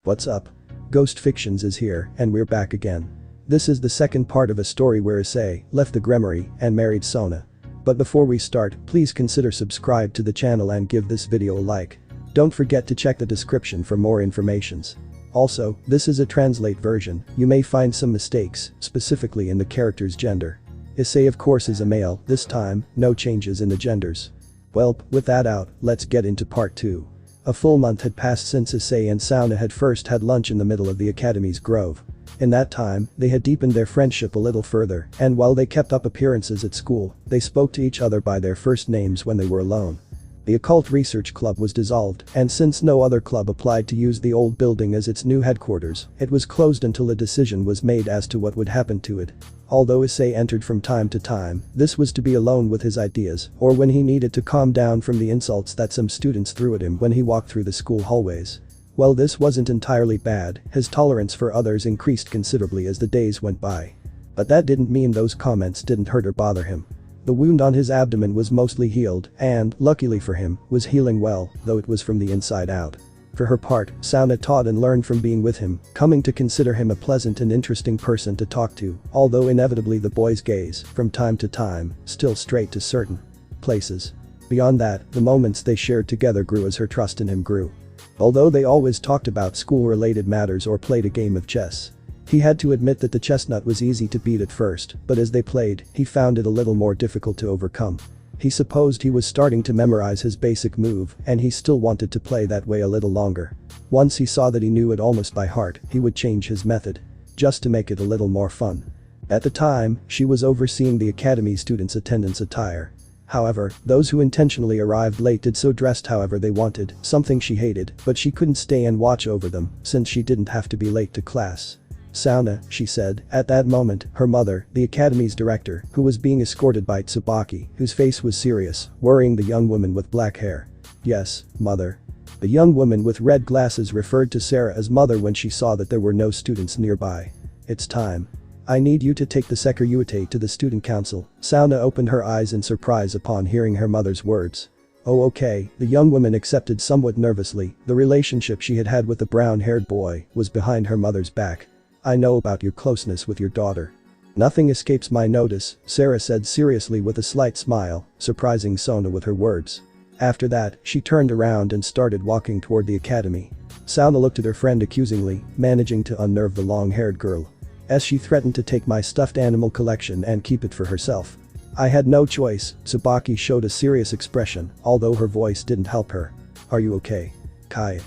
What's up? Ghost Fictions is here, and we're back again. This is the second part of a story where Issei left the Gremory and married Sona. But before we start, please consider subscribe to the channel and give this video a like. Don't forget to check the description for more informations. Also, this is a translate version, you may find some mistakes, specifically in the character's gender. Issei of course is a male, this time, no changes in the genders. Well, with that out, let's get into part 2. A full month had passed since Issei and Sona had first had lunch in the middle of the academy's grove. In that time, they had deepened their friendship a little further, and while they kept up appearances at school, they spoke to each other by their first names when they were alone. The occult research club was dissolved, and since no other club applied to use the old building as its new headquarters, it was closed until a decision was made as to what would happen to it. Although Issei entered from time to time, this was to be alone with his ideas, or when he needed to calm down from the insults that some students threw at him when he walked through the school hallways. While this wasn't entirely bad, his tolerance for others increased considerably as the days went by. But that didn't mean those comments didn't hurt or bother him. The wound on his abdomen was mostly healed and, luckily for him, was healing well, though it was from the inside out. For her part, Sona taught and learned from being with him, coming to consider him a pleasant and interesting person to talk to, although inevitably the boy's gaze, from time to time, still strayed to certain places. Beyond that, the moments they shared together grew as her trust in him grew. Although they always talked about school-related matters or played a game of chess. He had to admit that the chestnut was easy to beat at first, but as they played, he found it a little more difficult to overcome. He supposed he was starting to memorize his basic move, and he still wanted to play that way a little longer. Once he saw that he knew it almost by heart, he would change his method. Just to make it a little more fun. At the time, she was overseeing the academy students' attendance attire. However, those who intentionally arrived late did so dressed however they wanted, something she hated, but she couldn't stay and watch over them, since she didn't have to be late to class. Sona, she said, at that moment, her mother, the academy's director, who was being escorted by Tsubaki, whose face was serious, worrying the young woman with black hair. Yes, mother. The young woman with red glasses referred to Sarah as mother when she saw that there were no students nearby. It's time. I need you to take the secretary to the student council. Sona opened her eyes in surprise upon hearing her mother's words. Oh okay, the young woman accepted somewhat nervously, the relationship she had had with the brown-haired boy was behind her mother's back. I know about your closeness with your daughter. Nothing escapes my notice, Sarah said seriously with a slight smile, surprising Sona with her words. After that, she turned around and started walking toward the academy. Sona looked at her friend accusingly, managing to unnerve the long-haired girl. As she threatened to take my stuffed animal collection and keep it for herself. I had no choice, Tsubaki showed a serious expression, although her voice didn't help her. Are you okay? Kai.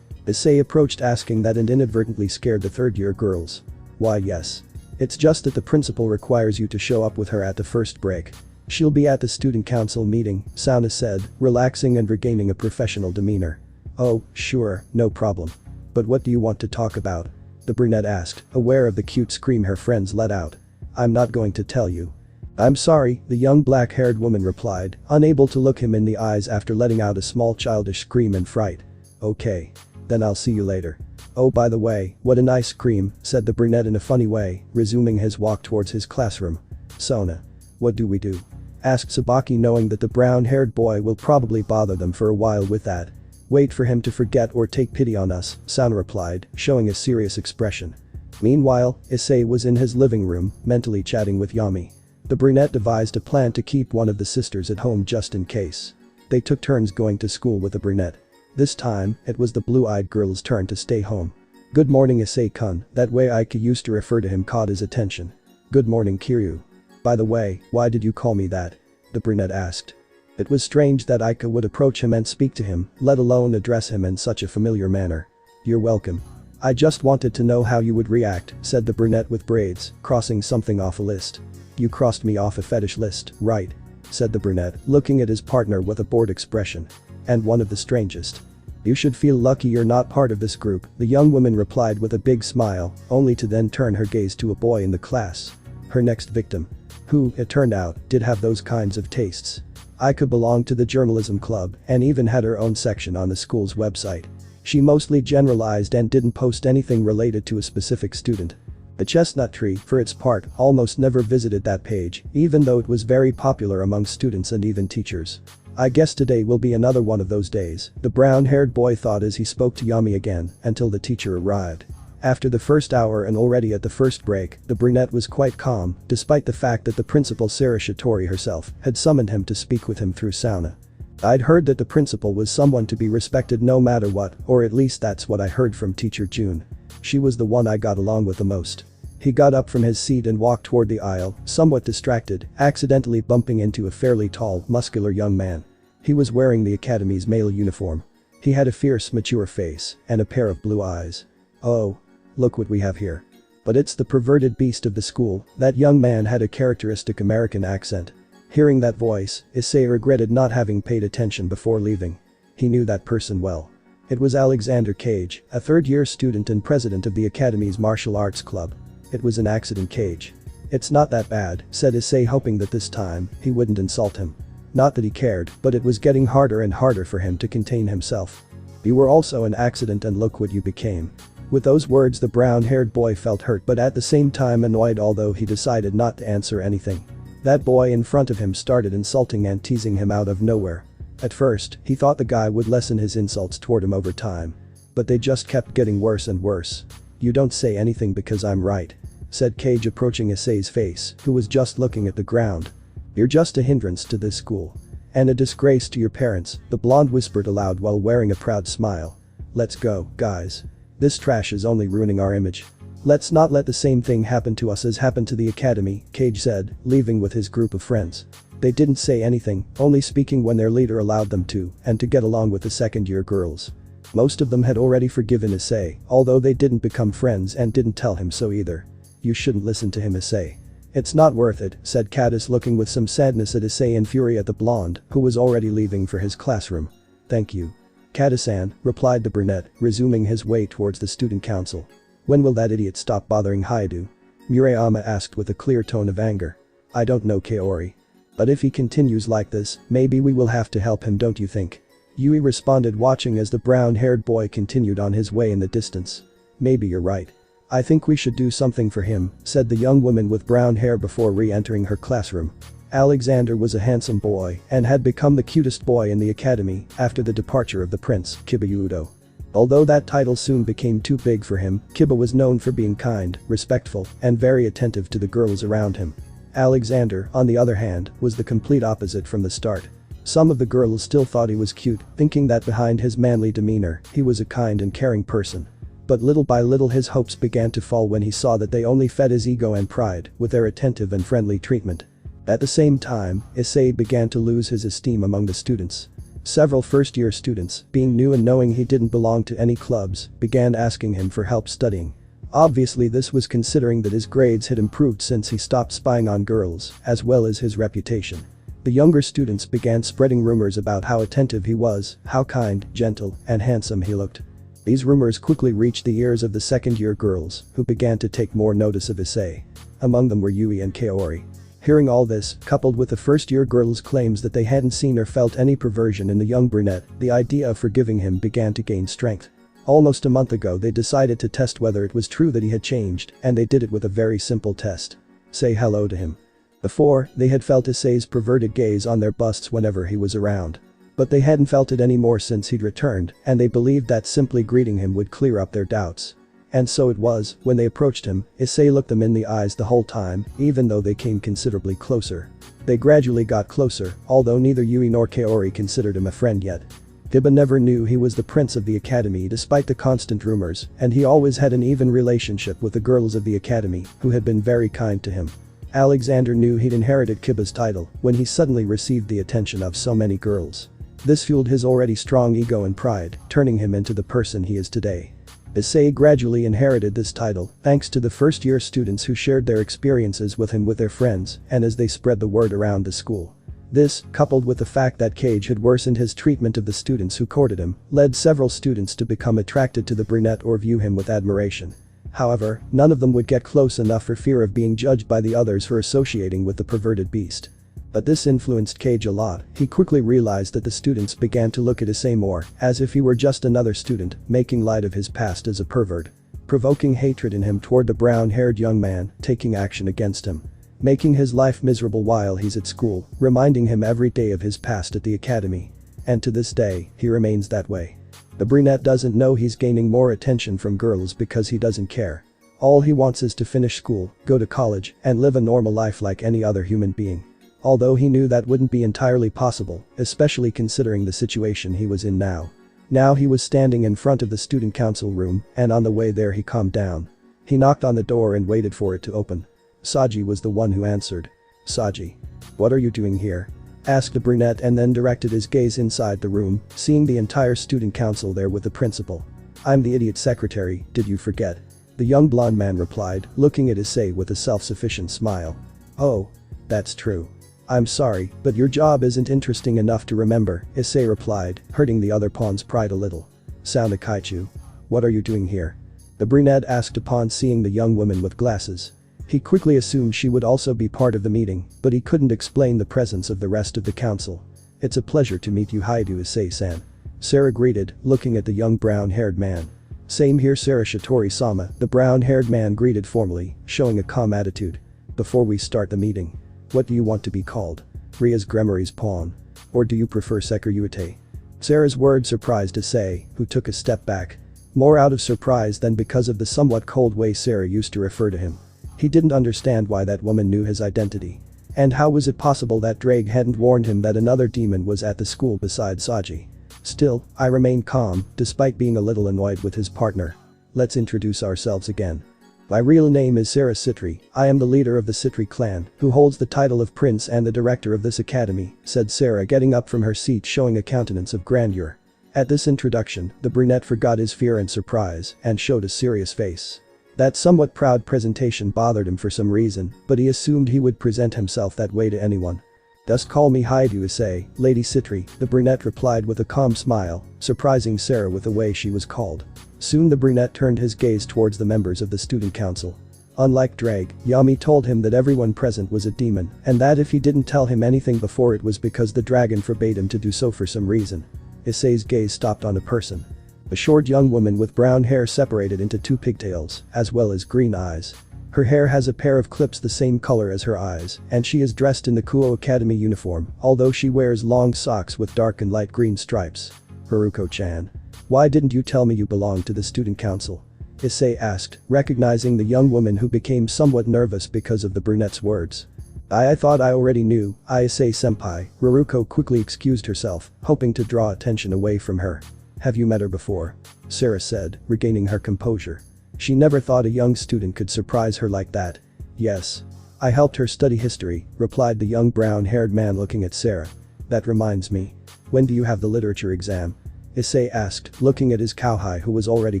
Issei approached asking that and inadvertently scared the third-year girls. Why yes. It's just that the principal requires you to show up with her at the first break. She'll be at the student council meeting, Sona said, relaxing and regaining a professional demeanor. Oh, sure, no problem. But what do you want to talk about? The brunette asked, aware of the cute scream her friends let out. I'm not going to tell you. I'm sorry, the young black-haired woman replied, unable to look him in the eyes after letting out a small childish scream in fright. Okay. Then I'll see you later. Oh by the way, what a nice scream, said the brunette in a funny way, resuming his walk towards his classroom. Sona. What do we do? Asked Tsubaki knowing that the brown-haired boy will probably bother them for a while with that. Wait for him to forget or take pity on us, Sona replied, showing a serious expression. Meanwhile, Issei was in his living room, mentally chatting with Yami. The brunette devised a plan to keep one of the sisters at home just in case. They took turns going to school with the brunette. This time, it was the blue-eyed girl's turn to stay home. Good morning Issei-kun, that way Aika used to refer to him caught his attention. Good morning Kiryu. By the way, why did you call me that? The brunette asked. It was strange that Aika would approach him and speak to him, let alone address him in such a familiar manner. You're welcome. I just wanted to know how you would react, said the brunette with braids, crossing something off a list. You crossed me off a fetish list, right? Said the brunette, looking at his partner with a bored expression. And one of the strangest. You should feel lucky you're not part of this group, the young woman replied with a big smile, only to then turn her gaze to a boy in the class. Her next victim. Who, it turned out, did have those kinds of tastes. Aika belonged to the journalism club and even had her own section on the school's website. She mostly generalized and didn't post anything related to a specific student. The chestnut tree, for its part, almost never visited that page, even though it was very popular among students and even teachers. I guess today will be another one of those days, the brown-haired boy thought as he spoke to Yami again until the teacher arrived. After the first hour and already at the first break, the brunette was quite calm, despite the fact that the principal Sarah Shatori herself had summoned him to speak with him through Sona. I'd heard that the principal was someone to be respected no matter what, or at least that's what I heard from teacher June. She was the one I got along with the most. He got up from his seat and walked toward the aisle, somewhat distracted, accidentally bumping into a fairly tall, muscular young man. He was wearing the academy's male uniform. He had a fierce, mature face and a pair of blue eyes. Oh. Look what we have here. But it's the perverted beast of the school. That young man had a characteristic American accent. Hearing that voice, Issei regretted not having paid attention before leaving. He knew that person well. It was Alexander Cage, a third-year student and president of the Academy's martial arts club. It was an accident, Cage. It's not that bad, said Issei, hoping that this time he wouldn't insult him. Not that he cared, but it was getting harder and harder for him to contain himself. You were also an accident and look what you became. With those words, the brown-haired boy felt hurt but at the same time annoyed, although he decided not to answer anything. That boy in front of him started insulting and teasing him out of nowhere. At first, he thought the guy would lessen his insults toward him over time. But they just kept getting worse and worse. You don't say anything because I'm right, said Cage, approaching Issei's face, who was just looking at the ground. You're just a hindrance to this school. And a disgrace to your parents, the blonde whispered aloud while wearing a proud smile. Let's go, guys. This trash is only ruining our image. Let's not let the same thing happen to us as happened to the academy, Cage said, leaving with his group of friends. They didn't say anything, only speaking when their leader allowed them to, and to get along with the second-year girls. Most of them had already forgiven Issei, although they didn't become friends and didn't tell him so either. You shouldn't listen to him, Issei. It's not worth it, said Caddis, looking with some sadness at Issei and fury at the blonde, who was already leaving for his classroom. Thank you. Caddis-san, replied the brunette, resuming his way towards the student council. When will that idiot stop bothering Haidu? Murayama asked with a clear tone of anger. I don't know, Kaori. But if he continues like this, maybe we will have to help him, don't you think? Yui responded, watching as the brown-haired boy continued on his way in the distance. Maybe you're right. I think we should do something for him, said the young woman with brown hair before re-entering her classroom. Alexander was a handsome boy and had become the cutest boy in the academy after the departure of the prince, Kibayudo. Although that title soon became too big for him, Kiba was known for being kind, respectful, and very attentive to the girls around him. Alexander, on the other hand, was the complete opposite from the start. Some of the girls still thought he was cute, thinking that behind his manly demeanor, he was a kind and caring person. But little by little his hopes began to fall when he saw that they only fed his ego and pride with their attentive and friendly treatment. At the same time, Issei began to lose his esteem among the students. Several first-year students, being new and knowing he didn't belong to any clubs, began asking him for help studying. Obviously this was considering that his grades had improved since he stopped spying on girls, as well as his reputation. The younger students began spreading rumors about how attentive he was, how kind, gentle, and handsome he looked. These rumors quickly reached the ears of the second-year girls, who began to take more notice of Issei. Among them were Yui and Kaori. Hearing all this, coupled with the first-year girls' claims that they hadn't seen or felt any perversion in the young brunette, the idea of forgiving him began to gain strength. Almost a month ago they decided to test whether it was true that he had changed, and they did it with a very simple test. Say hello to him. Before, they had felt Issei's perverted gaze on their busts whenever he was around. But they hadn't felt it anymore since he'd returned, and they believed that simply greeting him would clear up their doubts. And so it was, when they approached him, Issei looked them in the eyes the whole time, even though they came considerably closer. They gradually got closer, although neither Yui nor Kaori considered him a friend yet. Kiba never knew he was the prince of the academy despite the constant rumors, and he always had an even relationship with the girls of the academy, who had been very kind to him. Alexander knew he'd inherited Kiba's title when he suddenly received the attention of so many girls. This fueled his already strong ego and pride, turning him into the person he is today. Issei gradually inherited this title thanks to the first-year students who shared their experiences with him with their friends and as they spread the word around the school. This, coupled with the fact that Cage had worsened his treatment of the students who courted him, led several students to become attracted to the brunette or view him with admiration. However, none of them would get close enough for fear of being judged by the others for associating with the perverted beast. But this influenced Cage a lot. He quickly realized that the students began to look at Issei more as if he were just another student, making light of his past as a pervert. Provoking hatred in him toward the brown-haired young man, taking action against him. making his life miserable while he's at school, reminding him every day of his past at the academy. And to this day, he remains that way. The brunette doesn't know he's gaining more attention from girls because he doesn't care. All he wants is to finish school, go to college, and live a normal life like any other human being. Although he knew that wouldn't be entirely possible, especially considering the situation he was in now. Now he was standing in front of the student council room, and on the way there he calmed down. He knocked on the door and waited for it to open. Saji was the one who answered. "Saji. What are you doing here?" asked the brunette and then directed his gaze inside the room, seeing the entire student council there with the principal. "I'm the idiot secretary, did you forget?" The young blonde man replied, looking at Issei with a self-sufficient smile. "Oh. That's true. I'm sorry, but your job isn't interesting enough to remember," Issei replied, hurting the other pawn's pride a little. "Sona Kaichu. What are you doing here?" the brunette asked upon seeing the young woman with glasses. He quickly assumed she would also be part of the meeting, but he couldn't explain the presence of the rest of the council. "It's a pleasure to meet you, Haidu Issei-san," Sarah greeted, looking at the young brown-haired man. "Same here, Sarah Shitori-sama," the brown-haired man greeted formally, showing a calm attitude. "Before we start the meeting, what do you want to be called? Ria's Gremory's pawn? Or do you prefer Sekuruyute?" Sarah's word surprised Issei, who took a step back. More out of surprise than because of the somewhat cold way Sarah used to refer to him. He didn't understand why that woman knew his identity. And how was it possible that Drake hadn't warned him that another demon was at the school besides Saji? Still, I remained calm, despite being a little annoyed with his partner. "Let's introduce ourselves again. My real name is Sona Sitri. I am the leader of the Sitri clan, who holds the title of prince and the director of this academy," said Sarah, getting up from her seat, showing a countenance of grandeur. At this introduction, the brunette forgot his fear and surprise and showed a serious face. That somewhat proud presentation bothered him for some reason, but he assumed he would present himself that way to anyone. "Just call me Haidu Issei, Lady Sitri," the brunette replied with a calm smile, surprising Sarah with the way she was called. Soon the brunette turned his gaze towards the members of the student council. Unlike Drake, Yami told him that everyone present was a demon, and that if he didn't tell him anything before it was because the dragon forbade him to do so for some reason. Issei's gaze stopped on a person. A short young woman with brown hair separated into two pigtails, as well as green eyes. Her hair has a pair of clips the same color as her eyes, and she is dressed in the Kuo Academy uniform, although she wears long socks with dark and light green stripes. "Haruko-chan. Why didn't you tell me you belonged to the student council?" Issei asked, recognizing the young woman who became somewhat nervous because of the brunette's words. I thought I already knew, Issei-senpai," Haruko quickly excused herself, hoping to draw attention away from her. "Have you met her before?" Sarah said, regaining her composure. She never thought a young student could surprise her like that. "Yes. I helped her study history," replied the young brown-haired man looking at Sarah. "That reminds me. When do you have the literature exam?" Issei asked, looking at his cowhide who was already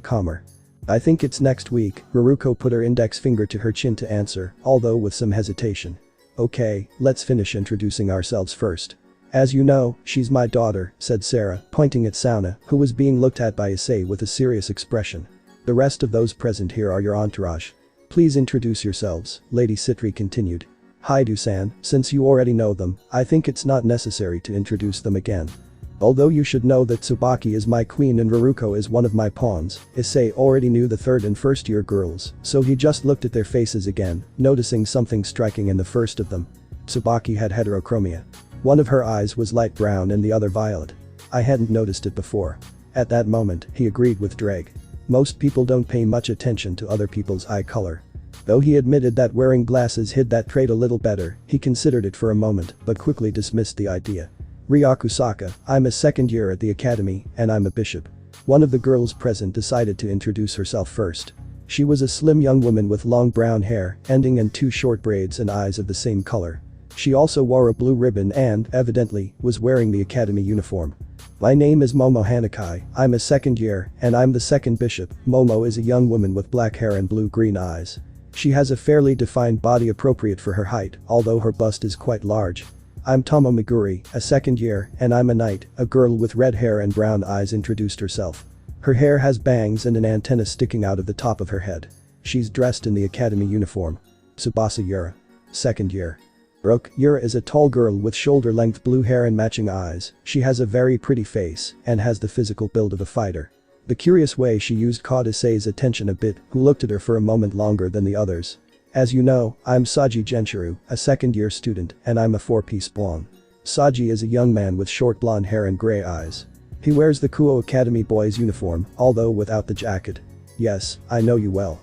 calmer. "I think it's next week," Haruko put her index finger to her chin to answer, although with some hesitation. "Okay, let's finish introducing ourselves first. As you know, she's my daughter," said Sarah, pointing at Sona, who was being looked at by Issei with a serious expression. "The rest of those present here are your entourage. Please introduce yourselves," Lady Sitri continued. "Haidu-san, since you already know them, I think it's not necessary to introduce them again. Although you should know that Tsubaki is my queen and Haruko is one of my pawns." Issei already knew the third and first year girls, so he just looked at their faces again, noticing something striking in the first of them. Tsubaki had heterochromia. One of her eyes was light brown and the other violet. "I hadn't noticed it before." At that moment, he agreed with Drake. Most people don't pay much attention to other people's eye color. Though he admitted that wearing glasses hid that trait a little better, he considered it for a moment, but quickly dismissed the idea. "Ryakusaka, I'm a second year at the academy, and I'm a bishop." One of the girls present decided to introduce herself first. She was a slim young woman with long brown hair, ending in two short braids and eyes of the same color. She also wore a blue ribbon and, evidently, was wearing the academy uniform. "My name is Momo Hanakai, I'm a second year, and I'm the second bishop." Momo is a young woman with black hair and blue-green eyes. She has a fairly defined body appropriate for her height, although her bust is quite large. "I'm Tomo Meguri, a second year, and I'm a knight," a girl with red hair and brown eyes introduced herself. Her hair has bangs and an antenna sticking out of the top of her head. She's dressed in the academy uniform. "Tsubasa Yura. Second year." Brooke, Yura is a tall girl with shoulder-length blue hair and matching eyes. She has a very pretty face and has the physical build of a fighter. The curious way she used caught Issei's attention a bit, who looked at her for a moment longer than the others. As you know, I'm Saji Genshiro, a second-year student, and I'm a four-piece pawn. Saji is a young man with short blonde hair and gray eyes. He wears the Kuo Academy boys' uniform, although without the jacket. Yes, I know you well.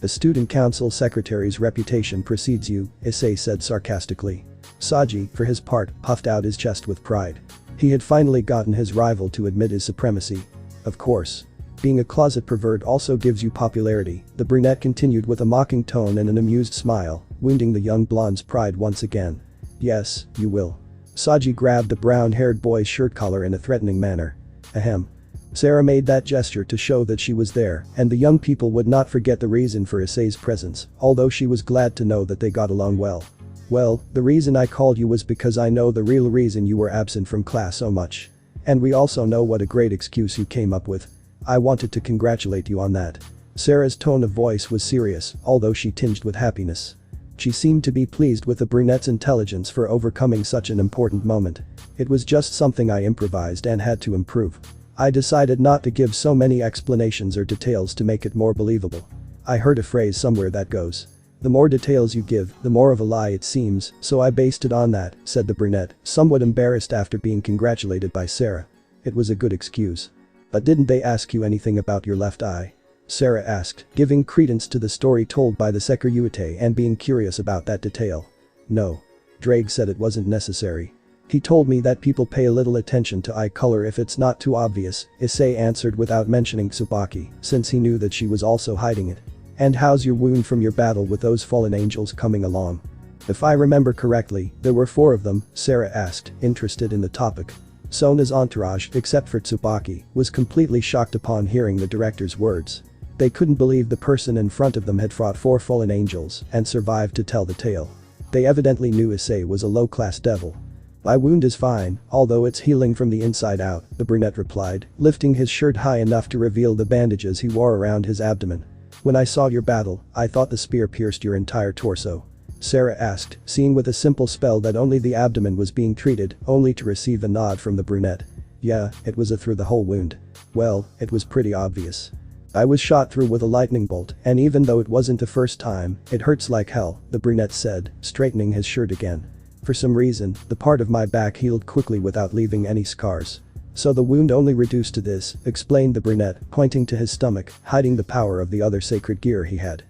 The student council secretary's reputation precedes you, Issei said sarcastically. Saji, for his part, puffed out his chest with pride. He had finally gotten his rival to admit his supremacy. Of course. Being a closet pervert also gives you popularity, the brunette continued with a mocking tone and an amused smile, wounding the young blonde's pride once again. Yes, you will. Saji grabbed the brown-haired boy's shirt collar in a threatening manner. Ahem. Sarah made that gesture to show that she was there, and the young people would not forget the reason for Issei's presence, although she was glad to know that they got along well. Well, the reason I called you was because I know the real reason you were absent from class so much. And we also know what a great excuse you came up with. I wanted to congratulate you on that. Sarah's tone of voice was serious, although she tinged with happiness. She seemed to be pleased with the brunette's intelligence for overcoming such an important moment. It was just something I improvised and had to improve. I decided not to give so many explanations or details to make it more believable. I heard a phrase somewhere that goes, "The more details you give, the more of a lie it seems, so I based it on that," said the brunette, somewhat embarrassed after being congratulated by Sarah. It was a good excuse. But didn't they ask you anything about your left eye? Sarah asked, giving credence to the story told by the secretary and being curious about that detail. No. Drake said it wasn't necessary. He told me that people pay a little attention to eye color if it's not too obvious, Issei answered without mentioning Tsubaki, since he knew that she was also hiding it. And how's your wound from your battle with those fallen angels coming along? If I remember correctly, there were 4 of them, Sarah asked, interested in the topic. Sona's entourage, except for Tsubaki, was completely shocked upon hearing the director's words. They couldn't believe the person in front of them had fought 4 fallen angels and survived to tell the tale. They evidently knew Issei was a low-class devil. My wound is fine, although it's healing from the inside out, the brunette replied, lifting his shirt high enough to reveal the bandages he wore around his abdomen. When I saw your battle, I thought the spear pierced your entire torso. Sarah asked, seeing with a simple spell that only the abdomen was being treated, only to receive a nod from the brunette. Yeah, it was through the whole wound. Well, it was pretty obvious. I was shot through with a lightning bolt, and even though it wasn't the first time, it hurts like hell, the brunette said, straightening his shirt again. For some reason, the part of my back healed quickly without leaving any scars. So the wound only reduced to this, explained the brunette, pointing to his stomach, hiding the power of the other sacred gear he had.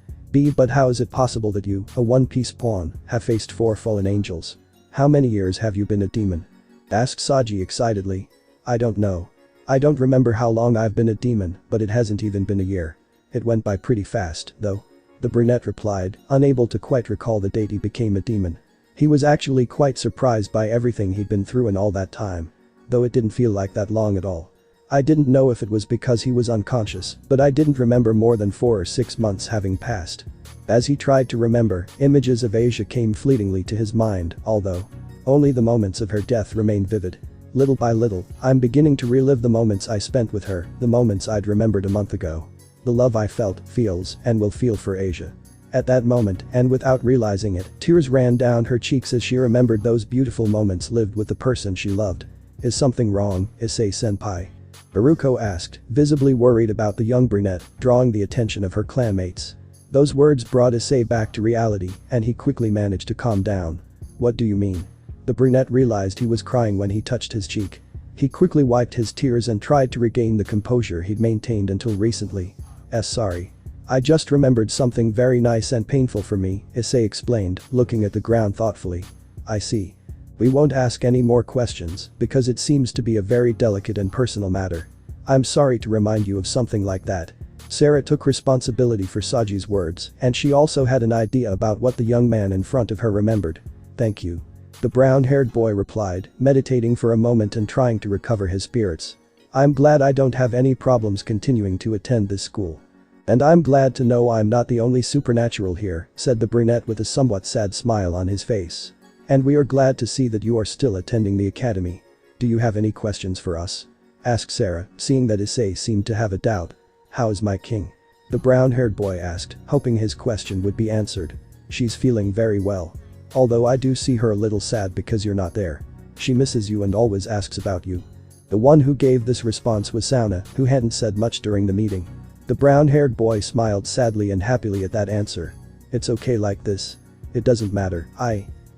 But how is it possible that you, a one-piece pawn, have faced 4 fallen angels? How many years have you been a demon? Asked Saji excitedly. I don't know. I don't remember how long I've been a demon, but it hasn't even been a year. It went by pretty fast, though. The brunette replied, unable to quite recall the date he became a demon. He was actually quite surprised by everything he'd been through in all that time. Though it didn't feel like that long at all. I didn't know if it was because he was unconscious, but I didn't remember more than 4 or 6 months having passed. As he tried to remember, images of Asia came fleetingly to his mind, although only the moments of her death remained vivid. Little by little, I'm beginning to relive the moments I spent with her, the moments I'd remembered a month ago. The love I felt, feels, and will feel for Asia. At that moment, and without realizing it, tears ran down her cheeks as she remembered those beautiful moments lived with the person she loved. Is something wrong, Issei-senpai? Baruko asked, visibly worried about the young brunette, drawing the attention of her clanmates. Those words brought Issei back to reality, and he quickly managed to calm down. What do you mean? The brunette realized he was crying when he touched his cheek. He quickly wiped his tears and tried to regain the composure he'd maintained until recently. Sorry. I just remembered something very nice and painful for me, Issei explained, looking at the ground thoughtfully. I see. We won't ask any more questions, because it seems to be a very delicate and personal matter. I'm sorry to remind you of something like that. Sarah took responsibility for Saji's words, and she also had an idea about what the young man in front of her remembered. Thank you. The brown-haired boy replied, meditating for a moment and trying to recover his spirits. I'm glad I don't have any problems continuing to attend this school. And I'm glad to know I'm not the only supernatural here, said the brunette with a somewhat sad smile on his face. And we are glad to see that you are still attending the academy. Do you have any questions for us? Asked Sarah, seeing that Issei seemed to have a doubt. How is my king? The brown-haired boy asked, hoping his question would be answered. She's feeling very well. Although I do see her a little sad because you're not there. She misses you and always asks about you. The one who gave this response was Sona, who hadn't said much during the meeting. The brown-haired boy smiled sadly and happily at that answer. It's okay like this. It doesn't matter,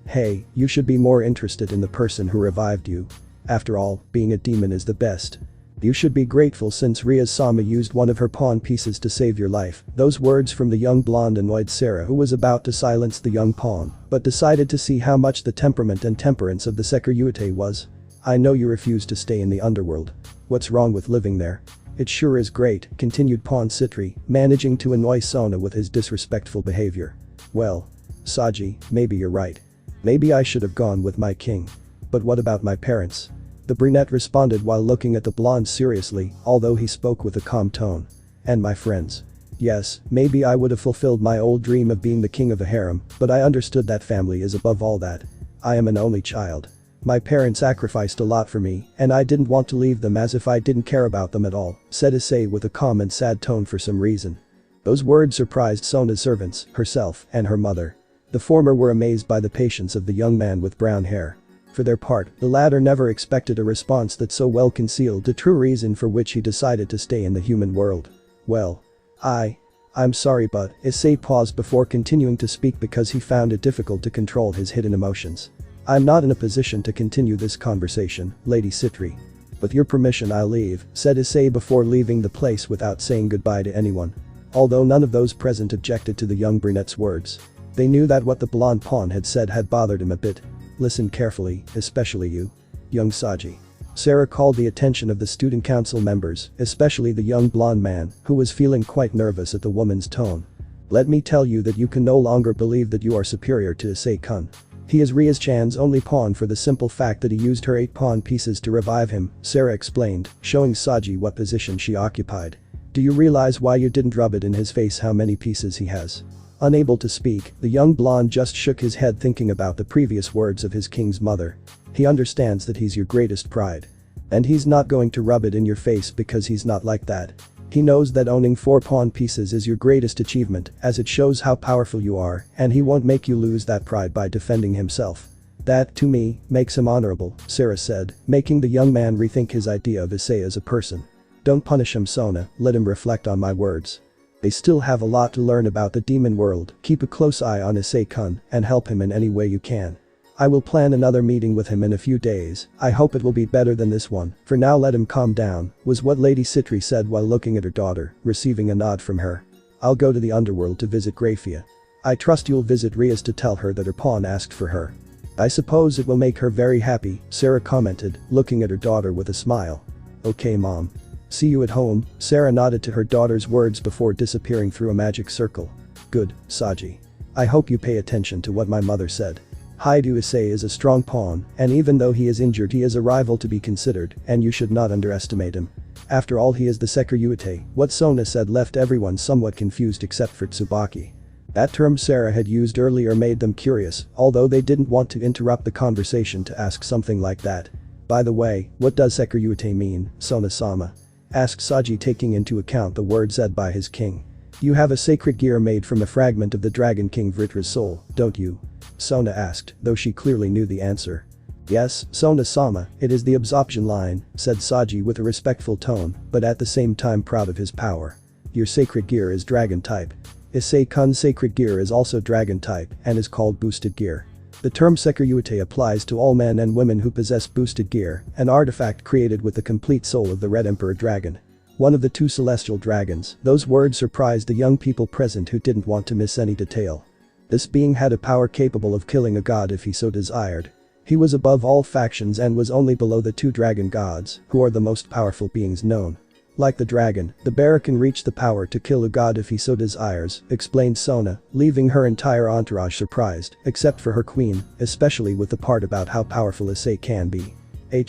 Hey, you should be more interested in the person who revived you. After all, being a demon is the best. You should be grateful since Riaz-sama used one of her pawn pieces to save your life. Those words from the young blonde annoyed Sarah, who was about to silence the young pawn, but decided to see how much the temperament and temperance of the Sekiryuite was. I know you refuse to stay in the underworld. What's wrong with living there? It sure is great, continued Pawn Sitri, managing to annoy Sona with his disrespectful behavior. Well, Saji, maybe you're right. Maybe I should have gone with my king. But what about my parents? The brunette responded while looking at the blonde seriously, although he spoke with a calm tone. And my friends. Yes, maybe I would have fulfilled my old dream of being the king of a harem, but I understood that family is above all that. I am an only child. My parents sacrificed a lot for me, and I didn't want to leave them as if I didn't care about them at all, said Issei with a calm and sad tone for some reason. Those words surprised Sona's servants, herself, and her mother. The former were amazed by the patience of the young man with brown hair. For their part, the latter never expected a response that so well concealed the true reason for which he decided to stay in the human world. Well, I'm sorry but, Issei paused before continuing to speak because he found it difficult to control his hidden emotions. I'm not in a position to continue this conversation, Lady Sitri. With your permission I'll leave, said Issei before leaving the place without saying goodbye to anyone. Although none of those present objected to the young brunette's words. They knew that what the blonde pawn had said had bothered him a bit. Listen carefully, especially you. Young Saji. Sarah called the attention of the student council members, especially the young blonde man, who was feeling quite nervous at the woman's tone. Let me tell you that you can no longer believe that you are superior to Issei-kun. He is Riaz-chan's only pawn for the simple fact that he used her 8 pawn pieces to revive him, Sarah explained, showing Saji what position she occupied. Do you realize why you didn't rub it in his face how many pieces he has? Unable to speak, the young blonde just shook his head thinking about the previous words of his king's mother. He understands that he's your greatest pride. And he's not going to rub it in your face because he's not like that. He knows that owning 4 pawn pieces is your greatest achievement as it shows how powerful you are and he won't make you lose that pride by defending himself. That, to me, makes him honorable, Sarah said, making the young man rethink his idea of Issei as a person. Don't punish him Sona, let him reflect on my words. They still have a lot to learn about the demon world, keep a close eye on Issei-kun and help him in any way you can. I will plan another meeting with him in a few days, I hope it will be better than this one, for now let him calm down, was what Lady Sitri said while looking at her daughter, receiving a nod from her. I'll go to the underworld to visit Grafia. I trust you'll visit Riaz to tell her that her pawn asked for her. I suppose it will make her very happy, Sarah commented, looking at her daughter with a smile. Okay mom. See you at home, Sarah nodded to her daughter's words before disappearing through a magic circle. Good, Saji. I hope you pay attention to what my mother said. Haidu Issei is a strong pawn, and even though he is injured he is a rival to be considered, and you should not underestimate him. After all he is the Sekiryuite, what Sona said left everyone somewhat confused except for Tsubaki. That term Sarah had used earlier made them curious, although they didn't want to interrupt the conversation to ask something like that. By the way, what does Sekiryuite mean, Sona-sama? Asked Saji taking into account the words said by his king. You have a sacred gear made from a fragment of the Dragon King Vritra's soul, don't you? Sona asked, though she clearly knew the answer. Yes, Sona-sama, it is the absorption line, said Saji with a respectful tone, but at the same time proud of his power. Your sacred gear is dragon type. Issei-kun's sacred gear is also dragon type and is called boosted gear. The term Sekiryuite applies to all men and women who possess boosted gear, an artifact created with the complete soul of the Red Emperor Dragon. One of the 2 celestial dragons, those words surprised the young people present who didn't want to miss any detail. This being had a power capable of killing a god if he so desired. He was above all factions and was only below the 2 dragon gods, who are the most powerful beings known. Like the dragon, the bearer can reach the power to kill a god if he so desires, explained Sona, leaving her entire entourage surprised, except for her queen, especially with the part about how powerful Issei can be.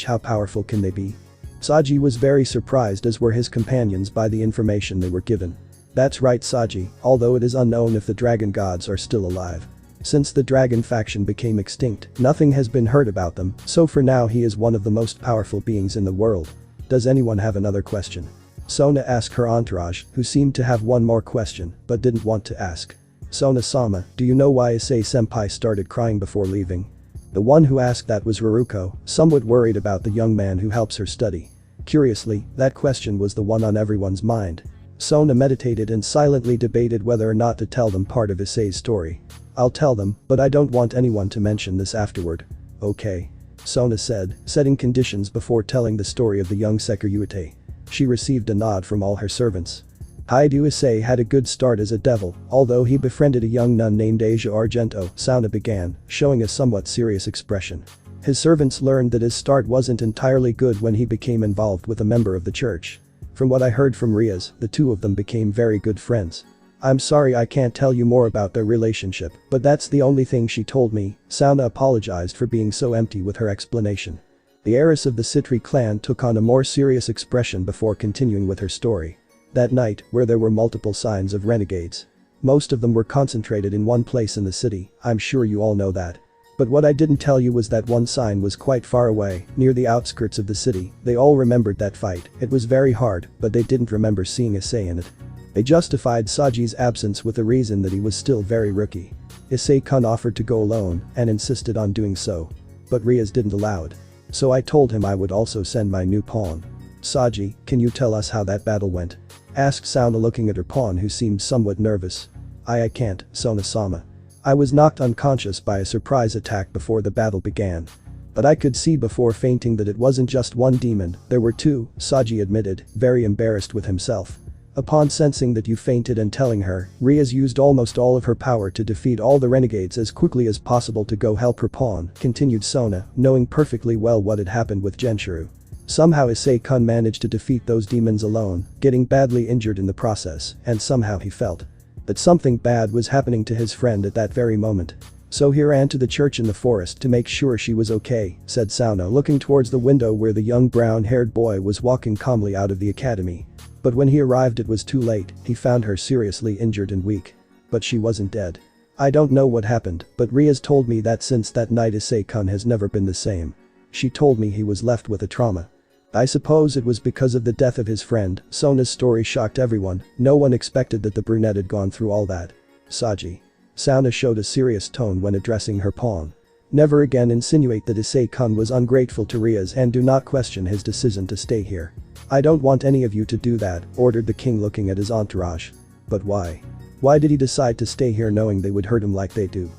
How powerful can they be? Saji was very surprised as were his companions by the information they were given. That's right Saji, although it is unknown if the dragon gods are still alive. Since the dragon faction became extinct, nothing has been heard about them, so for now he is one of the most powerful beings in the world. Does anyone have another question? Sona asked her entourage, who seemed to have one more question, but didn't want to ask. Sona-sama, do you know why Issei-senpai started crying before leaving? The one who asked that was Raruko, somewhat worried about the young man who helps her study. Curiously, that question was the one on everyone's mind. Sona meditated and silently debated whether or not to tell them part of Issei's story. I'll tell them, but I don't want anyone to mention this afterward. Okay. Sona said, setting conditions before telling the story of the young secretary. She received a nod from all her servants. Issei had a good start as a devil, although he befriended a young nun named Asia Argento, Sona began, showing a somewhat serious expression. His servants learned that his start wasn't entirely good when he became involved with a member of the church. From what I heard from Riaz, the two of them became very good friends. I'm sorry I can't tell you more about their relationship, but that's the only thing she told me. Sona apologized for being so empty with her explanation. The heiress of the Sitri clan took on a more serious expression before continuing with her story. That night, where there were multiple signs of renegades. Most of them were concentrated in one place in the city, I'm sure you all know that. But what I didn't tell you was that one sign was quite far away, near the outskirts of the city. They all remembered that fight. It was very hard, but they didn't remember seeing Issei in it. They justified Saji's absence with the reason that he was still very rookie. Issei-kun offered to go alone and insisted on doing so. But Riaz didn't allow it. So I told him I would also send my new pawn. Saji, can you tell us how that battle went? Asked Sona looking at her pawn who seemed somewhat nervous. I can't, Sona-sama. I was knocked unconscious by a surprise attack before the battle began. But I could see before fainting that it wasn't just one demon, there were two, Saji admitted, very embarrassed with himself. Upon sensing that you fainted and telling her, Riaz used almost all of her power to defeat all the renegades as quickly as possible to go help her pawn, continued Sona, knowing perfectly well what had happened with Genshiro. Somehow Issei-kun managed to defeat those demons alone, getting badly injured in the process, and somehow he felt that something bad was happening to his friend at that very moment. So he ran to the church in the forest to make sure she was okay, said Sona looking towards the window where the young brown-haired boy was walking calmly out of the academy. But when he arrived it was too late, he found her seriously injured and weak. But she wasn't dead. I don't know what happened, but Riaz told me that since that night Issei-kun has never been the same. She told me he was left with a trauma. I suppose it was because of the death of his friend. Sona's story shocked everyone, no one expected that the brunette had gone through all that. Saji. Sona showed a serious tone when addressing her pawn. Never again insinuate that Issei-kun was ungrateful to Riaz and do not question his decision to stay here. I don't want any of you to do that, ordered the king looking at his entourage. But why? Why did he decide to stay here knowing they would hurt him like they do?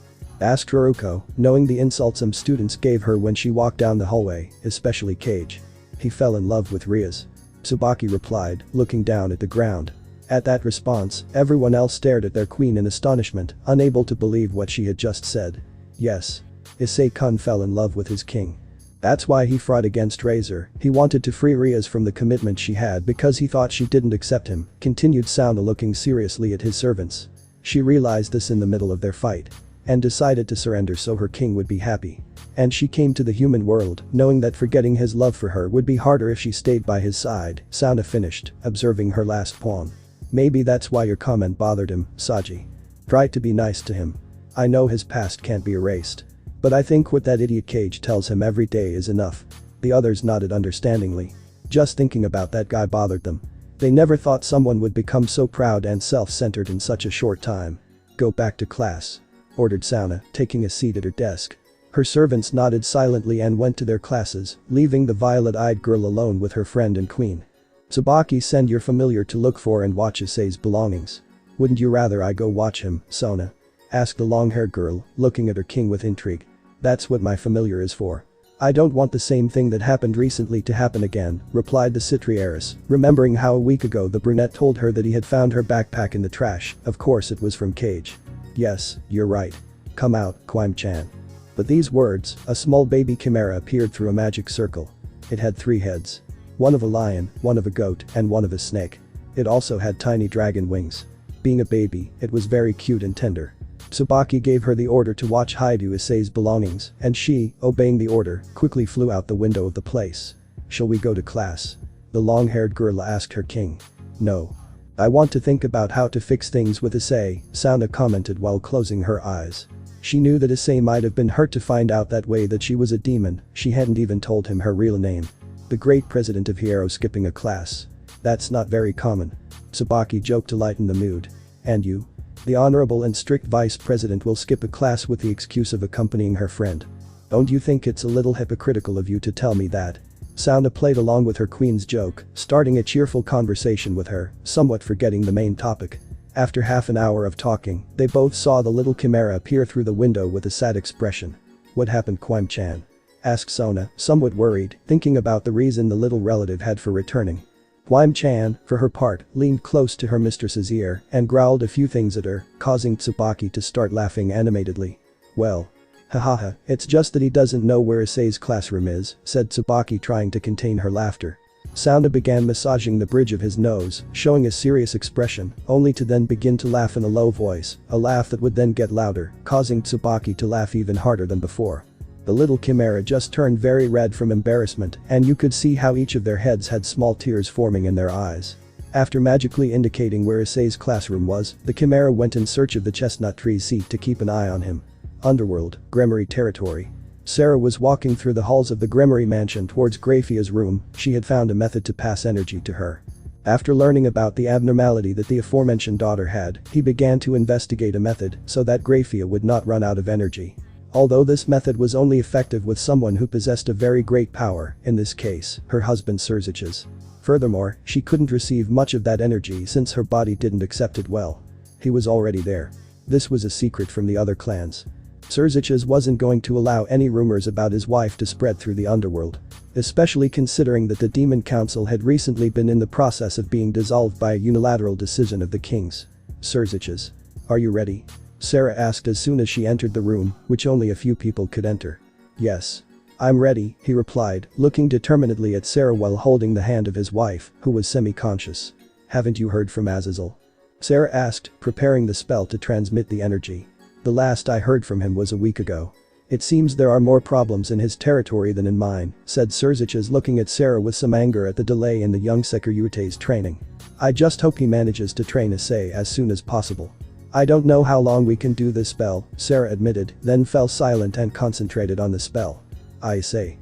Asked Haruko, knowing the insults some students gave her when she walked down the hallway, especially Cage. He fell in love with Riaz. Tsubaki replied, looking down at the ground. At that response, everyone else stared at their queen in astonishment, unable to believe what she had just said. Yes. Issei-kun fell in love with his king. That's why he fought against Razor. He wanted to free Riaz from the commitment she had because he thought she didn't accept him, continued Sona looking seriously at his servants. She realized this in the middle of their fight. And decided to surrender so her king would be happy. And she came to the human world, knowing that forgetting his love for her would be harder if she stayed by his side, Sona finished, observing her last pawn. Maybe that's why your comment bothered him, Saji. Try to be nice to him. I know his past can't be erased. But I think what that idiot Cage tells him every day is enough. The others nodded understandingly. Just thinking about that guy bothered them. They never thought someone would become so proud and self-centered in such a short time. Go back to class. Ordered Sona, taking a seat at her desk. Her servants nodded silently and went to their classes, leaving the violet-eyed girl alone with her friend and queen. Tsubaki, send your familiar to look for and watch Issei's belongings. Wouldn't you rather I go watch him, Sona? Asked the long-haired girl, looking at her king with intrigue. That's what my familiar is for. I don't want the same thing that happened recently to happen again, replied the Sitri heiress, remembering how a week ago the brunette told her that he had found her backpack in the trash. Of course it was from Cage. Yes, you're right. Come out, Quime-chan. But these words, a small baby chimera appeared through a magic circle. It had 3 heads. One of a lion, one of a goat, and one of a snake. It also had tiny dragon wings. Being a baby, it was very cute and tender. Tsubaki gave her the order to watch Issei's belongings, and she, obeying the order, quickly flew out the window of the place. Shall we go to class? The long-haired girl asked her king. No. I want to think about how to fix things with Issei, Sona commented while closing her eyes. She knew that Issei might have been hurt to find out that way that she was a demon. She hadn't even told him her real name. The great president of Hiero skipping a class. That's not very common. Tsubaki joked to lighten the mood. And you? The honorable and strict vice president will skip a class with the excuse of accompanying her friend. Don't you think it's a little hypocritical of you to tell me that? Sona played along with her queen's joke, starting a cheerful conversation with her, somewhat forgetting the main topic. After half an hour of talking, they both saw the little chimera appear through the window with a sad expression. "What happened, Quim-chan?" asked Sona, somewhat worried, thinking about the reason the little relative had for returning. Quim-chan, for her part, leaned close to her mistress's ear and growled a few things at her, causing Tsubaki to start laughing animatedly. "Well. Hahaha, it's just that he doesn't know where Issei's classroom is," said Tsubaki, trying to contain her laughter. Sona began massaging the bridge of his nose, showing a serious expression, only to then begin to laugh in a low voice, a laugh that would then get louder, causing Tsubaki to laugh even harder than before. The little chimera just turned very red from embarrassment, and you could see how each of their heads had small tears forming in their eyes. After magically indicating where Issei's classroom was, the chimera went in search of the chestnut tree's seat to keep an eye on him. Underworld, Gremory territory. Sarah was walking through the halls of the Gremory mansion towards Graphia's room. She had found a method to pass energy to her. After learning about the abnormality that the aforementioned daughter had, he began to investigate a method so that Graphia would not run out of energy. Although this method was only effective with someone who possessed a very great power, in this case, her husband Sirzich's. Furthermore, she couldn't receive much of that energy since her body didn't accept it well. He was already there. This was a secret from the other clans. Sirzich's wasn't going to allow any rumors about his wife to spread through the underworld. Especially considering that the Demon Council had recently been in the process of being dissolved by a unilateral decision of the kings. "Sirzich's. Are you ready?" Sarah asked as soon as she entered the room, which only a few people could enter. "Yes. I'm ready," he replied, looking determinedly at Sarah while holding the hand of his wife, who was semi-conscious. "Haven't you heard from Azazel?" Sarah asked, preparing the spell to transmit the energy. "The last I heard from him was a week ago. It seems there are more problems in his territory than in mine," said Sirzich's, looking at Sarah with some anger at the delay in the young Sekiryute's training. "I just hope he manages to train Issei as soon as possible." "I don't know how long we can do this spell," Sarah admitted, then fell silent and concentrated on the spell. "Issei.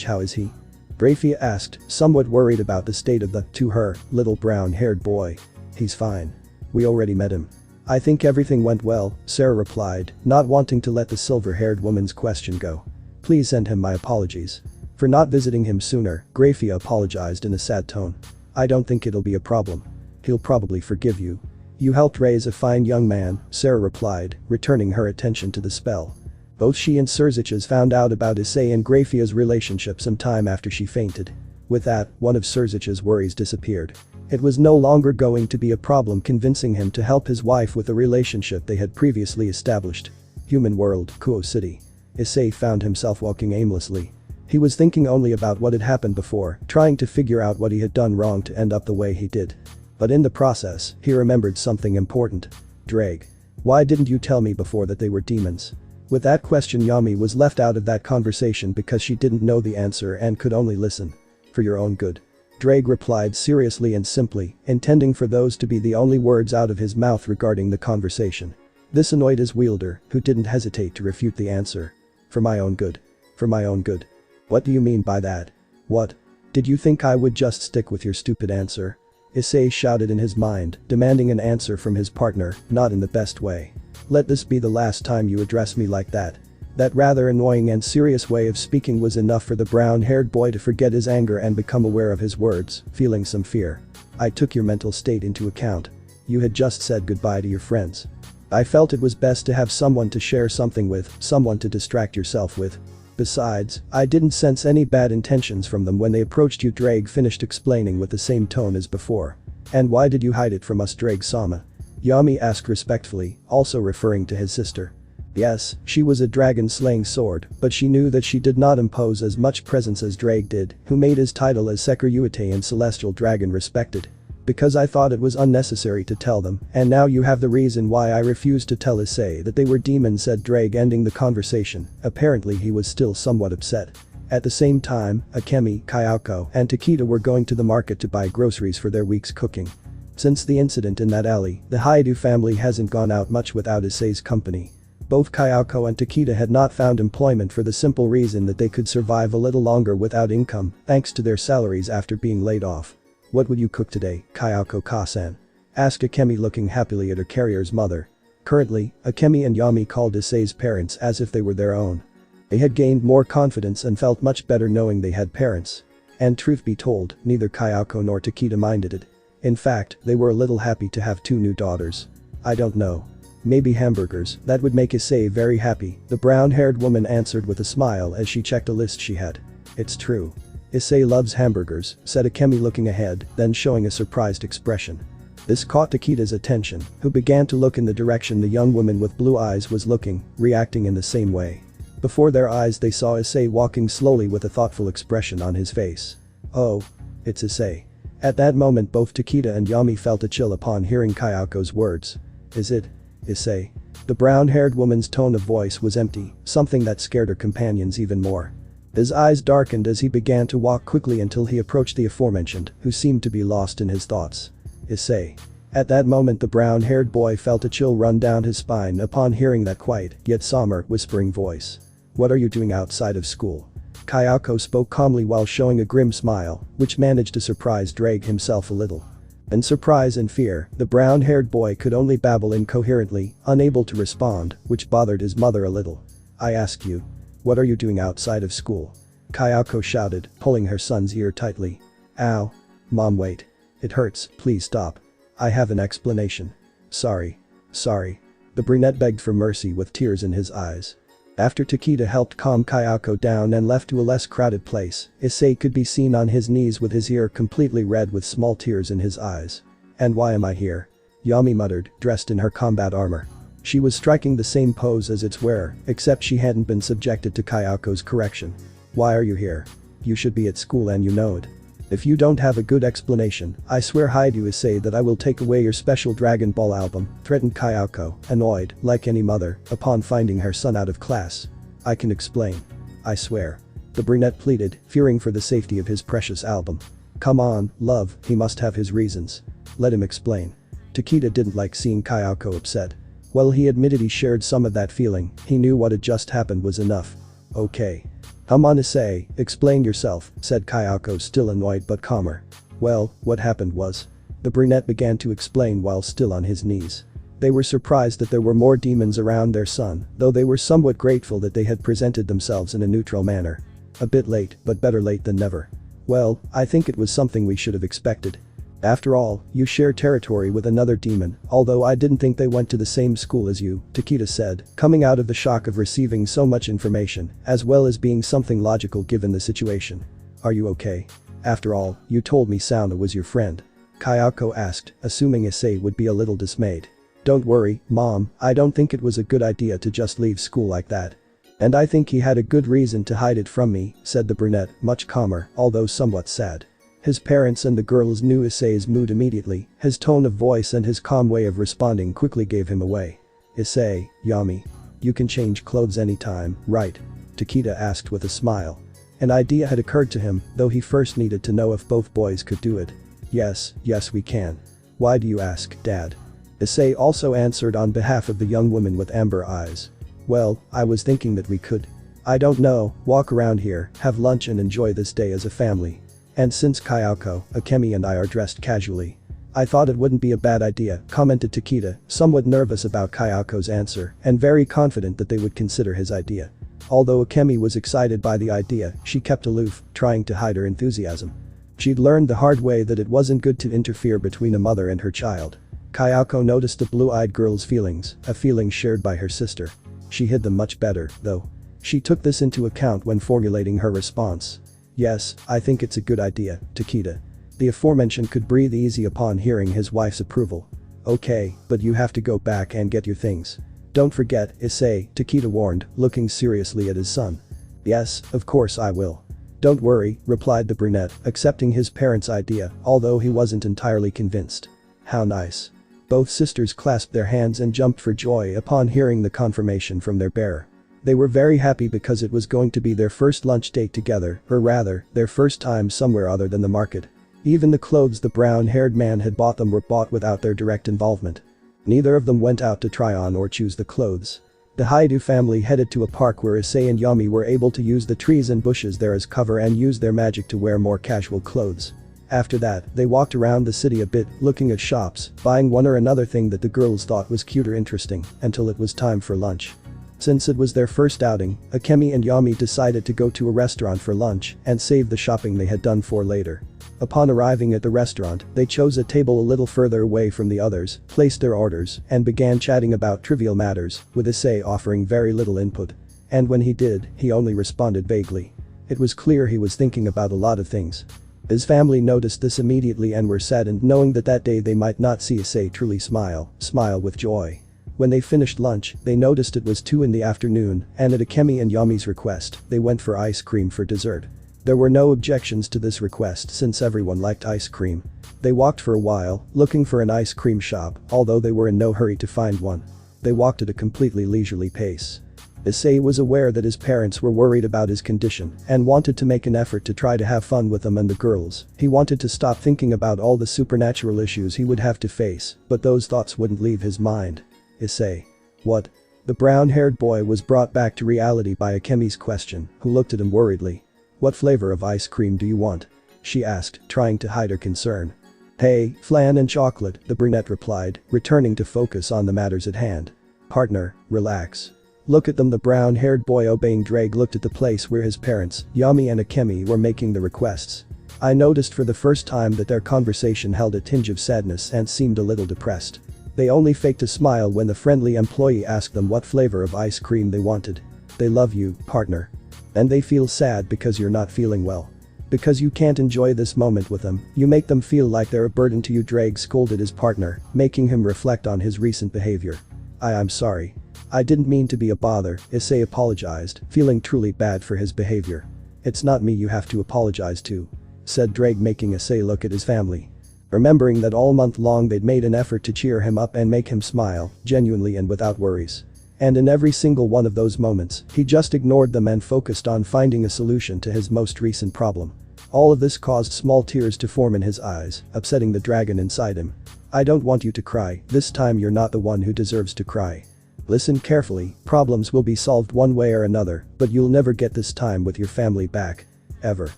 How is he?" Graphia asked, somewhat worried about the state of the, to her, little brown-haired boy. "He's fine. We already met him. I think everything went well," Sarah replied, not wanting to let the silver-haired woman's question go. "Please send him my apologies. For not visiting him sooner," Graphia apologized in a sad tone. "I don't think it'll be a problem. He'll probably forgive you. You helped raise a fine young man," Sarah replied, returning her attention to the spell. Both she and Sirzich's found out about Issei and Graphia's relationship some time after she fainted. With that, one of Sirzich's worries disappeared. It was no longer going to be a problem convincing him to help his wife with the relationship they had previously established. Human world, Kuo City. Issei found himself walking aimlessly. He was thinking only about what had happened before, trying to figure out what he had done wrong to end up the way he did. But in the process, he remembered something important. Drake. Why didn't you tell me before that they were demons? With that question, Yami was left out of that conversation because she didn't know the answer and could only listen. "For your own good." Drake replied seriously and simply, intending for those to be the only words out of his mouth regarding the conversation. This annoyed his wielder, who didn't hesitate to refute the answer. "For my own good. For my own good. What do you mean by that? What? Did you think I would just stick with your stupid answer?" Issei shouted in his mind, demanding an answer from his partner, not in the best way. "Let this be the last time you address me like that." That rather annoying and serious way of speaking was enough for the brown-haired boy to forget his anger and become aware of his words, feeling some fear. "I took your mental state into account. You had just said goodbye to your friends. I felt it was best to have someone to share something with, someone to distract yourself with. Besides, I didn't sense any bad intentions from them when they approached you." Drake finished explaining with the same tone as before. "And why did you hide it from us, Drake-sama?" Yami asked respectfully, also referring to his sister. Yes, she was a dragon-slaying sword, but she knew that she did not impose as much presence as Drake did, who made his title as Sekiryute and Celestial Dragon respected. "Because I thought it was unnecessary to tell them, and now you have the reason why I refused to tell Issei that they were demons," said Drake, ending the conversation. Apparently he was still somewhat upset. At the same time, Akemi, Kayako, and Takeda were going to the market to buy groceries for their week's cooking. Since the incident in that alley, the Haidu family hasn't gone out much without Issei's company. Both Kayako and Takeda had not found employment for the simple reason that they could survive a little longer without income, thanks to their salaries after being laid off. "What would you cook today, Kayako-ka-san?" asked Akemi, looking happily at her carrier's mother. Currently, Akemi and Yami called Issei's parents as if they were their own. They had gained more confidence and felt much better knowing they had parents. And truth be told, neither Kayako nor Takeda minded it. In fact, they were a little happy to have 2 new daughters. I don't know. Maybe hamburgers, that would make Issei very happy, the brown-haired woman answered with a smile as she checked a list she had. It's true. Issei loves hamburgers, said Akemi looking ahead, then showing a surprised expression. This caught Takeda's attention, who began to look in the direction the young woman with blue eyes was looking, reacting in the same way. Before their eyes they saw Issei walking slowly with a thoughtful expression on his face. Oh. It's Issei. At that moment both Takeda and Yami felt a chill upon hearing Kayako's words. Is it? Issei. The brown-haired woman's tone of voice was empty, something that scared her companions even more. His eyes darkened as he began to walk quickly until he approached the aforementioned, who seemed to be lost in his thoughts. Issei. At that moment the brown-haired boy felt a chill run down his spine upon hearing that quiet, yet somber, whispering voice. What are you doing outside of school? Kayako spoke calmly while showing a grim smile, which managed to surprise Drake himself a little. In surprise and fear, the brown-haired boy could only babble incoherently, unable to respond, which bothered his mother a little. I ask you. What are you doing outside of school? Kayako shouted, pulling her son's ear tightly. Ow. Mom, wait. It hurts, please stop. I have an explanation. Sorry. The brunette begged for mercy with tears in his eyes. After Takeda helped calm Kayako down and left to a less crowded place, Issei could be seen on his knees with his ear completely red with small tears in his eyes. And why am I here? Yami muttered, dressed in her combat armor. She was striking the same pose as its wearer, except she hadn't been subjected to Kayako's correction. Why are you here? You should be at school and you know it. If you don't have a good explanation, I swear hide you Issei that I will take away your special Dragon Ball album, threatened Kayako, annoyed, like any mother, upon finding her son out of class. I can explain. I swear. The brunette pleaded, fearing for the safety of his precious album. Come on, love, he must have his reasons. Let him explain. Takeda didn't like seeing Kayako upset. While he admitted he shared some of that feeling, he knew what had just happened was enough. Okay. Come on Issei, explain yourself, said Kayako still annoyed but calmer. Well, what happened was. The brunette began to explain while still on his knees. They were surprised that there were more demons around their son, though they were somewhat grateful that they had presented themselves in a neutral manner. A bit late, but better late than never. Well, I think it was something we should have expected. After all, you share territory with another demon, although I didn't think they went to the same school as you, Takeda said, coming out of the shock of receiving so much information, as well as being something logical given the situation. Are you okay? After all, you told me Sona was your friend. Kayako asked, assuming Issei would be a little dismayed. Don't worry, Mom, I don't think it was a good idea to just leave school like that. And I think he had a good reason to hide it from me, said the brunette, much calmer, although somewhat sad. His parents and the girls knew Issei's mood immediately, his tone of voice and his calm way of responding quickly gave him away. Issei, Yami. You can change clothes anytime, right? Takeda asked with a smile. An idea had occurred to him, though he first needed to know if both boys could do it. Yes, we can. Why do you ask, Dad? Issei also answered on behalf of the young woman with amber eyes. Well, I was thinking that we could. I don't know, walk around here, have lunch and enjoy this day as a family. And since Kayako, Akemi and I are dressed casually. I thought it wouldn't be a bad idea, commented Takeda, somewhat nervous about Kayako's answer and very confident that they would consider his idea. Although Akemi was excited by the idea, she kept aloof, trying to hide her enthusiasm. She'd learned the hard way that it wasn't good to interfere between a mother and her child. Kayako noticed the blue-eyed girl's feelings, a feeling shared by her sister. She hid them much better, though. She took this into account when formulating her response. Yes, I think it's a good idea, Takeda. The aforementioned could breathe easy upon hearing his wife's approval. Okay, but you have to go back and get your things. Don't forget, Issei, Takeda warned, looking seriously at his son. Yes, of course I will. Don't worry, replied the brunette, accepting his parents' idea, although he wasn't entirely convinced. How nice. Both sisters clasped their hands and jumped for joy upon hearing the confirmation from their bearer. They were very happy because it was going to be their first lunch date together, or rather, their first time somewhere other than the market. Even the clothes the brown-haired man had bought them were bought without their direct involvement. Neither of them went out to try on or choose the clothes. The Haidu family headed to a park where Issei and Yami were able to use the trees and bushes there as cover and use their magic to wear more casual clothes. After that, they walked around the city a bit, looking at shops, buying one or another thing that the girls thought was cute or interesting, until it was time for lunch. Since it was their first outing, Akemi and Yami decided to go to a restaurant for lunch and save the shopping they had done for later. Upon arriving at the restaurant, they chose a table a little further away from the others, placed their orders, and began chatting about trivial matters, with Issei offering very little input. And when he did, he only responded vaguely. It was clear he was thinking about a lot of things. His family noticed this immediately and were saddened knowing that day they might not see Issei truly smile with joy. When they finished lunch, they noticed it was 2 in the afternoon, and at Akemi and Yami's request, they went for ice cream for dessert. There were no objections to this request since everyone liked ice cream. They walked for a while, looking for an ice cream shop, although they were in no hurry to find one. They walked at a completely leisurely pace. Issei was aware that his parents were worried about his condition and wanted to make an effort to try to have fun with them and the girls. He wanted to stop thinking about all the supernatural issues he would have to face, but those thoughts wouldn't leave his mind. Issei. What? The brown-haired boy was brought back to reality by Akemi's question, who looked at him worriedly. What flavor of ice cream do you want? She asked, trying to hide her concern. Hey, flan and chocolate, the brunette replied, returning to focus on the matters at hand. Partner, relax. Look at them. The brown-haired boy obeying Drake looked at the place where his parents, Yami and Akemi, were making the requests. I noticed for the first time that their conversation held a tinge of sadness and seemed a little depressed. They only faked a smile when the friendly employee asked them what flavor of ice cream they wanted. They love you, partner. And they feel sad because you're not feeling well. Because you can't enjoy this moment with them, you make them feel like they're a burden to you. Drake scolded his partner, making him reflect on his recent behavior. I'm sorry. I didn't mean to be a bother, Issei apologized, feeling truly bad for his behavior. It's not me you have to apologize to, said Drake, making Issei look at his family. Remembering that all month long they'd made an effort to cheer him up and make him smile, genuinely and without worries. And in every single one of those moments, he just ignored them and focused on finding a solution to his most recent problem. All of this caused small tears to form in his eyes, upsetting the dragon inside him. I don't want you to cry, this time you're not the one who deserves to cry. Listen carefully, problems will be solved one way or another, but you'll never get this time with your family back. Ever.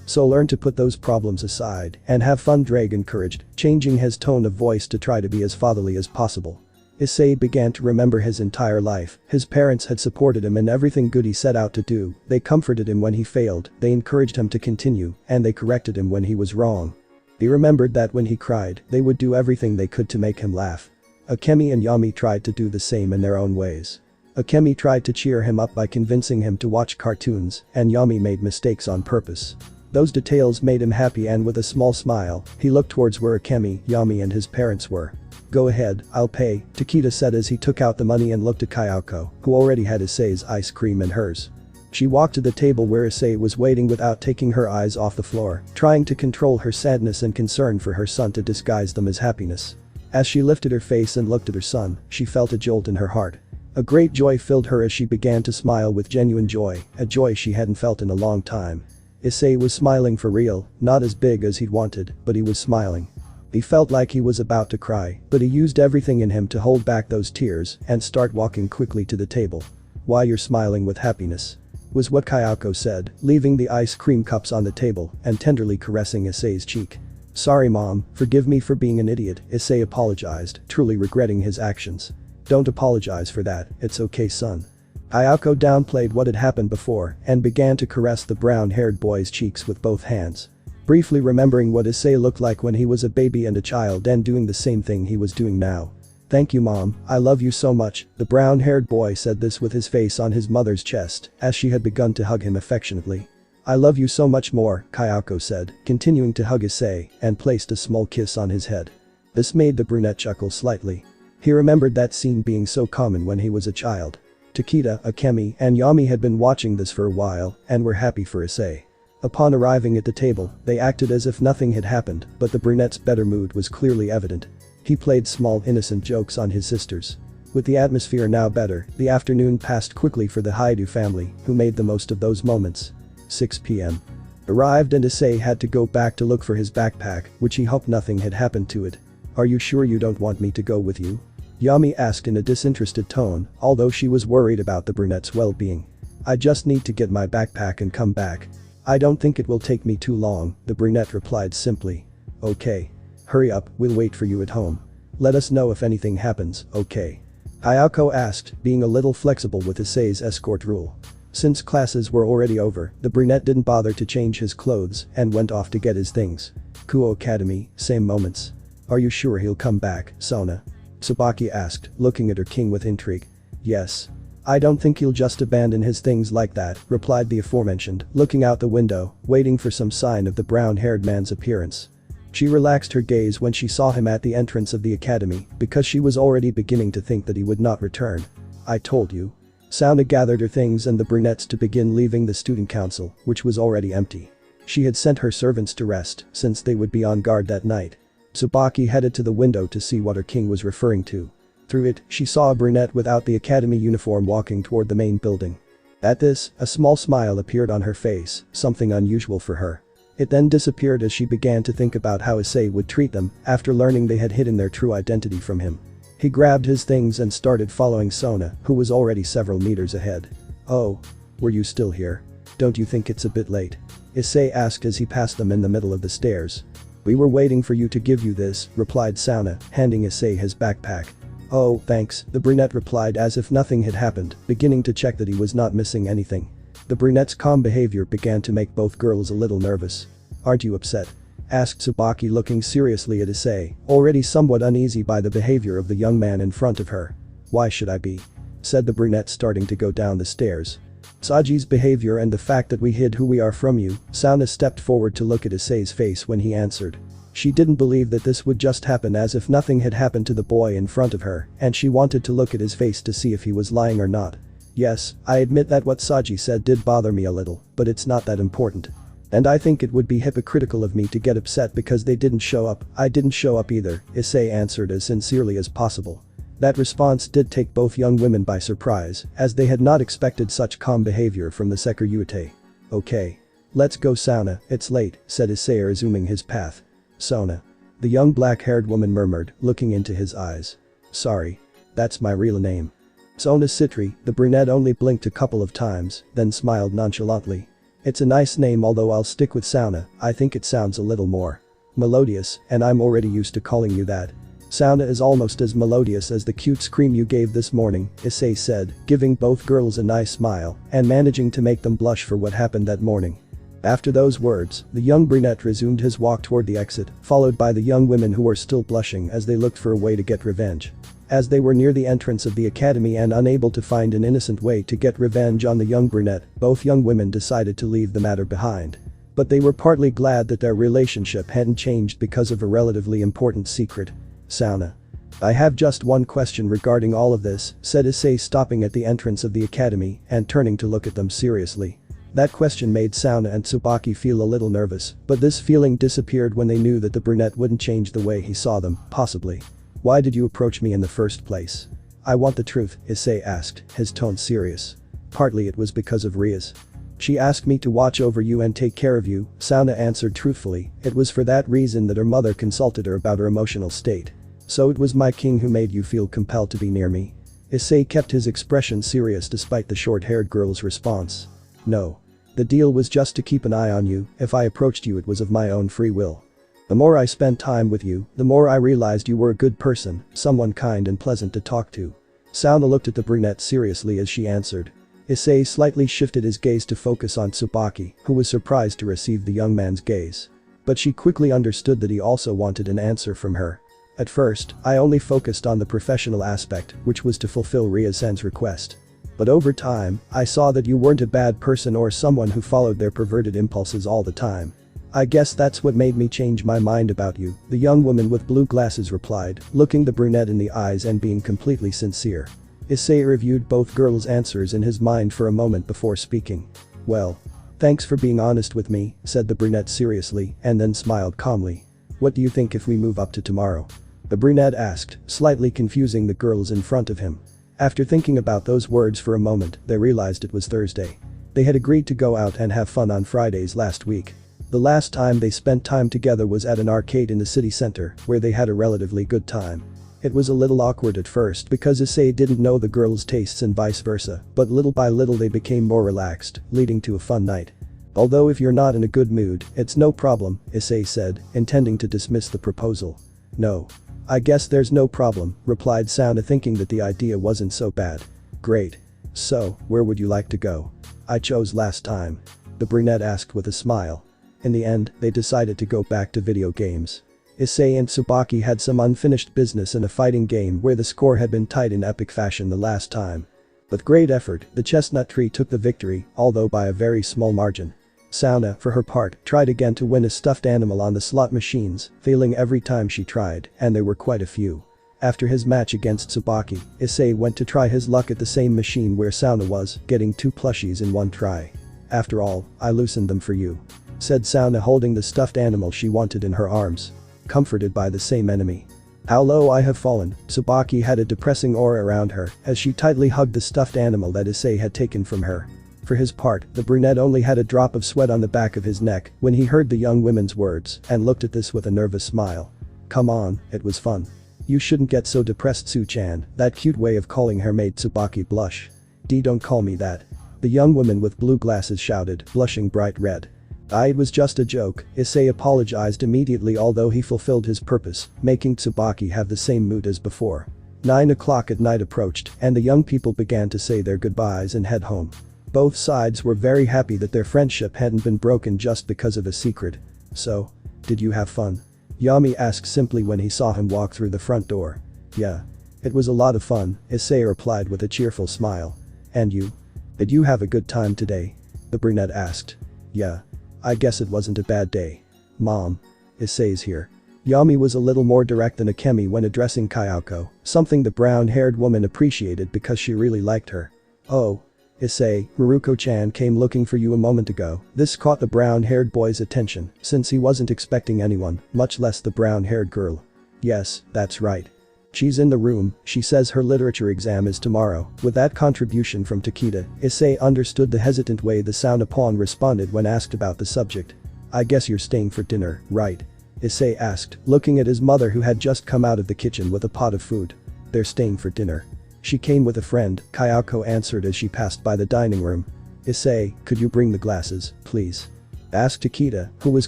So learn to put those problems aside and have fun, Drake encouraged, changing his tone of voice to try to be as fatherly as possible. Issei began to remember his entire life. His parents had supported him in everything good he set out to do. They comforted him when he failed, they encouraged him to continue, and they corrected him when he was wrong. He remembered that when he cried, they would do everything they could to make him laugh. Akemi and Yami tried to do the same in their own ways. Akemi tried to cheer him up by convincing him to watch cartoons, and Yami made mistakes on purpose. Those details made him happy, and with a small smile, he looked towards where Akemi, Yami and his parents were. Go ahead, I'll pay, Takeda said as he took out the money and looked at Kayako, who already had Issei's ice cream in hers. She walked to the table where Issei was waiting without taking her eyes off the floor, trying to control her sadness and concern for her son to disguise them as happiness. As she lifted her face and looked at her son, she felt a jolt in her heart. A great joy filled her as she began to smile with genuine joy, a joy she hadn't felt in a long time. Issei was smiling for real, not as big as he'd wanted, but he was smiling. He felt like he was about to cry, but he used everything in him to hold back those tears and start walking quickly to the table. Why you're smiling with happiness? Was what Kayako said, leaving the ice cream cups on the table and tenderly caressing Issei's cheek. Sorry mom, forgive me for being an idiot, Issei apologized, truly regretting his actions. Don't apologize for that, it's okay son. Kayako downplayed what had happened before and began to caress the brown-haired boy's cheeks with both hands. Briefly remembering what Issei looked like when he was a baby and a child and doing the same thing he was doing now. Thank you mom, I love you so much, the brown-haired boy said this with his face on his mother's chest as she had begun to hug him affectionately. I love you so much more, Kayako said, continuing to hug Issei and placed a small kiss on his head. This made the brunette chuckle slightly. He remembered that scene being so common when he was a child. Takeda, Akemi, and Yami had been watching this for a while and were happy for Issei. Upon arriving at the table, they acted as if nothing had happened, but the brunette's better mood was clearly evident. He played small innocent jokes on his sisters. With the atmosphere now better, the afternoon passed quickly for the Haidu family, who made the most of those moments. 6 p.m. arrived and Issei had to go back to look for his backpack, which he hoped nothing had happened to it. Are you sure you don't want me to go with you? Yami asked in a disinterested tone, although she was worried about the brunette's well-being. I just need to get my backpack and come back. I don't think it will take me too long, the brunette replied simply. Okay. Hurry up, we'll wait for you at home. Let us know if anything happens, okay? Ayako asked, being a little flexible with Issei's escort rule. Since classes were already over, the brunette didn't bother to change his clothes and went off to get his things. Kuo Academy, same moments. Are you sure he'll come back, Sona? Tsubaki asked, looking at her king with intrigue. Yes. I don't think he'll just abandon his things like that, replied the aforementioned, looking out the window, waiting for some sign of the brown-haired man's appearance. She relaxed her gaze when she saw him at the entrance of the academy because she was already beginning to think that he would not return. I told you. Sona gathered her things and the brunettes to begin leaving the student council, which was already empty. She had sent her servants to rest since they would be on guard that night. Tsubaki headed to the window to see what her king was referring to. Through it, she saw a brunette without the academy uniform walking toward the main building. At this, a small smile appeared on her face, something unusual for her. It then disappeared as she began to think about how Issei would treat them after learning they had hidden their true identity from him. He grabbed his things and started following Sona, who was already several meters ahead. Oh. Were you still here? Don't you think it's a bit late? Issei asked as he passed them in the middle of the stairs. We were waiting for you to give you this, replied Sona, handing Issei his backpack. Oh, thanks, the brunette replied as if nothing had happened, beginning to check that he was not missing anything. The brunette's calm behavior began to make both girls a little nervous. Aren't you upset? Asked Tsubaki looking seriously at Issei, already somewhat uneasy by the behavior of the young man in front of her. Why should I be? Said the brunette starting to go down the stairs. Saji's behavior and the fact that we hid who we are from you, Sona stepped forward to look at Issei's face when he answered. She didn't believe that this would just happen as if nothing had happened to the boy in front of her, and she wanted to look at his face to see if he was lying or not. Yes, I admit that what Saji said did bother me a little, but it's not that important. And I think it would be hypocritical of me to get upset because they didn't show up. I didn't show up either, Issei answered as sincerely as possible. That response did take both young women by surprise, as they had not expected such calm behavior from the Sekiryuite. Okay. Let's go Sona, it's late, said Issei resuming his path. Sona. The young black-haired woman murmured, looking into his eyes. Sorry. That's my real name. Sona Sitri, the brunette only blinked a couple of times, then smiled nonchalantly. It's a nice name although I'll stick with Sona, I think it sounds a little more melodious, and I'm already used to calling you that. Sona is almost as melodious as the cute scream you gave this morning, Issei said, giving both girls a nice smile and managing to make them blush for what happened that morning. After those words, the young brunette resumed his walk toward the exit, followed by the young women who were still blushing as they looked for a way to get revenge. As they were near the entrance of the academy and unable to find an innocent way to get revenge on the young brunette, both young women decided to leave the matter behind. But they were partly glad that their relationship hadn't changed because of a relatively important secret. Sona. I have just one question regarding all of this, said Issei stopping at the entrance of the academy and turning to look at them seriously. That question made Sona and Tsubaki feel a little nervous, but this feeling disappeared when they knew that the brunette wouldn't change the way he saw them, possibly. Why did you approach me in the first place? I want the truth, Issei asked, his tone serious. Partly it was because of Ria's. She asked me to watch over you and take care of you, Sona answered truthfully. It was for that reason that her mother consulted her about her emotional state. So it was my king who made you feel compelled to be near me. Issei kept his expression serious despite the short-haired girl's response. No. The deal was just to keep an eye on you. If I approached you it was of my own free will. The more I spent time with you, the more I realized you were a good person, someone kind and pleasant to talk to. Sona looked at the brunette seriously as she answered. Issei slightly shifted his gaze to focus on Tsubaki, who was surprised to receive the young man's gaze. But she quickly understood that he also wanted an answer from her. At first, I only focused on the professional aspect, which was to fulfill Ryo-san's request. But over time, I saw that you weren't a bad person or someone who followed their perverted impulses all the time. I guess that's what made me change my mind about you, the young woman with blue glasses replied, looking the brunette in the eyes and being completely sincere. Issei reviewed both girls' answers in his mind for a moment before speaking. Well. Thanks for being honest with me, said the brunette seriously, and then smiled calmly. What do you think if we move up to tomorrow? The brunette asked, slightly confusing the girls in front of him. After thinking about those words for a moment, they realized it was Thursday. They had agreed to go out and have fun on Fridays last week. The last time they spent time together was at an arcade in the city center, where they had a relatively good time. It was a little awkward at first because Issei didn't know the girls' tastes and vice versa, but little by little they became more relaxed, leading to a fun night. Although if you're not in a good mood, it's no problem, Issei said, intending to dismiss the proposal. No. I guess there's no problem, replied Sona, thinking that the idea wasn't so bad. Great. So, where would you like to go? I chose last time. The brunette asked with a smile. In the end, they decided to go back to video games. Issei and Tsubaki had some unfinished business in a fighting game where the score had been tied in epic fashion the last time. With great effort, the chestnut tree took the victory, although by a very small margin. Sona, for her part, tried again to win a stuffed animal on the slot machines, failing every time she tried, and there were quite a few. After his match against Tsubaki, Issei went to try his luck at the same machine where Sona was, getting 2 plushies in one try. After all, I loosened them for you, said Sona, holding the stuffed animal she wanted in her arms. Comforted by the same enemy. How low I have fallen, Tsubaki had a depressing aura around her as she tightly hugged the stuffed animal that Issei had taken from her. For his part, the brunette only had a drop of sweat on the back of his neck when he heard the young woman's words and looked at this with a nervous smile. Come on, it was fun. You shouldn't get so depressed, Su-chan, that cute way of calling her made Tsubaki blush. Don't call me that. The young woman with blue glasses shouted, blushing bright red. It was just a joke, Issei apologized immediately, although he fulfilled his purpose, making Tsubaki have the same mood as before. 9 o'clock at night approached and the young people began to say their goodbyes and head home. Both sides were very happy that their friendship hadn't been broken just because of a secret. So, did you have fun? Yami asked simply when he saw him walk through the front door. Yeah. It was a lot of fun, Issei replied with a cheerful smile. And you? Did you have a good time today? The brunette asked. Yeah. I guess it wasn't a bad day. Mom. Issei's here. Yami was a little more direct than Akemi when addressing Kayako, something the brown-haired woman appreciated because she really liked her. Oh. Issei, Ruruko-chan came looking for you a moment ago. This caught the brown-haired boy's attention, since he wasn't expecting anyone, much less the brown-haired girl. Yes, that's right. She's in the room, she says her literature exam is tomorrow. With that contribution from Takeda, Issei understood the hesitant way the Sona pawn responded when asked about the subject. I guess you're staying for dinner, right? Issei asked, looking at his mother who had just come out of the kitchen with a pot of food. They're staying for dinner. She came with a friend, Kayako answered as she passed by the dining room. Issei, could you bring the glasses, please? Asked Takeda, who was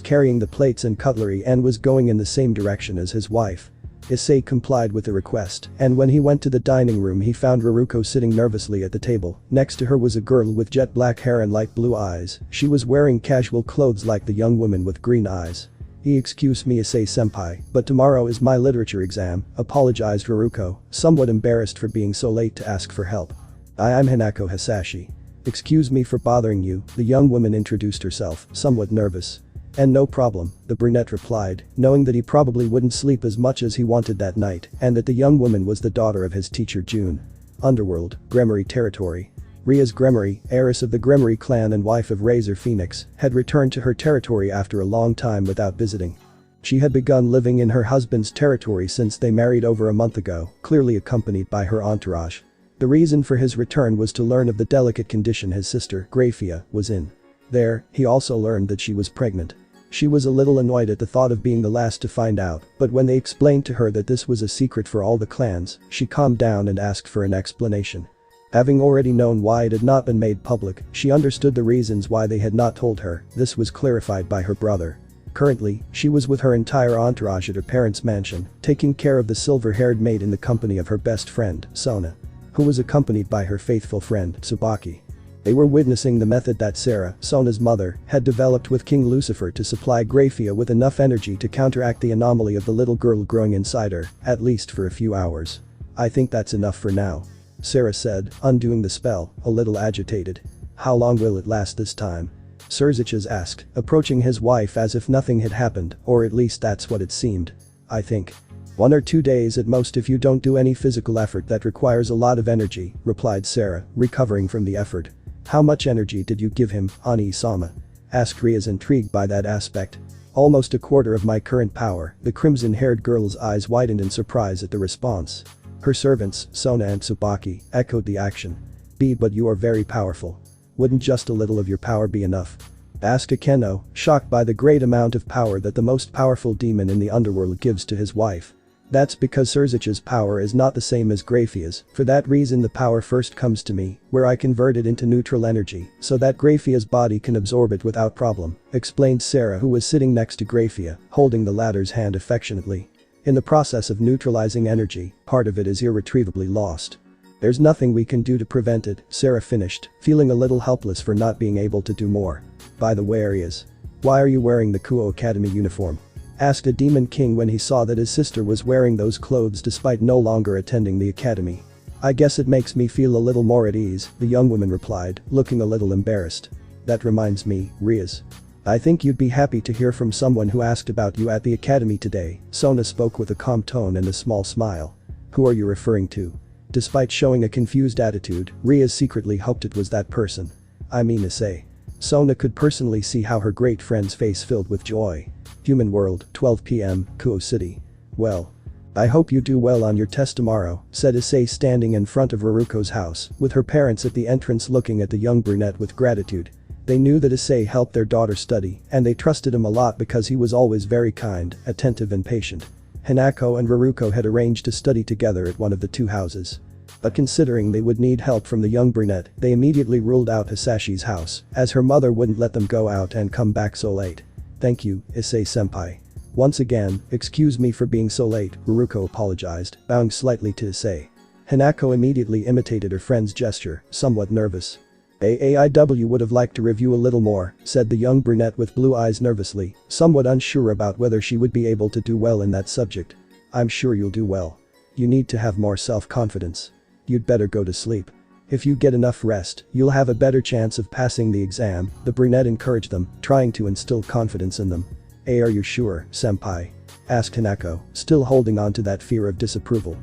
carrying the plates and cutlery and was going in the same direction as his wife. Issei complied with the request, and when he went to the dining room he found Ruruko sitting nervously at the table. Next to her was a girl with jet black hair and light blue eyes. She was wearing casual clothes like the young woman with green eyes. Excuse me, Issei-senpai, but tomorrow is my literature exam, apologized Ruruko, somewhat embarrassed for being so late to ask for help. I'm Hanako Hasashi. Excuse me for bothering you, the young woman introduced herself, somewhat nervous. And no problem, the brunette replied, knowing that he probably wouldn't sleep as much as he wanted that night, and that the young woman was the daughter of his teacher June. Underworld, Gremory territory. Ria's Gremory, heiress of the Gremory clan and wife of Razor Phoenix, had returned to her territory after a long time without visiting. She had begun living in her husband's territory since they married over a month ago, clearly accompanied by her entourage. The reason for his return was to learn of the delicate condition his sister, Grafia, was in. There, he also learned that she was pregnant. She was a little annoyed at the thought of being the last to find out, but when they explained to her that this was a secret for all the clans, she calmed down and asked for an explanation. Having already known why it had not been made public, she understood the reasons why they had not told her. This was clarified by her brother. Currently, she was with her entire entourage at her parents' mansion, taking care of the silver-haired maid in the company of her best friend, Sona, who was accompanied by her faithful friend, Tsubaki. They were witnessing the method that Sarah, Sona's mother, had developed with King Lucifer to supply Grafia with enough energy to counteract the anomaly of the little girl growing inside her, at least for a few hours. I think that's enough for now, Sarah said, undoing the spell, a little agitated. How long will it last this time? Serziches asked, approaching his wife as if nothing had happened, or at least that's what it seemed. I think 1 or 2 days at most if you don't do any physical effort that requires a lot of energy, replied Sarah, recovering from the effort. How much energy did you give him, Ani-sama? Asked Rias, intrigued by that aspect. Almost a quarter of my current power, the crimson-haired girl's eyes widened in surprise at the response. Her servants, Sona and Tsubaki, echoed the action. But you are very powerful. Wouldn't just a little of your power be enough? Asked Akeno, shocked by the great amount of power that the most powerful demon in the underworld gives to his wife. That's because Serzich's power is not the same as Grafia's. For that reason the power first comes to me, where I convert it into neutral energy, so that Grafia's body can absorb it without problem, explained Sarah, who was sitting next to Grafia, holding the latter's hand affectionately. In the process of neutralizing energy, part of it is irretrievably lost. There's nothing we can do to prevent it, Sarah finished, feeling a little helpless for not being able to do more. By the way, Arias. Why are you wearing the Kuo Academy uniform? Asked a demon king when he saw that his sister was wearing those clothes despite no longer attending the academy. I guess it makes me feel a little more at ease, the young woman replied, looking a little embarrassed. That reminds me, Riaz. I think you'd be happy to hear from someone who asked about you at the academy today, Sona spoke with a calm tone and a small smile. Who are you referring to? Despite showing a confused attitude, Riaz secretly hoped it was that person. I mean Issei. Sona could personally see how her great friend's face filled with joy. Human World, 12 p.m., Kuo City. Well. I hope you do well on your test tomorrow, said Issei standing in front of Raruko's house, with her parents at the entrance looking at the young brunette with gratitude. They knew that Issei helped their daughter study, and they trusted him a lot because he was always very kind, attentive and patient. Hanako and Raruko had arranged to study together at one of the two houses. But considering they would need help from the young brunette, they immediately ruled out Hisashi's house, as her mother wouldn't let them go out and come back so late. Thank you, Issei-senpai. Once again, excuse me for being so late, Raruko apologized, bowing slightly to Issei. Hanako immediately imitated her friend's gesture, somewhat nervous. AAIW would have liked to review a little more, said the young brunette with blue eyes nervously, somewhat unsure about whether she would be able to do well in that subject. I'm sure you'll do well. You need to have more self-confidence. You'd better go to sleep. If you get enough rest, you'll have a better chance of passing the exam, the brunette encouraged them, trying to instill confidence in them. Are you sure, senpai? Asked Hanako, still holding on to that fear of disapproval.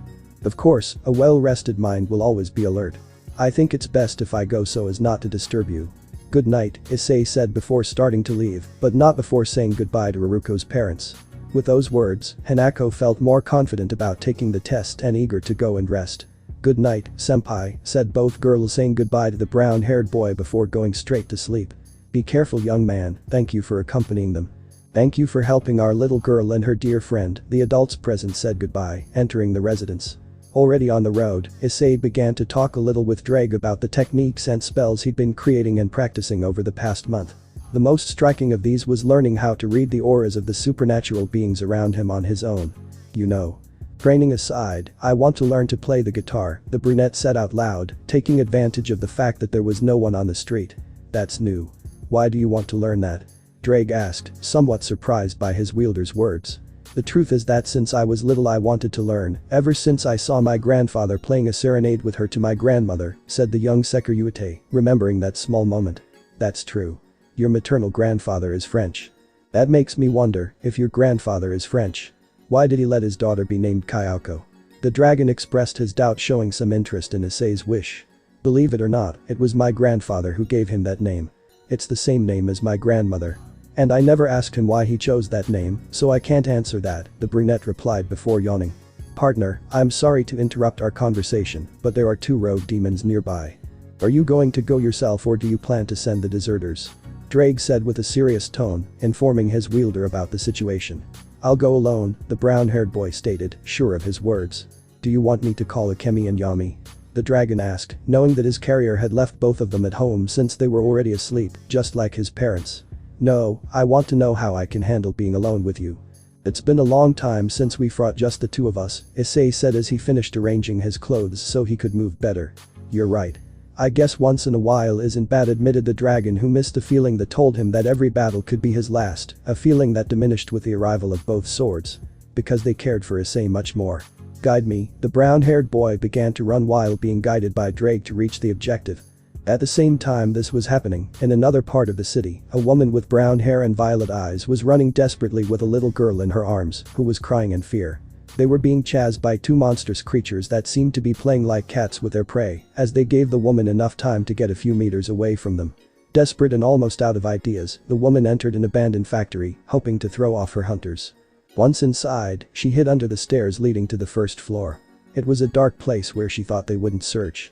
Of course, a well-rested mind will always be alert. I think it's best if I go so as not to disturb you. Good night, Issei said before starting to leave, but not before saying goodbye to Raruko's parents. With those words, Hanako felt more confident about taking the test and eager to go and rest. Good night, senpai, said both girls saying goodbye to the brown-haired boy before going straight to sleep. Be careful, young man, thank you for accompanying them. Thank you for helping our little girl and her dear friend, the adults present said goodbye, entering the residence. Already on the road, Issei began to talk a little with Drake about the techniques and spells he'd been creating and practicing over the past month. The most striking of these was learning how to read the auras of the supernatural beings around him on his own. You know. Training aside, I want to learn to play the guitar, the brunette said out loud, taking advantage of the fact that there was no one on the street. That's new. Why do you want to learn that? Drake asked, somewhat surprised by his wielder's words. The truth is that since I was little I wanted to learn, ever since I saw my grandfather playing a serenade with her to my grandmother, said the young Sekiruyute, remembering that small moment. That's true. Your maternal grandfather is French. That makes me wonder, if your grandfather is French, why did he let his daughter be named Kayako? The dragon expressed his doubt, showing some interest in Issei's wish. Believe it or not, it was my grandfather who gave him that name. It's the same name as my grandmother. And I never asked him why he chose that name, so I can't answer that, the brunette replied before yawning. Partner, I'm sorry to interrupt our conversation, but there are 2 road demons nearby. Are you going to go yourself or do you plan to send the deserters? Drake said with a serious tone, informing his wielder about the situation. I'll go alone, the brown-haired boy stated, sure of his words. Do you want me to call Akemi and Yami? The dragon asked, knowing that his carrier had left both of them at home since they were already asleep, just like his parents. No, I want to know how I can handle being alone with you. It's been a long time since we fought just the 2 of us, Issei said as he finished arranging his clothes so he could move better. You're right. I guess once in a while isn't bad, admitted the dragon, who missed the feeling that told him that every battle could be his last, a feeling that diminished with the arrival of both swords. Because they cared for Issei much more. Guide me, the brown-haired boy began to run while being guided by Drake to reach the objective. At the same time this was happening, in another part of the city, a woman with brown hair and violet eyes was running desperately with a little girl in her arms, who was crying in fear. They were being chased by 2 monstrous creatures that seemed to be playing like cats with their prey, as they gave the woman enough time to get a few meters away from them. Desperate and almost out of ideas, the woman entered an abandoned factory, hoping to throw off her hunters. Once inside, she hid under the stairs leading to the 1st floor. It was a dark place where she thought they wouldn't search.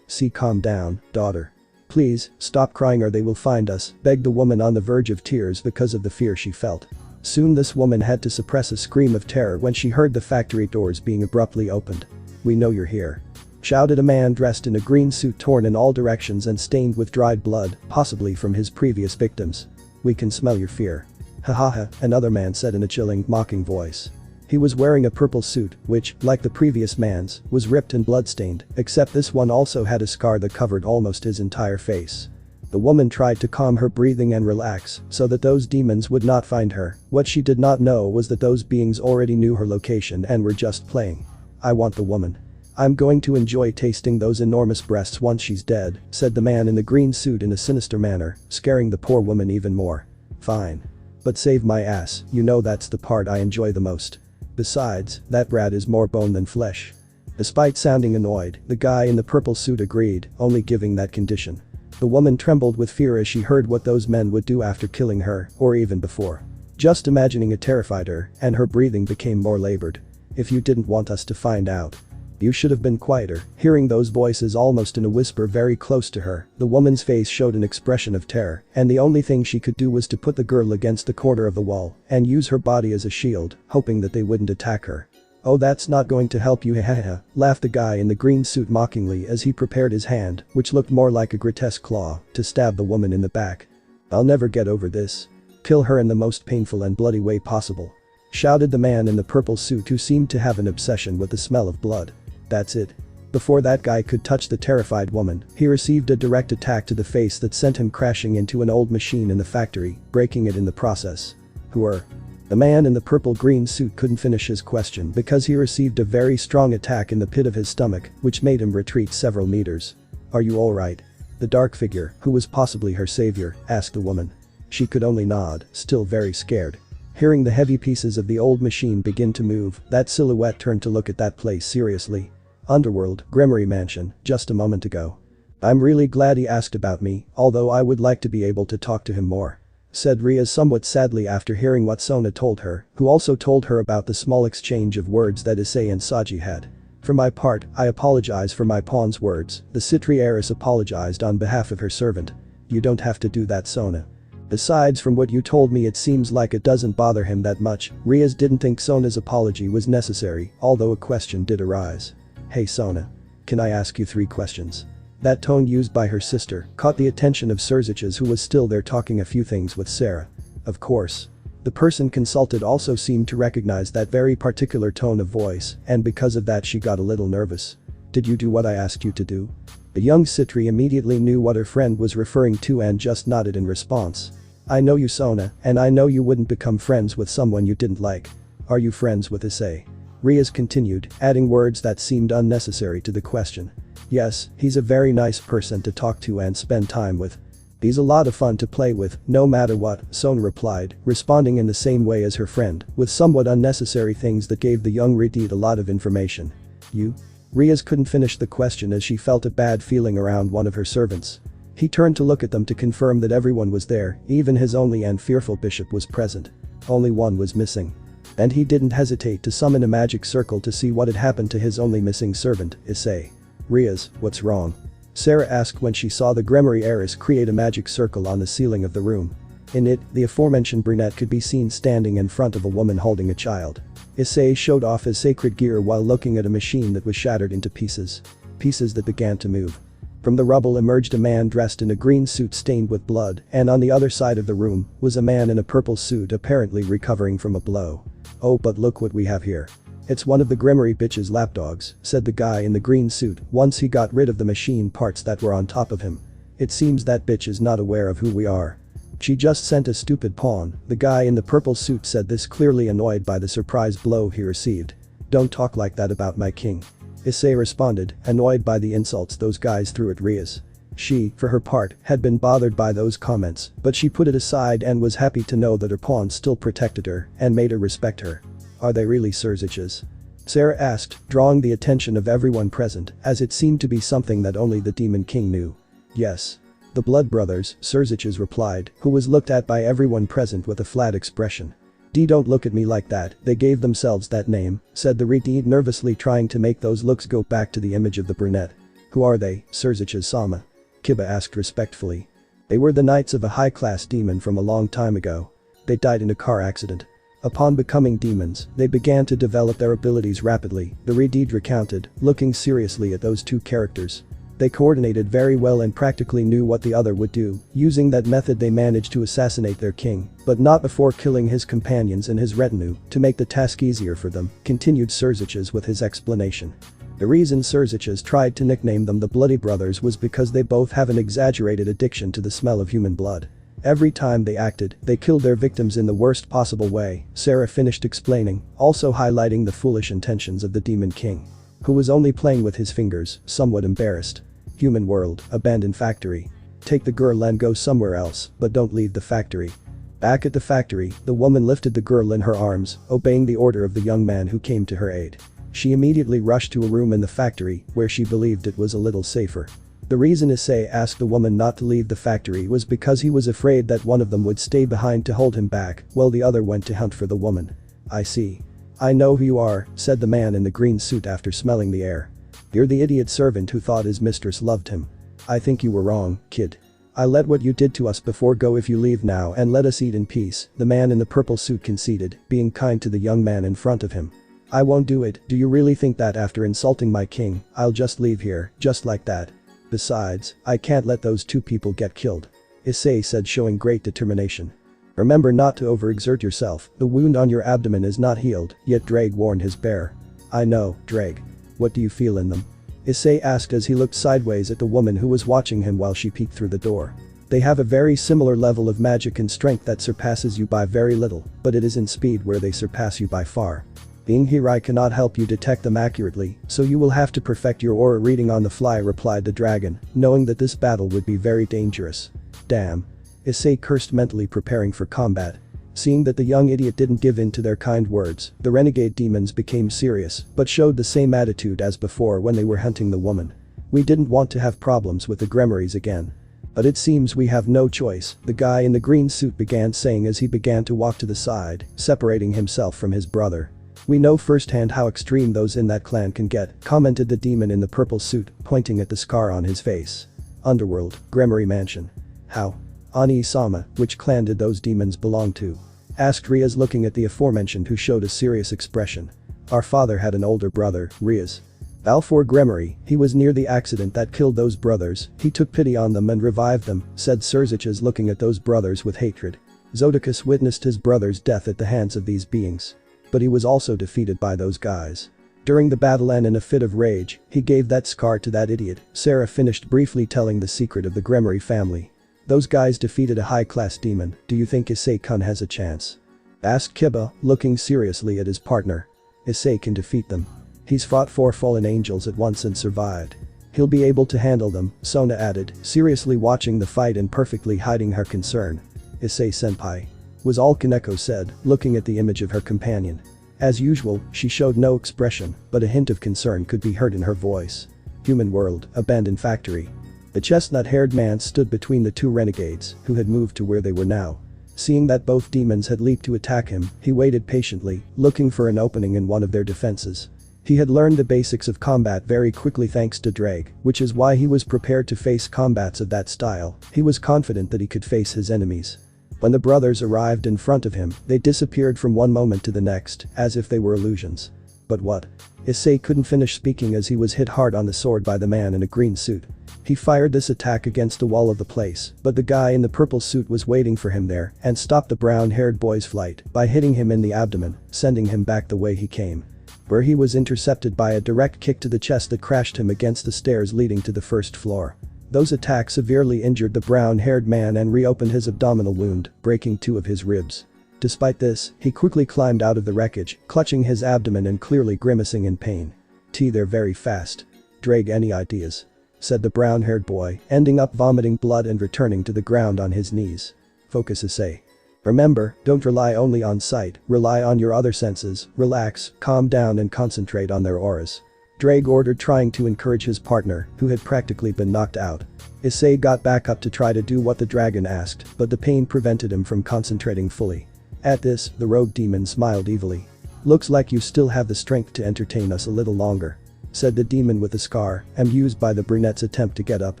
Calm down, daughter. Please, stop crying or they will find us, begged the woman on the verge of tears because of the fear she felt. Soon this woman had to suppress a scream of terror when she heard the factory doors being abruptly opened. We know you're here. Shouted a man dressed in a green suit torn in all directions and stained with dried blood, possibly from his previous victims. We can smell your fear. Ha ha ha, another man said in a chilling, mocking voice. He was wearing a purple suit, which, like the previous man's, was ripped and bloodstained, except this one also had a scar that covered almost his entire face. The woman tried to calm her breathing and relax so that those demons would not find her. What she did not know was that those beings already knew her location and were just playing. "I want the woman. I'm going to enjoy tasting those enormous breasts once she's dead," said the man in the green suit in a sinister manner, scaring the poor woman even more. "Fine. But save my ass, you know that's the part I enjoy the most. Besides, that brat is more bone than flesh." Despite sounding annoyed, the guy in the purple suit agreed, only giving that condition. The woman trembled with fear as she heard what those men would do after killing her, or even before. Just imagining it terrified her, and her breathing became more labored. "If you didn't want us to find out, you should have been quieter." Hearing those voices almost in a whisper very close to her, the woman's face showed an expression of terror, and the only thing she could do was to put the girl against the corner of the wall and use her body as a shield, hoping that they wouldn't attack her. "Oh, that's not going to help you, hahaha," laughed the guy in the green suit mockingly as he prepared his hand, which looked more like a grotesque claw, to stab the woman in the back. "I'll never get over this. Kill her in the most painful and bloody way possible," shouted the man in the purple suit who seemed to have an obsession with the smell of blood. That's it. Before that guy could touch the terrified woman, he received a direct attack to the face that sent him crashing into an old machine in the factory, breaking it in the process. "Who are?" The man in the purple-green suit couldn't finish his question because he received a very strong attack in the pit of his stomach, which made him retreat several meters. "Are you alright?" The dark figure, who was possibly her savior, asked the woman. She could only nod, still very scared. Hearing the heavy pieces of the old machine begin to move, that silhouette turned to look at that place seriously. "Underworld, Gremory Mansion, just a moment ago. I'm really glad he asked about me, although I would like to be able to talk to him more," said Ria somewhat sadly after hearing what Sona told her, who also told her about the small exchange of words that Issei and Saji had. "For my part, I apologize for my pawn's words," the Sitri heiress apologized on behalf of her servant. "You don't have to do that, Sona. Besides, from what you told me it seems like it doesn't bother him that much." Riaz didn't think Sona's apology was necessary, although a question did arise. "Hey Sona. Can I ask you 3 questions?" That tone used by her sister caught the attention of Surziches, who was still there talking a few things with Sarah. "Of course." The person consulted also seemed to recognize that very particular tone of voice, and because of that she got a little nervous. "Did you do what I asked you to do?" The young Sitri immediately knew what her friend was referring to and just nodded in response. "I know you, Sona, and I know you wouldn't become friends with someone you didn't like. Are you friends with Issei?" Riaz continued, adding words that seemed unnecessary to the question. "Yes, he's a very nice person to talk to and spend time with. He's a lot of fun to play with, no matter what," Sona replied, responding in the same way as her friend, with somewhat unnecessary things that gave the young Redid a lot of information. "You?" Riaz couldn't finish the question as she felt a bad feeling around one of her servants. He turned to look at them to confirm that everyone was there, even his only and fearful bishop was present. Only one was missing. And he didn't hesitate to summon a magic circle to see what had happened to his only missing servant, Issei. "Riaz, what's wrong?" Sarah asked when she saw the Gremory heiress create a magic circle on the ceiling of the room. In it, the aforementioned brunette could be seen standing in front of a woman holding a child. Issei showed off his sacred gear while looking at a machine that was shattered into pieces. Pieces that began to move. From the rubble emerged a man dressed in a green suit stained with blood, and on the other side of the room was a man in a purple suit apparently recovering from a blow. "Oh, but look what we have here. It's one of the Gremory bitch's lapdogs," said the guy in the green suit once he got rid of the machine parts that were on top of him. "It seems that bitch is not aware of who we are. She just sent a stupid pawn." The guy in the purple suit said this, clearly annoyed by the surprise blow he received. "Don't talk like that about my king," Issei responded, annoyed by the insults those guys threw at Riaz. She, for her part, had been bothered by those comments, but she put it aside and was happy to know that her pawn still protected her and made her respect her. "Are they really Surziches?" Sarah asked, drawing the attention of everyone present, as it seemed to be something that only the Demon King knew. "Yes. The Blood Brothers," Surziches replied, who was looked at by everyone present with a flat expression. "Don't look at me like that, they gave themselves that name," said the Redid, nervously trying to make those looks go back to the image of the brunette. "Who are they, Surziches Sama?" Kiba asked respectfully. "They were the knights of a high-class demon from a long time ago. They died in a car accident. Upon becoming demons, they began to develop their abilities rapidly," the Redid recounted, looking seriously at those 2 characters. They coordinated very well and practically knew what the other would do. Using that method they managed to assassinate their king, but not before killing his companions and his retinue to make the task easier for them, continued Sirziches with his explanation. The reason Sirziches tried to nickname them the Bloody Brothers was because they both have an exaggerated addiction to the smell of human blood. Every time they acted, they killed their victims in the worst possible way, Sarah finished explaining, also highlighting the foolish intentions of the Demon King, who was only playing with his fingers, somewhat embarrassed. Human world, abandoned factory. Take the girl and go somewhere else, but don't leave the factory. Back at the factory, the woman lifted the girl in her arms, obeying the order of the young man who came to her aid. She immediately rushed to a room in the factory where she believed it was a little safer. The reason Issei asked the woman not to leave the factory was because he was afraid that one of them would stay behind to hold him back while the other went to hunt for the woman. I see. I know who you are, said the man in the green suit after smelling the air. You're the idiot servant who thought his mistress loved him. I think you were wrong, kid. I let what you did to us before go if you leave now and let us eat in peace, the man in the purple suit conceded, being kind to the young man in front of him. I won't do it. Do you really think that after insulting my king, I'll just leave here, just like that? Besides, I can't let those two people get killed. Issei said, showing great determination. Remember not to overexert yourself, the wound on your abdomen is not healed, yet Drake warned his bear. I know, Drake. What do you feel in them? Issei asked as he looked sideways at the woman who was watching him while she peeked through the door. They have a very similar level of magic and strength that surpasses you by very little, but it is in speed where they surpass you by far. Being here I cannot help you detect them accurately, so you will have to perfect your aura reading on the fly, replied the dragon, knowing that this battle would be very dangerous. Damn. Issei cursed, mentally preparing for combat. Seeing that the young idiot didn't give in to their kind words, the renegade demons became serious but showed the same attitude as before when they were hunting the woman. We didn't want to have problems with the Gremories again. But it seems we have no choice, the guy in the green suit began saying as he began to walk to the side, separating himself from his brother. We know firsthand how extreme those in that clan can get, commented the demon in the purple suit, pointing at the scar on his face. Underworld, Gremory Mansion. How? Ani-sama, which clan did those demons belong to? Asked Riaz, looking at the aforementioned who showed a serious expression. Our father had an older brother, Riaz. Balfour Gremory, he was near the accident that killed those brothers, he took pity on them and revived them, said Sirziches, looking at those brothers with hatred. Zodicus witnessed his brother's death at the hands of these beings. But he was also defeated by those guys. During the battle and in a fit of rage, he gave that scar to that idiot, Sarah finished briefly telling the secret of the Gremory family. Those guys defeated a high-class demon, do you think Issei-kun has a chance? Asked Kiba, looking seriously at his partner. Issei can defeat them. He's fought 4 fallen angels at once and survived. He'll be able to handle them, Sona added, seriously watching the fight and perfectly hiding her concern. Issei-senpai. Was all Kaneko said, looking at the image of her companion. As usual, she showed no expression, but a hint of concern could be heard in her voice. Human world, abandoned factory. The chestnut-haired man stood between the two renegades, who had moved to where they were now. Seeing that both demons had leaped to attack him, he waited patiently, looking for an opening in one of their defenses. He had learned the basics of combat very quickly thanks to Drake, which is why he was prepared to face combats of that style. He was confident that he could face his enemies. When the brothers arrived in front of him, they disappeared from one moment to the next, as if they were illusions. But what? Issei couldn't finish speaking as he was hit hard on the sword by the man in a green suit. He fired this attack against the wall of the place, but the guy in the purple suit was waiting for him there and stopped the brown-haired boy's flight by hitting him in the abdomen, sending him back the way he came. Where he was intercepted by a direct kick to the chest that crashed him against the stairs leading to the first floor. Those attacks severely injured the brown-haired man and reopened his abdominal wound, breaking 2 of his ribs. Despite this, he quickly climbed out of the wreckage, clutching his abdomen and clearly grimacing in pain. They're very fast. Drake, any ideas? Said the brown-haired boy, ending up vomiting blood and returning to the ground on his knees. Focus, Issei. Remember, don't rely only on sight, rely on your other senses, relax, calm down and concentrate on their auras. Drake ordered, trying to encourage his partner, who had practically been knocked out. Issei got back up to try to do what the dragon asked, but the pain prevented him from concentrating fully. At this, the rogue demon smiled evilly. Looks like you still have the strength to entertain us a little longer, said the demon with the scar, amused by the brunette's attempt to get up.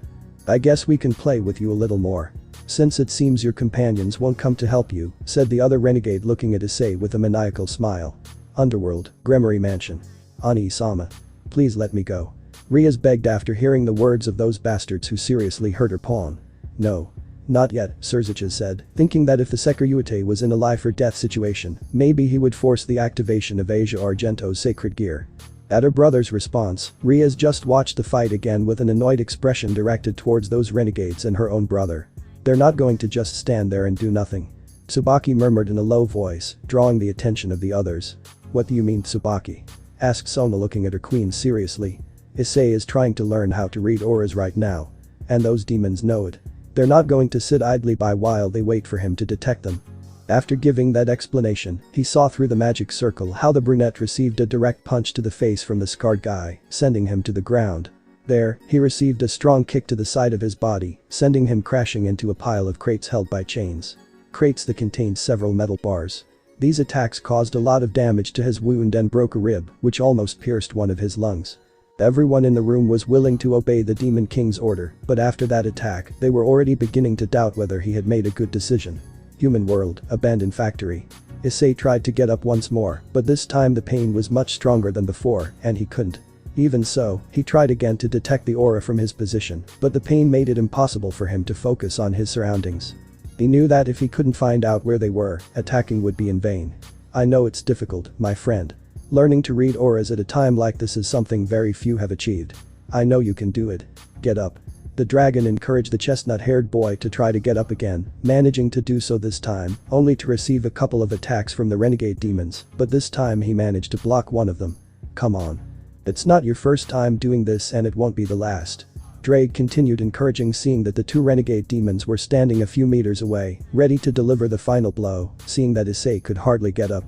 I guess we can play with you a little more. Since it seems your companions won't come to help you, said the other renegade, looking at Issei with a maniacal smile. Underworld, Gremory Mansion. Ani-sama. Please let me go. Riaz begged after hearing the words of those bastards who seriously hurt her pawn. No. Not yet, Sirziches said, thinking that if the Securitate was in a life-or-death situation, maybe he would force the activation of Asia Argento's sacred gear. At her brother's response, Riaz just watched the fight again with an annoyed expression directed towards those renegades and her own brother. They're not going to just stand there and do nothing. Tsubaki murmured in a low voice, drawing the attention of the others. What do you mean, Tsubaki? Asked Sona, looking at her queen seriously. Issei is trying to learn how to read auras right now. And those demons know it. They're not going to sit idly by while they wait for him to detect them. After giving that explanation, he saw through the magic circle how the brunette received a direct punch to the face from the scarred guy, sending him to the ground. There, he received a strong kick to the side of his body, sending him crashing into a pile of crates held by chains. Crates that contained several metal bars. These attacks caused a lot of damage to his wound and broke a rib, which almost pierced one of his lungs. Everyone in the room was willing to obey the Demon King's order, but after that attack, they were already beginning to doubt whether he had made a good decision. Human world, abandoned factory. Issei tried to get up once more, but this time the pain was much stronger than before, and he couldn't. Even so, he tried again to detect the aura from his position, but the pain made it impossible for him to focus on his surroundings. He knew that if he couldn't find out where they were, attacking would be in vain. I know it's difficult, my friend. Learning to read auras at a time like this is something very few have achieved. I know you can do it. Get up. The dragon encouraged the chestnut-haired boy to try to get up again, managing to do so this time, only to receive a couple of attacks from the renegade demons, but this time he managed to block one of them. Come on. It's not your first time doing this and it won't be the last. Drake continued encouraging, seeing that the two renegade demons were standing a few meters away, ready to deliver the final blow, seeing that Issei could hardly get up.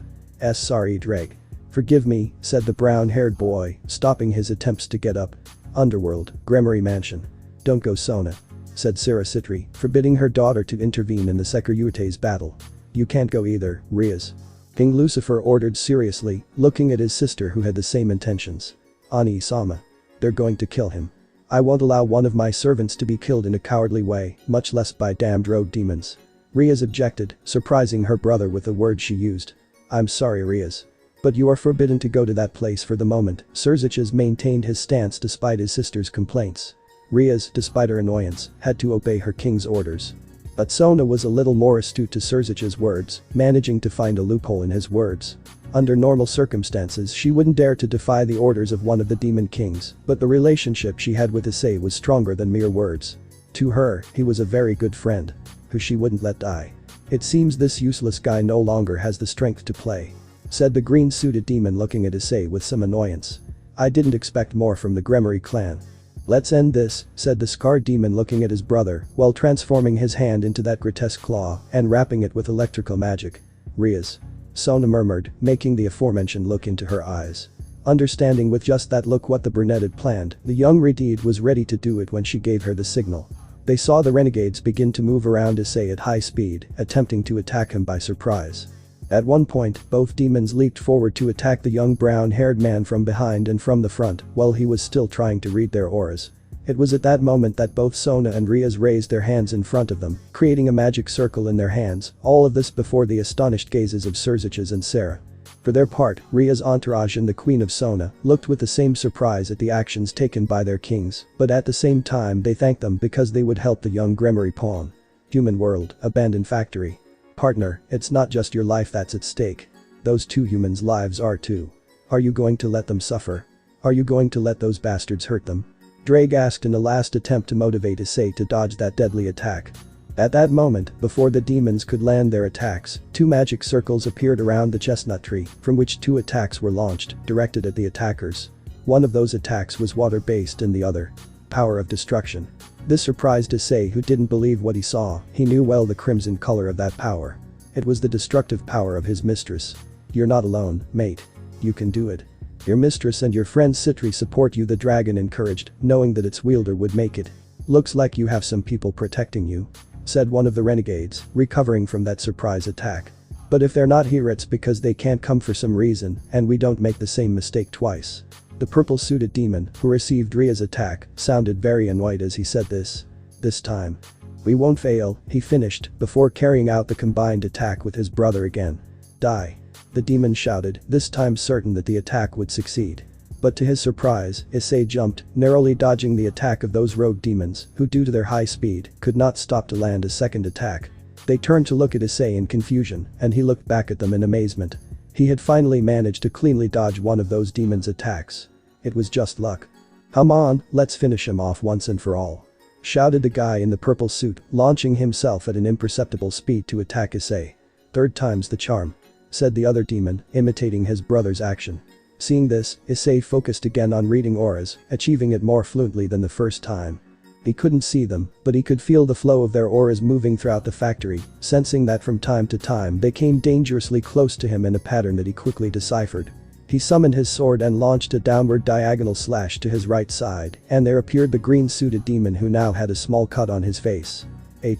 Sorry, Drake. Forgive me, said the brown-haired boy, stopping his attempts to get up. Underworld, Gremory Mansion. Don't go, Sona, said Sona Sitri, forbidding her daughter to intervene in the Securitate's battle. You can't go either, Riaz. King Lucifer ordered seriously, looking at his sister who had the same intentions. Ani-sama. They're going to kill him. I won't allow one of my servants to be killed in a cowardly way, much less by damned rogue demons. Riaz objected, surprising her brother with the words she used. I'm sorry, Riaz. But you are forbidden to go to that place for the moment. Sirziches maintained his stance despite his sister's complaints. Riaz, despite her annoyance, had to obey her king's orders. But Sona was a little more astute to Sirziches' words, managing to find a loophole in his words. Under normal circumstances she wouldn't dare to defy the orders of one of the demon kings, but the relationship she had with Issei was stronger than mere words. To her, he was a very good friend. Who she wouldn't let die. It seems this useless guy no longer has the strength to play, said the green-suited demon, looking at Issei with some annoyance. I didn't expect more from the Gremory clan. Let's end this, said the scarred demon, looking at his brother while transforming his hand into that grotesque claw and wrapping it with electrical magic. Riaz. Sona murmured, making the aforementioned look into her eyes. Understanding with just that look what the brunette had planned, the young Renegade was ready to do it when she gave her the signal. They saw the renegades begin to move around Issei at high speed, attempting to attack him by surprise. At one point, both demons leaped forward to attack the young brown-haired man from behind and from the front, while he was still trying to read their auras. It was at that moment that both Sona and Riaz raised their hands in front of them, creating a magic circle in their hands, all of this before the astonished gazes of Sirziches and Sarah. For their part, Riaz's entourage and the Queen of Sona looked with the same surprise at the actions taken by their kings, but at the same time they thanked them because they would help the young Gremory pawn. Human world, abandoned factory. Partner, it's not just your life that's at stake. Those two humans' lives are too. Are you going to let them suffer? Are you going to let those bastards hurt them? Drake asked in a last attempt to motivate Issei to dodge that deadly attack. At that moment, before the demons could land their attacks, two magic circles appeared around the chestnut tree, from which two attacks were launched, directed at the attackers. One of those attacks was water-based and the other. Power of destruction. This surprised Issei, who didn't believe what he saw. He knew well the crimson color of that power. It was the destructive power of his mistress. You're not alone, mate. You can do it. Your mistress and your friend Sitri support you, the dragon encouraged, knowing that its wielder would make it. Looks like you have some people protecting you, said one of the renegades, recovering from that surprise attack. But if they're not here, it's because they can't come for some reason, and we don't make the same mistake twice. The purple-suited demon, who received Riaz's attack, sounded very annoyed as he said this. This time. We won't fail, he finished, before carrying out the combined attack with his brother again. Die. The demon shouted, this time certain that the attack would succeed. But to his surprise, Issei jumped, narrowly dodging the attack of those rogue demons, who due to their high speed, could not stop to land a second attack. They turned to look at Issei in confusion, and he looked back at them in amazement. He had finally managed to cleanly dodge one of those demons' attacks. It was just luck. "Come on, let's finish him off once and for all," shouted the guy in the purple suit, launching himself at an imperceptible speed to attack Issei. "Third time's the charm," said the other demon, imitating his brother's action. Seeing this, Issei focused again on reading auras, achieving it more fluently than the first time. He couldn't see them, but he could feel the flow of their auras moving throughout the factory, sensing that from time to time they came dangerously close to him in a pattern that he quickly deciphered. He summoned his sword and launched a downward diagonal slash to his right side, and there appeared the green-suited demon who now had a small cut on his face.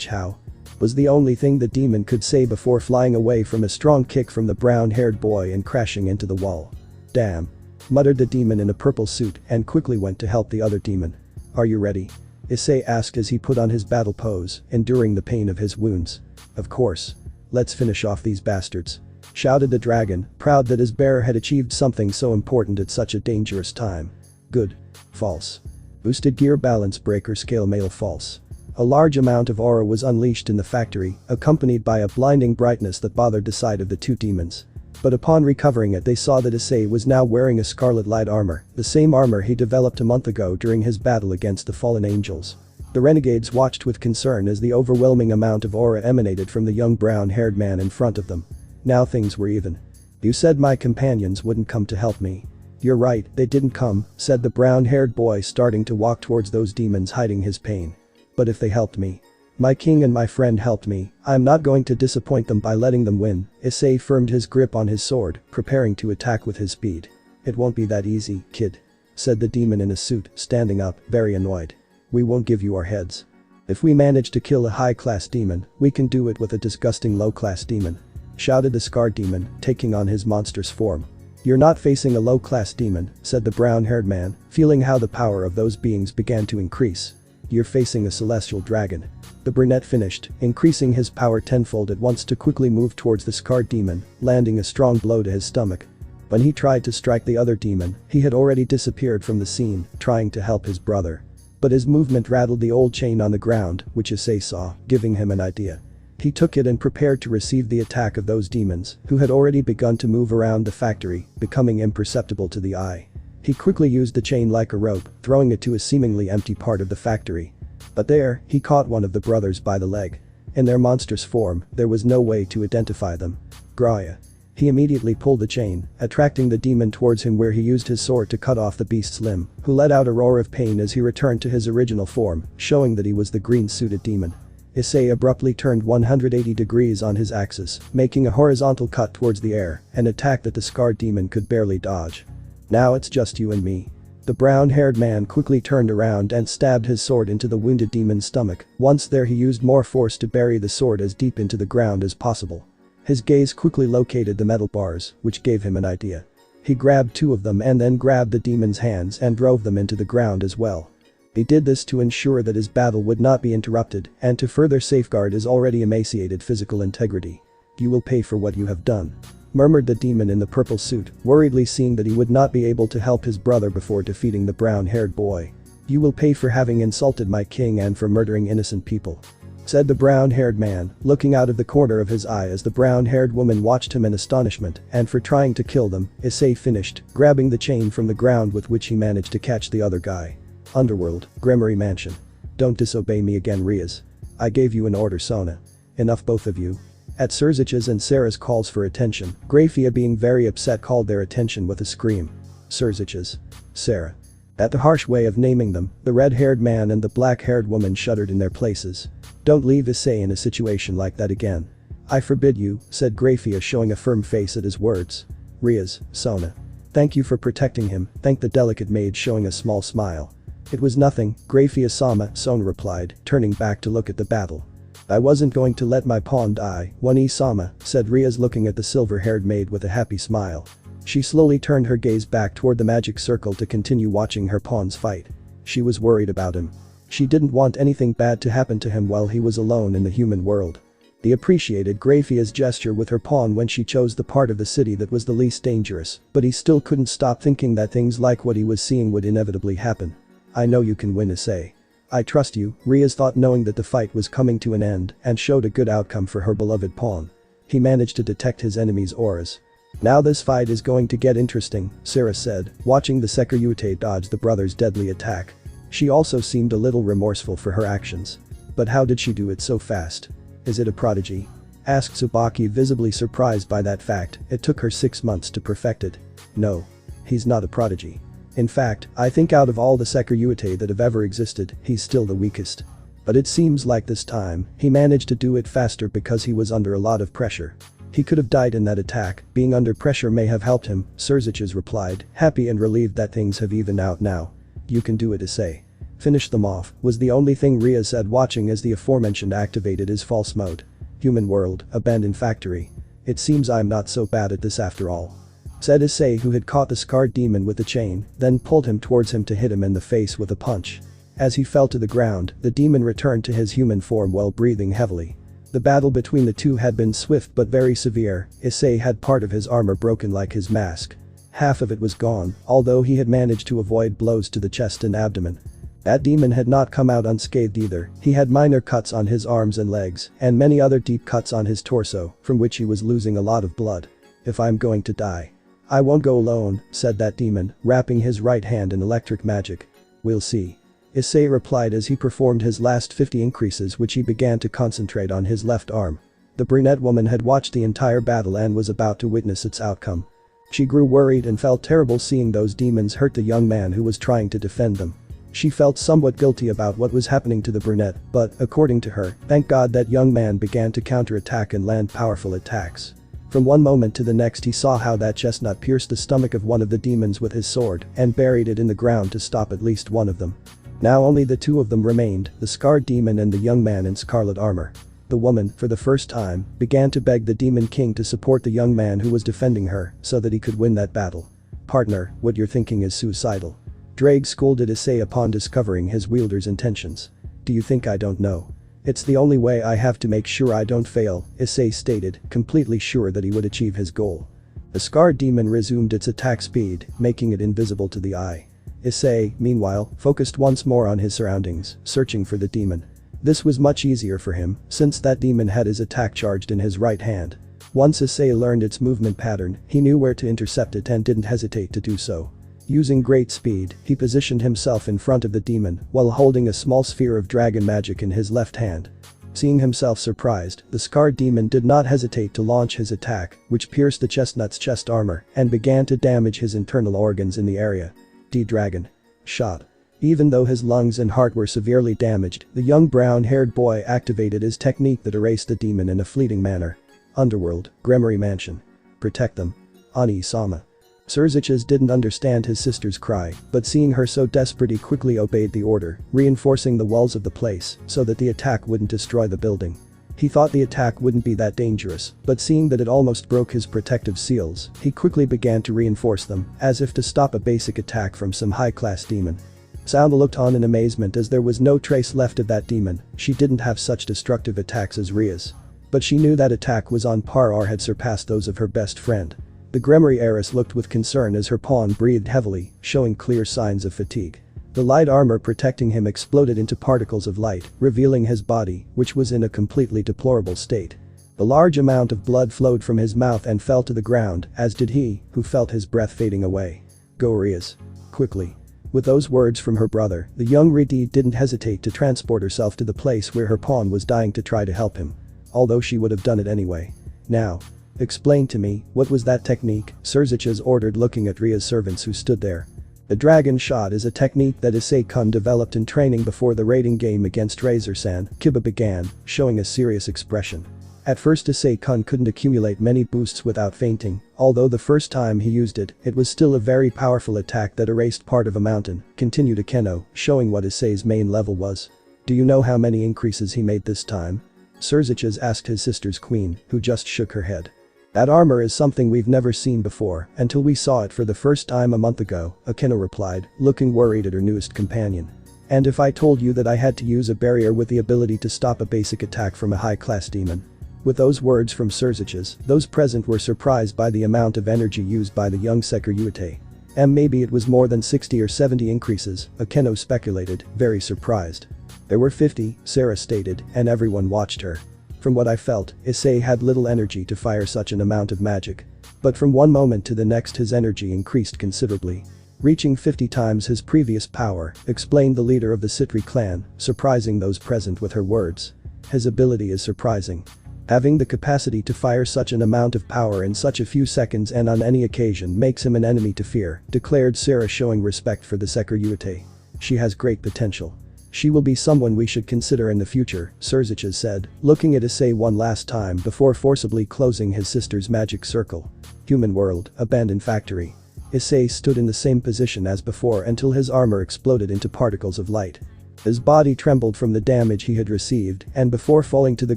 "How?" was the only thing the demon could say before flying away from a strong kick from the brown-haired boy and crashing into the wall. "Damn," muttered the demon in a purple suit and quickly went to help the other demon. "Are you ready?" Issei asked as he put on his battle pose, enduring the pain of his wounds. "Of course. Let's finish off these bastards," shouted the dragon, proud that his bearer had achieved something so important at such a dangerous time. "Good." False. Boosted gear balance breaker scale male false. A large amount of aura was unleashed in the factory, accompanied by a blinding brightness that bothered the sight of the two demons. But upon recovering it, they saw that Issei was now wearing a scarlet light armor, the same armor he developed a month ago during his battle against the fallen angels. The renegades watched with concern as the overwhelming amount of aura emanated from the young brown-haired man in front of them. Now things were even. "You said my companions wouldn't come to help me." "You're right, they didn't come," said the brown-haired boy, starting to walk towards those demons, hiding his pain. "But if they helped me. My king and my friend helped me, I'm not going to disappoint them by letting them win." Issei firmed his grip on his sword, preparing to attack with his speed. "It won't be that easy, kid," said the demon in a suit, standing up, very annoyed. "We won't give you our heads. If we manage to kill a high-class demon, we can do it with a disgusting low-class demon," shouted the scarred demon, taking on his monstrous form. "You're not facing a low-class demon," said the brown-haired man, feeling how the power of those beings began to increase. "You're facing a celestial dragon." The brunette finished, increasing his power tenfold at once to quickly move towards the scarred demon, landing a strong blow to his stomach. When he tried to strike the other demon, he had already disappeared from the scene, trying to help his brother. But his movement rattled the old chain on the ground, which Issei saw, giving him an idea. He took it and prepared to receive the attack of those demons, who had already begun to move around the factory, becoming imperceptible to the eye. He quickly used the chain like a rope, throwing it to a seemingly empty part of the factory. But there, he caught one of the brothers by the leg. In their monstrous form, there was no way to identify them. "Graya." He immediately pulled the chain, attracting the demon towards him, where he used his sword to cut off the beast's limb, who let out a roar of pain as he returned to his original form, showing that he was the green-suited demon. Issei abruptly turned 180 degrees on his axis, making a horizontal cut towards the air, an attack that the scarred demon could barely dodge. "Now it's just you and me." The brown-haired man quickly turned around and stabbed his sword into the wounded demon's stomach. Once there, he used more force to bury the sword as deep into the ground as possible. His gaze quickly located the metal bars, which gave him an idea. He grabbed two of them and then grabbed the demon's hands and drove them into the ground as well. He did this to ensure that his battle would not be interrupted and to further safeguard his already emaciated physical integrity. "You will pay for what you have done," murmured the demon in the purple suit, worriedly seeing that he would not be able to help his brother before defeating the brown-haired boy. "You will pay for having insulted my king and for murdering innocent people," said the brown-haired man, looking out of the corner of his eye as the brown-haired woman watched him in astonishment. "And for trying to kill them," Issei finished, grabbing the chain from the ground with which he managed to catch the other guy. "Underworld, Gremory Mansion. Don't disobey me again, Riaz. I gave you an order, Sona. Enough, both of you." At Surzich's and Sarah's calls for attention, Grafia, being very upset, called their attention with a scream. "Surzich's. Sarah." At the harsh way of naming them, the red-haired man and the black-haired woman shuddered in their places. "Don't leave Issei in a situation like that again." "I forbid you," said Grafia, showing a firm face at his words. "Riaz, Sona. Thank you for protecting him," thanked the delicate maid, showing a small smile. "It was nothing, Grafia-sama," Sona replied, turning back to look at the battle. "I wasn't going to let my pawn die, One-sama," said Riaz, looking at the silver-haired maid with a happy smile. She slowly turned her gaze back toward the magic circle to continue watching her pawns fight. She was worried about him. She didn't want anything bad to happen to him while he was alone in the human world. He appreciated Graphia's gesture with her pawn when she chose the part of the city that was the least dangerous, but he still couldn't stop thinking that things like what he was seeing would inevitably happen. I know you can win, Issei. I trust you, Riaz thought, knowing that the fight was coming to an end and showed a good outcome for her beloved pawn. He managed to detect his enemy's auras. Now this fight is going to get interesting, Sarah said, watching the Sekirute dodge the brother's deadly attack. She also seemed a little remorseful for her actions. But how did she do it so fast? Is it a prodigy? Asked Tsubaki, visibly surprised by that fact. It took her 6 months to perfect it. No. He's not a prodigy. In fact, I think out of all the Sekirute that have ever existed, he's still the weakest. But it seems like this time, he managed to do it faster because he was under a lot of pressure. He could have died in that attack, being under pressure may have helped him, Surziches replied, happy and relieved that things have evened out now. You can do it, Issei. Finish them off, was the only thing Riaz said, watching as the aforementioned activated his false mode. Human world, abandoned factory. It seems I'm not so bad at this after all. Said Issei, who had caught the scarred demon with the chain, then pulled him towards him to hit him in the face with a punch. As he fell to the ground, the demon returned to his human form while breathing heavily. The battle between the two had been swift but very severe. Issei had part of his armor broken like his mask. Half of it was gone, although he had managed to avoid blows to the chest and abdomen. That demon had not come out unscathed either. He had minor cuts on his arms and legs, and many other deep cuts on his torso, from which he was losing a lot of blood. If I'm going to die, I won't go alone, said that demon, wrapping his right hand in electric magic. We'll see. Issei replied as he performed his last 50 increases, which he began to concentrate on his left arm. The brunette woman had watched the entire battle and was about to witness its outcome. She grew worried and felt terrible seeing those demons hurt the young man who was trying to defend them. She felt somewhat guilty about what was happening to the brunette, but, according to her, thank God that young man began to counterattack and land powerful attacks. From one moment to the next he saw how that chestnut pierced the stomach of one of the demons with his sword and buried it in the ground to stop at least one of them. Now only the two of them remained, the scarred demon and the young man in scarlet armor. The woman, for the first time, began to beg the demon king to support the young man who was defending her so that he could win that battle. Partner, what you're thinking is suicidal. Drake scolded Issei upon discovering his wielder's intentions. Do you think I don't know? It's the only way I have to make sure I don't fail, Issei stated, completely sure that he would achieve his goal. The scarred demon resumed its attack speed, making it invisible to the eye. Issei, meanwhile, focused once more on his surroundings, searching for the demon. This was much easier for him, since that demon had his attack charged in his right hand. Once Issei learned its movement pattern, he knew where to intercept it and didn't hesitate to do so. Using great speed, he positioned himself in front of the demon while holding a small sphere of dragon magic in his left hand. Seeing himself surprised, the scarred demon did not hesitate to launch his attack, which pierced the chestnut's chest armor and began to damage his internal organs in the area. D-Dragon. Shot. Even though his lungs and heart were severely damaged, the young brown-haired boy activated his technique that erased the demon in a fleeting manner. Underworld, Gremory Mansion. Protect them. Ani-sama. Surziches didn't understand his sister's cry, but seeing her so desperate he quickly obeyed the order, reinforcing the walls of the place so that the attack wouldn't destroy the building. He thought the attack wouldn't be that dangerous, but seeing that it almost broke his protective seals, he quickly began to reinforce them, as if to stop a basic attack from some high-class demon. Sona looked on in amazement as there was no trace left of that demon. She didn't have such destructive attacks as Riaz. But she knew that attack was on par or had surpassed those of her best friend. The Gremory heiress looked with concern as her pawn breathed heavily, showing clear signs of fatigue. The light armor protecting him exploded into particles of light, revealing his body, which was in a completely deplorable state. A large amount of blood flowed from his mouth and fell to the ground, as did he, who felt his breath fading away. Go, Riaz. Quickly. With those words from her brother, the young Riti didn't hesitate to transport herself to the place where her pawn was dying to try to help him. Although she would have done it anyway. Now. Explain to me, what was that technique? Surziches ordered, looking at Ria's servants who stood there. The dragon shot is a technique that Issei-kun developed in training before the raiding game against Razor-san, Kiba began, showing a serious expression. At first Issei-kun couldn't accumulate many boosts without fainting, although the first time he used it, it was still a very powerful attack that erased part of a mountain, continued Akeno, showing what Issei's main level was. Do you know how many increases he made this time? Surziches asked his sister's queen, who just shook her head. That armor is something we've never seen before, until we saw it for the first time a month ago, Akeno replied, looking worried at her newest companion. And if I told you that I had to use a barrier with the ability to stop a basic attack from a high-class demon? With those words from Surziches, those present were surprised by the amount of energy used by the young secretary. And maybe it was more than 60 or 70 increases, Akeno speculated, very surprised. There were 50, Sarah stated, and everyone watched her. From what I felt, Issei had little energy to fire such an amount of magic. But from one moment to the next his energy increased considerably. Reaching 50 times his previous power, explained the leader of the Sitri clan, surprising those present with her words. His ability is surprising. Having the capacity to fire such an amount of power in such a few seconds and on any occasion makes him an enemy to fear, declared Sarah, showing respect for the secretary. She has great potential. She will be someone we should consider in the future, Surziches said, looking at Issei one last time before forcibly closing his sister's magic circle. Human world, abandoned factory. Issei stood in the same position as before until his armor exploded into particles of light. His body trembled from the damage he had received, and before falling to the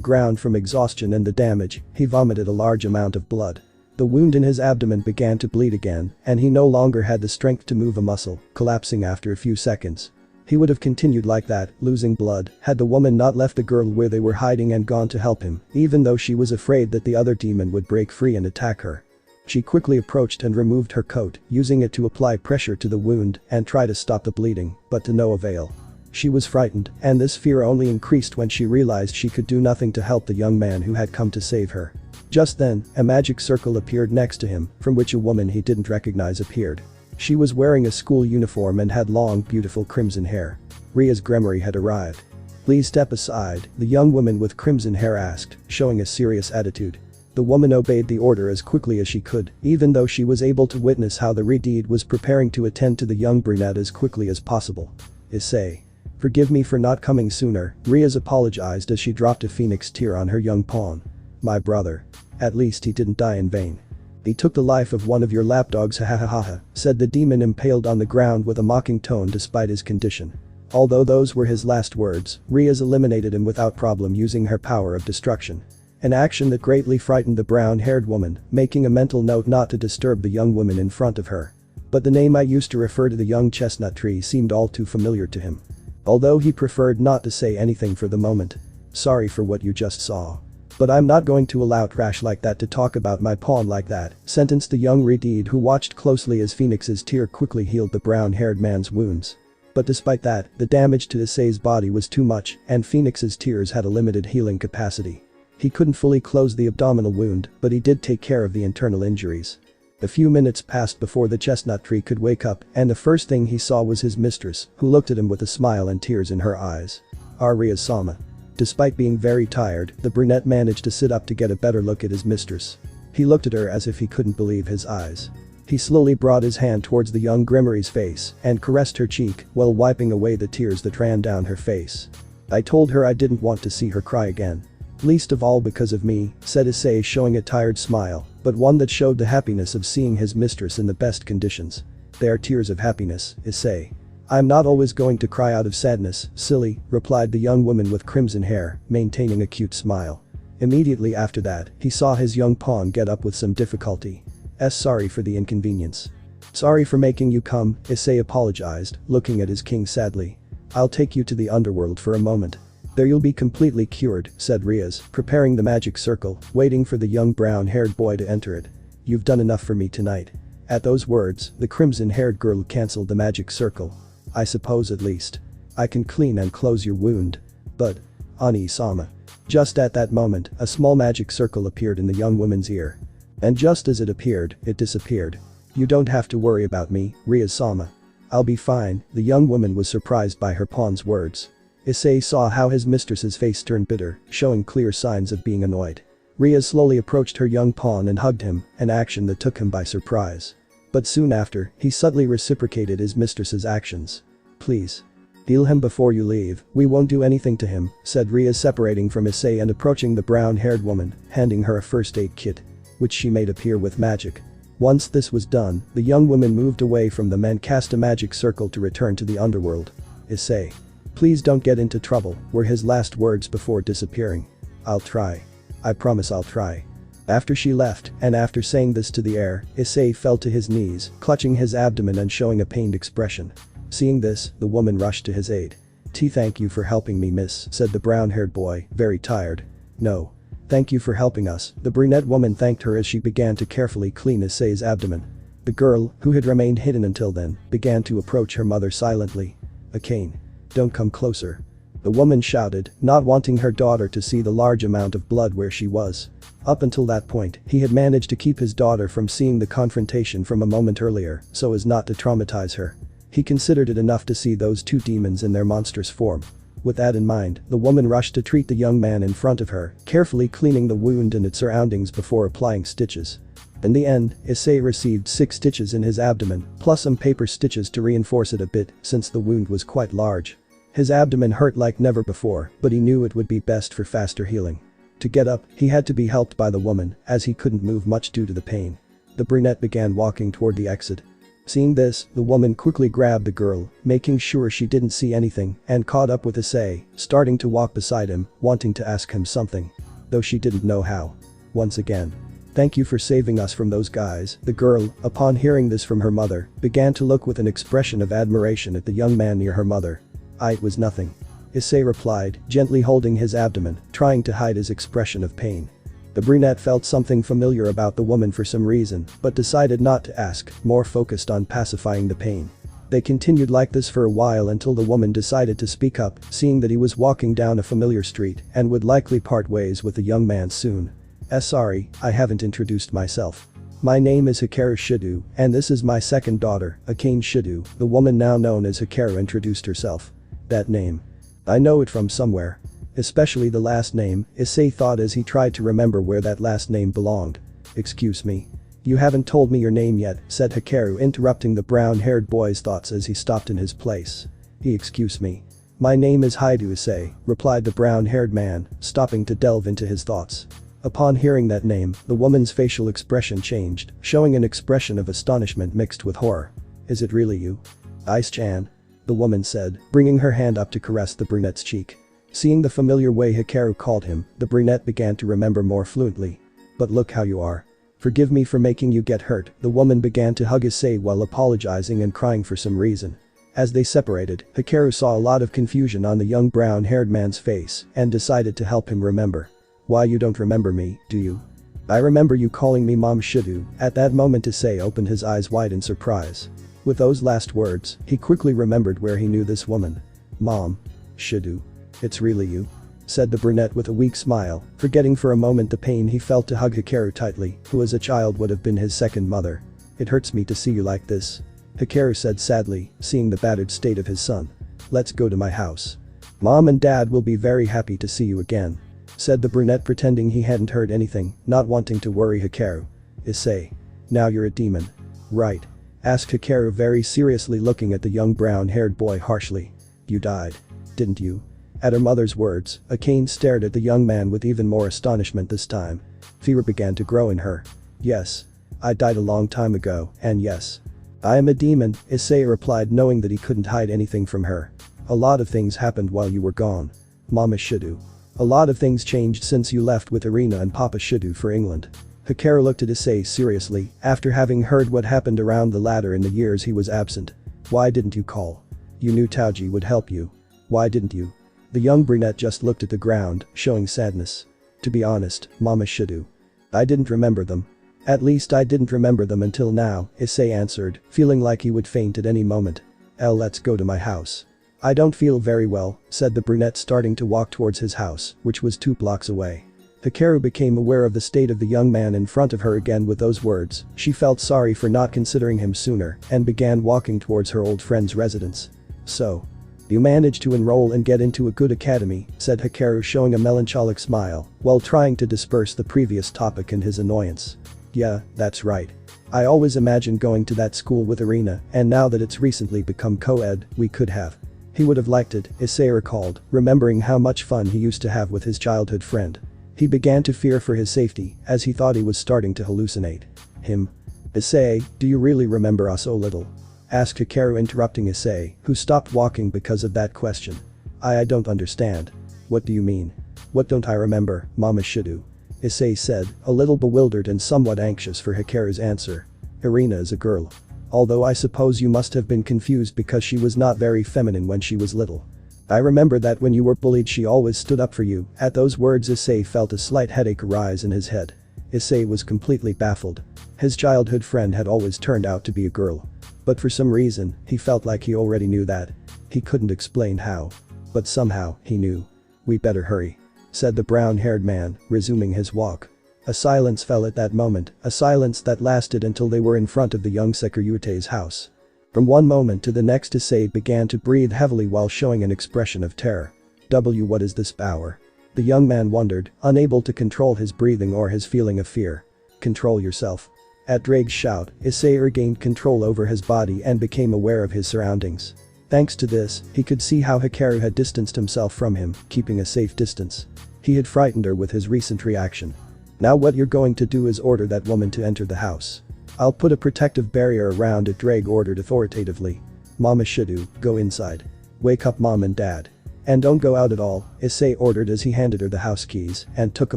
ground from exhaustion and the damage, he vomited a large amount of blood. The wound in his abdomen began to bleed again, and he no longer had the strength to move a muscle, collapsing after a few seconds. He would have continued like that, losing blood, had the woman not left the girl where they were hiding and gone to help him, even though she was afraid that the other demon would break free and attack her. She quickly approached and removed her coat, using it to apply pressure to the wound and try to stop the bleeding, but to no avail. She was frightened, and this fear only increased when she realized she could do nothing to help the young man who had come to save her. Just then, a magic circle appeared next to him, from which a woman he didn't recognize appeared. She was wearing a school uniform and had long, beautiful crimson hair. Ria's Gremory had arrived. "Please step aside," the young woman with crimson hair asked, showing a serious attitude. The woman obeyed the order as quickly as she could, even though she was able to witness how the Redeed was preparing to attend to the young brunette as quickly as possible. Issei. "Forgive me for not coming sooner," Riaz apologized as she dropped a phoenix tear on her young pawn. "My brother. At least he didn't die in vain. He took the life of one of your lapdogs, ha ha ha ha," said the demon impaled on the ground with a mocking tone despite his condition. Although those were his last words, Riaz eliminated him without problem using her power of destruction. An action that greatly frightened the brown-haired woman, making a mental note not to disturb the young woman in front of her. But the name I used to refer to the young chestnut tree seemed all too familiar to him. Although he preferred not to say anything for the moment. "Sorry for what you just saw. But I'm not going to allow trash like that to talk about my pawn like that," sentenced the young Redeed, who watched closely as Phoenix's tear quickly healed the brown-haired man's wounds. But despite that, the damage to Issei's body was too much, and Phoenix's tears had a limited healing capacity. He couldn't fully close the abdominal wound, but he did take care of the internal injuries. A few minutes passed before the chestnut tree could wake up, and the first thing he saw was his mistress, who looked at him with a smile and tears in her eyes. "Arya-sama." Despite being very tired, the brunette managed to sit up to get a better look at his mistress. He looked at her as if he couldn't believe his eyes. He slowly brought his hand towards the young Gremory's face and caressed her cheek while wiping away the tears that ran down her face. "I told her I didn't want to see her cry again. Least of all because of me," said Issei, showing a tired smile, but one that showed the happiness of seeing his mistress in the best conditions. "They are tears of happiness, Issei. I'm not always going to cry out of sadness, silly," replied the young woman with crimson hair, maintaining a cute smile. Immediately after that, he saw his young pawn get up with some difficulty. "Sorry for the inconvenience." "Sorry for making you come," Issei apologized, looking at his king sadly. "I'll take you to the underworld for a moment. There you'll be completely cured," said Riaz, preparing the magic circle, waiting for the young brown-haired boy to enter it. "You've done enough for me tonight." At those words, the crimson-haired girl cancelled the magic circle. "I suppose at least I can clean and close your wound. But, Ani-sama." Just at that moment, a small magic circle appeared in the young woman's ear. And just as it appeared, it disappeared. "You don't have to worry about me, Riaz-sama. I'll be fine." The young woman was surprised by her pawn's words. Issei saw how his mistress's face turned bitter, showing clear signs of being annoyed. Riaz slowly approached her young pawn and hugged him, an action that took him by surprise. But soon after, he subtly reciprocated his mistress's actions. "Please. Heal him before you leave, we won't do anything to him," said Riaz, separating from Issei and approaching the brown-haired woman, handing her a first aid kit, which she made appear with magic. Once this was done, the young woman moved away from them and cast a magic circle to return to the underworld. "Issei. Please don't get into trouble," were his last words before disappearing. "I'll try. I promise I'll try." After she left, and after saying this to the air, Issei fell to his knees, clutching his abdomen and showing a pained expression. Seeing this, the woman rushed to his aid. "Thank you for helping me, miss," said the brown-haired boy, very tired. "No. Thank you for helping us, the brunette woman thanked her as she began to carefully clean Issei's abdomen. The girl, who had remained hidden until then, began to approach her mother silently. Akane. Don't come closer. The woman shouted, not wanting her daughter to see the large amount of blood where she was. Up until that point, he had managed to keep his daughter from seeing the confrontation from a moment earlier, so as not to traumatize her. He considered it enough to see those two demons in their monstrous form. With that in mind, the woman rushed to treat the young man in front of her, carefully cleaning the wound and its surroundings before applying stitches. In the end, Issei received 6 stitches in his abdomen, plus some paper stitches to reinforce it a bit, since the wound was quite large. His abdomen hurt like never before, but he knew it would be best for faster healing. To get up, he had to be helped by the woman, as he couldn't move much due to the pain. The brunette began walking toward the exit. Seeing this, the woman quickly grabbed the girl, making sure she didn't see anything, and caught up with Issei, starting to walk beside him, wanting to ask him something. Though she didn't know how. Once again. Thank you for saving us from those guys, the girl, upon hearing this from her mother, began to look with an expression of admiration at the young man near her mother. It was nothing. Issei replied, gently holding his abdomen, trying to hide his expression of pain. The brunette felt something familiar about the woman for some reason, but decided not to ask, more focused on pacifying the pain. They continued like this for a while until the woman decided to speak up, seeing that he was walking down a familiar street and would likely part ways with the young man soon. Sorry, I haven't introduced myself. My name is Hikaru Shido, and this is my second daughter, Akane Shido, the woman now known as Hikaru introduced herself. That name. I know it from somewhere. Especially the last name, Issei thought as he tried to remember where that last name belonged. Excuse me. You haven't told me your name yet, said Hikaru, interrupting the brown-haired boy's thoughts as he stopped in his place. Excuse me. My name is Haidu Issei, replied the brown-haired man, stopping to delve into his thoughts. Upon hearing that name, the woman's facial expression changed, showing an expression of astonishment mixed with horror. Is it really you? Ice-chan? The woman said, bringing her hand up to caress the brunette's cheek. Seeing the familiar way Hikaru called him, the brunette began to remember more fluently. But look how you are. Forgive me for making you get hurt, the woman began to hug Issei while apologizing and crying for some reason. As they separated, Hikaru saw a lot of confusion on the young brown-haired man's face and decided to help him remember. Why, you don't remember me, do you? I remember you calling me Mom Shido. At that moment Issei opened his eyes wide in surprise. With those last words, he quickly remembered where he knew this woman. Mom. Shido. It's really you? Said the brunette with a weak smile, forgetting for a moment the pain he felt to hug Hikaru tightly, who as a child would have been his second mother. It hurts me to see you like this. Hikaru said sadly, seeing the battered state of his son. Let's go to my house. Mom and Dad will be very happy to see you again. Said the brunette, pretending he hadn't heard anything, not wanting to worry Hikaru. Issei. Now you're a demon. Right? Asked Hikaru very seriously, looking at the young brown-haired boy harshly. You died. Didn't you? At her mother's words, Akane stared at the young man with even more astonishment this time. Fear began to grow in her. Yes. I died a long time ago, and yes. I am a demon, Issei replied, knowing that he couldn't hide anything from her. A lot of things happened while you were gone. Mama Shido. A lot of things changed since you left with Irina and Papa Shido for England. Hikaru looked at Issei seriously, after having heard what happened around the ladder in the years he was absent. Why didn't you call? You knew Taoji would help you. Why didn't you? The young brunette just looked at the ground, showing sadness. To be honest, Mama Shido. I didn't remember them. At least I didn't remember them until now, Issei answered, feeling like he would faint at any moment. Let's go to my house. I don't feel very well, said the brunette, starting to walk towards his house, which was 2 blocks away. Hikaru became aware of the state of the young man in front of her again. With those words, she felt sorry for not considering him sooner and began walking towards her old friend's residence. So. You managed to enroll and get into a good academy, said Hikaru, showing a melancholic smile, while trying to disperse the previous topic and his annoyance. Yeah, that's right. I always imagined going to that school with Irina, and now that it's recently become co-ed, we could have. He would have liked it, Issei recalled, remembering how much fun he used to have with his childhood friend. He began to fear for his safety, as he thought he was starting to hallucinate. Him? Issei, do you really remember us so little? Asked Hikaru, interrupting Issei, who stopped walking because of that question. I don't understand. What do you mean? What don't I remember, Mama Shido? Issei said, a little bewildered and somewhat anxious for Hikaru's answer. Irina is a girl. Although I suppose you must have been confused because she was not very feminine when she was little. I remember that when you were bullied she always stood up for you." At those words Issei felt a slight headache arise in his head. Issei was completely baffled. His childhood friend had always turned out to be a girl. But for some reason, he felt like he already knew that. He couldn't explain how. But somehow, he knew. "We better hurry," said the brown-haired man, resuming his walk. A silence fell at that moment, a silence that lasted until they were in front of the young Sekiryute's house. From one moment to the next Issei began to breathe heavily while showing an expression of terror. What is this power?" The young man wondered, unable to control his breathing or his feeling of fear. "Control yourself." At Drake's shout, Issei regained control over his body and became aware of his surroundings. Thanks to this, he could see how Hikaru had distanced himself from him, keeping a safe distance. He had frightened her with his recent reaction. "Now what you're going to do is order that woman to enter the house. I'll put a protective barrier around it," Drake ordered authoritatively. "Mama Shidu, go inside. Wake up Mom and Dad. And don't go out at all," Issei ordered as he handed her the house keys and took a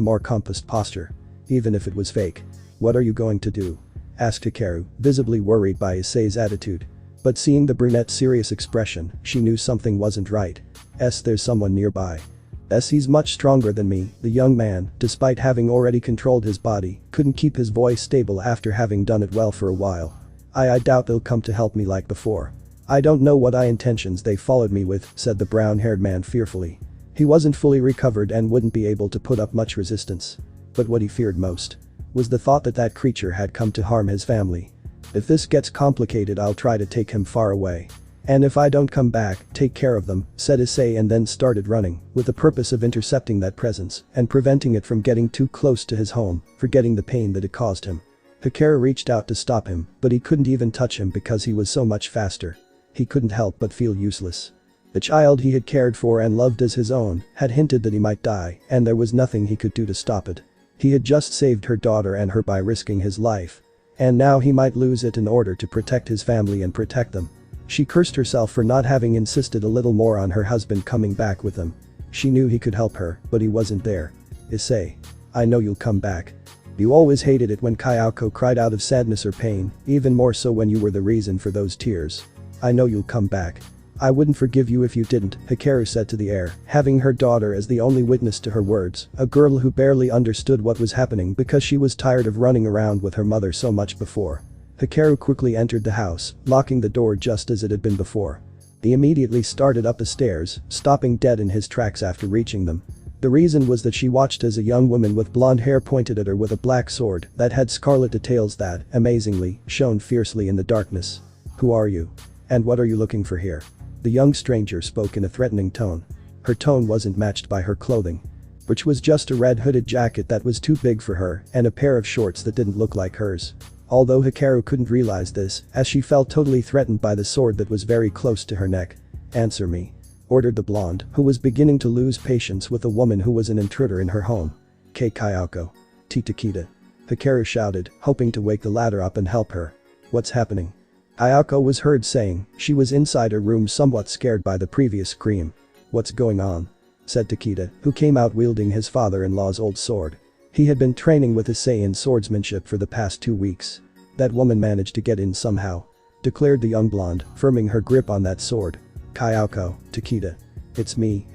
more composed posture. "Even if it was fake. What are you going to do?" asked Hikaru, visibly worried by Issei's attitude. But seeing the brunette's serious expression, she knew something wasn't right. There's someone nearby. He's much stronger than me." The young man, despite having already controlled his body, couldn't keep his voice stable after having done it well for a while. I doubt they'll come to help me like before. I don't know what intentions they followed me with," said the brown-haired man fearfully. He wasn't fully recovered and wouldn't be able to put up much resistance. But what he feared most was the thought that that creature had come to harm his family. "If this gets complicated I'll try to take him far away. And if I don't come back, take care of them," said Issei and then started running, with the purpose of intercepting that presence and preventing it from getting too close to his home, forgetting the pain that it caused him. Hikaru reached out to stop him, but he couldn't even touch him because he was so much faster. He couldn't help but feel useless. The child he had cared for and loved as his own had hinted that he might die, and there was nothing he could do to stop it. He had just saved her daughter and her by risking his life. And now he might lose it in order to protect his family and protect them. She cursed herself for not having insisted a little more on her husband coming back with them. She knew he could help her, but he wasn't there. "Issei. I know you'll come back. You always hated it when Kayako cried out of sadness or pain, even more so when you were the reason for those tears. I know you'll come back. I wouldn't forgive you if you didn't," Hikaru said to the air, having her daughter as the only witness to her words, a girl who barely understood what was happening because she was tired of running around with her mother so much before. Hikaru quickly entered the house, locking the door just as it had been before. He immediately started up the stairs, stopping dead in his tracks after reaching them. The reason was that she watched as a young woman with blonde hair pointed at her with a black sword that had scarlet details that, amazingly, shone fiercely in the darkness. "Who are you? And what are you looking for here?" The young stranger spoke in a threatening tone. Her tone wasn't matched by her clothing, which was just a red hooded jacket that was too big for her and a pair of shorts that didn't look like hers. Although Hikaru couldn't realize this, as she felt totally threatened by the sword that was very close to her neck. "Answer me," ordered the blonde, who was beginning to lose patience with a woman who was an intruder in her home. Kayako. Takeda. Hikaru shouted, hoping to wake the latter up and help her. "What's happening?" Ayako was heard saying. She was inside her room somewhat scared by the previous scream. "What's going on?" said Takeda, who came out wielding his father-in-law's old sword. He had been training with Issei in swordsmanship for the past 2 weeks. "That woman managed to get in somehow," declared the young blonde, firming her grip on that sword. "Kayako, Takeda. It's me,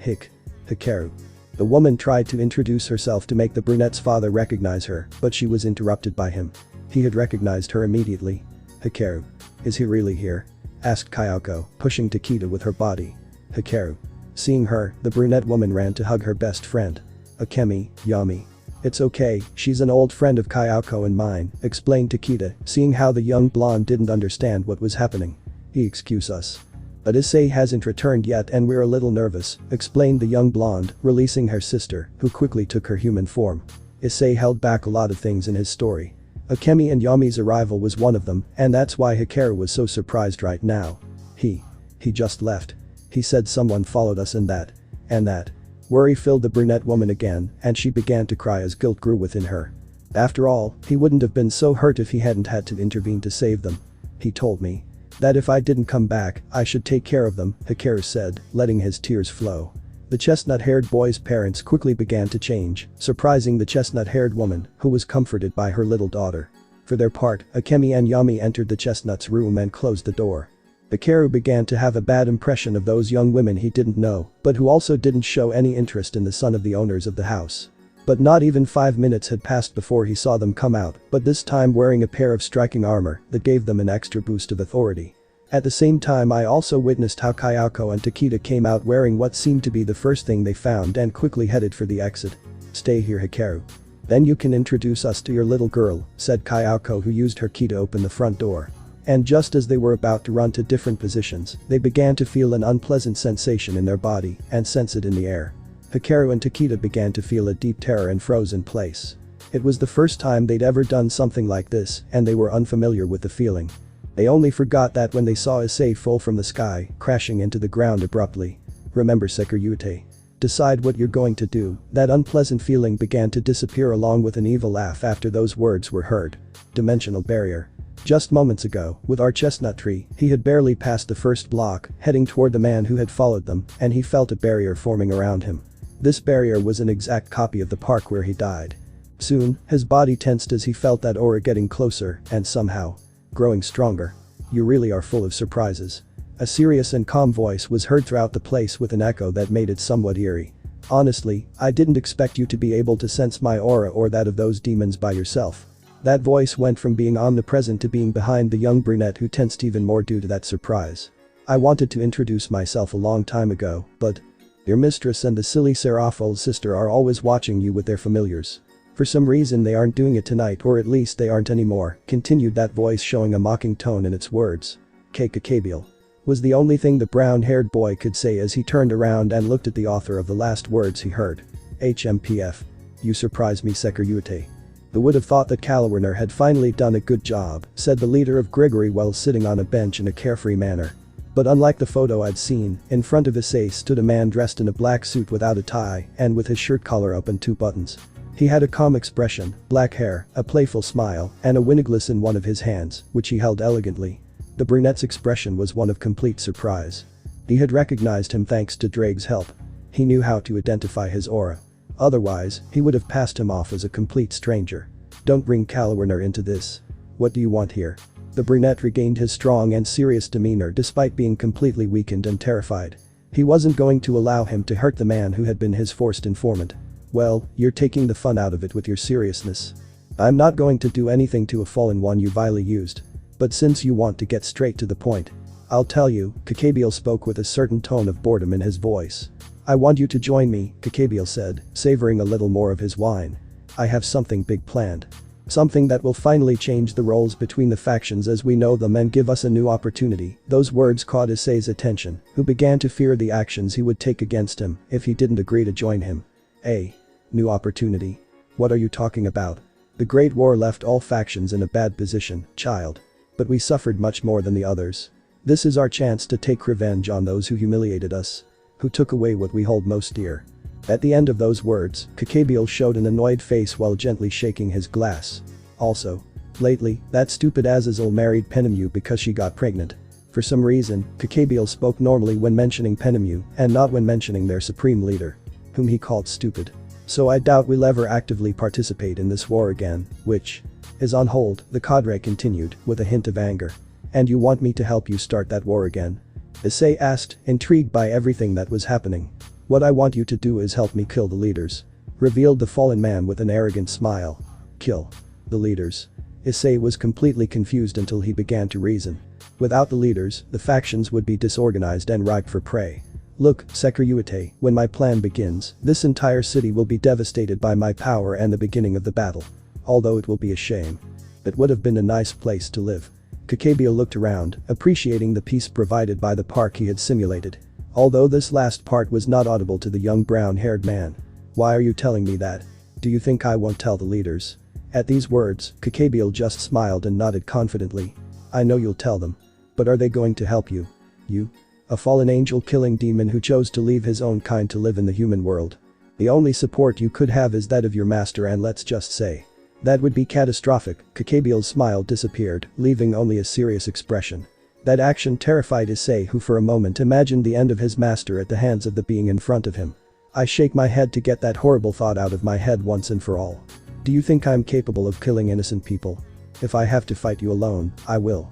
Hikaru." The woman tried to introduce herself to make the brunette's father recognize her, but she was interrupted by him. He had recognized her immediately. "Hikaru. Is he really here?" asked Kayako, pushing Takeda with her body. Hikaru. Seeing her, the brunette woman ran to hug her best friend. "Akemi, Yami. It's okay, she's an old friend of Kayako and mine," explained Takeda, seeing how the young blonde didn't understand what was happening. "Excuse us. But Issei hasn't returned yet and we're a little nervous," explained the young blonde, releasing her sister, who quickly took her human form. Issei held back a lot of things in his story. Akemi and Yami's arrival was one of them, and that's why Hikaru was so surprised right now. He just left. He said someone followed us and that. Worry filled the brunette woman again, and she began to cry as guilt grew within her. After all, he wouldn't have been so hurt if he hadn't had to intervene to save them. "He told me that if I didn't come back, I should take care of them," Hikaru said, letting his tears flow. The chestnut-haired boy's parents quickly began to change, surprising the chestnut-haired woman, who was comforted by her little daughter. For their part, Akemi and Yami entered the chestnut's room and closed the door. Hikaru began to have a bad impression of those young women he didn't know, but who also didn't show any interest in the son of the owners of the house. But not even 5 minutes had passed before he saw them come out, but this time wearing a pair of striking armor that gave them an extra boost of authority. At the same time, I also witnessed how Kayako and Takeda came out wearing what seemed to be the first thing they found and quickly headed for the exit. "Stay here, Hikaru. Then you can introduce us to your little girl," said Kayako, who used her key to open the front door. And just as they were about to run to different positions, they began to feel an unpleasant sensation in their body and sense it in the air. Hikaru and Takeda began to feel a deep terror and froze in place. It was the first time they'd ever done something like this, and they were unfamiliar with the feeling. They only forgot that when they saw Issei fall from the sky, crashing into the ground abruptly. "Remember, Sekirute. Decide what you're going to do." That unpleasant feeling began to disappear along with an evil laugh after those words were heard. Dimensional barrier. Just moments ago, with our chestnut tree, he had barely passed the first block, heading toward the man who had followed them, and he felt a barrier forming around him. This barrier was an exact copy of the park where he died. Soon, his body tensed as he felt that aura getting closer and somehow growing stronger. "You really are full of surprises." A serious and calm voice was heard throughout the place with an echo that made it somewhat eerie. "Honestly, I didn't expect you to be able to sense my aura or that of those demons by yourself." That voice went from being omnipresent to being behind the young brunette, who tensed even more due to that surprise. "I wanted to introduce myself a long time ago, but your mistress and the silly Seraphol's sister are always watching you with their familiars. For some reason they aren't doing it tonight, or at least they aren't anymore," continued that voice, showing a mocking tone in its words. "Kakabiel," was the only thing the brown-haired boy could say as he turned around and looked at the author of the last words he heard. "HMPF. You surprise me, Sekirute. Who would have thought that Kalawerner had finally done a good job," said the leader of Gregory while sitting on a bench in a carefree manner. But unlike the photo I'd seen, in front of Issei stood a man dressed in a black suit without a tie and with his shirt collar up and 2 buttons. He had a calm expression, black hair, a playful smile, and a wineglass in one of his hands, which he held elegantly. The brunette's expression was one of complete surprise. He had recognized him thanks to Drake's help. He knew how to identify his aura. Otherwise, he would have passed him off as a complete stranger. "Don't bring Kalawerner into this. What do you want here?" The brunette regained his strong and serious demeanor despite being completely weakened and terrified. He wasn't going to allow him to hurt the man who had been his forced informant. "Well, you're taking the fun out of it with your seriousness. I'm not going to do anything to a fallen one you vilely used. But since you want to get straight to the point, I'll tell you." Kakabiel spoke with a certain tone of boredom in his voice. "I want you to join me," Kakabiel said, savoring a little more of his wine. "I have something big planned. Something that will finally change the roles between the factions as we know them and give us a new opportunity." Those words caught Issei's attention, who began to fear the actions he would take against him if he didn't agree to join him. "A new opportunity? What are you talking about? The Great War left all factions in a bad position, child. But we suffered much more than the others. This is our chance to take revenge on those who humiliated us, who took away what we hold most dear." At the end of those words, Kakabiel showed an annoyed face while gently shaking his glass. "Also, lately, that stupid Azazel married Penemu because she got pregnant." For some reason, Kakabiel spoke normally when mentioning Penemu and not when mentioning their supreme leader, whom he called stupid. "So I doubt we'll ever actively participate in this war again, which is on hold," the cadre continued, with a hint of anger. "And you want me to help you start that war again?" Issei asked, intrigued by everything that was happening. "What I want you to do is help me kill the leaders," revealed the fallen man with an arrogant smile. "Kill the leaders?" Issei was completely confused until he began to reason. Without the leaders, the factions would be disorganized and ripe for prey. "Look, Sekirute, when my plan begins, this entire city will be devastated by my power and the beginning of the battle. Although it will be a shame. It would have been a nice place to live." Kakabiel looked around, appreciating the peace provided by the park he had simulated. Although this last part was not audible to the young brown-haired man. "Why are you telling me that? Do you think I won't tell the leaders?" At these words, Kakabiel just smiled and nodded confidently. "I know you'll tell them. But are they going to help you? You? A fallen angel-killing demon who chose to leave his own kind to live in the human world. The only support you could have is that of your master, and let's just say that would be catastrophic." Kakabiel's smile disappeared, leaving only a serious expression. That action terrified Issei, who for a moment imagined the end of his master at the hands of the being in front of him. "I shake my head to get that horrible thought out of my head once and for all. Do you think I'm capable of killing innocent people? If I have to fight you alone, I will."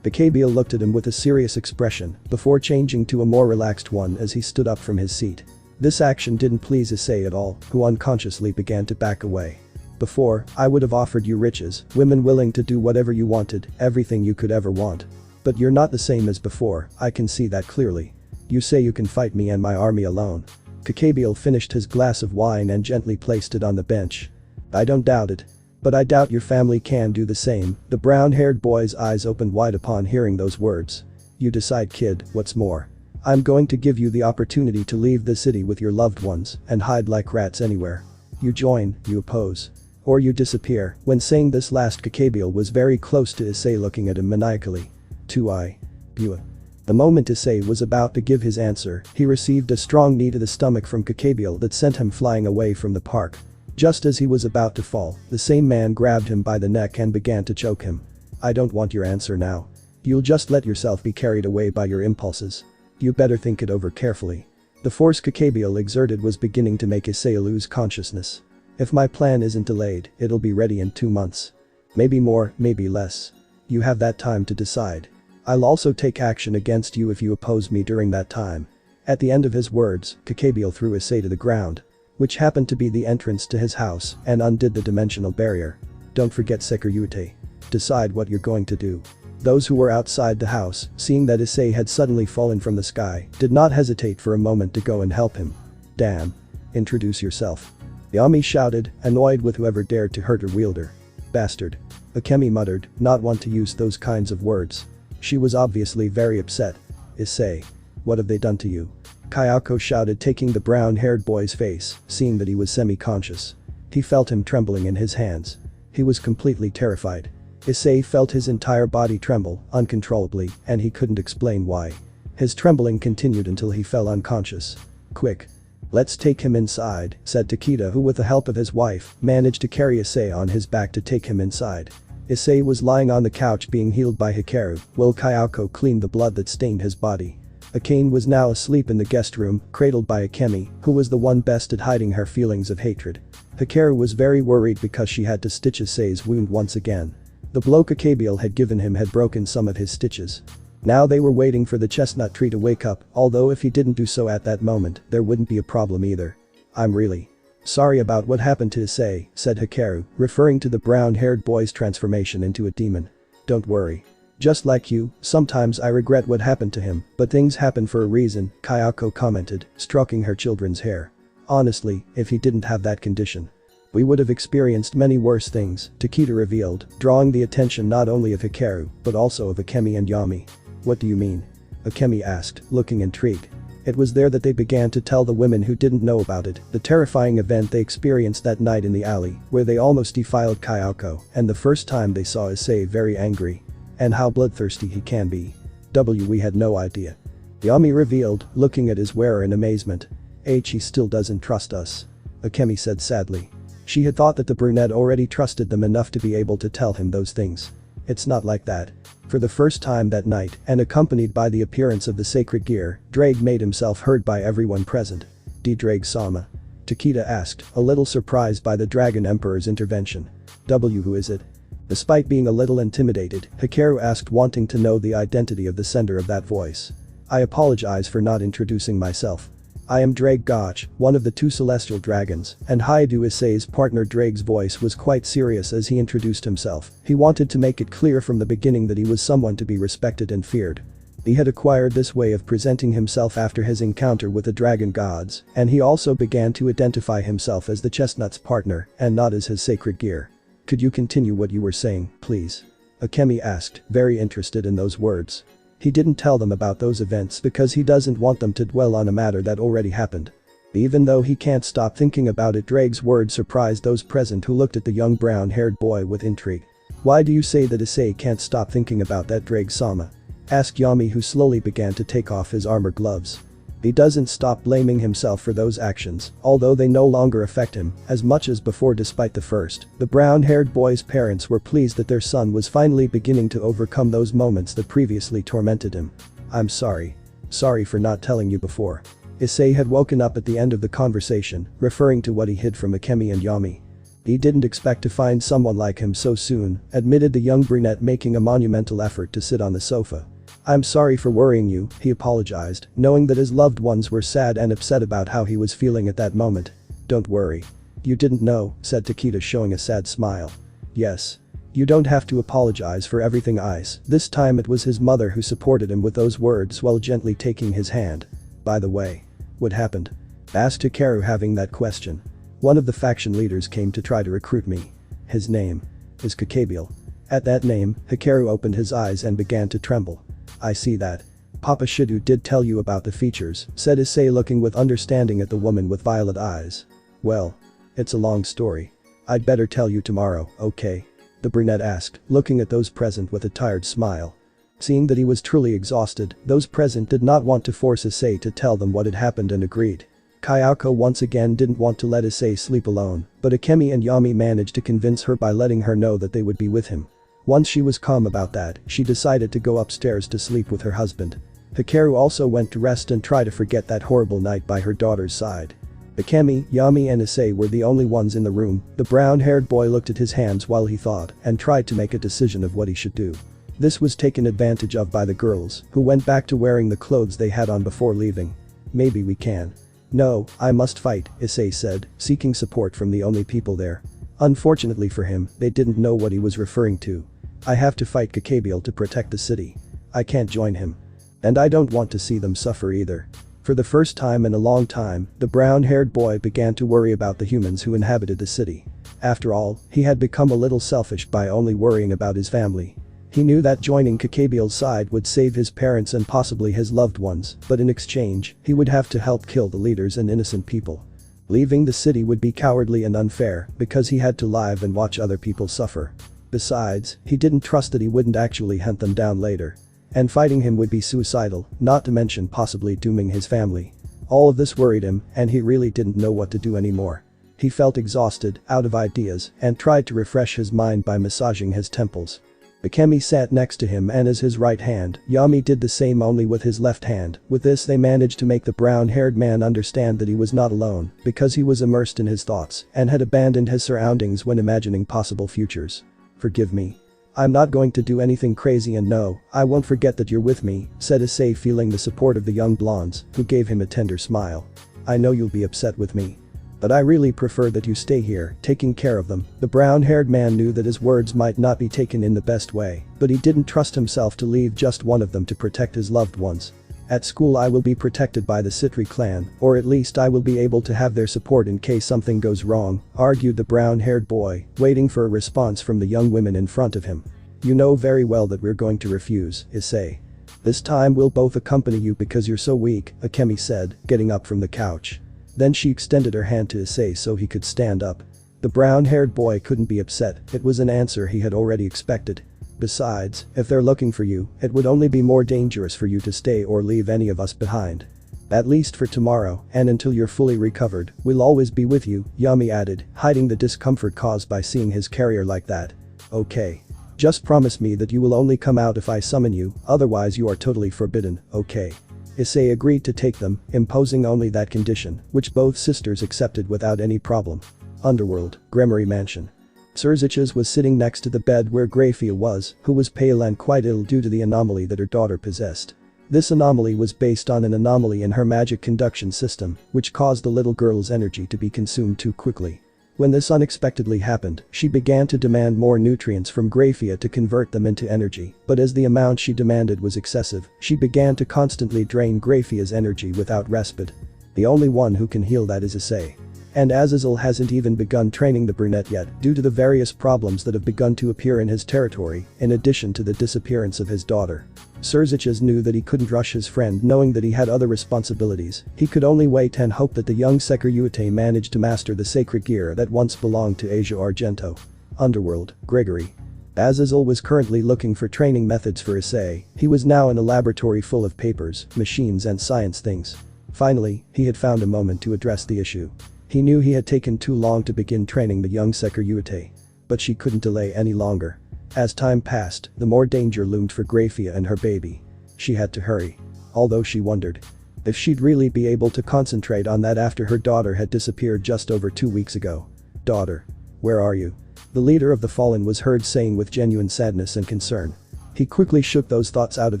Bakabiel looked at him with a serious expression before changing to a more relaxed one as he stood up from his seat. This action didn't please Issei at all, who unconsciously began to back away. Before, I would have offered you riches, women willing to do whatever you wanted, everything you could ever want. But you're not the same as before, I can see that clearly. You say you can fight me and my army alone. Bakabiel finished his glass of wine and gently placed it on the bench. I don't doubt it. But I doubt your family can do the same. The brown-haired boy's eyes opened wide upon hearing those words. You decide, kid, what's more. I'm going to give you the opportunity to leave the city with your loved ones and hide like rats anywhere. You join, you oppose. Or you disappear. When saying this last, Bakabiel was very close to Issei, looking at him maniacally. You. The moment Issei was about to give his answer, he received a strong knee to the stomach from Bakabiel that sent him flying away from the park. Just as he was about to fall, the same man grabbed him by the neck and began to choke him. I don't want your answer now. You'll just let yourself be carried away by your impulses. You better think it over carefully. The force Bakabiel exerted was beginning to make Issei lose consciousness. If my plan isn't delayed, it'll be ready in 2 months. Maybe more, maybe less. You have that time to decide. I'll also take action against you if you oppose me during that time. At the end of his words, Bakabiel threw Issei to the ground, which happened to be the entrance to his house, and undid the dimensional barrier. Don't forget security. Decide what you're going to do. Those who were outside the house, seeing that Issei had suddenly fallen from the sky, did not hesitate for a moment to go and help him. Damn. Introduce yourself. Yami shouted, annoyed with whoever dared to hurt her wielder. Bastard. Akemi muttered, not want to use those kinds of words. She was obviously very upset. Issei. What have they done to you? Kayako shouted, taking the brown-haired boy's face, seeing that he was semi-conscious. He felt him trembling in his hands. He was completely terrified. Issei felt his entire body tremble, uncontrollably, and he couldn't explain why. His trembling continued until he fell unconscious. Quick. Let's take him inside, said Takeda, who with the help of his wife, managed to carry Issei on his back to take him inside. Issei was lying on the couch being healed by Hikaru, while Kayako cleaned the blood that stained his body. Akane was now asleep in the guest room, cradled by Akemi, who was the one best at hiding her feelings of hatred. Hikaru was very worried because she had to stitch Issei's wound once again. The blow Bakabiel had given him had broken some of his stitches. Now they were waiting for the chestnut tree to wake up, although if he didn't do so at that moment, there wouldn't be a problem either. I'm really sorry about what happened to Issei, said Hikaru, referring to the brown-haired boy's transformation into a demon. Don't worry. Just like you, sometimes I regret what happened to him, but things happen for a reason, Kayako commented, stroking her children's hair. Honestly, if he didn't have that condition, we would have experienced many worse things, Takeda revealed, drawing the attention not only of Hikaru, but also of Akemi and Yami. What do you mean? Akemi asked, looking intrigued. It was there that they began to tell the women who didn't know about it, the terrifying event they experienced that night in the alley, where they almost defiled Kayako, and the first time they saw Issei very angry. And how bloodthirsty he can be. We had no idea. Yami revealed, looking at his wearer in amazement. He still doesn't trust us. Akemi said sadly. She had thought that the brunette already trusted them enough to be able to tell him those things. It's not like that. For the first time that night, and accompanied by the appearance of the sacred gear, Drake made himself heard by everyone present. Drake-sama. Takeda asked, a little surprised by the Dragon Emperor's intervention. Who is it? Despite being a little intimidated, Hikaru asked, wanting to know the identity of the sender of that voice. I apologize for not introducing myself. I am Drake Gotch, one of the 2 celestial dragons, and Haidu Issei's partner. Drake's voice was quite serious as he introduced himself. He wanted to make it clear from the beginning that he was someone to be respected and feared. He had acquired this way of presenting himself after his encounter with the dragon gods, and he also began to identify himself as the chestnut's partner and not as his sacred gear. Could you continue what you were saying, please? Akemi asked, very interested in those words. He didn't tell them about those events because he doesn't want them to dwell on a matter that already happened. Even though he can't stop thinking about it, Drake's words surprised those present who looked at the young brown-haired boy with intrigue. Why do you say that Issei can't stop thinking about that, Drake-sama? Asked Yami, who slowly began to take off his armor gloves. He doesn't stop blaming himself for those actions, although they no longer affect him as much as before. Despite the first, the brown-haired boy's parents were pleased that their son was finally beginning to overcome those moments that previously tormented him. I'm sorry. Sorry for not telling you before. Issei had woken up at the end of the conversation, referring to what he hid from Akemi and Yami. He didn't expect to find someone like him so soon, admitted the young brunette, making a monumental effort to sit on the sofa. I'm sorry for worrying you, he apologized, knowing that his loved ones were sad and upset about how he was feeling at that moment. Don't worry. You didn't know, said Takeda, showing a sad smile. Yes. You don't have to apologize for everything, Ice. This time it was his mother who supported him with those words while gently taking his hand. By the way, what happened? Asked Hikaru, having that question. One of the faction leaders came to try to recruit me. His name is Kakabiel. At that name, Hikaru opened his eyes and began to tremble. I see that. Papa Shidu did tell you about the features, said Issei, looking with understanding at the woman with violet eyes. Well, it's a long story. I'd better tell you tomorrow, okay? The brunette asked, looking at those present with a tired smile. Seeing that he was truly exhausted, those present did not want to force Issei to tell them what had happened and agreed. Kayako once again didn't want to let Issei sleep alone, but Akemi and Yami managed to convince her by letting her know that they would be with him. Once she was calm about that, she decided to go upstairs to sleep with her husband. Hikaru also went to rest and try to forget that horrible night by her daughter's side. Akemi, Yami and Issei were the only ones in the room. The brown-haired boy looked at his hands while he thought and tried to make a decision of what he should do. This was taken advantage of by the girls, who went back to wearing the clothes they had on before leaving. Maybe we can. No, I must fight, Issei said, seeking support from the only people there. Unfortunately for him, they didn't know what he was referring to. I have to fight Kakabiel to protect the city. I can't join him. And I don't want to see them suffer either. For the first time in a long time, the brown-haired boy began to worry about the humans who inhabited the city. After all, he had become a little selfish by only worrying about his family. He knew that joining Kakabiel's side would save his parents and possibly his loved ones, but in exchange, he would have to help kill the leaders and innocent people. Leaving the city would be cowardly and unfair because he had to live and watch other people suffer. Besides, he didn't trust that he wouldn't actually hunt them down later. And fighting him would be suicidal, not to mention possibly dooming his family. All of this worried him, and he really didn't know what to do anymore. He felt exhausted, out of ideas, and tried to refresh his mind by massaging his temples. Akemi sat next to him, and as his right hand, Yami did the same, only with his left hand. With this they managed to make the brown-haired man understand that he was not alone, because he was immersed in his thoughts and had abandoned his surroundings when imagining possible futures. Forgive me. I'm not going to do anything crazy, and no, I won't forget that you're with me, said Issei, feeling the support of the young blondes, who gave him a tender smile. I know you'll be upset with me. But I really prefer that you stay here, taking care of them. The brown-haired man knew that his words might not be taken in the best way, but he didn't trust himself to leave just one of them to protect his loved ones. At school I will be protected by the Sitri clan, or at least I will be able to have their support in case something goes wrong, argued the brown-haired boy, waiting for a response from the young women in front of him. You know very well that we're going to refuse, Issei. This time we'll both accompany you because you're so weak, Akemi said, getting up from the couch. Then she extended her hand to Issei so he could stand up. The brown-haired boy couldn't be upset, it was an answer he had already expected. Besides, if they're looking for you, it would only be more dangerous for you to stay or leave any of us behind. At least for tomorrow, and until you're fully recovered, we'll always be with you, Yami added, hiding the discomfort caused by seeing his carrier like that. Okay. Just promise me that you will only come out if I summon you, otherwise you are totally forbidden, okay? Issei agreed to take them, imposing only that condition, which both sisters accepted without any problem. Underworld, Gremory Mansion. Surziches was sitting next to the bed where Grafia was, who was pale and quite ill due to the anomaly that her daughter possessed. This anomaly was based on an anomaly in her magic conduction system, which caused the little girl's energy to be consumed too quickly. When this unexpectedly happened, she began to demand more nutrients from Grafia to convert them into energy, but as the amount she demanded was excessive, she began to constantly drain Grafia's energy without respite. The only one who can heal that is Issei. And Azazel hasn't even begun training the brunette yet due to the various problems that have begun to appear in his territory, in addition to the disappearance of his daughter. Surziches knew that he couldn't rush his friend, knowing that he had other responsibilities. He could only wait and hope that the young Sekirute managed to master the sacred gear that once belonged to Asia Argento. Underworld, Gregory. Azazel was currently looking for training methods for Issei. He was now in a laboratory full of papers, machines and science things. Finally, he had found a moment to address the issue. He knew he had taken too long to begin training the young Sekirute. But she couldn't delay any longer. As time passed, the more danger loomed for Grafia and her baby. She had to hurry. Although she wondered if she'd really be able to concentrate on that after her daughter had disappeared just over 2 weeks ago. Daughter. where are you?" The leader of the fallen was heard saying with genuine sadness and concern. He quickly shook those thoughts out of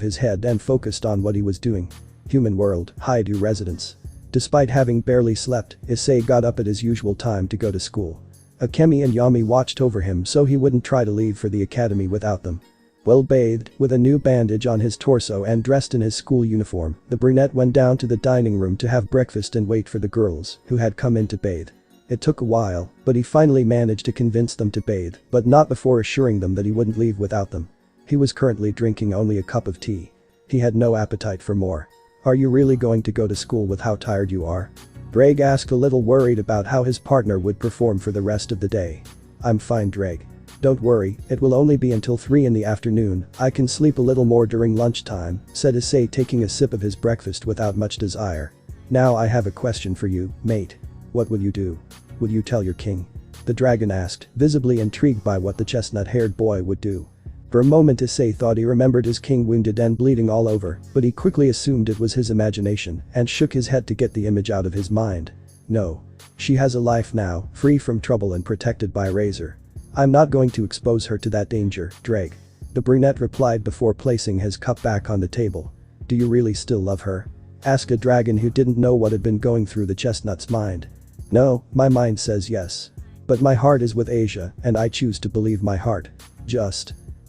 his head and focused on what he was doing. Human world, Haidu residence. Despite having barely slept, Issei got up at his usual time to go to school. Akemi and Yami watched over him so he wouldn't try to leave for the academy without them. Well bathed, with a new bandage on his torso and dressed in his school uniform, the brunette went down to the dining room to have breakfast and wait for the girls, who had come in to bathe. It took a while, but he finally managed to convince them to bathe, but not before assuring them that he wouldn't leave without them. He was currently drinking only a cup of tea. He had no appetite for more. "Are you really going to go to school with how tired you are?" Drake asked, a little worried about how his partner would perform for the rest of the day. "I'm fine, Drake. Don't worry, it will only be until 3 in the afternoon, I can sleep a little more during lunchtime," said Issei, taking a sip of his breakfast without much desire. "Now I have a question for you, mate. What will you do? Will you tell your king?" the dragon asked, visibly intrigued by what the chestnut-haired boy would do. For a moment Issei thought he remembered his king wounded and bleeding all over, but he quickly assumed it was his imagination and shook his head to get the image out of his mind. "No. She has a life now, free from trouble and protected by Razor. I'm not going to expose her to that danger, Drake," the brunette replied before placing his cup back on the table. "Do you really still love her?" asked a dragon who didn't know what had been going through the chestnut's mind. "No, my mind says yes. But my heart is with Asia and I choose to believe my heart.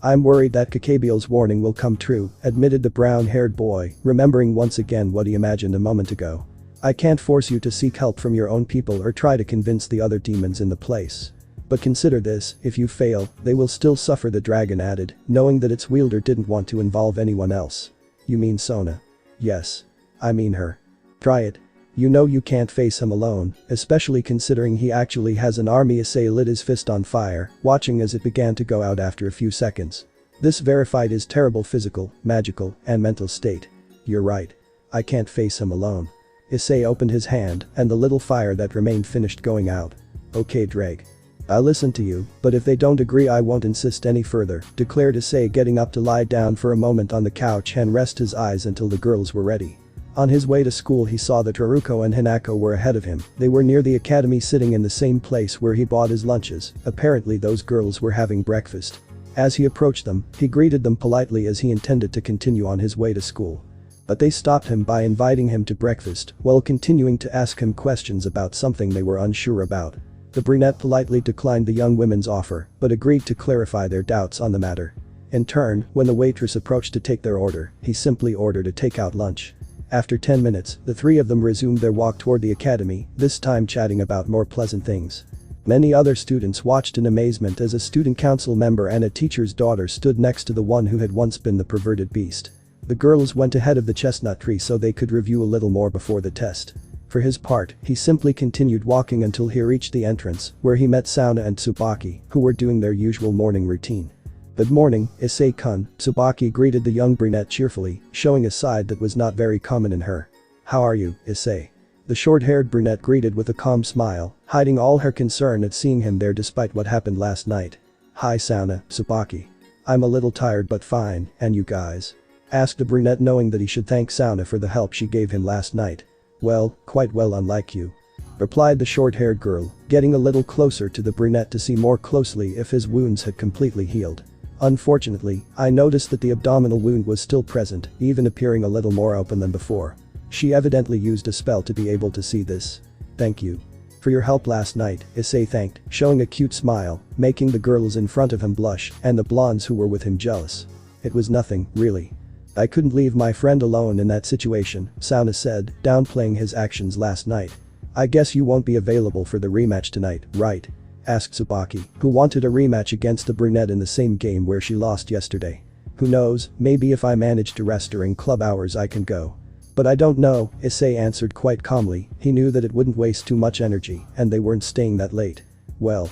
I'm worried that Kakebiel's warning will come true," admitted the brown-haired boy, remembering once again what he imagined a moment ago. "I can't force you to seek help from your own people or try to convince the other demons in the place. But consider this, if you fail, they will still suffer," the dragon added, knowing that its wielder didn't want to involve anyone else. "You mean Sona?" "Yes. I mean her. Try it. You know you can't face him alone, especially considering he actually has an army." Issei lit his fist on fire, watching as it began to go out after a few seconds. This verified his terrible physical, magical, and mental state. "You're right. I can't face him alone." Issei opened his hand, and the little fire that remained finished going out. "Okay, Drake. I'll listen to you, but if they don't agree I won't insist any further," declared Issei, getting up to lie down for a moment on the couch and rest his eyes until the girls were ready. On his way to school he saw that Haruko and Hinako were ahead of him. They were near the academy, sitting in the same place where he bought his lunches. Apparently those girls were having breakfast. As he approached them, he greeted them politely as he intended to continue on his way to school. But they stopped him by inviting him to breakfast while continuing to ask him questions about something they were unsure about. The brunette politely declined the young women's offer but agreed to clarify their doubts on the matter. In turn, when the waitress approached to take their order, he simply ordered a takeout lunch. After 10 minutes, the three of them resumed their walk toward the academy, this time chatting about more pleasant things. Many other students watched in amazement as a student council member and a teacher's daughter stood next to the one who had once been the perverted beast. The girls went ahead of the chestnut tree so they could review a little more before the test. For his part, he simply continued walking until he reached the entrance, where he met Sona and Tsubaki, who were doing their usual morning routine. "Good morning, Issei-kun," Tsubaki greeted the young brunette cheerfully, showing a side that was not very common in her. "How are you, Issei?" the short-haired brunette greeted with a calm smile, hiding all her concern at seeing him there despite what happened last night. "Hi Sona, Tsubaki. I'm a little tired but fine, and you guys?" asked the brunette, knowing that he should thank Sona for the help she gave him last night. "Well, quite well, unlike you," replied the short-haired girl, getting a little closer to the brunette to see more closely if his wounds had completely healed. "Unfortunately, I noticed that the abdominal wound was still present, even appearing a little more open than before. She evidently used a spell to be able to see this. Thank you for your help last night," Issei thanked, showing a cute smile, making the girls in front of him blush and the blondes who were with him jealous. "It was nothing, really. I couldn't leave my friend alone in that situation," Sona said, downplaying his actions last night. "I guess you won't be available for the rematch tonight, right?" asked Tsubaki, who wanted a rematch against the brunette in the same game where she lost yesterday. "Who knows, maybe if I manage to rest during club hours I can go. But I don't know," Issei answered quite calmly. He knew that it wouldn't waste too much energy and they weren't staying that late. "Well,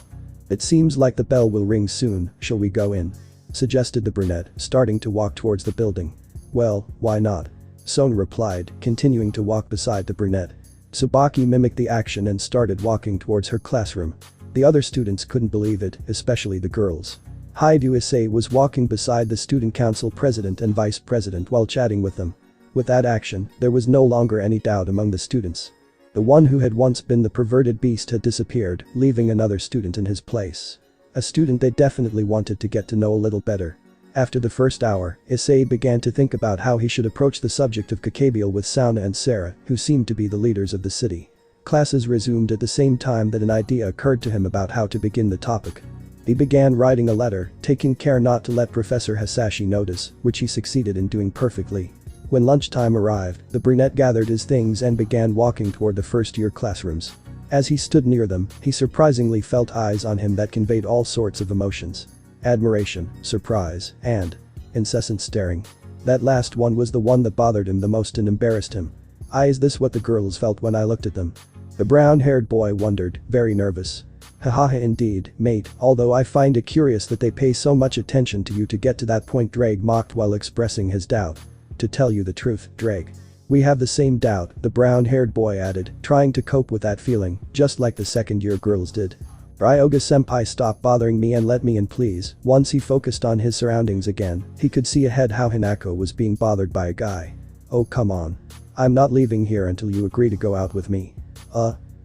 it seems like the bell will ring soon, shall we go in?" suggested the brunette, starting to walk towards the building. "Well, why not?" Sona replied, continuing to walk beside the brunette. Tsubaki mimicked the action and started walking towards her classroom. The other students couldn't believe it, especially the girls. Haidu Issei was walking beside the student council president and vice president while chatting with them. With that action, there was no longer any doubt among the students. The one who had once been the perverted beast had disappeared, leaving another student in his place. A student they definitely wanted to get to know a little better. After the first hour, Issei began to think about how he should approach the subject of Kakabeel with Sona and Sarah, who seemed to be the leaders of the city. Classes resumed at the same time that an idea occurred to him about how to begin the topic. He began writing a letter, taking care not to let Professor Hasashi notice, which he succeeded in doing perfectly. When lunchtime arrived, the brunette gathered his things and began walking toward the first-year classrooms. As he stood near them, he surprisingly felt eyes on him that conveyed all sorts of emotions. Admiration, surprise, and incessant staring. That last one was the one that bothered him the most and embarrassed him. Is this what the girls felt when I looked at them? The brown-haired boy wondered, very nervous. Hahaha, indeed, mate, although I find it curious that they pay so much attention to you to get to that point, Drake mocked while expressing his doubt. To tell you the truth, Drake. We have the same doubt, the brown-haired boy added, trying to cope with that feeling, just like the second-year girls did. Ryoga-senpai, stop bothering me and let me in, please. Once he focused on his surroundings again, he could see ahead how Hinako was being bothered by a guy. Oh, come on. I'm not leaving here until you agree to go out with me.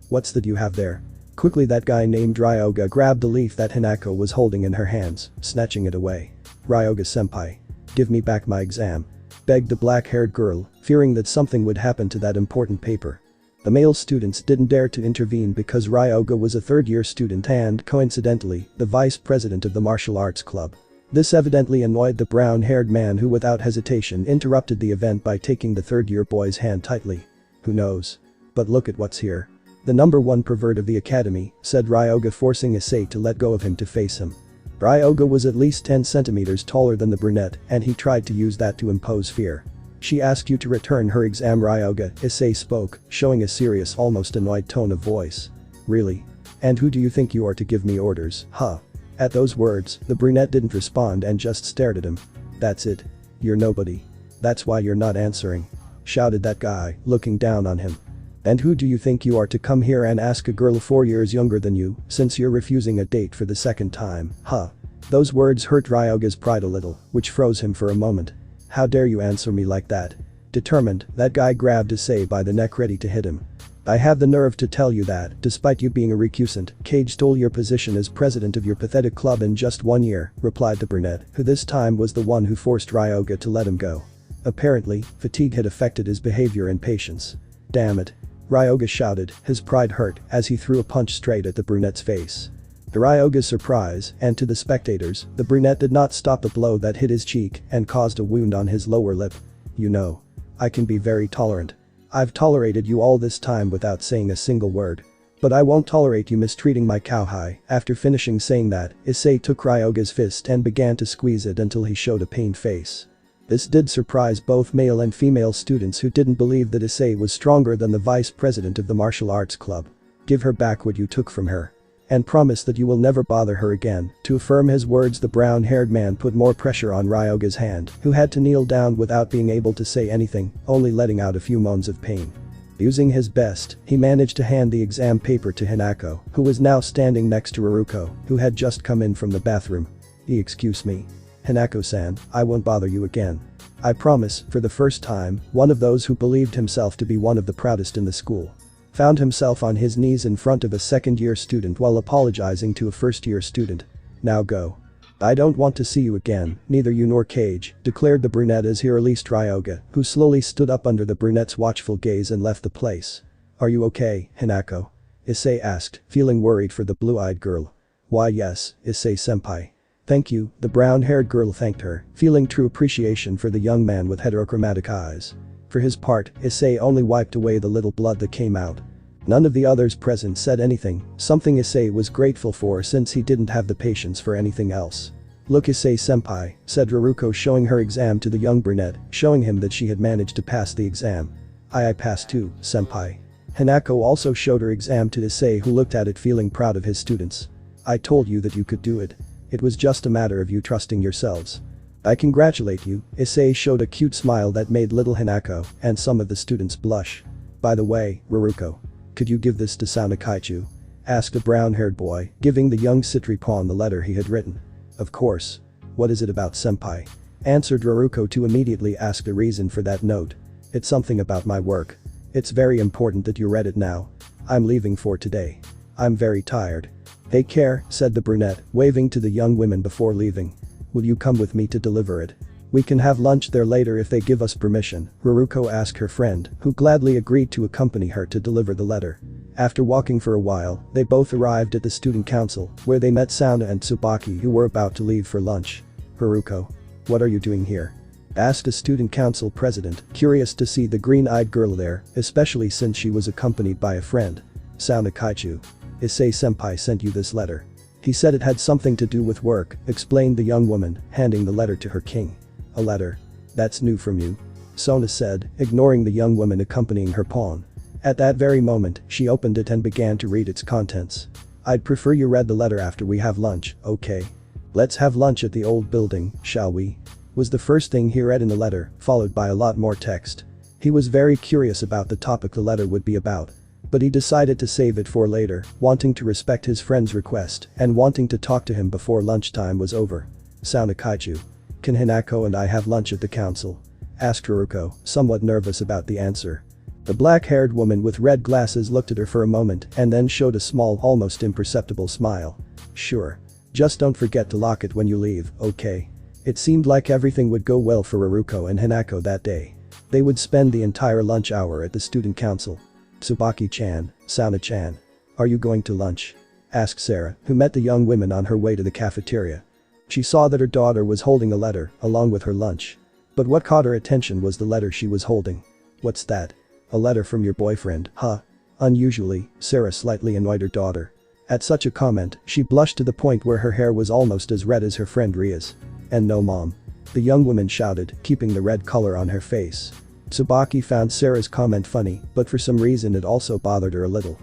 What's that you have there? Quickly, that guy named Ryoga grabbed the leaf that Hinako was holding in her hands, snatching it away. Ryoga-senpai. Give me back my exam, begged the black-haired girl, fearing that something would happen to that important paper. The male students didn't dare to intervene because Ryoga was a third-year student and, coincidentally, the vice president of the martial arts club. This evidently annoyed the brown-haired man, who without hesitation interrupted the event by taking the third-year boy's hand tightly. Who knows? But look at what's here. The number one pervert of the academy, said Ryoga, forcing Issei to let go of him to face him. Ryoga was at least 10 centimeters taller than the brunette, and he tried to use that to impose fear. She asked you to return her exam, Ryoga, Issei spoke, showing a serious, almost annoyed tone of voice. Really? And who do you think you are to give me orders, huh? At those words, the brunette didn't respond and just stared at him. That's it. You're nobody. That's why you're not answering, shouted that guy, looking down on him. And who do you think you are to come here and ask a girl 4 years younger than you, since you're refusing a date for the second time, huh? Those words hurt Ryoga's pride a little, which froze him for a moment. How dare you answer me like that? Determined, that guy grabbed Issei by the neck, ready to hit him. I have the nerve to tell you that, despite you being a recusant, Cage stole your position as president of your pathetic club in just 1 year, replied the brunette, who this time was the one who forced Ryoga to let him go. Apparently, fatigue had affected his behavior and patience. Damn it. Ryoga shouted, his pride hurt, as he threw a punch straight at the brunette's face. To Ryoga's surprise, and to the spectators, the brunette did not stop the blow that hit his cheek and caused a wound on his lower lip. You know, I can be very tolerant. I've tolerated you all this time without saying a single word. But I won't tolerate you mistreating my cowhide. After finishing saying that, Issei took Ryoga's fist and began to squeeze it until he showed a pained face. This did surprise both male and female students, who didn't believe that Issei was stronger than the vice president of the martial arts club. Give her back what you took from her. And promise that you will never bother her again. To affirm his words, the brown-haired man put more pressure on Ryoga's hand, who had to kneel down without being able to say anything, only letting out a few moans of pain. Using his best, he managed to hand the exam paper to Hinako, who was now standing next to Haruko, who had just come in from the bathroom. Excuse me. Hinako-san, I won't bother you again. I promise. For the first time, one of those who believed himself to be one of the proudest in the school found himself on his knees in front of a second-year student while apologizing to a first-year student. Now go. I don't want to see you again, neither you nor Cage, declared the brunette as he released Ryoga, who slowly stood up under the brunette's watchful gaze and left the place. Are you okay, Hinako? Issei asked, feeling worried for the blue-eyed girl. Why yes, Issei-senpai. Thank you, the brown-haired girl thanked her, feeling true appreciation for the young man with heterochromatic eyes. For his part, Issei only wiped away the little blood that came out. None of the others present said anything, something Issei was grateful for since he didn't have the patience for anything else. Look, Issei-senpai, said Haruko, showing her exam to the young brunette, showing him that she had managed to pass the exam. I passed too, senpai. Hinako also showed her exam to Issei, who looked at it feeling proud of his students. I told you that you could do it. It was just a matter of you trusting yourselves. I congratulate you. Issei showed a cute smile that made little Hinako and some of the students blush. By the way, Haruko, could you give this to Sona Kaichu? Asked a brown-haired boy, giving the young Sitri pawn the letter he had written. Of course. What is it about, senpai? Answered Haruko, to immediately ask the reason for that note. It's something about my work. It's very important that you read it now. I'm leaving for today. I'm very tired. Take care, said the brunette, waving to the young women before leaving. Will you come with me to deliver it? We can have lunch there later if they give us permission, Haruko asked her friend, who gladly agreed to accompany her to deliver the letter. After walking for a while, they both arrived at the student council, where they met Sona and Tsubaki, who were about to leave for lunch. Haruko. What are you doing here? Asked a student council president, curious to see the green-eyed girl there, especially since she was accompanied by a friend. Sona Kaichu. Issei senpai sent you this letter. He said it had something to do with work, explained the young woman, handing the letter to her king. A letter? That's new from you. Sona said, ignoring the young woman accompanying her pawn. At that very moment, she opened it and began to read its contents. I'd prefer you read the letter after we have lunch, okay? Let's have lunch at the old building, shall we? Was the first thing he read in the letter, followed by a lot more text. He was very curious about the topic the letter would be about. But he decided to save it for later, wanting to respect his friend's request and wanting to talk to him before lunchtime was over. Sona Kaichu. Can Hinako and I have lunch at the council? Asked Haruko, somewhat nervous about the answer. The black-haired woman with red glasses looked at her for a moment and then showed a small, almost imperceptible smile. Sure. Just don't forget to lock it when you leave, okay? It seemed like everything would go well for Haruko and Hinako that day. They would spend the entire lunch hour at the student council. Tsubaki-chan, Sona-chan. Are you going to lunch? Asked Sarah, who met the young women on her way to the cafeteria. She saw that her daughter was holding a letter, along with her lunch. But what caught her attention was the letter she was holding. What's that? A letter from your boyfriend, huh? Unusually, Sarah slightly annoyed her daughter. At such a comment, she blushed to the point where her hair was almost as red as her friend Ria's. And no mom. The young woman shouted, keeping the red color on her face. Tsubaki found Sarah's comment funny, but for some reason it also bothered her a little.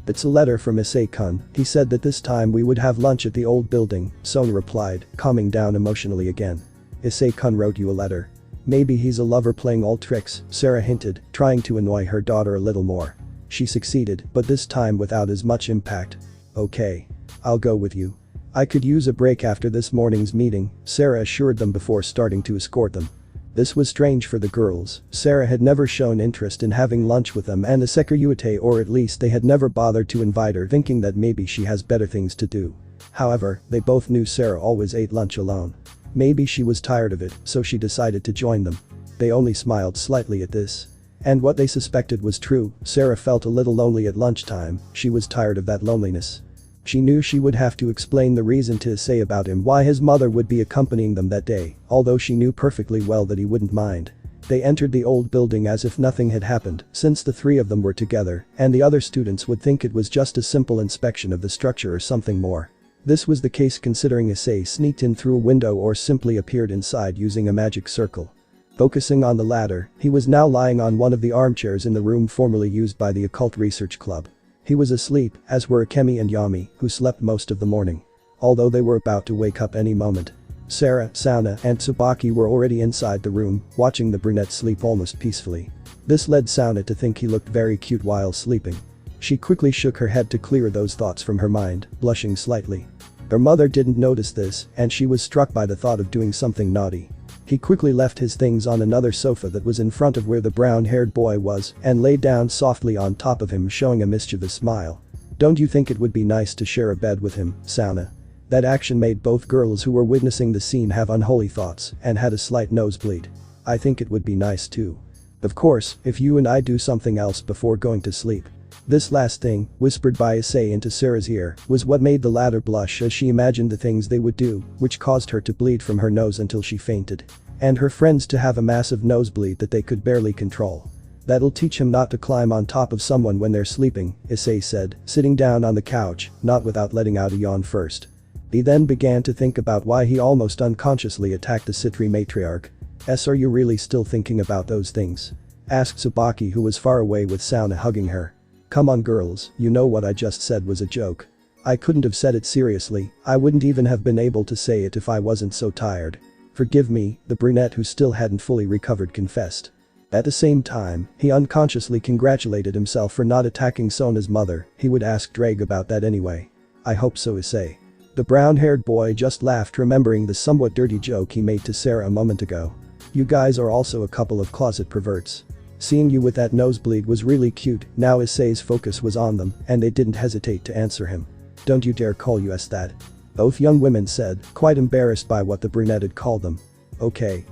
It's a letter from Issei-kun. He said that this time we would have lunch at the old building, Sona replied, calming down emotionally again. Issei-kun wrote you a letter. Maybe he's a lover playing all tricks, Sarah hinted, trying to annoy her daughter a little more. She succeeded, but this time without as much impact. Okay. I'll go with you. I could use a break after this morning's meeting, Sarah assured them before starting to escort them. This was strange for the girls. Sarah had never shown interest in having lunch with them and the Sekiruyuite, or at least they had never bothered to invite her, thinking that maybe she has better things to do. However, they both knew Sarah always ate lunch alone. Maybe she was tired of it, so she decided to join them. They only smiled slightly at this. And what they suspected was true, Sarah felt a little lonely at lunchtime. She was tired of that loneliness. She knew she would have to explain the reason to Issei about him, why his mother would be accompanying them that day, although she knew perfectly well that he wouldn't mind. They entered the old building as if nothing had happened, since the three of them were together, and the other students would think it was just a simple inspection of the structure or something more. This was the case considering Issei sneaked in through a window or simply appeared inside using a magic circle. Focusing on the latter, he was now lying on one of the armchairs in the room formerly used by the Occult Research Club. He was asleep, as were Akemi and Yami, who slept most of the morning. Although they were about to wake up any moment. Sarah, Sona, and Tsubaki were already inside the room, watching the brunette sleep almost peacefully. This led Sona to think he looked very cute while sleeping. She quickly shook her head to clear those thoughts from her mind, blushing slightly. Her mother didn't notice this, and she was struck by the thought of doing something naughty. He quickly left his things on another sofa that was in front of where the brown-haired boy was and lay down softly on top of him, showing a mischievous smile. Don't you think it would be nice to share a bed with him, Sona? That action made both girls who were witnessing the scene have unholy thoughts and had a slight nosebleed. I think it would be nice too. Of course, if you and I do something else before going to sleep. This last thing, whispered by Issei into Sarah's ear, was what made the latter blush as she imagined the things they would do, which caused her to bleed from her nose until she fainted. And her friends to have a massive nosebleed that they could barely control. That'll teach him not to climb on top of someone when they're sleeping, Issei said, sitting down on the couch, not without letting out a yawn first. He then began to think about why he almost unconsciously attacked the Sitri matriarch. Are you really still thinking about those things? Asked Tsubaki, who was far away with Sona hugging her. Come on girls, you know what I just said was a joke. I couldn't have said it seriously, I wouldn't even have been able to say it if I wasn't so tired. Forgive me, the brunette, who still hadn't fully recovered, confessed. At the same time, he unconsciously congratulated himself for not attacking Sona's mother. He would ask Drake about that anyway. I hope so, Issei. The brown-haired boy just laughed, remembering the somewhat dirty joke he made to Sarah a moment ago. You guys are also a couple of closet perverts. Seeing you with that nosebleed was really cute. Now Issei's focus was on them, and they didn't hesitate to answer him. Don't you dare call us that. Both young women said, quite embarrassed by what the brunette had called them. Okay.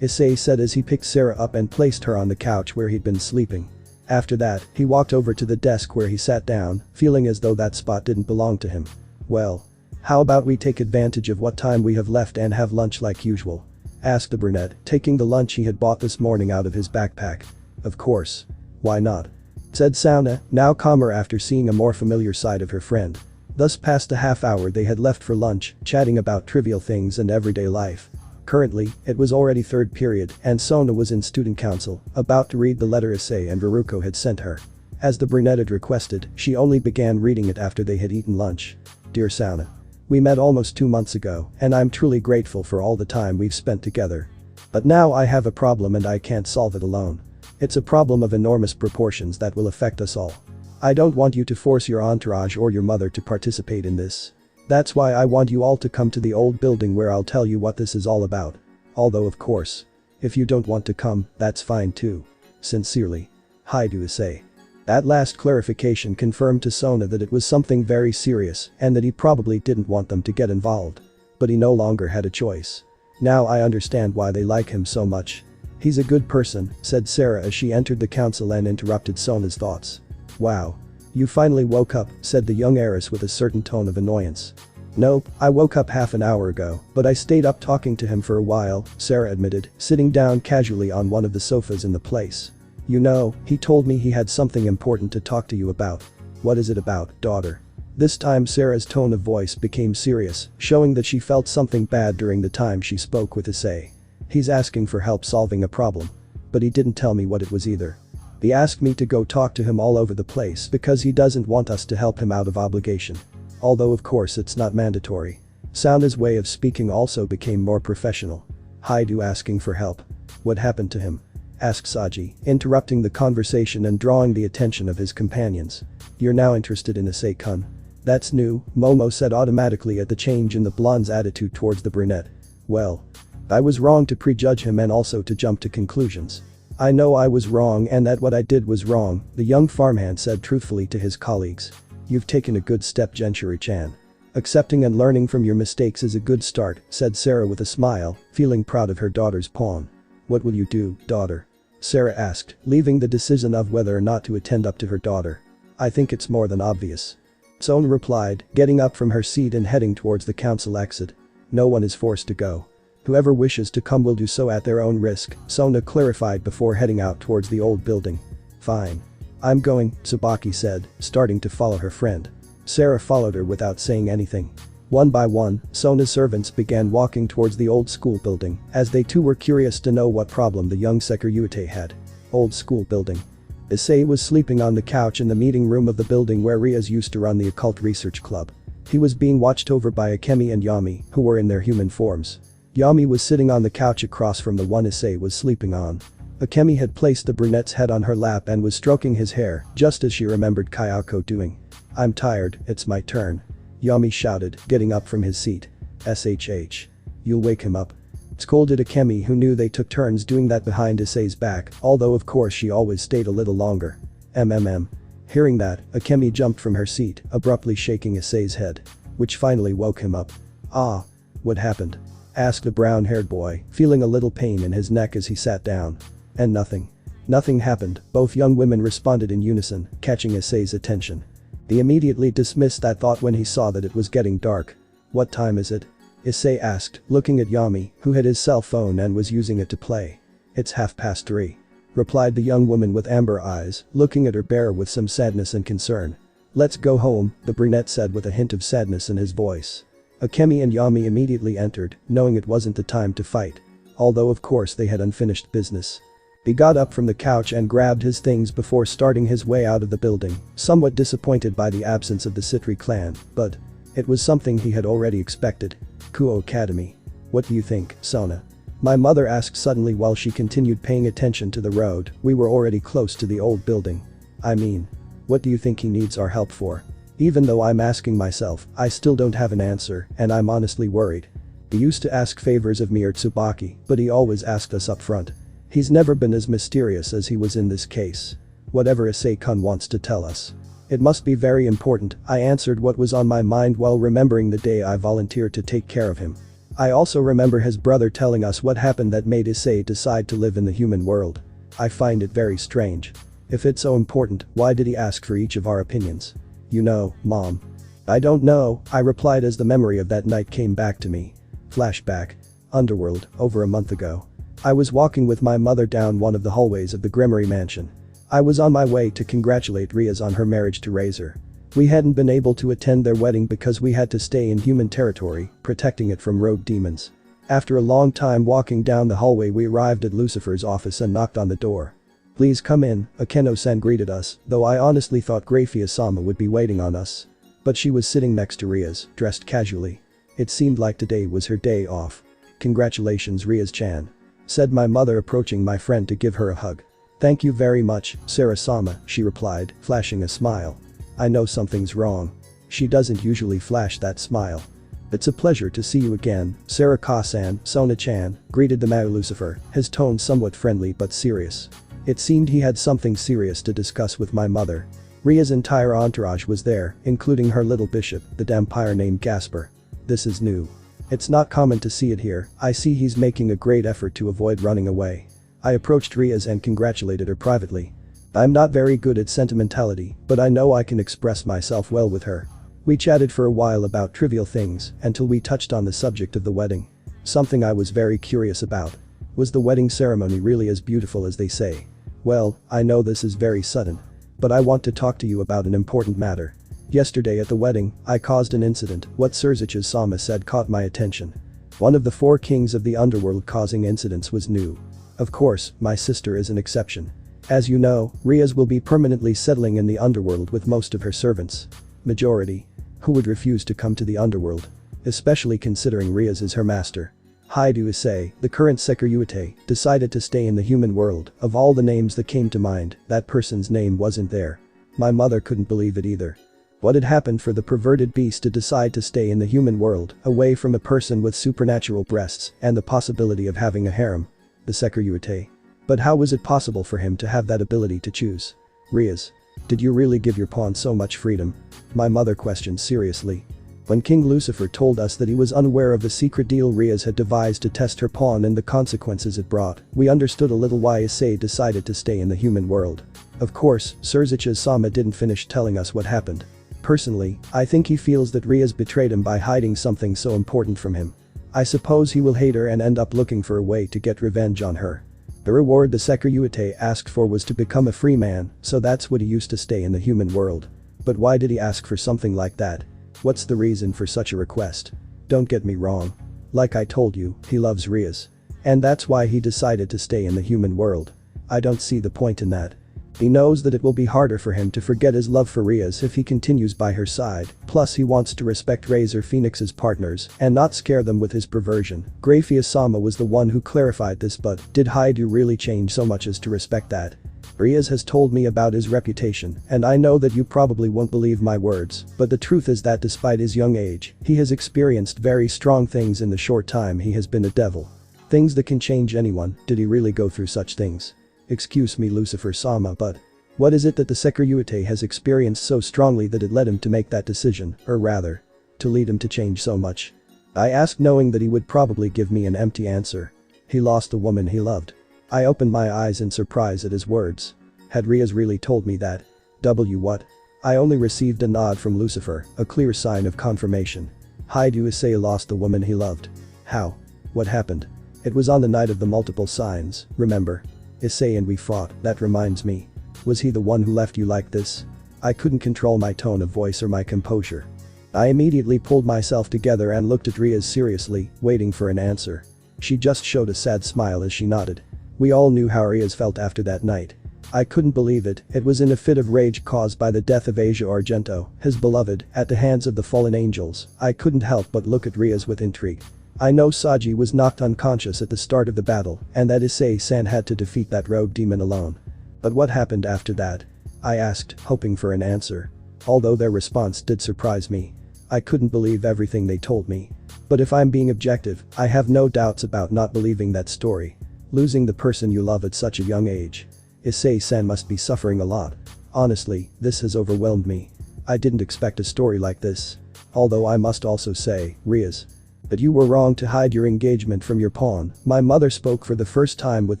Issei said as he picked Sarah up and placed her on the couch where he'd been sleeping. After that, he walked over to the desk where he sat down, feeling as though that spot didn't belong to him. Well, how about we take advantage of what time we have left and have lunch like usual? Asked the brunette, taking the lunch he had bought this morning out of his backpack. Of course. Why not? Said Sona, now calmer after seeing a more familiar side of her friend. Thus past the half hour they had left for lunch, chatting about trivial things and everyday life. Currently, it was already third period and Sona was in student council, about to read the letter Issei and Veruko had sent her. As the brunette had requested, she only began reading it after they had eaten lunch. Dear Sona. We met almost 2 months ago, and I'm truly grateful for all the time we've spent together. But now I have a problem and I can't solve it alone. It's a problem of enormous proportions that will affect us all. I don't want you to force your entourage or your mother to participate in this. That's why I want you all to come to the old building where I'll tell you what this is all about. Although of course, if you don't want to come, that's fine too. Sincerely. Haidu Issei. That last clarification confirmed to Sona that it was something very serious and that he probably didn't want them to get involved. But he no longer had a choice. Now I understand why they like him so much. He's a good person, said Sarah as she entered the council and interrupted Sona's thoughts. Wow. You finally woke up, said the young heiress with a certain tone of annoyance. Nope, I woke up half an hour ago, but I stayed up talking to him for a while, Sarah admitted, sitting down casually on one of the sofas in the place. You know, he told me he had something important to talk to you about. What is it about, daughter? This time Sarah's tone of voice became serious, showing that she felt something bad during the time she spoke with Issei. He's asking for help solving a problem. But he didn't tell me what it was either. He asked me to go talk to him all over the place because he doesn't want us to help him out of obligation. Although of course it's not mandatory. Sona's way of speaking also became more professional. Haidu asking for help. What happened to him? Asked Saji, interrupting the conversation and drawing the attention of his companions. You're now interested in Issei-kun. That's new, Momo said automatically at the change in the blonde's attitude towards the brunette. Well. I was wrong to prejudge him and also to jump to conclusions. I know I was wrong and that what I did was wrong, the young farmhand said truthfully to his colleagues. You've taken a good step, Genshuri-chan. Accepting and learning from your mistakes is a good start, said Sarah with a smile, feeling proud of her daughter's pawn. What will you do, daughter? Sarah asked, leaving the decision of whether or not to attend up to her daughter. I think it's more than obvious. Sona replied, getting up from her seat and heading towards the council exit. No one is forced to go. Whoever wishes to come will do so at their own risk, Sona clarified before heading out towards the old building. Fine. I'm going, Tsubaki said, starting to follow her friend. Sarah followed her without saying anything. One by one, Sona's servants began walking towards the old school building, as they too were curious to know what problem the young Sekiruyute had. Old school building. Issei was sleeping on the couch in the meeting room of the building where Rias used to run the occult research club. He was being watched over by Akemi and Yami, who were in their human forms. Yami was sitting on the couch across from the one Issei was sleeping on. Akemi had placed the brunette's head on her lap and was stroking his hair, just as she remembered Kayako doing. I'm tired, it's my turn. Yami shouted, getting up from his seat. SHH. You'll wake him up. Scolded Akemi, who knew they took turns doing that behind Issei's back, although of course she always stayed a little longer. Hearing that, Akemi jumped from her seat, abruptly shaking Issei's head. Which finally woke him up. Ah. What happened? Asked the brown-haired boy, feeling a little pain in his neck as he sat down. And nothing. Nothing happened, both young women responded in unison, catching Issei's attention. He immediately dismissed that thought when he saw that it was getting dark. What time is it? Issei asked, looking at Yami, who had his cell phone and was using it to play. It's 3:30. Replied the young woman with amber eyes, looking at her bearer with some sadness and concern. Let's go home, the brunette said with a hint of sadness in his voice. Akemi and Yami immediately entered, knowing it wasn't the time to fight. Although of course they had unfinished business. He got up from the couch and grabbed his things before starting his way out of the building, somewhat disappointed by the absence of the Sitri clan, but it was something he had already expected. Kuo Academy. What do you think, Sona? My mother asked suddenly while she continued paying attention to the road. We were already close to the old building. I mean, what do you think he needs our help for? Even though I'm asking myself, I still don't have an answer, and I'm honestly worried. He used to ask favors of me or Tsubaki, but he always asked us up front. He's never been as mysterious as he was in this case. Whatever Issei-kun wants to tell us. It must be very important, I answered what was on my mind while remembering the day I volunteered to take care of him. I also remember his brother telling us what happened that made Issei decide to live in the human world. I find it very strange. If it's so important, why did he ask for each of our opinions? You know, Mom. I don't know, I replied as the memory of that night came back to me. Flashback. Underworld, over a month ago. I was walking with my mother down one of the hallways of the Gremory mansion. I was on my way to congratulate Riaz on her marriage to Razor. We hadn't been able to attend their wedding because we had to stay in human territory, protecting it from rogue demons. After a long time walking down the hallway we arrived at Lucifer's office and knocked on the door. Please come in, Akeno-san greeted us, though I honestly thought Grafia-sama would be waiting on us. But she was sitting next to Riaz, dressed casually. It seemed like today was her day off. Congratulations Riaz-chan. Said my mother approaching my friend to give her a hug. Thank you very much, Sarah-sama, she replied, flashing a smile. I know something's wrong. She doesn't usually flash that smile. It's a pleasure to see you again, Sarah-ka-san, Sona-chan, greeted the Mao Lucifer, his tone somewhat friendly but serious. It seemed he had something serious to discuss with my mother. Ria's entire entourage was there, including her little bishop, the vampire named Gasper. This is new. It's not common to see it here, I see he's making a great effort to avoid running away. I approached Riaz and congratulated her privately. I'm not very good at sentimentality, but I know I can express myself well with her. We chatted for a while about trivial things until we touched on the subject of the wedding. Something I was very curious about. Was the wedding ceremony really as beautiful as they say? Well, I know this is very sudden. But I want to talk to you about an important matter. Yesterday at the wedding, I caused an incident. What Surzich's-sama said caught my attention. One of the 4 kings of the underworld causing incidents was new. Of course, my sister is an exception. As you know, Riaz will be permanently settling in the underworld with most of her servants. Majority. Who would refuse to come to the underworld? Especially considering Riaz is her master. Haidu Issei, the current Sekiryu, decided to stay in the human world. Of all the names that came to mind, that person's name wasn't there. My mother couldn't believe it either. What had happened for the perverted beast to decide to stay in the human world, away from a person with supernatural breasts and the possibility of having a harem? The Sekiryu. But how was it possible for him to have that ability to choose? Riaz. Did you really give your pawn so much freedom? My mother questioned seriously. When King Lucifer told us that he was unaware of the secret deal Riaz had devised to test her pawn and the consequences it brought, we understood a little why Issei decided to stay in the human world. Of course, Surzich's-sama didn't finish telling us what happened. Personally, I think he feels that Riaz betrayed him by hiding something so important from him. I suppose he will hate her and end up looking for a way to get revenge on her. The reward the Sekiryu asked for was to become a free man, so that's what he used to stay in the human world. But why did he ask for something like that? What's the reason for such a request? Don't get me wrong. Like I told you, he loves Riaz. And that's why he decided to stay in the human world. I don't see the point in that. He knows that it will be harder for him to forget his love for Riaz if he continues by her side, plus he wants to respect Razor Phoenix's partners and not scare them with his perversion. Grafia-sama was the one who clarified this, but did Haidu really change so much as to respect that? Riaz has told me about his reputation, and I know that you probably won't believe my words, but the truth is that despite his young age, he has experienced very strong things in the short time he has been a devil. Things that can change anyone. Did he really go through such things? Excuse me Lucifer-sama, but what is it that the Sekiryu has experienced so strongly that it led him to make that decision, or rather, to lead him to change so much? I asked knowing that he would probably give me an empty answer. He lost the woman he loved. I opened my eyes in surprise at his words. Had Riaz really told me that? What? I only received a nod from Lucifer, a clear sign of confirmation. Haidu Issei lost the woman he loved. How? What happened? It was on the night of the multiple signs, remember? Issei and we fought. That reminds me. Was he the one who left you like this? I couldn't control my tone of voice or my composure. I immediately pulled myself together and looked at Riaz seriously, waiting for an answer. She just showed a sad smile as she nodded. We all knew how Riaz felt after that night. I couldn't believe it. It was in a fit of rage caused by the death of Asia Argento, his beloved, at the hands of the fallen angels. I couldn't help but look at Riaz with intrigue. I know Saji was knocked unconscious at the start of the battle and that Issei-san had to defeat that rogue demon alone. But what happened after that? I asked, hoping for an answer. Although their response did surprise me. I couldn't believe everything they told me. But if I'm being objective, I have no doubts about not believing that story. Losing the person you love at such a young age. Issei-san must be suffering a lot. Honestly, this has overwhelmed me. I didn't expect a story like this. Although I must also say, Rias. But you were wrong to hide your engagement from your pawn. My mother spoke for the first time with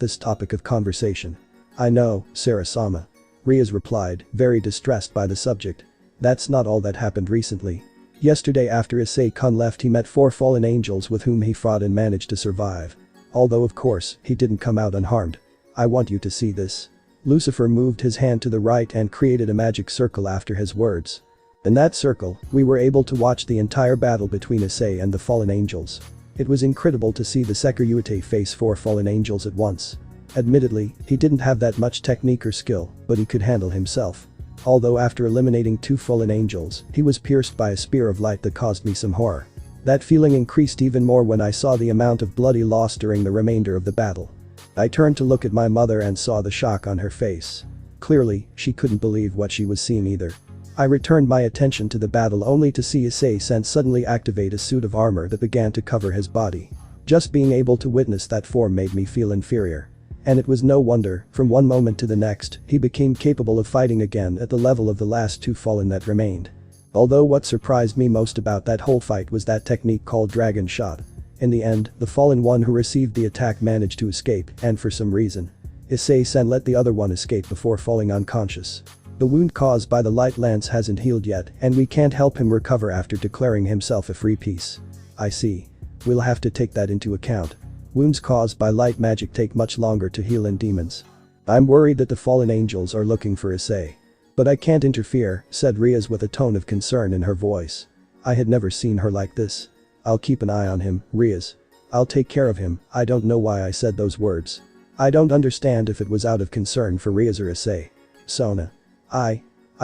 this topic of conversation. I know, Sarah-sama. Rias replied, very distressed by the subject. That's not all that happened recently. Yesterday after Issei-kun left he met 4 fallen angels with whom he fought and managed to survive. Although of course, he didn't come out unharmed. I want you to see this. Lucifer moved his hand to the right and created a magic circle after his words. In that circle, we were able to watch the entire battle between Issei and the fallen angels. It was incredible to see the Sekiryu face 4 fallen angels at once. Admittedly, he didn't have that much technique or skill, but he could handle himself. Although after eliminating 2 fallen angels, he was pierced by a spear of light that caused me some horror. That feeling increased even more when I saw the amount of blood he lost during the remainder of the battle. I turned to look at my mother and saw the shock on her face. Clearly, she couldn't believe what she was seeing either. I returned my attention to the battle only to see Issei-san suddenly activate a suit of armor that began to cover his body. Just being able to witness that form made me feel inferior. And it was no wonder, from one moment to the next, he became capable of fighting again at the level of the last 2 fallen that remained. Although what surprised me most about that whole fight was that technique called dragon shot. In the end, the fallen one who received the attack managed to escape, and for some reason, Issei-san let the other one escape before falling unconscious. The wound caused by the light lance hasn't healed yet, and we can't help him recover after declaring himself a free piece. I see. We'll have to take that into account. Wounds caused by light magic take much longer to heal in demons. I'm worried that the fallen angels are looking for Issei. But I can't interfere, said Rias with a tone of concern in her voice. I had never seen her like this. I'll keep an eye on him, Rias. I'll take care of him. I don't know why I said those words. I don't understand if it was out of concern for Rias or Issei. Sona. I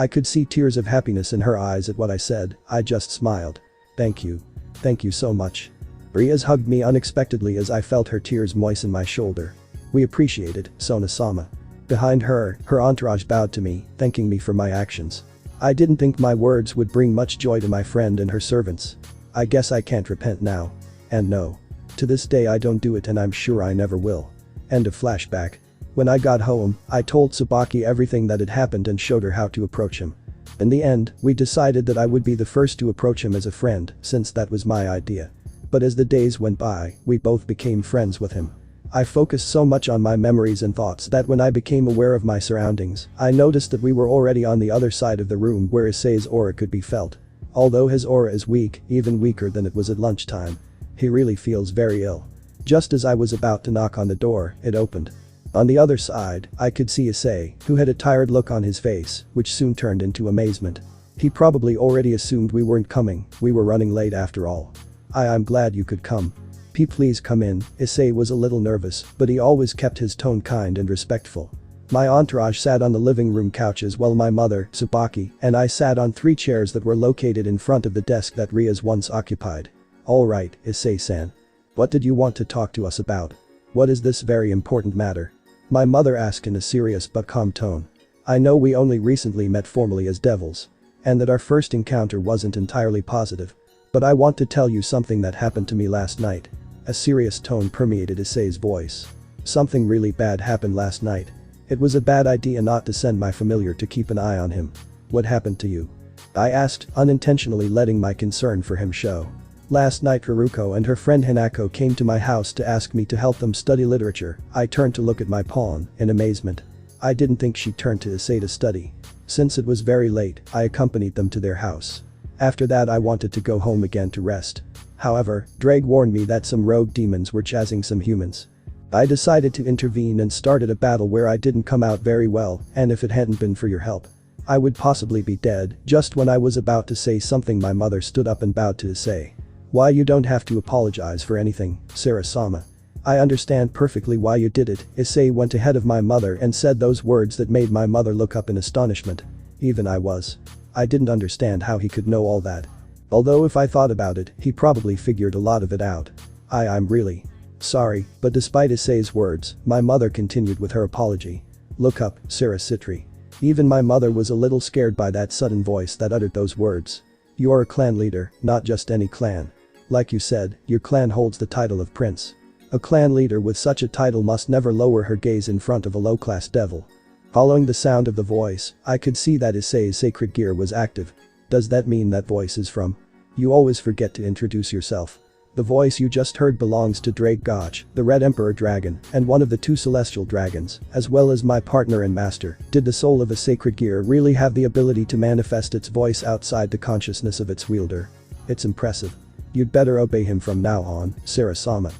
could see tears of happiness in her eyes at what I said. I just smiled. Thank you. Thank you so much. Rias hugged me unexpectedly as I felt her tears moisten my shoulder. We appreciate it, Sona-sama. Behind her, her entourage bowed to me, thanking me for my actions. I didn't think my words would bring much joy to my friend and her servants. I guess I can't repent now. And no. To this day I don't do it and I'm sure I never will. End of flashback. When I got home, I told Tsubaki everything that had happened and showed her how to approach him. In the end, we decided that I would be the first to approach him as a friend, since that was my idea. But as the days went by, we both became friends with him. I focused so much on my memories and thoughts that when I became aware of my surroundings, I noticed that we were already on the other side of the room where Issei's aura could be felt. Although his aura is weak, even weaker than it was at lunchtime. He really feels very ill. Just as I was about to knock on the door, it opened. On the other side, I could see Issei, who had a tired look on his face, which soon turned into amazement. He probably already assumed we weren't coming, we were running late after all. I'm glad you could come. Please come in. Issei was a little nervous, but he always kept his tone kind and respectful. My entourage sat on the living room couches while my mother, Tsubaki, and I sat on 3 chairs that were located in front of the desk that Rias once occupied. Alright, Issei-san. What did you want to talk to us about? What is this very important matter? My mother asked in a serious but calm tone. I know we only recently met formally as devils. And that our first encounter wasn't entirely positive. But I want to tell you something that happened to me last night. A serious tone permeated Issei's voice. Something really bad happened last night. It was a bad idea not to send my familiar to keep an eye on him. What happened to you? I asked, unintentionally letting my concern for him show. Last night Haruko and her friend Hinako came to my house to ask me to help them study literature. I turned to look at my pawn, in amazement. I didn't think she'd turn to Issei to study. Since it was very late, I accompanied them to their house. After that I wanted to go home again to rest. However, Drake warned me that some rogue demons were chasing some humans. I decided to intervene and started a battle where I didn't come out very well, and if it hadn't been for your help, I would possibly be dead. Just when I was about to say something my mother stood up and bowed to Issei. Why, you don't have to apologize for anything, Sarah-sama. I understand perfectly why you did it. Issei went ahead of my mother and said those words that made my mother look up in astonishment. Even I didn't understand how he could know all that. Although if I thought about it, he probably figured a lot of it out. I'm really sorry, but despite Issei's words, my mother continued with her apology. Look up, Sona Sitri. Even my mother was a little scared by that sudden voice that uttered those words. You're a clan leader, not just any clan. Like you said, your clan holds the title of prince. A clan leader with such a title must never lower her gaze in front of a low-class devil. Following the sound of the voice, I could see that Issei's sacred gear was active. Does that mean that voice is from? You always forget to introduce yourself. The voice you just heard belongs to Drake Gotch, the Red Emperor Dragon, and one of the two celestial dragons, as well as my partner and master. Did the soul of a sacred gear really have the ability to manifest its voice outside the consciousness of its wielder? It's impressive. You'd better obey him from now on, Sarasama.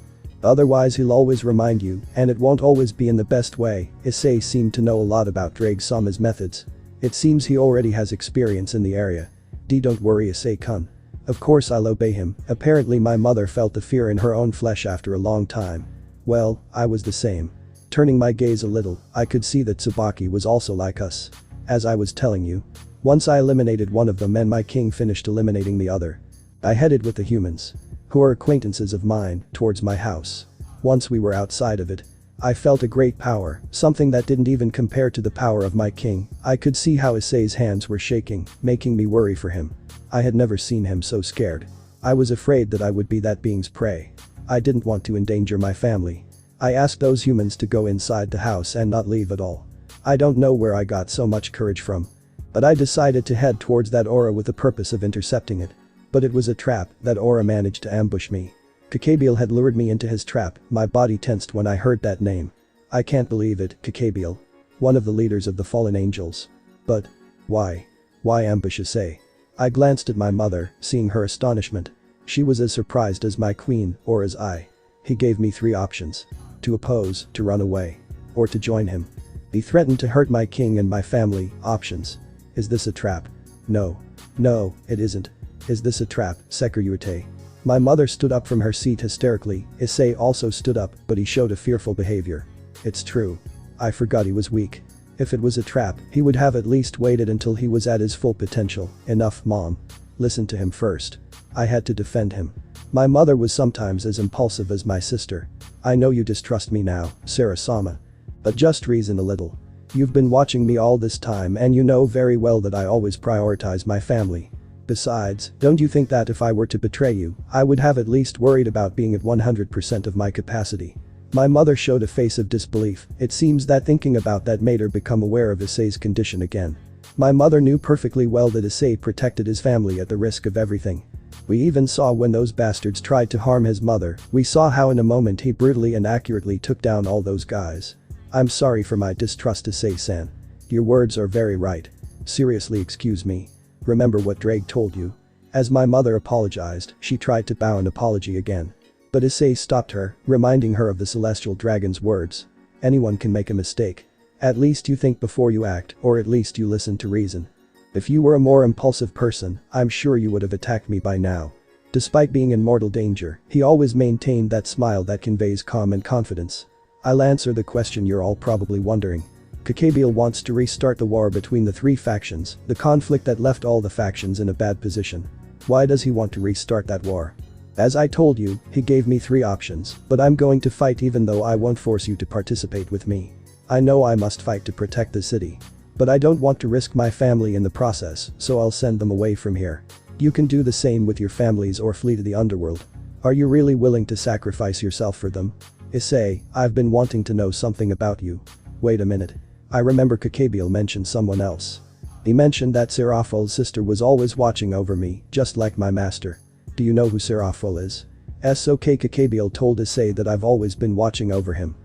Otherwise he'll always remind you, and it won't always be in the best way. Issei seemed to know a lot about Drake-sama's methods. It seems he already has experience in the area. Don't worry, Issei-kun. Of course I'll obey him. Apparently my mother felt the fear in her own flesh after a long time. Well, I was the same. Turning my gaze a little, I could see that Tsubaki was also like us. As I was telling you. Once I eliminated one of them and my king finished eliminating the other. I headed with the humans, who are acquaintances of mine, towards my house. Once we were outside of it, I felt a great power, something that didn't even compare to the power of my king. I could see how Issei's hands were shaking, making me worry for him. I had never seen him so scared. I was afraid that I would be that being's prey. I didn't want to endanger my family. I asked those humans to go inside the house and not leave at all. I don't know where I got so much courage from. But I decided to head towards that aura with the purpose of intercepting it. But it was a trap. That aura managed to ambush me. Kakabiel had lured me into his trap. My body tensed when I heard that name. I can't believe it, Kakabiel. One of the leaders of the fallen angels. But why? Why ambush Issei? I glanced at my mother, seeing her astonishment. She was as surprised as my queen, or as I. He gave me 3 options. To oppose, to run away, or to join him. He threatened to hurt my king and my family. Options. Is this a trap? No. No, it isn't. Is this a trap, Sekirute? My mother stood up from her seat hysterically. Issei also stood up, but he showed a fearful behavior. It's true. I forgot he was weak. If it was a trap, he would have at least waited until he was at his full potential. Enough, Mom. Listen to him first. I had to defend him. My mother was sometimes as impulsive as my sister. I know you distrust me now, Sarasama. But just reason a little. You've been watching me all this time and you know very well that I always prioritize my family. Besides, don't you think that if I were to betray you, I would have at least worried about being at 100% of my capacity? My mother showed a face of disbelief. It seems that thinking about that made her become aware of Issei's condition again. My mother knew perfectly well that Issei protected his family at the risk of everything. We even saw when those bastards tried to harm his mother. We saw how in a moment he brutally and accurately took down all those guys. I'm sorry for my distrust, Issei-san. Your words are very right. Seriously, excuse me. Remember what Drake told you? As my mother apologized, she tried to bow an apology again. But Issei stopped her, reminding her of the celestial dragon's words. Anyone can make a mistake. At least you think before you act, or at least you listen to reason. If you were a more impulsive person, I'm sure you would have attacked me by now. Despite being in mortal danger, he always maintained that smile that conveys calm and confidence. I'll answer the question you're all probably wondering. Kakabiel wants to restart the war between the 3 factions, the conflict that left all the factions in a bad position. Why does he want to restart that war? As I told you, he gave me 3 options, but I'm going to fight even though I won't force you to participate with me. I know I must fight to protect the city. But I don't want to risk my family in the process, so I'll send them away from here. You can do the same with your families or flee to the underworld. Are you really willing to sacrifice yourself for them? Issei, I've been wanting to know something about you. Wait a minute. I remember Kakabiel mentioned someone else. He mentioned that Seraphol's sister was always watching over me, just like my master. Do you know who Seraphol is? Okay, Kakabiel told Issei that I've always been watching over him.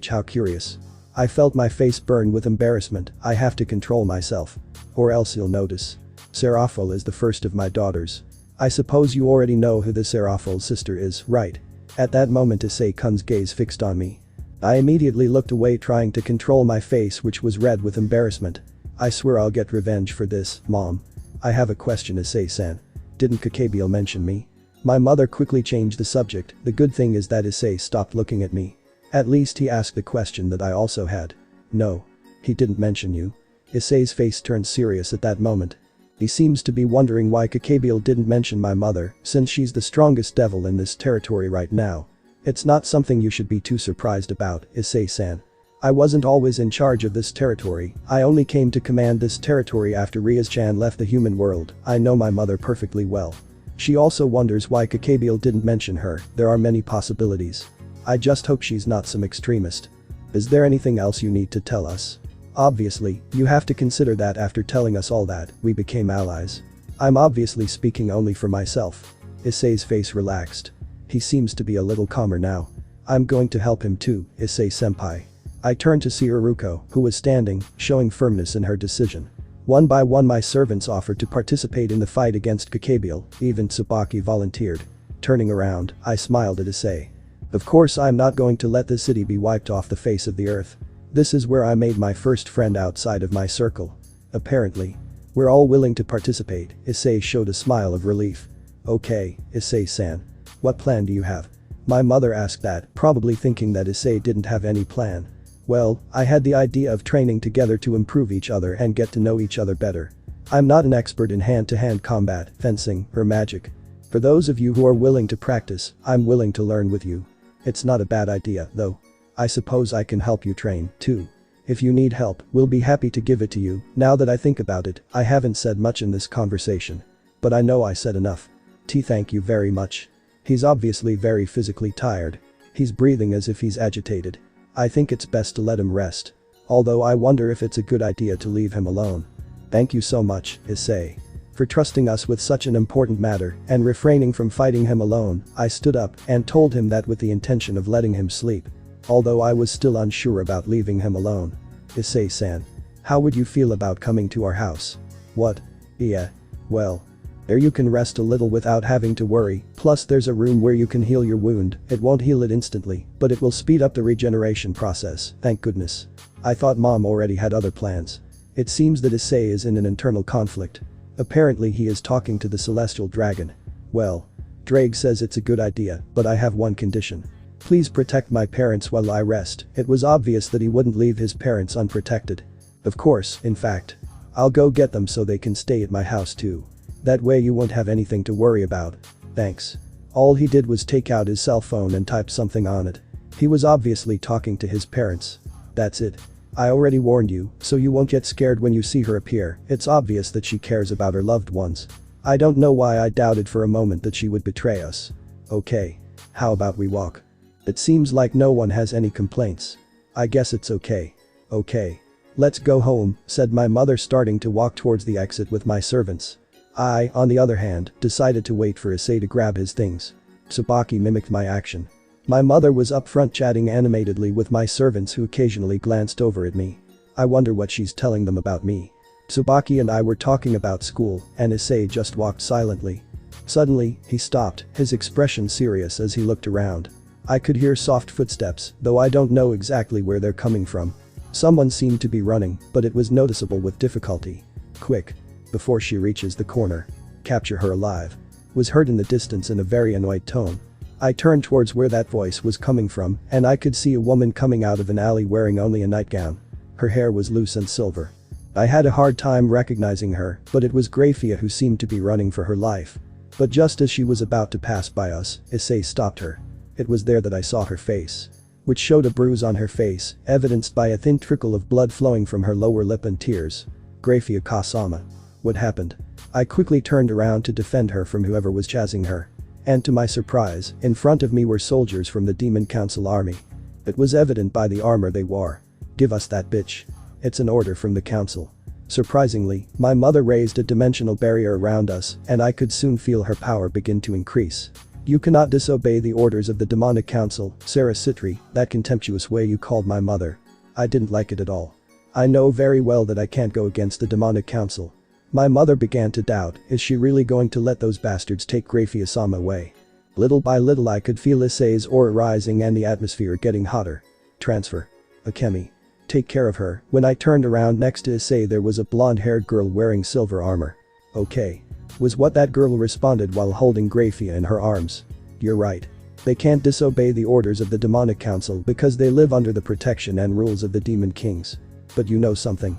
How curious. I felt my face burn with embarrassment. I have to control myself. Or else he'll notice. Seraphol is the first of my daughters. I suppose you already know who the Seraphol's sister is, right? At that moment Issei-kun's gaze fixed on me. I immediately looked away, trying to control my face, which was red with embarrassment. I swear I'll get revenge for this, Mom. I have a question, Issei-san. Didn't Kakabiel mention me? My mother quickly changed the subject. The good thing is that Issei stopped looking at me. At least he asked the question that I also had. No. He didn't mention you. Issei's face turned serious at that moment. He seems to be wondering why Kakabiel didn't mention my mother, since she's the strongest devil in this territory right now. It's not something you should be too surprised about, Issei-san. I wasn't always in charge of this territory. I only came to command this territory after Riaz-chan left the human world. I know my mother perfectly well. She also wonders why Kakabiel didn't mention her. There are many possibilities. I just hope she's not some extremist. Is there anything else you need to tell us? Obviously, you have to consider that after telling us all that, we became allies. I'm obviously speaking only for myself. Issei's face relaxed. He seems to be a little calmer now. I'm going to help him too, Issei-senpai. I turned to see Uruko, who was standing, showing firmness in her decision. One by one my servants offered to participate in the fight against Kakabiel, even Tsubaki volunteered. Turning around, I smiled at Issei. Of course I'm not going to let this city be wiped off the face of the earth. This is where I made my first friend outside of my circle. Apparently. We're all willing to participate, Issei showed a smile of relief. Okay, Issei-san. What plan do you have? My mother asked that, probably thinking that Issei didn't have any plan. Well, I had the idea of training together to improve each other and get to know each other better. I'm not an expert in hand-to-hand combat, fencing, or magic. For those of you who are willing to practice, I'm willing to learn with you. It's not a bad idea, though. I suppose I can help you train, too. If you need help, we'll be happy to give it to you. Now that I think about it, I haven't said much in this conversation. But I know I said enough. Thank you very much. He's obviously very physically tired. He's breathing as if he's agitated. I think it's best to let him rest. Although I wonder if it's a good idea to leave him alone. Thank you so much, Issei. For trusting us with such an important matter and refraining from fighting him alone. I stood up and told him that with the intention of letting him sleep. Although I was still unsure about leaving him alone. Issei-san. How would you feel about coming to our house? What? Yeah. Well. There you can rest a little without having to worry, plus there's a room where you can heal your wound. It won't heal it instantly, but it will speed up the regeneration process, thank goodness. I thought Mom already had other plans. It seems that Issei is in an internal conflict. Apparently he is talking to the celestial dragon. Well. Drake says it's a good idea, but I have one condition. Please protect my parents while I rest. It was obvious that he wouldn't leave his parents unprotected. Of course, in fact. I'll go get them so they can stay at my house too. That way you won't have anything to worry about. Thanks. All he did was take out his cell phone and type something on it. He was obviously talking to his parents. That's it. I already warned you, so you won't get scared when you see her appear. It's obvious that she cares about her loved ones. I don't know why I doubted for a moment that she would betray us. Okay. How about we walk? It seems like no one has any complaints. I guess it's okay. Okay. Let's go home, said my mother, starting to walk towards the exit with my servants. I, on the other hand, decided to wait for Issei to grab his things. Tsubaki mimicked my action. My mother was up front chatting animatedly with my servants who occasionally glanced over at me. I wonder what she's telling them about me. Tsubaki and I were talking about school, and Issei just walked silently. Suddenly, he stopped, his expression serious as he looked around. I could hear soft footsteps, though I don't know exactly where they're coming from. Someone seemed to be running, but it was noticeable with difficulty. Quick. Before she reaches the corner. Capture her alive. Was heard in the distance in a very annoyed tone. I turned towards where that voice was coming from, and I could see a woman coming out of an alley wearing only a nightgown. Her hair was loose and silver. I had a hard time recognizing her, but it was Grafia who seemed to be running for her life. But just as she was about to pass by us, Issei stopped her. It was there that I saw her face. Which showed a bruise on her face, evidenced by a thin trickle of blood flowing from her lower lip and tears. Grafia Kasama. What happened? I quickly turned around to defend her from whoever was chasing her. And to my surprise, in front of me were soldiers from the Demon Council army. It was evident by the armor they wore. Give us that bitch. It's an order from the council. Surprisingly, my mother raised a dimensional barrier around us, and I could soon feel her power begin to increase. You cannot disobey the orders of the demonic council, Sona Sitri, that contemptuous way you called my mother. I didn't like it at all. I know very well that I can't go against the demonic council. My mother began to doubt, is she really going to let those bastards take Grafia-sama away? Little by little I could feel Issei's aura rising and the atmosphere getting hotter. Transfer. Akemi. Take care of her. When I turned around next to Issei there was a blonde-haired girl wearing silver armor. Okay. Was what that girl responded while holding Grafia in her arms. You're right. They can't disobey the orders of the demonic council because they live under the protection and rules of the demon kings. But you know something?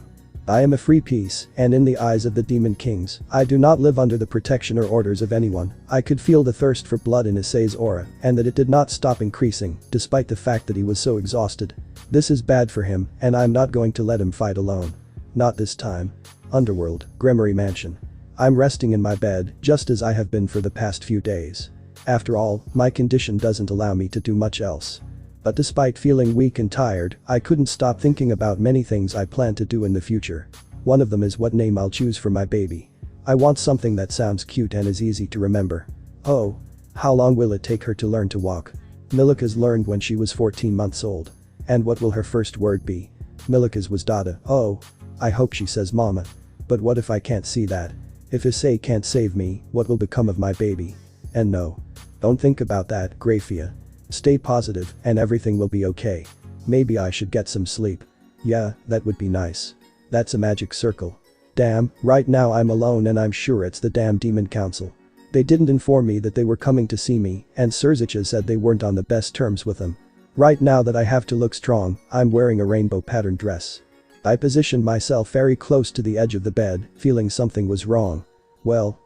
I am a free piece, and in the eyes of the demon kings, I do not live under the protection or orders of anyone. I could feel the thirst for blood in Issei's aura, and that it did not stop increasing, despite the fact that he was so exhausted. This is bad for him, and I'm not going to let him fight alone. Not this time. Underworld, Gremory Mansion. I'm resting in my bed, just as I have been for the past few days. After all, my condition doesn't allow me to do much else. But despite feeling weak and tired, I couldn't stop thinking about many things I plan to do in the future. One of them is what name I'll choose for my baby. I want something that sounds cute and is easy to remember. Oh. How long will it take her to learn to walk? Milika's learned when she was 14 months old. And what will her first word be? Milika's was Dada. Oh. I hope she says mama. But what if I can't see that? If Issei can't save me, what will become of my baby? And no. Don't think about that, Grafia. Stay positive and everything will be okay. Maybe I should get some sleep. Yeah, that would be nice. That's a magic circle. Damn, right now I'm alone and I'm sure it's the damn demon council. They didn't inform me that they were coming to see me, and Serzicha said they weren't on the best terms with them. Right now that I have to look strong, I'm wearing a rainbow patterned dress. I positioned myself very close to the edge of the bed, feeling something was wrong. Well.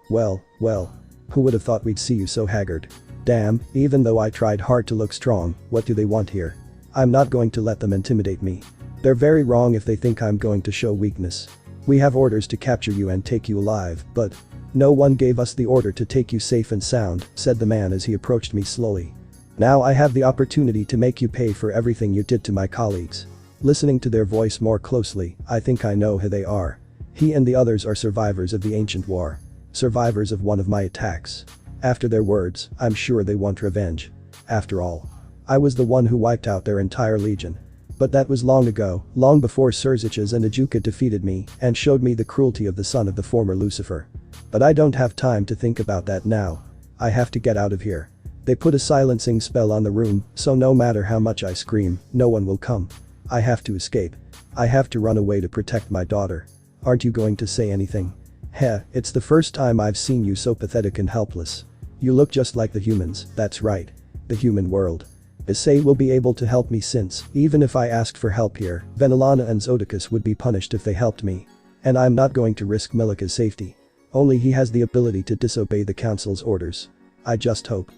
Who would have thought we'd see you so haggard? Damn, even though I tried hard to look strong, what do they want here? I'm not going to let them intimidate me. They're very wrong if they think I'm going to show weakness. We have orders to capture you and take you alive, but no one gave us the order to take you safe and sound, said the man as he approached me slowly. Now I have the opportunity to make you pay for everything you did to my colleagues. Listening to their voice more closely, I think I know who they are. He and the others are survivors of the ancient war. Survivors of one of my attacks. After their words, I'm sure they want revenge. After all, I was the one who wiped out their entire legion. But that was long ago, long before Serzichas and Ajuka defeated me and showed me the cruelty of the son of the former Lucifer. But I don't have time to think about that now. I have to get out of here. They put a silencing spell on the room, so no matter how much I scream, no one will come. I have to escape. I have to run away to protect my daughter. Aren't you going to say anything? Heh, it's the first time I've seen you so pathetic and helpless. You look just like the humans, that's right. The human world. Issei will be able to help me since, even if I asked for help here, Venelana and Zodicus would be punished if they helped me. And I'm not going to risk Milika's safety. Only he has the ability to disobey the council's orders. I just hope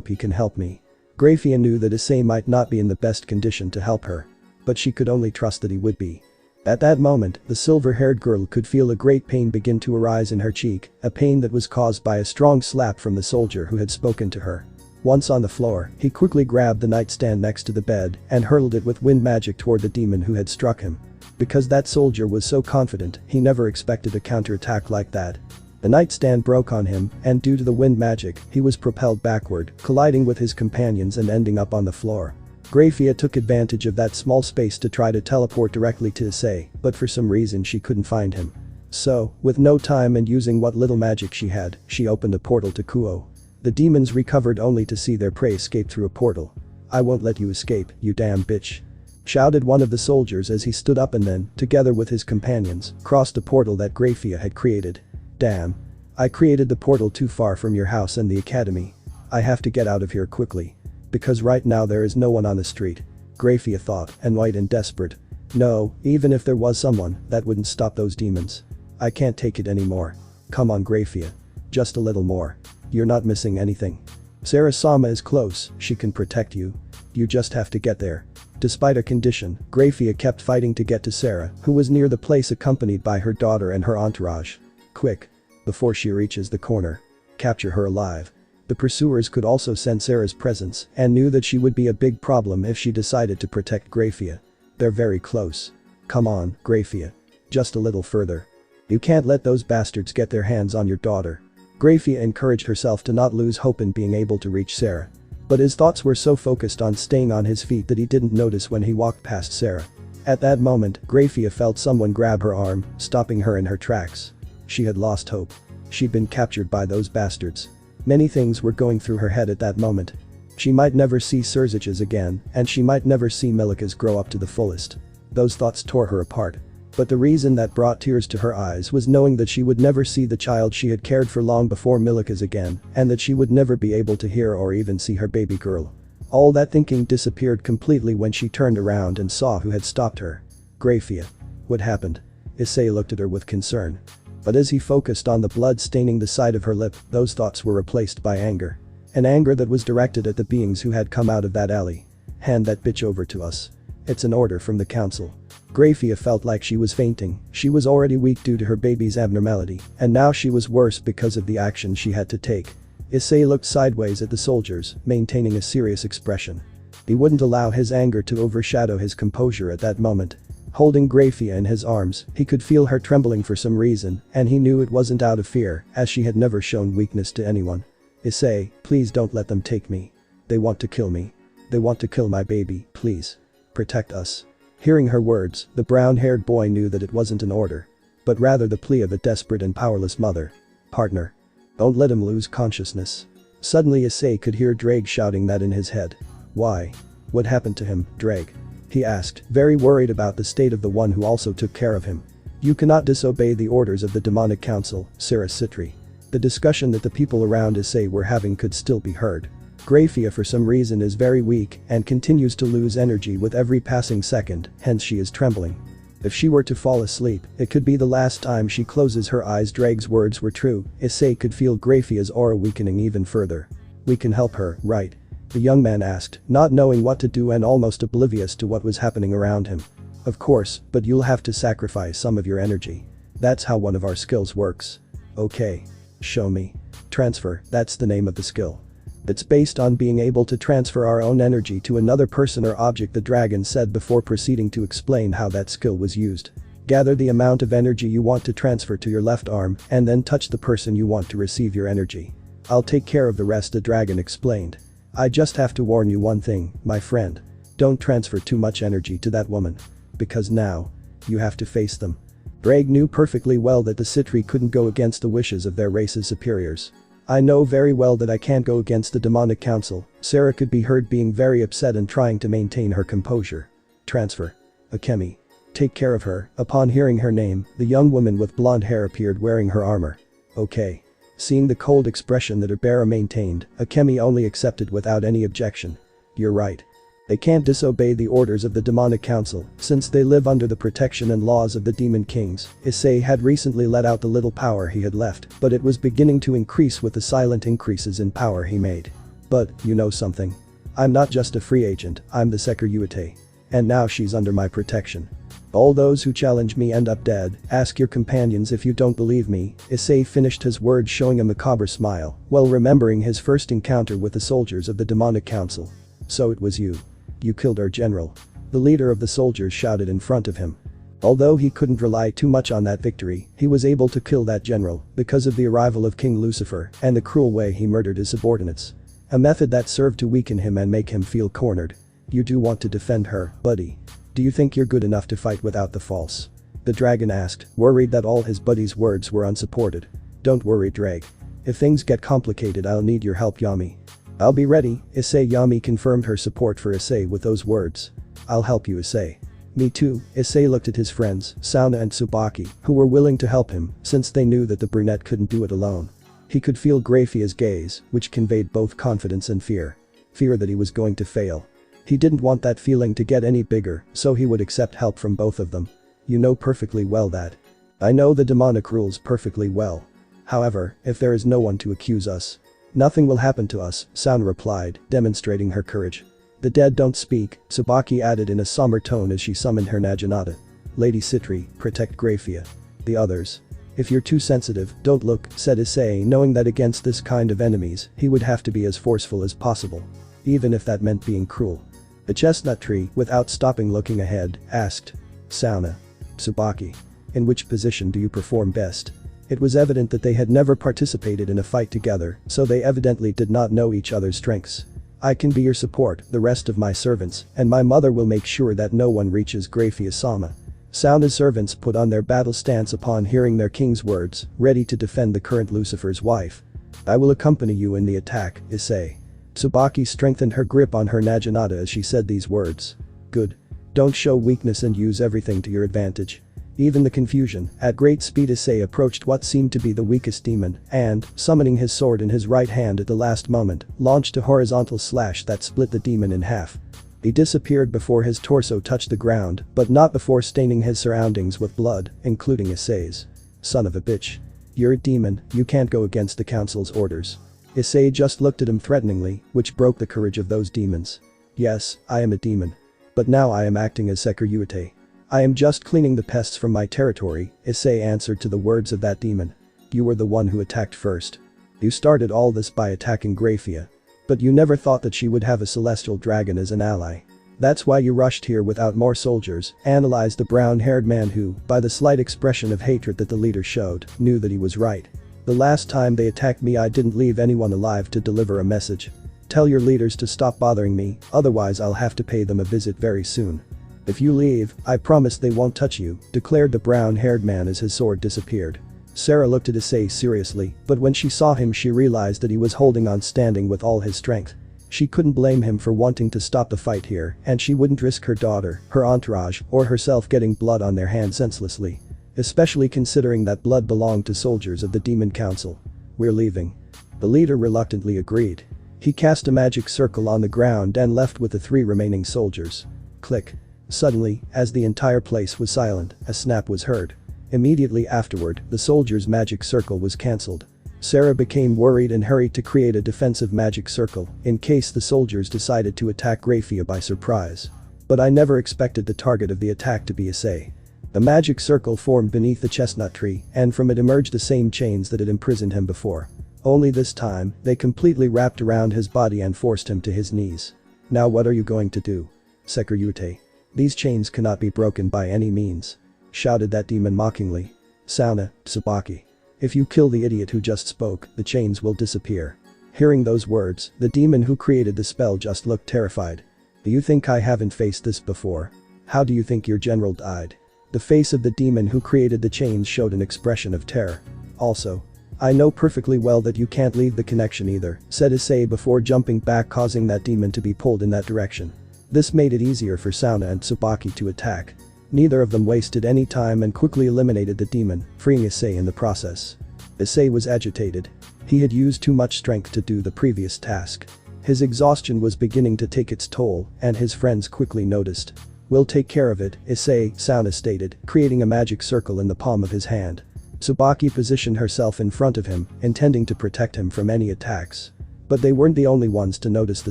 he can help me. Grafia knew that Issei might not be in the best condition to help her. But she could only trust that he would be. At that moment, the silver-haired girl could feel a great pain begin to arise in her cheek, a pain that was caused by a strong slap from the soldier who had spoken to her. Once on the floor, he quickly grabbed the nightstand next to the bed and hurled it with wind magic toward the demon who had struck him. Because that soldier was so confident, he never expected a counterattack like that. The nightstand broke on him, and due to the wind magic, he was propelled backward, colliding with his companions and ending up on the floor. Grafia took advantage of that small space to try to teleport directly to Issei, but for some reason she couldn't find him. So, with no time and using what little magic she had, she opened a portal to Kuo. The demons recovered only to see their prey escape through a portal. "I won't let you escape, you damn bitch," shouted one of the soldiers as he stood up and then, together with his companions, crossed a portal that Grafia had created. "Damn. I created the portal too far from your house and the academy. I have to get out of here quickly. Because right now there is no one on the street," Grafia thought, and white and desperate. No, even if there was someone, that wouldn't stop those demons. I can't take it anymore. Come on, Grafia. Just a little more. You're not missing anything. Sarah-sama is close, she can protect you. You just have to get there. Despite a condition, Grafia kept fighting to get to Sarah, who was near the place accompanied by her daughter and her entourage. Quick. Before she reaches the corner. Capture her alive. The pursuers could also sense Sarah's presence and knew that she would be a big problem if she decided to protect Grafia. They're very close. Come on, Grafia. Just a little further. You can't let those bastards get their hands on your daughter. Grafia encouraged herself to not lose hope in being able to reach Sarah. But his thoughts were so focused on staying on his feet that he didn't notice when he walked past Sarah. At that moment, Grafia felt someone grab her arm, stopping her in her tracks. She had lost hope. She'd been captured by those bastards. Many things were going through her head at that moment. She might never see Serzichas again, and she might never see Milika's grow up to the fullest. Those thoughts tore her apart. But the reason that brought tears to her eyes was knowing that she would never see the child she had cared for long before Milika's again, and that she would never be able to hear or even see her baby girl. All that thinking disappeared completely when she turned around and saw who had stopped her. Grafia. What happened? Issei looked at her with concern. But as he focused on the blood staining the side of her lip, those thoughts were replaced by anger. An anger that was directed at the beings who had come out of that alley. Hand that bitch over to us. It's an order from the council. Grafia felt like she was fainting. She was already weak due to her baby's abnormality, and now she was worse because of the action she had to take. Issei looked sideways at the soldiers, maintaining a serious expression. He wouldn't allow his anger to overshadow his composure at that moment. Holding Grafia in his arms, he could feel her trembling for some reason, and he knew it wasn't out of fear, as she had never shown weakness to anyone. Issei, please don't let them take me. They want to kill me. They want to kill my baby, please. Protect us. Hearing her words, the brown-haired boy knew that it wasn't an order, but rather the plea of a desperate and powerless mother. Partner. Don't let him lose consciousness. Suddenly Issei could hear Drake shouting that in his head. Why? What happened to him, Drake? He asked, very worried about the state of the one who also took care of him. You cannot disobey the orders of the demonic council, Sona Sitri. The discussion that the people around Issei were having could still be heard. Grafia for some reason is very weak and continues to lose energy with every passing second, hence she is trembling. If she were to fall asleep, it could be the last time she closes her eyes. Drake's words were true. Issei could feel Grafia's aura weakening even further. We can help her, right? The young man asked, not knowing what to do and almost oblivious to what was happening around him. Of course, but you'll have to sacrifice some of your energy. That's how one of our skills works. Okay. Show me. Transfer, that's the name of the skill. It's based on being able to transfer our own energy to another person or object, the dragon said before proceeding to explain how that skill was used. Gather the amount of energy you want to transfer to your left arm and then touch the person you want to receive your energy. I'll take care of the rest, the dragon explained. I just have to warn you one thing, my friend. Don't transfer too much energy to that woman. Because now, you have to face them. Drake knew perfectly well that the Sitri couldn't go against the wishes of their race's superiors. I know very well that I can't go against the demonic council. Sarah could be heard being very upset and trying to maintain her composure. Transfer. Akemi. Take care of her. Upon hearing her name, the young woman with blonde hair appeared wearing her armor. Okay. Seeing the cold expression that her bearer maintained, Akemi only accepted without any objection. You're right. They can't disobey the orders of the demonic council, since they live under the protection and laws of the demon kings. Issei had recently let out the little power he had left, but it was beginning to increase with the silent increases in power he made. But, you know something? I'm not just a free agent, I'm the security. And now she's under my protection. All those who challenge me end up dead. Ask your companions if you don't believe me. Issei finished his words showing a macabre smile, while remembering his first encounter with the soldiers of the demonic council. So it was you. You killed our general. The leader of the soldiers shouted in front of him. Although he couldn't rely too much on that victory, he was able to kill that general because of the arrival of King Lucifer and the cruel way he murdered his subordinates. A method that served to weaken him and make him feel cornered. You do want to defend her, buddy. Do you think you're good enough to fight without the false? The dragon asked, worried that all his buddy's words were unsupported. Don't worry, Drake. If things get complicated, I'll need your help, Yami. I'll be ready, Issei. Yami confirmed her support for Issei with those words. I'll help you, Issei. Me too. Issei looked at his friends, Sona and Tsubaki, who were willing to help him since they knew that the brunette couldn't do it alone. He could feel Grafia's gaze, which conveyed both confidence and fear. Fear that he was going to fail. He didn't want that feeling to get any bigger, so he would accept help from both of them. You know perfectly well that. I know the demonic rules perfectly well. However, if there is no one to accuse us, nothing will happen to us, Sona replied, demonstrating her courage. The dead don't speak, Tsubaki added in a somber tone as she summoned her Naginata. Lady Sitri, protect Grafia. The others. If you're too sensitive, don't look, said Issei, knowing that against this kind of enemies, he would have to be as forceful as possible. Even if that meant being cruel. The chestnut tree, without stopping looking ahead, asked. Sona. Tsubaki. In which position do you perform best? It was evident that they had never participated in a fight together, so they evidently did not know each other's strengths. I can be your support, the rest of my servants, and my mother will make sure that no one reaches Grafia-sama. Sona's servants put on their battle stance upon hearing their king's words, ready to defend the current Lucifer's wife. I will accompany you in the attack, Issei. Tsubaki strengthened her grip on her Naginata as she said these words. Good. Don't show weakness and use everything to your advantage. Even the confusion, at great speed Issei approached what seemed to be the weakest demon and, summoning his sword in his right hand at the last moment, launched a horizontal slash that split the demon in half. He disappeared before his torso touched the ground, but not before staining his surroundings with blood, including Issei's. Son of a bitch. You're a demon, you can't go against the council's orders. Issei just looked at him threateningly, which broke the courage of those demons. Yes, I am a demon. But now I am acting as security. I am just cleaning the pests from my territory, Issei answered to the words of that demon. You were the one who attacked first. You started all this by attacking Grafia. But you never thought that she would have a celestial dragon as an ally. That's why you rushed here without more soldiers, analyzed the brown-haired man who, by the slight expression of hatred that the leader showed, knew that he was right. The last time they attacked me I didn't leave anyone alive to deliver a message. Tell your leaders to stop bothering me, otherwise I'll have to pay them a visit very soon. If you leave, I promise they won't touch you, declared the brown-haired man as his sword disappeared. Sarah looked at Issei seriously, but when she saw him she realized that he was holding on standing with all his strength. She couldn't blame him for wanting to stop the fight here, and she wouldn't risk her daughter, her entourage, or herself getting blood on their hands senselessly. Especially considering that blood belonged to soldiers of the Demon Council. We're leaving. The leader reluctantly agreed. He cast a magic circle on the ground and left with the 3 remaining soldiers. Click. Suddenly, as the entire place was silent, a snap was heard. Immediately afterward, the soldier's magic circle was cancelled. Sarah became worried and hurried to create a defensive magic circle in case the soldiers decided to attack Grafia by surprise. But I never expected the target of the attack to be Issei. The magic circle formed beneath the chestnut tree, and from it emerged the same chains that had imprisoned him before. Only this time, they completely wrapped around his body and forced him to his knees. Now what are you going to do? Securite. These chains cannot be broken by any means. Shouted that demon mockingly. Sona Sitri. If you kill the idiot who just spoke, the chains will disappear. Hearing those words, the demon who created the spell just looked terrified. Do you think I haven't faced this before? How do you think your general died? The face of the demon who created the chains showed an expression of terror. Also, I know perfectly well that you can't leave the connection either, said Issei before jumping back, causing that demon to be pulled in that direction. This made it easier for Sona and Sitri to attack. Neither of them wasted any time and quickly eliminated the demon, freeing Issei in the process. Issei was agitated. He had used too much strength to do the previous task. His exhaustion was beginning to take its toll, and his friends quickly noticed. We'll take care of it, Sona stated, creating a magic circle in the palm of his hand. Sitri positioned herself in front of him, intending to protect him from any attacks. But they weren't the only ones to notice the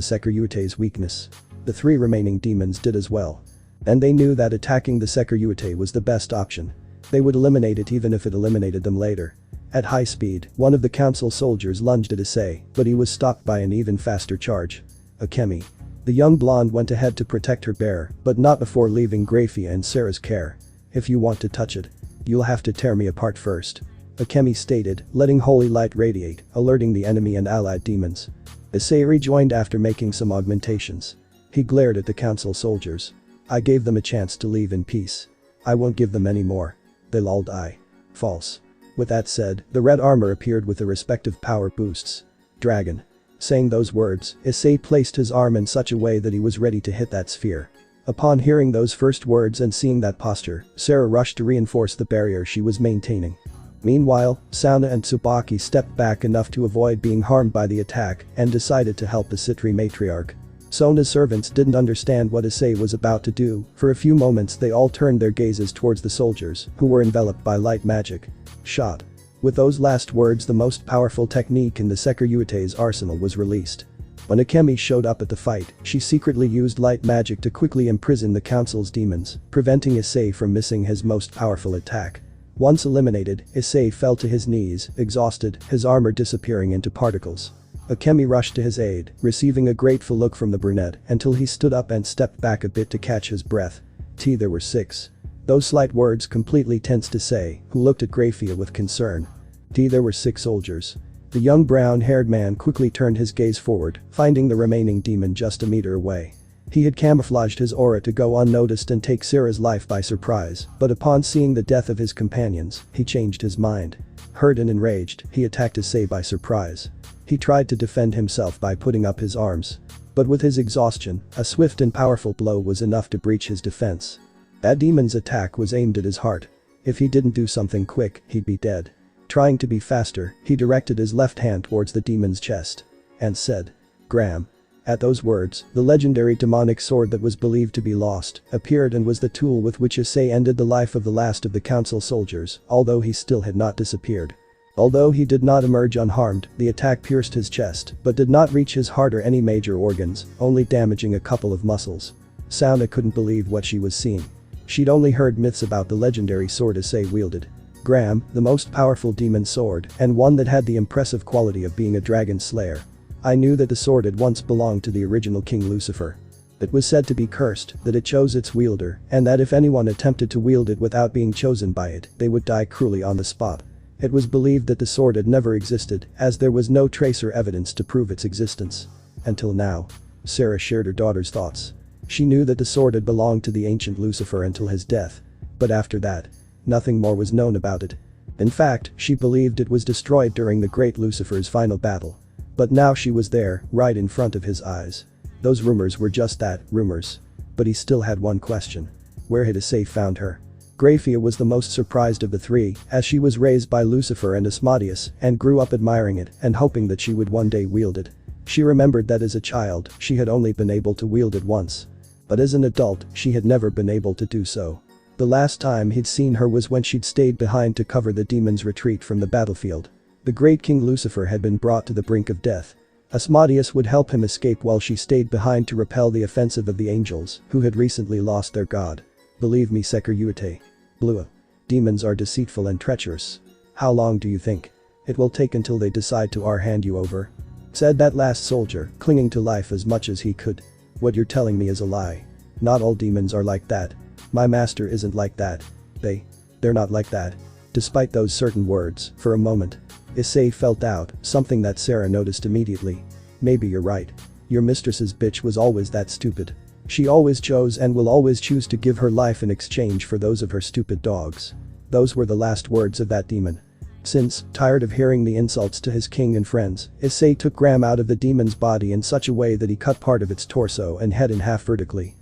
Securite's weakness. The 3 remaining demons did as well. And they knew that attacking the Securite was the best option. They would eliminate it even if it eliminated them later. At high speed, one of the council soldiers lunged at Issei, but he was stopped by an even faster charge. Akemi. The young blonde went ahead to protect her bear, but not before leaving Grafia in Sarah's care. If you want to touch it, you'll have to tear me apart first. Akemi stated, letting holy light radiate, alerting the enemy and allied demons. Issei rejoined after making some augmentations. He glared at the council soldiers. I gave them a chance to leave in peace. I won't give them any more. They'll all die. False. With that said, the red armor appeared with the respective power boosts. Dragon. Saying those words, Issei placed his arm in such a way that he was ready to hit that sphere. Upon hearing those first words and seeing that posture, Sarah rushed to reinforce the barrier she was maintaining. Meanwhile, Sona and Sitri stepped back enough to avoid being harmed by the attack and decided to help the Sitri matriarch. Sona's servants didn't understand what Issei was about to do. For a few moments they all turned their gazes towards the soldiers, who were enveloped by light magic. Shot. With those last words, the most powerful technique in the Securite's arsenal was released. When Akemi showed up at the fight, she secretly used light magic to quickly imprison the council's demons, preventing Issei from missing his most powerful attack. Once eliminated, Issei fell to his knees, exhausted, his armor disappearing into particles. Akemi rushed to his aid, receiving a grateful look from the brunette until he stood up and stepped back a bit to catch his breath. There were 6. Those slight words completely tensed Issei, who looked at Grafia with concern. There were 6 soldiers. The young brown-haired man quickly turned his gaze forward, finding the remaining demon just a meter away. He had camouflaged his aura to go unnoticed and take Sarah's life by surprise, but upon seeing the death of his companions, he changed his mind. Hurt and enraged, he attacked Issei by surprise. He tried to defend himself by putting up his arms. But with his exhaustion, a swift and powerful blow was enough to breach his defense. That demon's attack was aimed at his heart. If he didn't do something quick, he'd be dead. Trying to be faster, he directed his left hand towards the demon's chest. And said, "Gram." At those words, the legendary demonic sword that was believed to be lost appeared and was the tool with which Issei ended the life of the last of the council soldiers, although he still had not disappeared. Although he did not emerge unharmed, the attack pierced his chest but did not reach his heart or any major organs, only damaging a couple of muscles. Sona couldn't believe what she was seeing. She'd only heard myths about the legendary sword Issei wielded. Gram, the most powerful demon sword, and one that had the impressive quality of being a dragon slayer. I knew that the sword had once belonged to the original King Lucifer. It was said to be cursed, that it chose its wielder, and that if anyone attempted to wield it without being chosen by it, they would die cruelly on the spot. It was believed that the sword had never existed, as there was no trace or evidence to prove its existence. Until now. Sarah shared her daughter's thoughts. She knew that the sword had belonged to the ancient Lucifer until his death. But after that, nothing more was known about it. In fact, she believed it was destroyed during the great Lucifer's final battle. But now she was there, right in front of his eyes. Those rumors were just that, rumors. But he still had one question. Where had Issei found her? Graphia was the most surprised of the three, as she was raised by Lucifer and Asmodeus, and grew up admiring it and hoping that she would one day wield it. She remembered that as a child, she had only been able to wield it once. But as an adult, she had never been able to do so. The last time he'd seen her was when she'd stayed behind to cover the demon's retreat from the battlefield. The great King Lucifer had been brought to the brink of death. Asmodeus would help him escape while she stayed behind to repel the offensive of the angels, who had recently lost their god. Believe me, Securite. Blua. Demons are deceitful and treacherous. How long do you think it will take until they decide to hand you over? Said that last soldier, clinging to life as much as he could. What you're telling me is a lie. Not all demons are like that. My master isn't like that. They're not like that. Despite those certain words, for a moment, Issei felt out, something that Sarah noticed immediately. Maybe you're right. Your mistress's bitch was always that stupid. She always chose and will always choose to give her life in exchange for those of her stupid dogs. Those were the last words of that demon. Since, tired of hearing the insults to his king and friends, Issei took Gram out of the demon's body in such a way that he cut part of its torso and head in half vertically.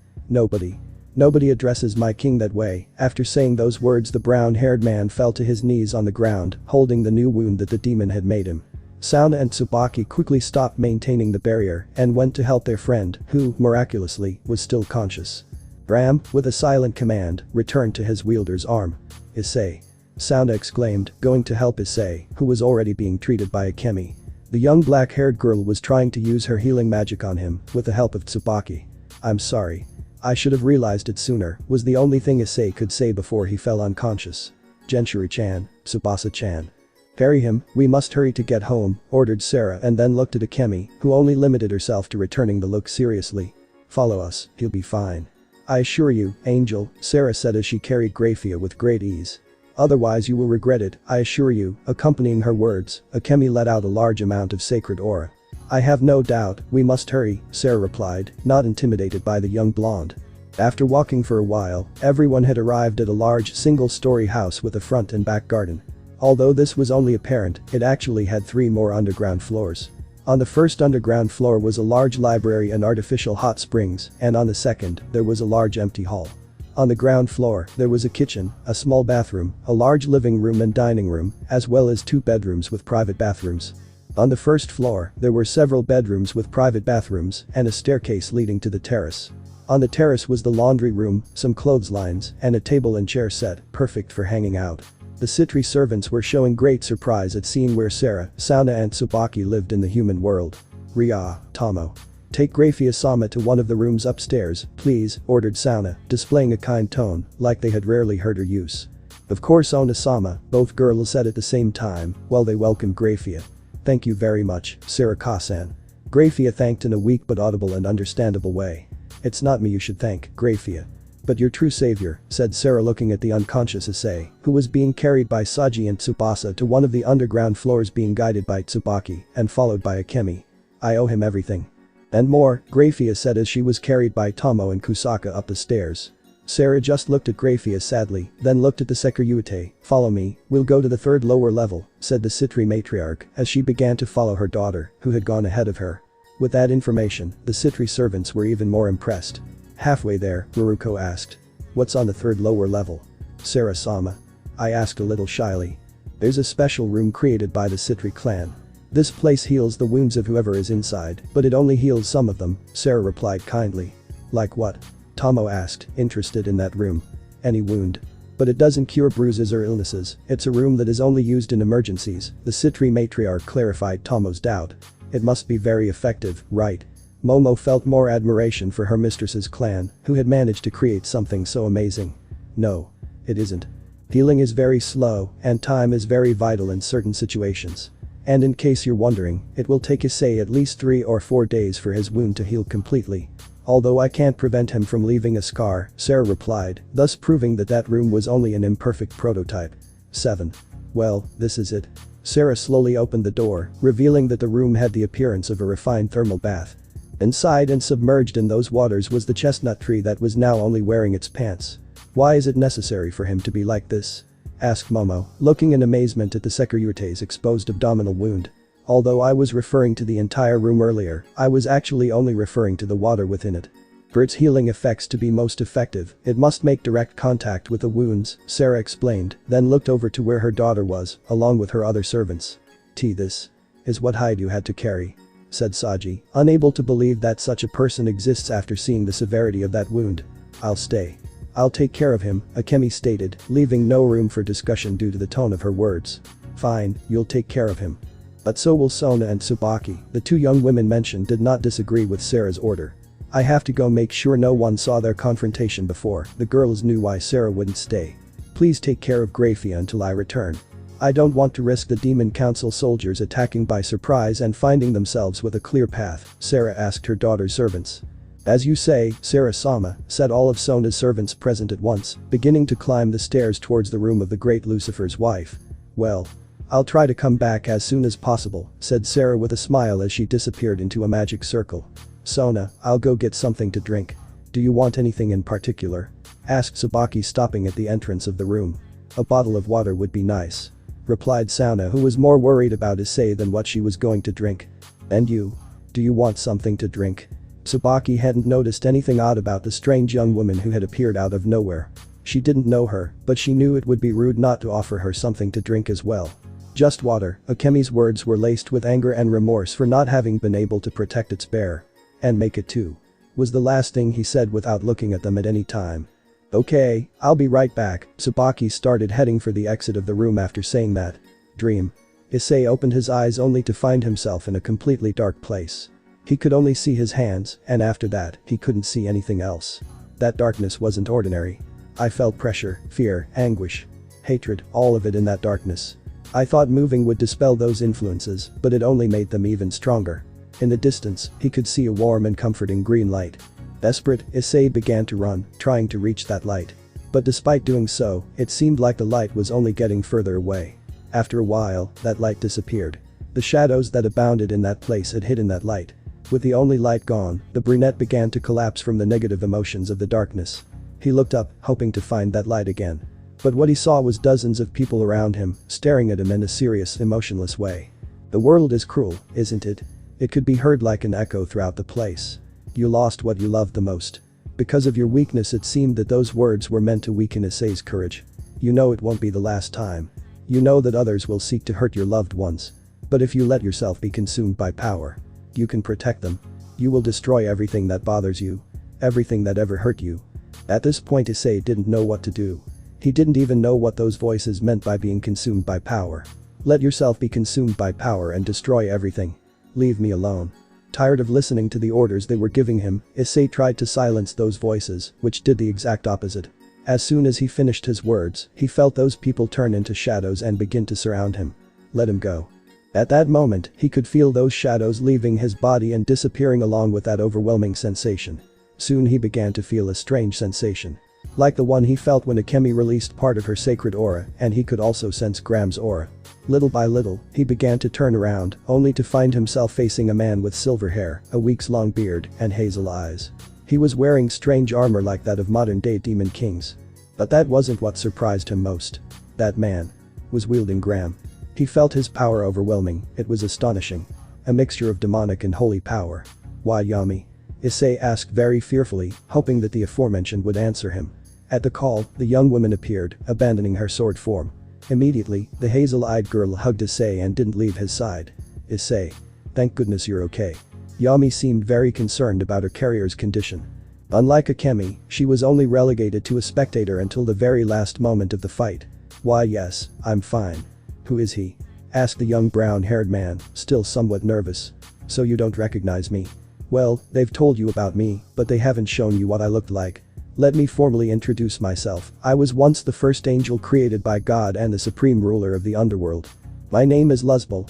Nobody addresses my king that way. After saying those words, the brown-haired man fell to his knees on the ground, holding the new wound that the demon had made him. Sona and Tsubaki quickly stopped maintaining the barrier and went to help their friend, who, miraculously, was still conscious. Gram, with a silent command, returned to his wielder's arm. Issei. Sona exclaimed, going to help Issei, who was already being treated by Akemi. The young black-haired girl was trying to use her healing magic on him, with the help of Tsubaki. I'm sorry. I should have realized it sooner, was the only thing Issei could say before he fell unconscious. Genshuri-chan, Tsubasa-chan. Carry him, we must hurry to get home, ordered Sarah and then looked at Akemi, who only limited herself to returning the look seriously. Follow us, he'll be fine. I assure you, Angel, Sarah said as she carried Graphia with great ease. Otherwise you will regret it, I assure you. Accompanying her words, Akemi let out a large amount of sacred aura. I have no doubt, we must hurry, Sarah replied, not intimidated by the young blonde. After walking for a while, everyone had arrived at a large single-story house with a front and back garden. Although this was only apparent, it actually had 3 more underground floors. On the first underground floor was a large library and artificial hot springs, and on the second, there was a large empty hall. On the ground floor, there was a kitchen, a small bathroom, a large living room and dining room, as well as 2 bedrooms with private bathrooms. On the first floor, there were several bedrooms with private bathrooms and a staircase leading to the terrace. On the terrace was the laundry room, some clotheslines, and a table and chair set, perfect for hanging out. The Sitri servants were showing great surprise at seeing where Sarah, Sona and Tsubaki lived in the human world. Ria, Tomo. Take Graphia-sama to one of the rooms upstairs, please, ordered Sona, displaying a kind tone, like they had rarely heard her use. Of course Ona-sama, both girls said at the same time, while they welcomed Graphia. Thank you very much, Sarah-san. Graphia thanked in a weak but audible and understandable way. It's not me you should thank, Graphia. But your true savior, said Sarah looking at the unconscious Issei, who was being carried by Saji and Tsubasa to one of the underground floors being guided by Tsubaki and followed by Akemi. I owe him everything. And more, Graphia said as she was carried by Tomo and Kusaka up the stairs. Sarah just looked at Graphia sadly, then looked at the Securite. Follow me, we'll go to the 3rd lower level, said the Sitri matriarch as she began to follow her daughter, who had gone ahead of her. With that information, the Sitri servants were even more impressed. Halfway there, Ruruko asked. What's on the 3rd lower level? Sarah-sama. I asked a little shyly. There's a special room created by the Sitri clan. This place heals the wounds of whoever is inside, but it only heals some of them, Sarah replied kindly. Like what? Tomo asked, interested in that room. Any wound. But it doesn't cure bruises or illnesses, it's a room that is only used in emergencies, the Sitri matriarch clarified Tomo's doubt. It must be very effective, right? Momo felt more admiration for her mistress's clan, who had managed to create something so amazing. No. It isn't. Healing is very slow, and time is very vital in certain situations. And in case you're wondering, it will take Issei at least 3 or 4 days for his wound to heal completely. Although I can't prevent him from leaving a scar, Sarah replied, thus proving that that room was only an imperfect prototype. 7. Well, this is it. Sarah slowly opened the door, revealing that the room had the appearance of a refined thermal bath. Inside and submerged in those waters was the chestnut tree that was now only wearing its pants. Why is it necessary for him to be like this? Asked Momo, looking in amazement at the security's exposed abdominal wound. Although I was referring to the entire room earlier, I was actually only referring to the water within it. For its healing effects to be most effective, it must make direct contact with the wounds, Sarah explained, then looked over to where her daughter was, along with her other servants. This is what hide you had to carry, said Saji, unable to believe that such a person exists after seeing the severity of that wound. I'll stay. I'll take care of him, Akemi stated, leaving no room for discussion due to the tone of her words. Fine, you'll take care of him. But so will Sona and Tsubaki, the 2 young women mentioned did not disagree with Sarah's order. I have to go make sure no one saw their confrontation before. The girls knew why Sarah wouldn't stay. Please take care of Grafia until I return. I don't want to risk the Demon Council soldiers attacking by surprise and finding themselves with a clear path, Sarah asked her daughter's servants. As you say, Sarah-sama, said all of Sona's servants present at once, beginning to climb the stairs towards the room of the great Lucifer's wife. Well, I'll try to come back as soon as possible, said Sarah with a smile as she disappeared into a magic circle. Sona, I'll go get something to drink. Do you want anything in particular? Asked Tsubaki, stopping at the entrance of the room. A bottle of water would be nice, replied Sona, who was more worried about Issei than what she was going to drink. And you? Do you want something to drink? Tsubaki hadn't noticed anything odd about the strange young woman who had appeared out of nowhere. She didn't know her, but she knew it would be rude not to offer her something to drink as well. Just water, Akemi's words were laced with anger and remorse for not having been able to protect its bearer. And make it too, was the last thing he said without looking at them at any time. Okay, I'll be right back. Tsubaki started heading for the exit of the room after saying that. Dream. Issei opened his eyes only to find himself in a completely dark place. He could only see his hands, and after that, he couldn't see anything else. That darkness wasn't ordinary. I felt pressure, fear, anguish, hatred, all of it in that darkness. I thought moving would dispel those influences, but it only made them even stronger. In the distance, he could see a warm and comforting green light. Desperate, Issei began to run, trying to reach that light. But despite doing so, it seemed like the light was only getting further away. After a while, that light disappeared. The shadows that abounded in that place had hidden that light. With the only light gone, the brunette began to collapse from the negative emotions of the darkness. He looked up, hoping to find that light again. But what he saw was dozens of people around him, staring at him in a serious, emotionless way. The world is cruel, isn't it? It could be heard like an echo throughout the place. You lost what you loved the most. Because of your weakness, it seemed that those words were meant to weaken Issei's courage. You know it won't be the last time. You know that others will seek to hurt your loved ones. But if you let yourself be consumed by power, you can protect them. You will destroy everything that bothers you. Everything that ever hurt you. At this point, Issei didn't know what to do. He didn't even know what those voices meant by being consumed by power. Let yourself be consumed by power and destroy everything. Leave me alone. Tired of listening to the orders they were giving him, Issei tried to silence those voices, which did the exact opposite. As soon as he finished his words, he felt those people turn into shadows and begin to surround him. Let him go. At that moment, he could feel those shadows leaving his body and disappearing along with that overwhelming sensation. Soon he began to feel a strange sensation. Like the one he felt when Akemi released part of her sacred aura, and he could also sense Graham's aura. Little by little, he began to turn around, only to find himself facing a man with silver hair, a weeks-long beard, and hazel eyes. He was wearing strange armor like that of modern-day demon kings. But that wasn't what surprised him most. That man was wielding Graham. He felt his power overwhelming. It was astonishing. A mixture of demonic and holy power. Why Yami? Issei asked very fearfully, hoping that the aforementioned would answer him. At the call, the young woman appeared, abandoning her sword form. Immediately, the hazel-eyed girl hugged Issei and didn't leave his side. Issei. Thank goodness you're okay. Yami seemed very concerned about her carrier's condition. Unlike Akemi, she was only relegated to a spectator until the very last moment of the fight. Why yes, I'm fine. Who is he? Asked the young brown-haired man, still somewhat nervous. So you don't recognize me? Well, they've told you about me, but they haven't shown you what I looked like. Let me formally introduce myself. I was once the first angel created by God and the supreme ruler of the underworld. My name is Luzbel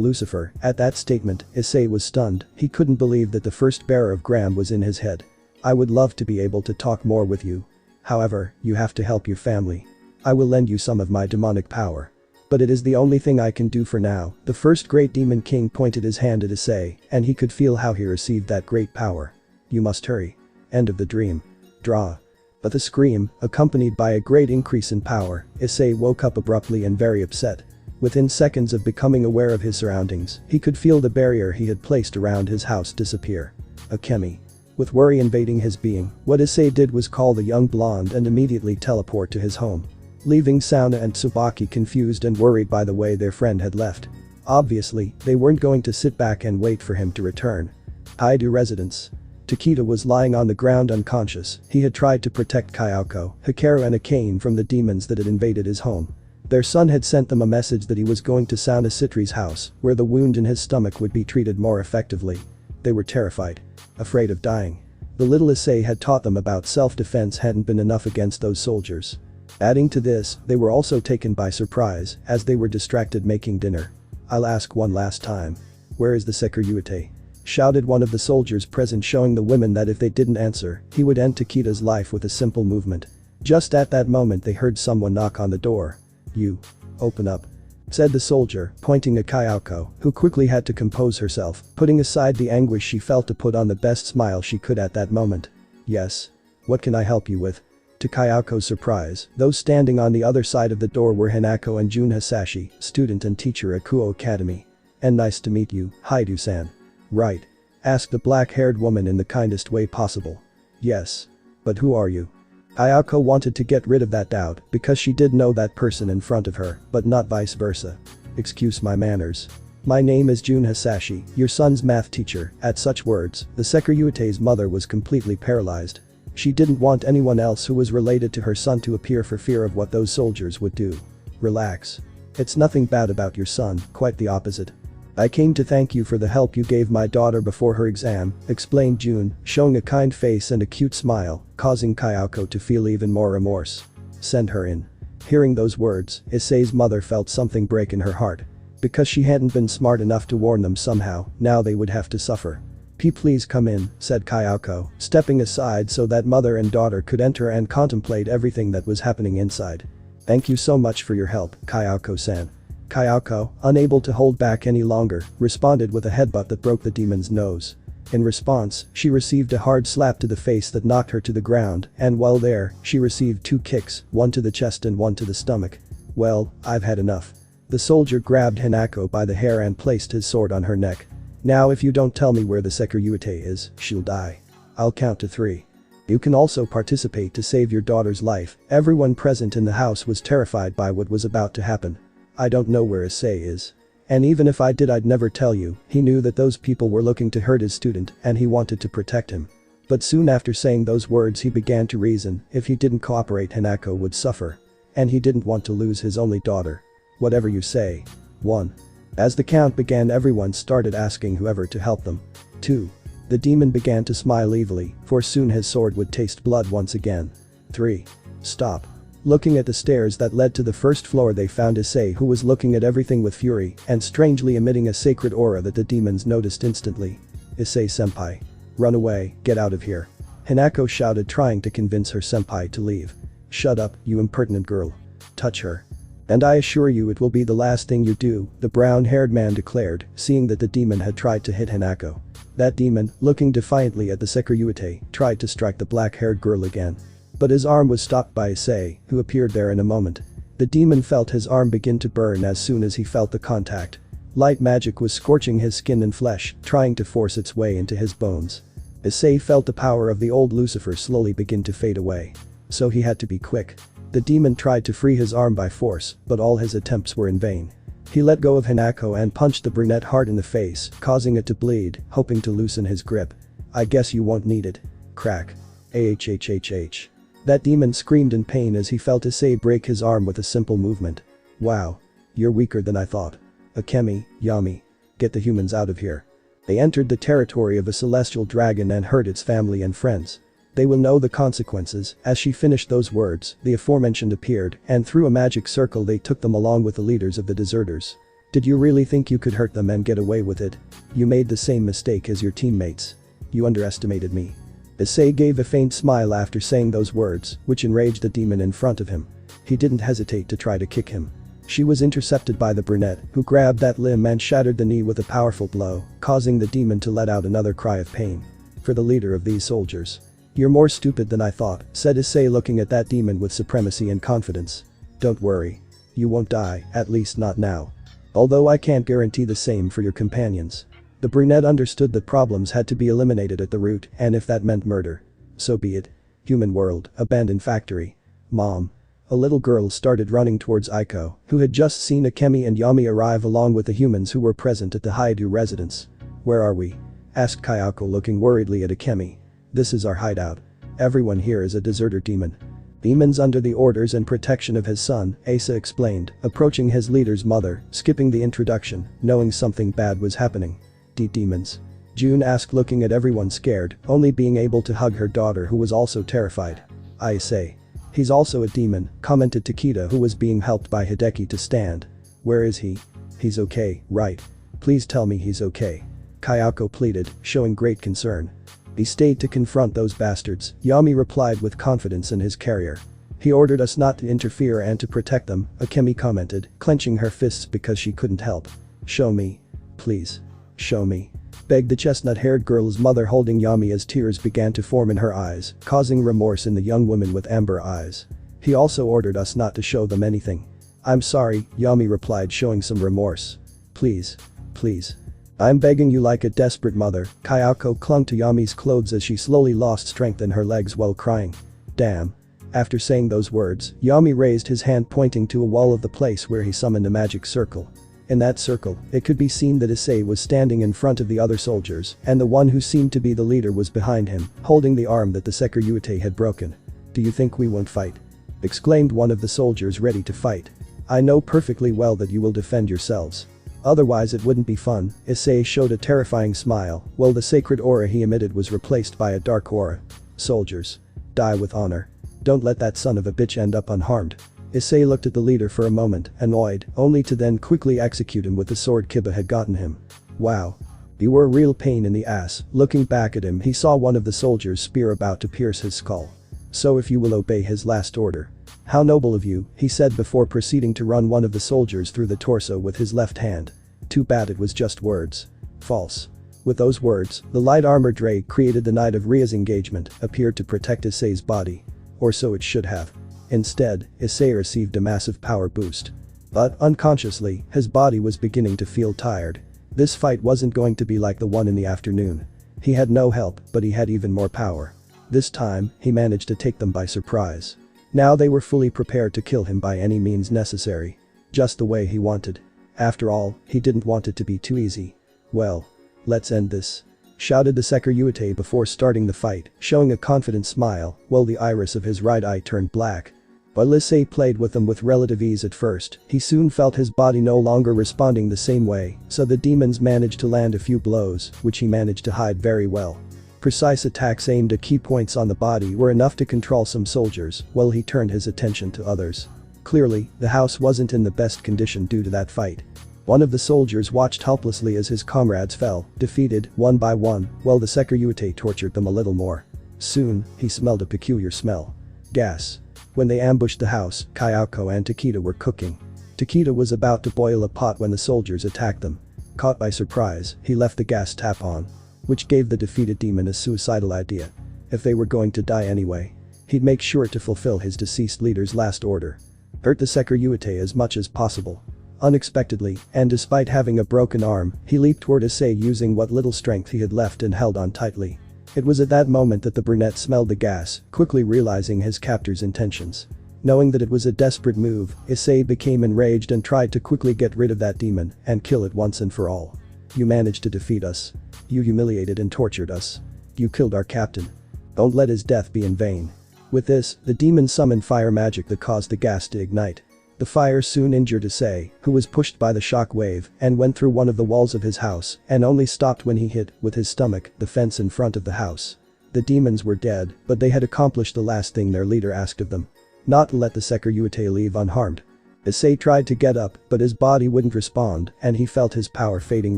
Lucifer. At that statement, Issei was stunned. He couldn't believe that the first bearer of Gram was in his head. I would love to be able to talk more with you. However, you have to help your family. I will lend you some of my demonic power. But it is the only thing I can do for now. The first great demon king pointed his hand at Issei, and he could feel how he received that great power. You must hurry. End of the dream. Draw. With a scream, accompanied by a great increase in power, Issei woke up abruptly and very upset. Within seconds of becoming aware of his surroundings, he could feel the barrier he had placed around his house disappear. Akemi. With worry invading his being, what Issei did was call the young blonde and immediately teleport to his home. Leaving Sona and Tsubaki confused and worried by the way their friend had left. Obviously, they weren't going to sit back and wait for him to return. Aido residence. Takeda was lying on the ground unconscious. He had tried to protect Kayako, Hikaru and Akane from the demons that had invaded his home. Their son had sent them a message that he was going to Sona Sitri's house, where the wound in his stomach would be treated more effectively. They were terrified. Afraid of dying. The little Issei had taught them about self-defense hadn't been enough against those soldiers. Adding to this, they were also taken by surprise, as they were distracted making dinner. I'll ask one last time. Where is the Securitate? Shouted one of the soldiers present, showing the women that if they didn't answer, he would end Takeda's life with a simple movement. Just at that moment they heard someone knock on the door. You. Open up. Said the soldier, pointing at Kayako, who quickly had to compose herself, putting aside the anguish she felt to put on the best smile she could at that moment. Yes. What can I help you with? To Kayako's surprise, those standing on the other side of the door were Hanako and Jun Hasashi, student and teacher at Kuo Academy. And nice to meet you, Haidu-san. Right. Asked the black-haired woman in the kindest way possible. Yes. But who are you? Kayako wanted to get rid of that doubt because she did know that person in front of her, but not vice versa. Excuse my manners. My name is Jun Hasashi, your son's math teacher. At such words, the Securitate's mother was completely paralyzed. She didn't want anyone else who was related to her son to appear for fear of what those soldiers would do. Relax. It's nothing bad about your son, quite the opposite. I came to thank you for the help you gave my daughter before her exam, explained Jun, showing a kind face and a cute smile, causing Kayako to feel even more remorse. Send her in. Hearing those words, Issei's mother felt something break in her heart. Because she hadn't been smart enough to warn them somehow, now they would have to suffer. Please come in, said Kayako, stepping aside so that mother and daughter could enter and contemplate everything that was happening inside. Thank you so much for your help, Kayako-san. Kayako, unable to hold back any longer, responded with a headbutt that broke the demon's nose. In response, she received a hard slap to the face that knocked her to the ground, and while there, she received 2 kicks, one to the chest and one to the stomach. Well, I've had enough. The soldier grabbed Hanako by the hair and placed his sword on her neck. Now if you don't tell me where the Securitate is, she'll die. I'll count to 3. You can also participate to save your daughter's life. Everyone present in the house was terrified by what was about to happen. I don't know where Issei is. And even if I did, I'd never tell you. He knew that those people were looking to hurt his student and he wanted to protect him. But soon after saying those words he began to reason if he didn't cooperate Hanako would suffer. And he didn't want to lose his only daughter. Whatever you say. 1. As the count began, everyone started asking whoever to help them. 2. The demon began to smile evilly, for soon his sword would taste blood once again. 3. Stop. Looking at the stairs that led to the first floor, they found Issei, who was looking at everything with fury and strangely emitting a sacred aura that the demons noticed instantly. Issei-senpai. Run away, get out of here. Hanako shouted, trying to convince her senpai to leave. Shut up, you impertinent girl. Touch her. And I assure you it will be the last thing you do, the brown-haired man declared, seeing that the demon had tried to hit Hanako. That demon, looking defiantly at the Securitate, tried to strike the black-haired girl again. But his arm was stopped by Issei, who appeared there in a moment. The demon felt his arm begin to burn as soon as he felt the contact. Light magic was scorching his skin and flesh, trying to force its way into his bones. Issei felt the power of the old Lucifer slowly begin to fade away. So he had to be quick. The demon tried to free his arm by force, but all his attempts were in vain. He let go of Hanako and punched the brunette hard in the face, causing it to bleed, hoping to loosen his grip. I guess you won't need it. Crack. Ahhhhh. That demon screamed in pain as he felt Issei break his arm with a simple movement. Wow. You're weaker than I thought. Akemi, Yami. Get the humans out of here. They entered the territory of a celestial dragon and hurt its family and friends. They will know the consequences. As she finished those words, the aforementioned appeared, and through a magic circle they took them along with the leaders of the deserters. Did you really think you could hurt them and get away with it? You made the same mistake as your teammates. You underestimated me. Issei gave a faint smile after saying those words, which enraged the demon in front of him. He didn't hesitate to try to kick him. She was intercepted by the brunette, who grabbed that limb and shattered the knee with a powerful blow, causing the demon to let out another cry of pain. For the leader of these soldiers. You're more stupid than I thought, said Issei, looking at that demon with supremacy and confidence. Don't worry. You won't die, at least not now. Although I can't guarantee the same for your companions. The brunette understood that problems had to be eliminated at the root, and if that meant murder. So be it. Human world, abandoned factory. Mom. A little girl started running towards Aiko, who had just seen Akemi and Yami arrive along with the humans who were present at the Haidu residence. Where are we? Asked Kayako, looking worriedly at Akemi. This is our hideout. Everyone here is a deserter demon. Demons under the orders and protection of his son, Issei explained, approaching his leader's mother, skipping the introduction, knowing something bad was happening. Demons? June asked, looking at everyone scared, only being able to hug her daughter, who was also terrified. Issei. He's also a demon, commented Takeda, who was being helped by Hideki to stand. Where is he? He's okay, right? Please tell me he's okay. Kayako pleaded, showing great concern. He stayed to confront those bastards, Yami replied with confidence in his carrier. He ordered us not to interfere and to protect them, Akemi commented, clenching her fists because she couldn't help. Show me. Please. Show me. Begged the chestnut-haired girl's mother, holding Yami as tears began to form in her eyes, causing remorse in the young woman with amber eyes. He also ordered us not to show them anything. I'm sorry, Yami replied, showing some remorse. Please. Please. I'm begging you like a desperate mother. Kayako clung to Yami's clothes as she slowly lost strength in her legs while crying. Damn. After saying those words, Yami raised his hand, pointing to a wall of the place where he summoned a magic circle. In that circle, it could be seen that Issei was standing in front of the other soldiers, and the one who seemed to be the leader was behind him, holding the arm that the Sekiryuite had broken. Do you think we won't fight? Exclaimed one of the soldiers, ready to fight. I know perfectly well that you will defend yourselves. Otherwise it wouldn't be fun. Issei showed a terrifying smile, while the sacred aura he emitted was replaced by a dark aura. Soldiers. Die with honor. Don't let that son of a bitch end up unharmed. Issei looked at the leader for a moment, annoyed, only to then quickly execute him with the sword Kiba had gotten him. Wow. You were a real pain in the ass. Looking back at him, he saw one of the soldiers' spear about to pierce his skull. So if you will obey his last order. How noble of you, he said before proceeding to run one of the soldiers through the torso with his left hand. Too bad it was just words. False. With those words, the light armored ray created the Knight of Rhea's engagement appeared to protect Issei's body. Or so it should have. Instead, Issei received a massive power boost. But, unconsciously, his body was beginning to feel tired. This fight wasn't going to be like the one in the afternoon. He had no help, but he had even more power. This time, he managed to take them by surprise. Now they were fully prepared to kill him by any means necessary. Just the way he wanted. After all, he didn't want it to be too easy. Well. Let's end this. Shouted the Sekiryuite before starting the fight, showing a confident smile, while the iris of his right eye turned black. While Issei played with them with relative ease at first, he soon felt his body no longer responding the same way, so the demons managed to land a few blows, which he managed to hide very well. Precise attacks aimed at key points on the body were enough to control some soldiers, while he turned his attention to others. Clearly, the house wasn't in the best condition due to that fight. One of the soldiers watched helplessly as his comrades fell, defeated, one by one, while the Sekiryuite tortured them a little more. Soon, he smelled a peculiar smell. Gas. When they ambushed the house, Kayako and Takeda were cooking. Takeda was about to boil a pot when the soldiers attacked them. Caught by surprise, he left the gas tap on. Which gave the defeated demon a suicidal idea. If they were going to die anyway, he'd make sure to fulfill his deceased leader's last order. Hurt the Sekiryuite as much as possible. Unexpectedly, and despite having a broken arm, he leaped toward Issei using what little strength he had left and held on tightly. It was at that moment that the brunette smelled the gas, quickly realizing his captor's intentions. Knowing that it was a desperate move, Issei became enraged and tried to quickly get rid of that demon and kill it once and for all. You managed to defeat us. You humiliated and tortured us. You killed our captain. Don't let his death be in vain. With this, the demon summoned fire magic that caused the gas to ignite. The fire soon injured Issei, who was pushed by the shock wave and went through one of the walls of his house and only stopped when he hit, with his stomach, the fence in front of the house. The demons were dead, but they had accomplished the last thing their leader asked of them. Not to let the Sekiryuite leave unharmed. Issei tried to get up, but his body wouldn't respond, and he felt his power fading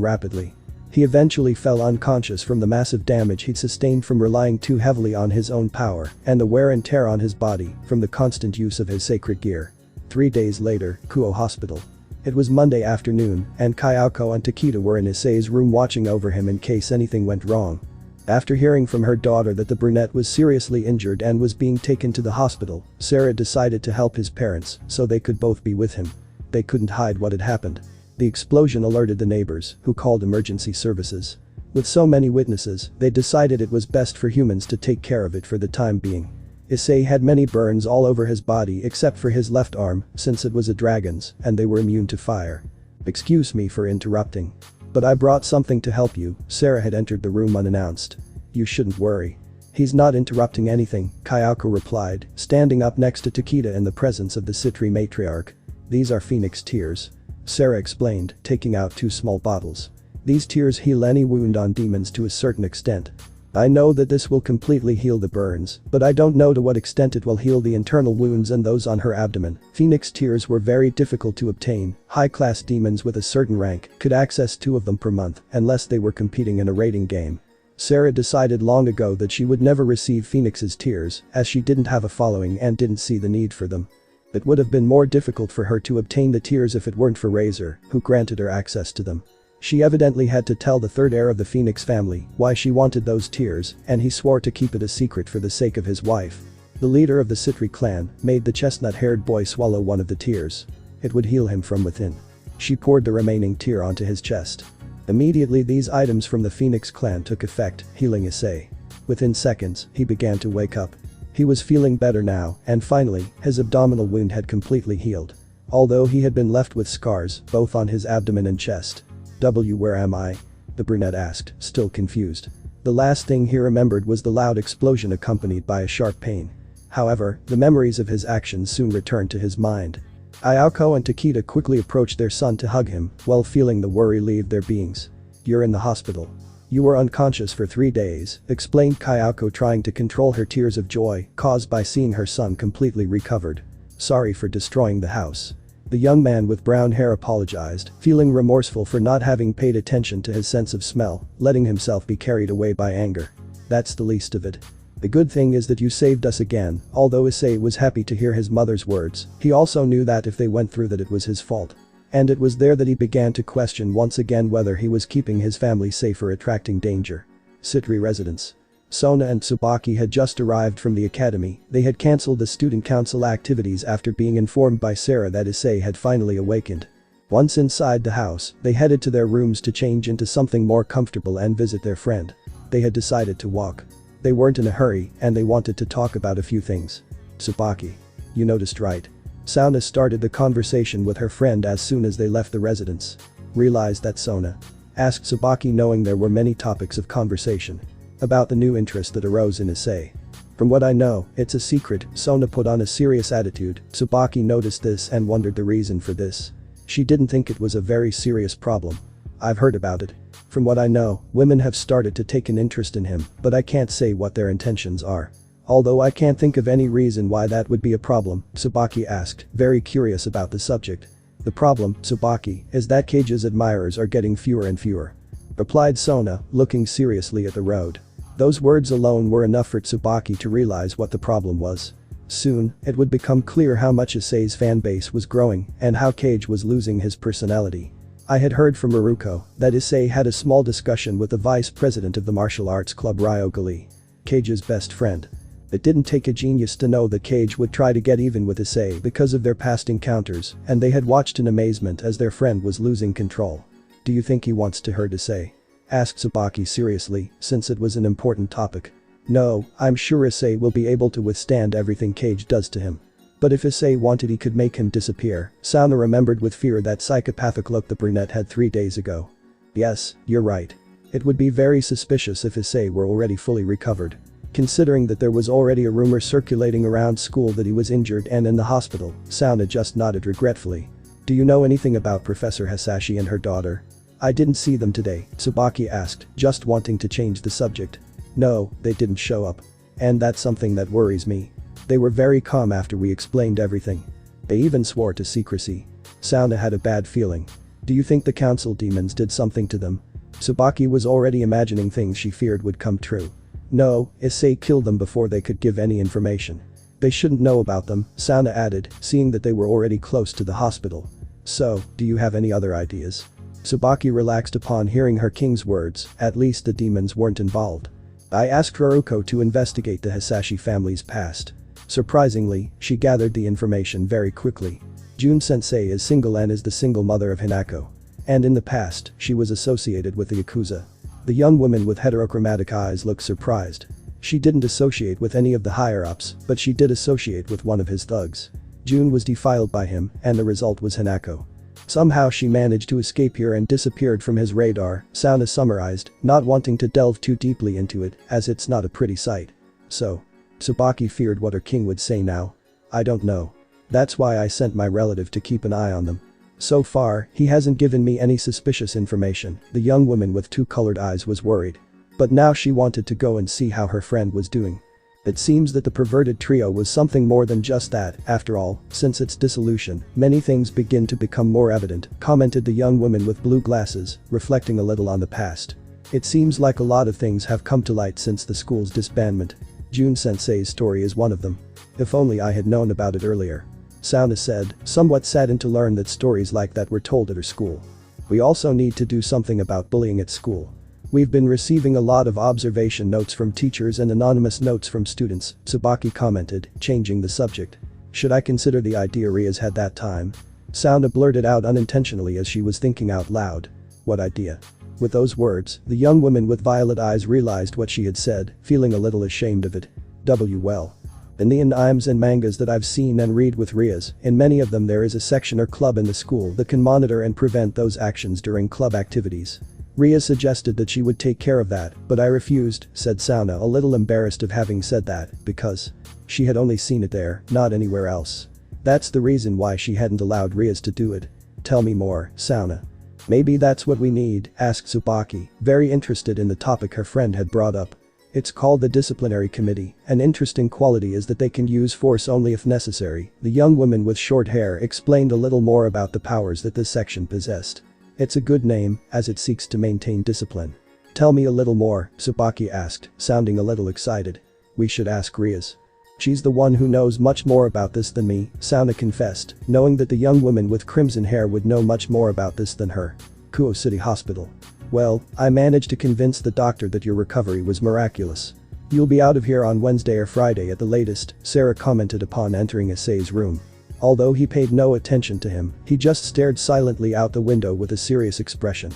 rapidly. He eventually fell unconscious from the massive damage he'd sustained from relying too heavily on his own power and the wear and tear on his body from the constant use of his sacred gear. 3 days later, Kuo Hospital. It was Monday afternoon, and Kayako and Takeda were in Issei's room watching over him in case anything went wrong. After hearing from her daughter that the brunette was seriously injured and was being taken to the hospital, Sarah decided to help his parents so they could both be with him. They couldn't hide what had happened. The explosion alerted the neighbors, who called emergency services. With so many witnesses, they decided it was best for humans to take care of it for the time being. Issei had many burns all over his body except for his left arm, since it was a dragon's, and they were immune to fire. Excuse me for interrupting. But I brought something to help you. Sarah had entered the room unannounced. You shouldn't worry. He's not interrupting anything, Kayako replied, standing up next to Takeda in the presence of the Sitri matriarch. These are phoenix tears. Sarah explained, taking out 2 small bottles. These tears heal any wound on demons to a certain extent. I know that this will completely heal the burns, but I don't know to what extent it will heal the internal wounds and those on her abdomen. Phoenix tears were very difficult to obtain. High-class demons with a certain rank could access 2 of them per month unless they were competing in a raiding game. Sarah decided long ago that she would never receive Phoenix's tears as she didn't have a following and didn't see the need for them. It would have been more difficult for her to obtain the tears if it weren't for Razor, who granted her access to them. She evidently had to tell the third heir of the Phoenix family why she wanted those tears, and he swore to keep it a secret for the sake of his wife. The leader of the Sitri clan made the chestnut-haired boy swallow one of the tears. It would heal him from within. She poured the remaining tear onto his chest. Immediately these items from the Phoenix clan took effect, healing Issei. Within seconds, he began to wake up. He was feeling better now, and finally, his abdominal wound had completely healed. Although he had been left with scars, both on his abdomen and chest. Where am I? The brunette asked, still confused. The last thing he remembered was the loud explosion accompanied by a sharp pain. However, the memories of his actions soon returned to his mind. Ayako and Takeda quickly approached their son to hug him, while feeling the worry leave their beings. You're in the hospital. You were unconscious for 3 days, explained Kayako, trying to control her tears of joy caused by seeing her son completely recovered. Sorry for destroying the house. The young man with brown hair apologized, feeling remorseful for not having paid attention to his sense of smell, letting himself be carried away by anger. That's the least of it. The good thing is that you saved us again. Although Issei was happy to hear his mother's words, he also knew that if they went through that it was his fault. And it was there that he began to question once again whether he was keeping his family safe or attracting danger. Sitri residence. Sona and Tsubaki had just arrived from the academy. They had cancelled the student council activities after being informed by Sarah that Issei had finally awakened. Once inside the house, they headed to their rooms to change into something more comfortable and visit their friend. They had decided to walk. They weren't in a hurry, and they wanted to talk about a few things. Tsubaki. You noticed right? Sona started the conversation with her friend as soon as they left the residence. Realized that Sona? Asked Tsubaki, knowing there were many topics of conversation. About the new interest that arose in Issei. From what I know, it's a secret. Sona put on a serious attitude. Tsubaki noticed this and wondered the reason for this. She didn't think it was a very serious problem. I've heard about it. From what I know, women have started to take an interest in him, but I can't say what their intentions are. Although I can't think of any reason why that would be a problem, Tsubaki asked, very curious about the subject. The problem, Tsubaki, is that Cage's admirers are getting fewer and fewer. Replied Sona, looking seriously at the road. Those words alone were enough for Tsubaki to realize what the problem was. Soon, it would become clear how much Issei's fanbase was growing and how Cage was losing his personality. I had heard from Maruko that Issei had a small discussion with the vice president of the martial arts club Ryogali, Cage's best friend. It didn't take a genius to know that Cage would try to get even with Issei because of their past encounters, and they had watched in amazement as their friend was losing control. Do you think he wants to hurt Issei? Asked Tsubaki seriously, since it was an important topic. No, I'm sure Issei will be able to withstand everything Cage does to him. But if Issei wanted, he could make him disappear. Sona remembered with fear that psychopathic look the brunette had 3 days ago. Yes, you're right. It would be very suspicious if Issei were already fully recovered. Considering that there was already a rumor circulating around school that he was injured and in the hospital, Sona just nodded regretfully. Do you know anything about Professor Hasashi and her daughter? I didn't see them today, Tsubaki asked, just wanting to change the subject. No, they didn't show up. And that's something that worries me. They were very calm after we explained everything. They even swore to secrecy. Sona had a bad feeling. Do you think the council demons did something to them? Tsubaki was already imagining things she feared would come true. No, Issei killed them before they could give any information. They shouldn't know about them, Sona added, seeing that they were already close to the hospital. So, do you have any other ideas? Tsubaki relaxed upon hearing her king's words, at least the demons weren't involved. I asked Haruko to investigate the Hisashi family's past. Surprisingly, she gathered the information very quickly. Jun-sensei is single and is the single mother of Hinako. And in the past, she was associated with the Yakuza. The young woman with heterochromatic eyes looked surprised. She didn't associate with any of the higher-ups, but she did associate with one of his thugs. Jun was defiled by him, and the result was Hinako. Somehow she managed to escape here and disappeared from his radar, Sona summarized, not wanting to delve too deeply into it, as it's not a pretty sight. So. Tsubaki feared what her king would say now. I don't know. That's why I sent my relative to keep an eye on them. So far, he hasn't given me any suspicious information, the young woman with two colored eyes was worried. But now she wanted to go and see how her friend was doing. It seems that the perverted trio was something more than just that, after all, since its dissolution, many things begin to become more evident, commented the young woman with blue glasses, reflecting a little on the past. It seems like a lot of things have come to light since the school's disbandment. Jun-sensei's story is one of them. If only I had known about it earlier. Sona said, somewhat saddened to learn that stories like that were told at her school. We also need to do something about bullying at school. We've been receiving a lot of observation notes from teachers and anonymous notes from students, Tsubaki commented, changing the subject. Should I consider the idea Ria's had that time? Sona blurted out unintentionally as she was thinking out loud. What idea? With those words, the young woman with violet eyes realized what she had said, feeling a little ashamed of it. Well. In the animes and mangas that I've seen and read with Rias, in many of them there is a section or club in the school that can monitor and prevent those actions during club activities. Ria suggested that she would take care of that, but I refused, said Sona, a little embarrassed of having said that, because she had only seen it there, not anywhere else. That's the reason why she hadn't allowed Rias to do it. Tell me more, Sona. Maybe that's what we need, asked Tsubaki, very interested in the topic her friend had brought up. It's called the disciplinary committee. An interesting quality is that they can use force only if necessary. The young woman with short hair explained a little more about the powers that this section possessed. It's a good name, as it seeks to maintain discipline. Tell me a little more, Tsubaki asked, sounding a little excited. We should ask Rias. She's the one who knows much more about this than me, Sona confessed, knowing that the young woman with crimson hair would know much more about this than her. Kuo City Hospital. Well, I managed to convince the doctor that your recovery was miraculous. You'll be out of here on Wednesday or Friday at the latest, Sarah commented upon entering Issei's room. Although he paid no attention to him, he just stared silently out the window with a serious expression.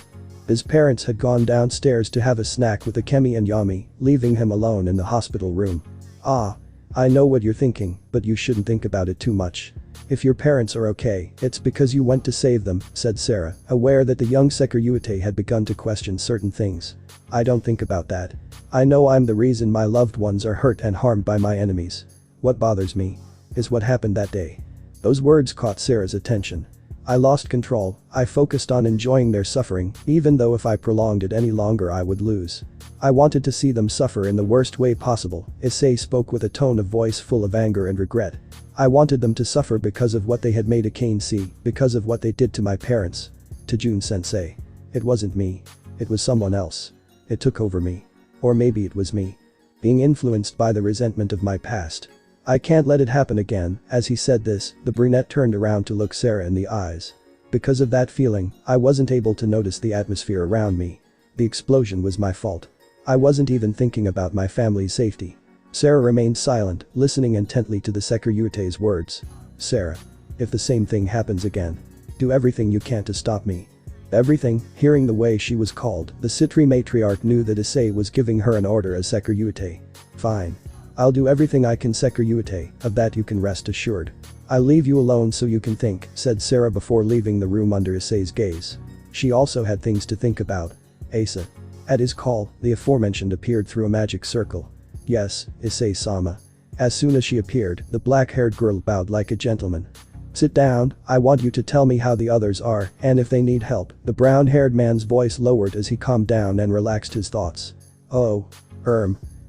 His parents had gone downstairs to have a snack with Akemi and Yami, leaving him alone in the hospital room. Ah. I know what you're thinking, but you shouldn't think about it too much. If your parents are okay, it's because you went to save them, said Sarah, aware that the young Sekiryuite had begun to question certain things. I don't think about that. I know I'm the reason my loved ones are hurt and harmed by my enemies. What bothers me is what happened that day. Those words caught Sarah's attention. I lost control. I focused on enjoying their suffering, even though if I prolonged it any longer I would lose. I wanted to see them suffer in the worst way possible, Issei spoke with a tone of voice full of anger and regret. I wanted them to suffer because of what they had made Akane see, because of what they did to my parents. To Jun-sensei. It wasn't me. It was someone else. It took over me. Or maybe it was me. Being influenced by the resentment of my past. I can't let it happen again. As he said this, the brunette turned around to look Sarah in the eyes. Because of that feeling, I wasn't able to notice the atmosphere around me. The explosion was my fault. I wasn't even thinking about my family's safety. Sarah remained silent, listening intently to the Sekiryute's words. Sarah. If the same thing happens again. Do everything you can to stop me. Everything. Hearing the way she was called, the Sitri matriarch knew that Issei was giving her an order as Sekiryute. Fine. I'll do everything I can, Sekiryute, of that you can rest assured. I'll leave you alone so you can think, said Sarah before leaving the room under Issei's gaze. She also had things to think about. Asa. At his call, the aforementioned appeared through a magic circle. Yes, Issei-sama. As soon as she appeared, the black-haired girl bowed like a gentleman. Sit down, I want you to tell me how the others are, and if they need help. The brown-haired man's voice lowered as he calmed down and relaxed his thoughts. Oh.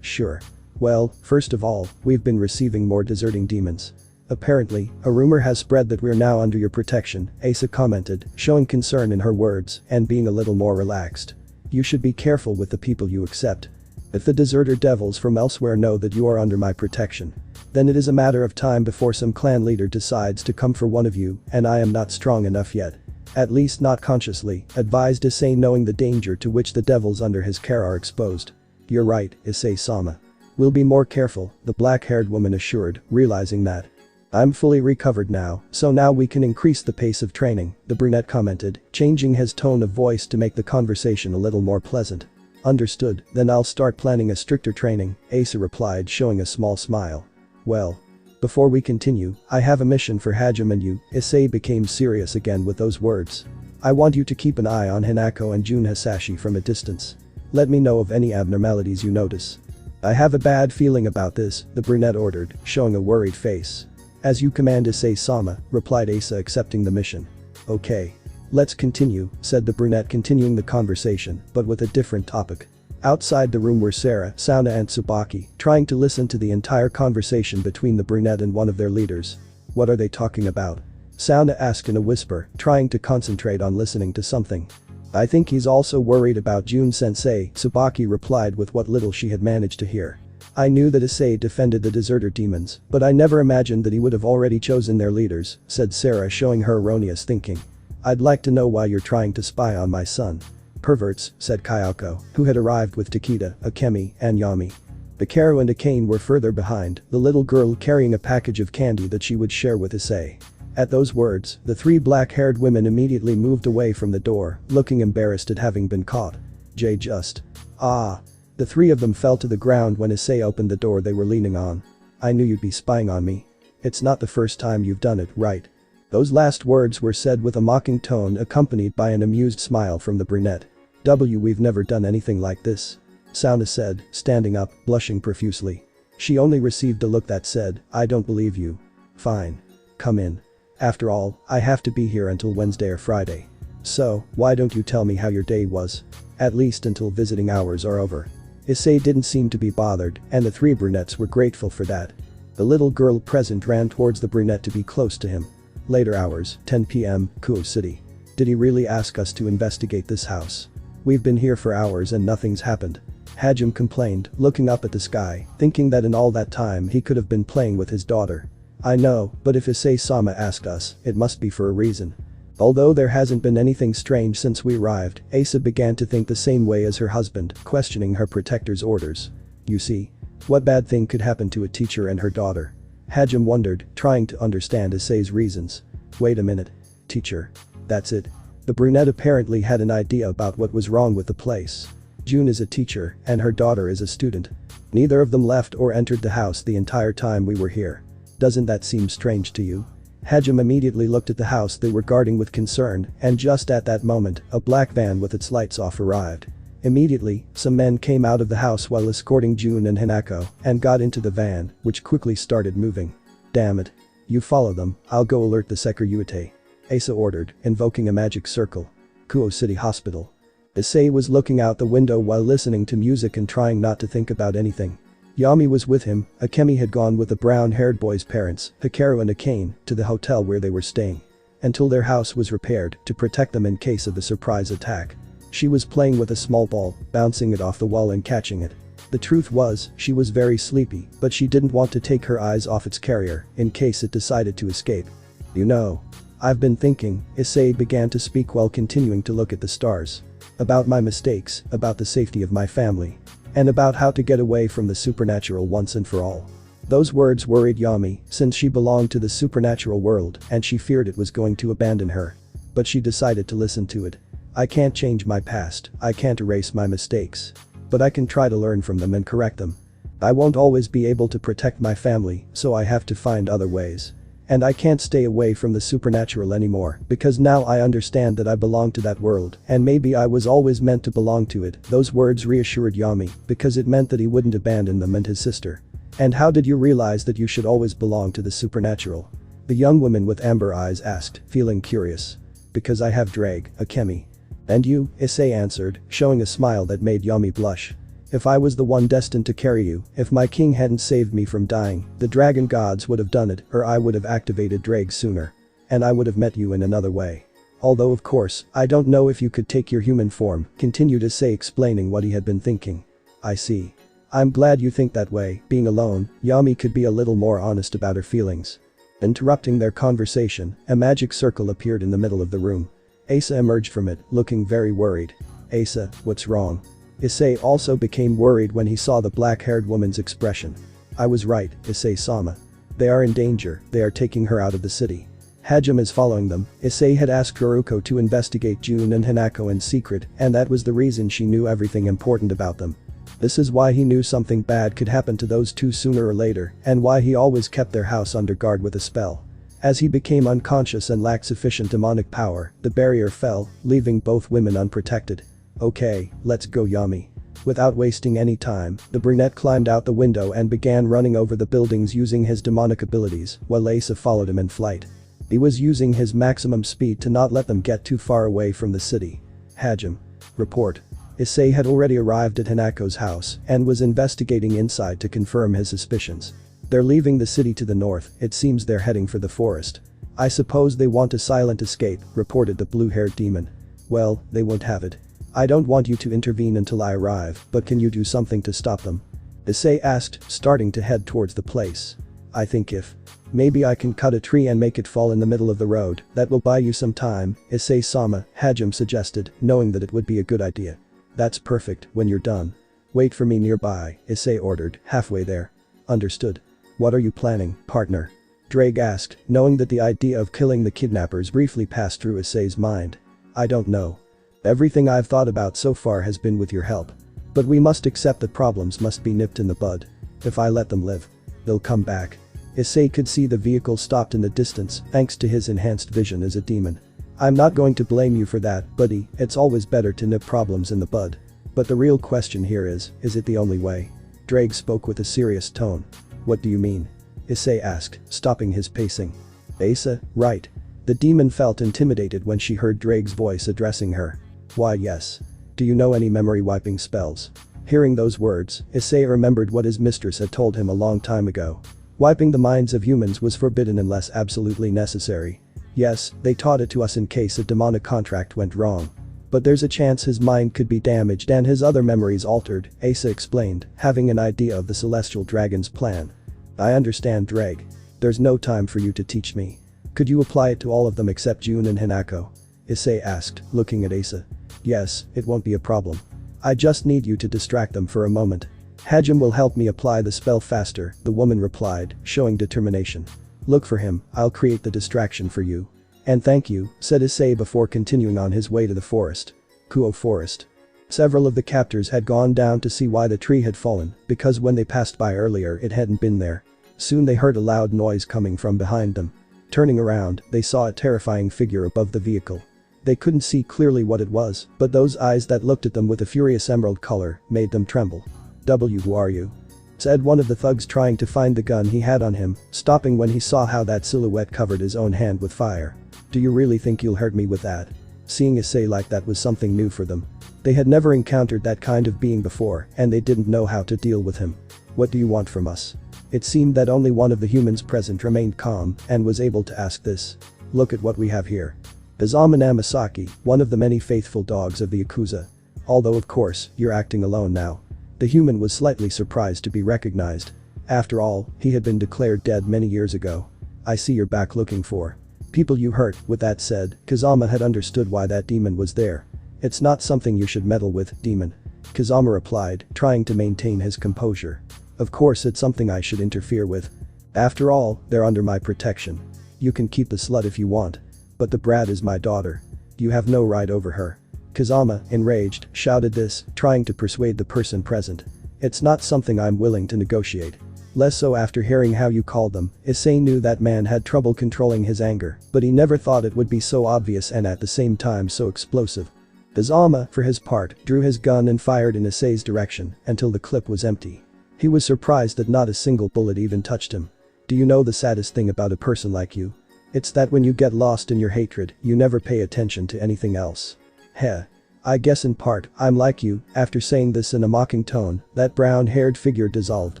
Sure. Well, first of all, we've been receiving more deserting demons. Apparently, a rumor has spread that we're now under your protection, Issei commented, showing concern in her words and being a little more relaxed. You should be careful with the people you accept. If the deserter devils from elsewhere know that you are under my protection, then it is a matter of time before some clan leader decides to come for one of you, and I am not strong enough yet. At least not consciously, advised Issei, knowing the danger to which the devils under his care are exposed. You're right, Issei-sama. We'll be more careful, the black-haired woman assured, realizing that. I'm fully recovered now, so now we can increase the pace of training, the brunette commented, changing his tone of voice to make the conversation a little more pleasant. Understood, then I'll start planning a stricter training, Issei replied, showing a small smile. Well. Before we continue, I have a mission for Hajime and you, Issei became serious again with those words. I want you to keep an eye on Hinako and Jun Hasashi from a distance. Let me know of any abnormalities you notice. I have a bad feeling about this, the brunette ordered, showing a worried face. As you command, Issei-sama, replied Issei, accepting the mission. Okay. Let's continue, said the brunette, continuing the conversation, but with a different topic. Outside the room were Sarah, Sona and Tsubaki, trying to listen to the entire conversation between the brunette and one of their leaders. What are they talking about? Sona asked in a whisper, trying to concentrate on listening to something. I think he's also worried about Jun-sensei, Tsubaki replied with what little she had managed to hear. I knew that Issei defended the deserter demons, but I never imagined that he would have already chosen their leaders, said Sarah, showing her erroneous thinking. I'd like to know why you're trying to spy on my son. Perverts, said Kayako, who had arrived with Takeda, Akemi, and Yami. Bakaru and Akane were further behind, the little girl carrying a package of candy that she would share with Issei. At those words, the three black-haired women immediately moved away from the door, looking embarrassed at having been caught. Just. Ah. The three of them fell to the ground when Issei opened the door they were leaning on. I knew you'd be spying on me. It's not the first time you've done it, right? Those last words were said with a mocking tone accompanied by an amused smile from the brunette. We've never done anything like this. Sona said, standing up, blushing profusely. She only received a look that said, I don't believe you. Fine. Come in. After all, I have to be here until Wednesday or Friday. So, why don't you tell me how your day was? At least until visiting hours are over. Issei didn't seem to be bothered, and the three brunettes were grateful for that. The little girl present ran towards the brunette to be close to him. Later hours, 10 p.m., Kuo City. Did he really ask us to investigate this house? We've been here for hours and nothing's happened. Hajime complained, looking up at the sky, thinking that in all that time he could have been playing with his daughter. I know, but if Issei-sama asked us, it must be for a reason. Although there hasn't been anything strange since we arrived, Issei began to think the same way as her husband, questioning her protector's orders. You see? What bad thing could happen to a teacher and her daughter? Hajime wondered, trying to understand Issei's reasons. Wait a minute. Teacher. That's it. The brunette apparently had an idea about what was wrong with the place. Jun is a teacher, and her daughter is a student. Neither of them left or entered the house the entire time we were here. Doesn't that seem strange to you? Hajime immediately looked at the house they were guarding with concern, and just at that moment, a black van with its lights off arrived. Immediately, some men came out of the house while escorting Jun and Hinako, and got into the van, which quickly started moving. Damn it. You follow them, I'll go alert the Securitate. Issei ordered, invoking a magic circle. Kuo City Hospital. Issei was looking out the window while listening to music and trying not to think about anything. Yami was with him, Akemi had gone with the brown-haired boy's parents, Hikaru and Akane, to the hotel where they were staying. Until their house was repaired to protect them in case of a surprise attack. She was playing with a small ball, bouncing it off the wall and catching it. The truth was, she was very sleepy, but she didn't want to take her eyes off its carrier, in case it decided to escape. You know. I've been thinking, Issei began to speak while continuing to look at the stars. About my mistakes, about the safety of my family. And about how to get away from the supernatural once and for all. Those words worried Yami, since she belonged to the supernatural world and she feared it was going to abandon her. But she decided to listen to it. I can't change my past, I can't erase my mistakes. But I can try to learn from them and correct them. I won't always be able to protect my family, so I have to find other ways. And I can't stay away from the supernatural anymore, because now I understand that I belong to that world, and maybe I was always meant to belong to it. Those words reassured Yami, because it meant that he wouldn't abandon them and his sister. And how did you realize that you should always belong to the supernatural? The young woman with amber eyes asked, feeling curious. Because I have Drag, Akemi. And you, Issei answered, showing a smile that made Yami blush. If I was the one destined to carry you, if my king hadn't saved me from dying, the dragon gods would have done it, or I would have activated Drake sooner. And I would have met you in another way. Although of course, I don't know if you could take your human form, continued Issei, explaining what he had been thinking. I see. I'm glad you think that way. Being alone, Yami could be a little more honest about her feelings. Interrupting their conversation, a magic circle appeared in the middle of the room. Asa emerged from it, looking very worried. Asa, what's wrong? Issei also became worried when he saw the black-haired woman's expression. I was right, Issei-sama. They are in danger, they are taking her out of the city. Hajime is following them. Issei had asked Haruko to investigate Jun and Hanako in secret, and that was the reason she knew everything important about them. This is why he knew something bad could happen to those two sooner or later, and why he always kept their house under guard with a spell. As he became unconscious and lacked sufficient demonic power, the barrier fell, leaving both women unprotected. Okay, let's go, Yami. Without wasting any time, the brunette climbed out the window and began running over the buildings using his demonic abilities, while Asa followed him in flight. He was using his maximum speed to not let them get too far away from the city. Hajime. Report. Issei had already arrived at Hanako's house and was investigating inside to confirm his suspicions. They're leaving the city to the north, it seems they're heading for the forest. I suppose they want a silent escape, reported the blue-haired demon. Well, they won't have it. I don't want you to intervene until I arrive, but can you do something to stop them? Issei asked, starting to head towards the place. I think if. Maybe I can cut a tree and make it fall in the middle of the road, that will buy you some time, Issei-sama, Hajime suggested, knowing that it would be a good idea. That's perfect, when you're done. Wait for me nearby, Issei ordered, halfway there. Understood. What are you planning, partner? Drake asked, knowing that the idea of killing the kidnappers briefly passed through Issei's mind. I don't know. Everything I've thought about so far has been with your help. But we must accept that problems must be nipped in the bud. If I let them live, they'll come back. Issei could see the vehicle stopped in the distance thanks to his enhanced vision as a demon. I'm not going to blame you for that, buddy, it's always better to nip problems in the bud. But the real question here is it the only way? Drake spoke with a serious tone. What do you mean? Issei asked, stopping his pacing. Asa, right. The demon felt intimidated when she heard Drake's voice addressing her. Why yes. Do you know any memory wiping spells? Hearing those words, Issei remembered what his mistress had told him a long time ago. Wiping the minds of humans was forbidden unless absolutely necessary. Yes, they taught it to us in case a demonic contract went wrong. But there's a chance his mind could be damaged and his other memories altered, Asa explained, having an idea of the celestial dragon's plan. I understand, Drake. There's no time for you to teach me. Could you apply it to all of them except Jun and Hanako? Issei asked, looking at Asa. Yes, it won't be a problem. I just need you to distract them for a moment. Hajime will help me apply the spell faster, the woman replied, showing determination. Look for him, I'll create the distraction for you. And thank you, said Issei before continuing on his way to the forest. Kuo Forest. Several of the captors had gone down to see why the tree had fallen, because when they passed by earlier it hadn't been there. Soon they heard a loud noise coming from behind them. Turning around, they saw a terrifying figure above the vehicle. They couldn't see clearly what it was, but those eyes that looked at them with a furious emerald color made them tremble. Who are you? Said one of the thugs, trying to find the gun he had on him, stopping when he saw how that silhouette covered his own hand with fire. Do you really think you'll hurt me with that? Seeing Issei like that was something new for them. They had never encountered that kind of being before, and they didn't know how to deal with him. What do you want from us? It seemed that only one of the humans present remained calm and was able to ask this. Look at what we have here. Izama Namasaki, one of the many faithful dogs of the Yakuza. Although of course, you're acting alone now. The human was slightly surprised to be recognized. After all, he had been declared dead many years ago. I see you're back looking for people you hurt. With that said, Kazama had understood why that demon was there. It's not something you should meddle with, demon. Kazama replied, trying to maintain his composure. Of course it's something I should interfere with. After all, they're under my protection. You can keep the slut if you want. But the brat is my daughter. You have no right over her. Kazama, enraged, shouted this, trying to persuade the person present. It's not something I'm willing to negotiate. Less so after hearing how you called them. Issei knew that man had trouble controlling his anger, but he never thought it would be so obvious and at the same time so explosive. Kazama, for his part, drew his gun and fired in Issei's direction until the clip was empty. He was surprised that not a single bullet even touched him. Do you know the saddest thing about a person like you? It's that when you get lost in your hatred, you never pay attention to anything else. Heh. I guess in part, I'm like you." After saying this in a mocking tone, that brown-haired figure dissolved,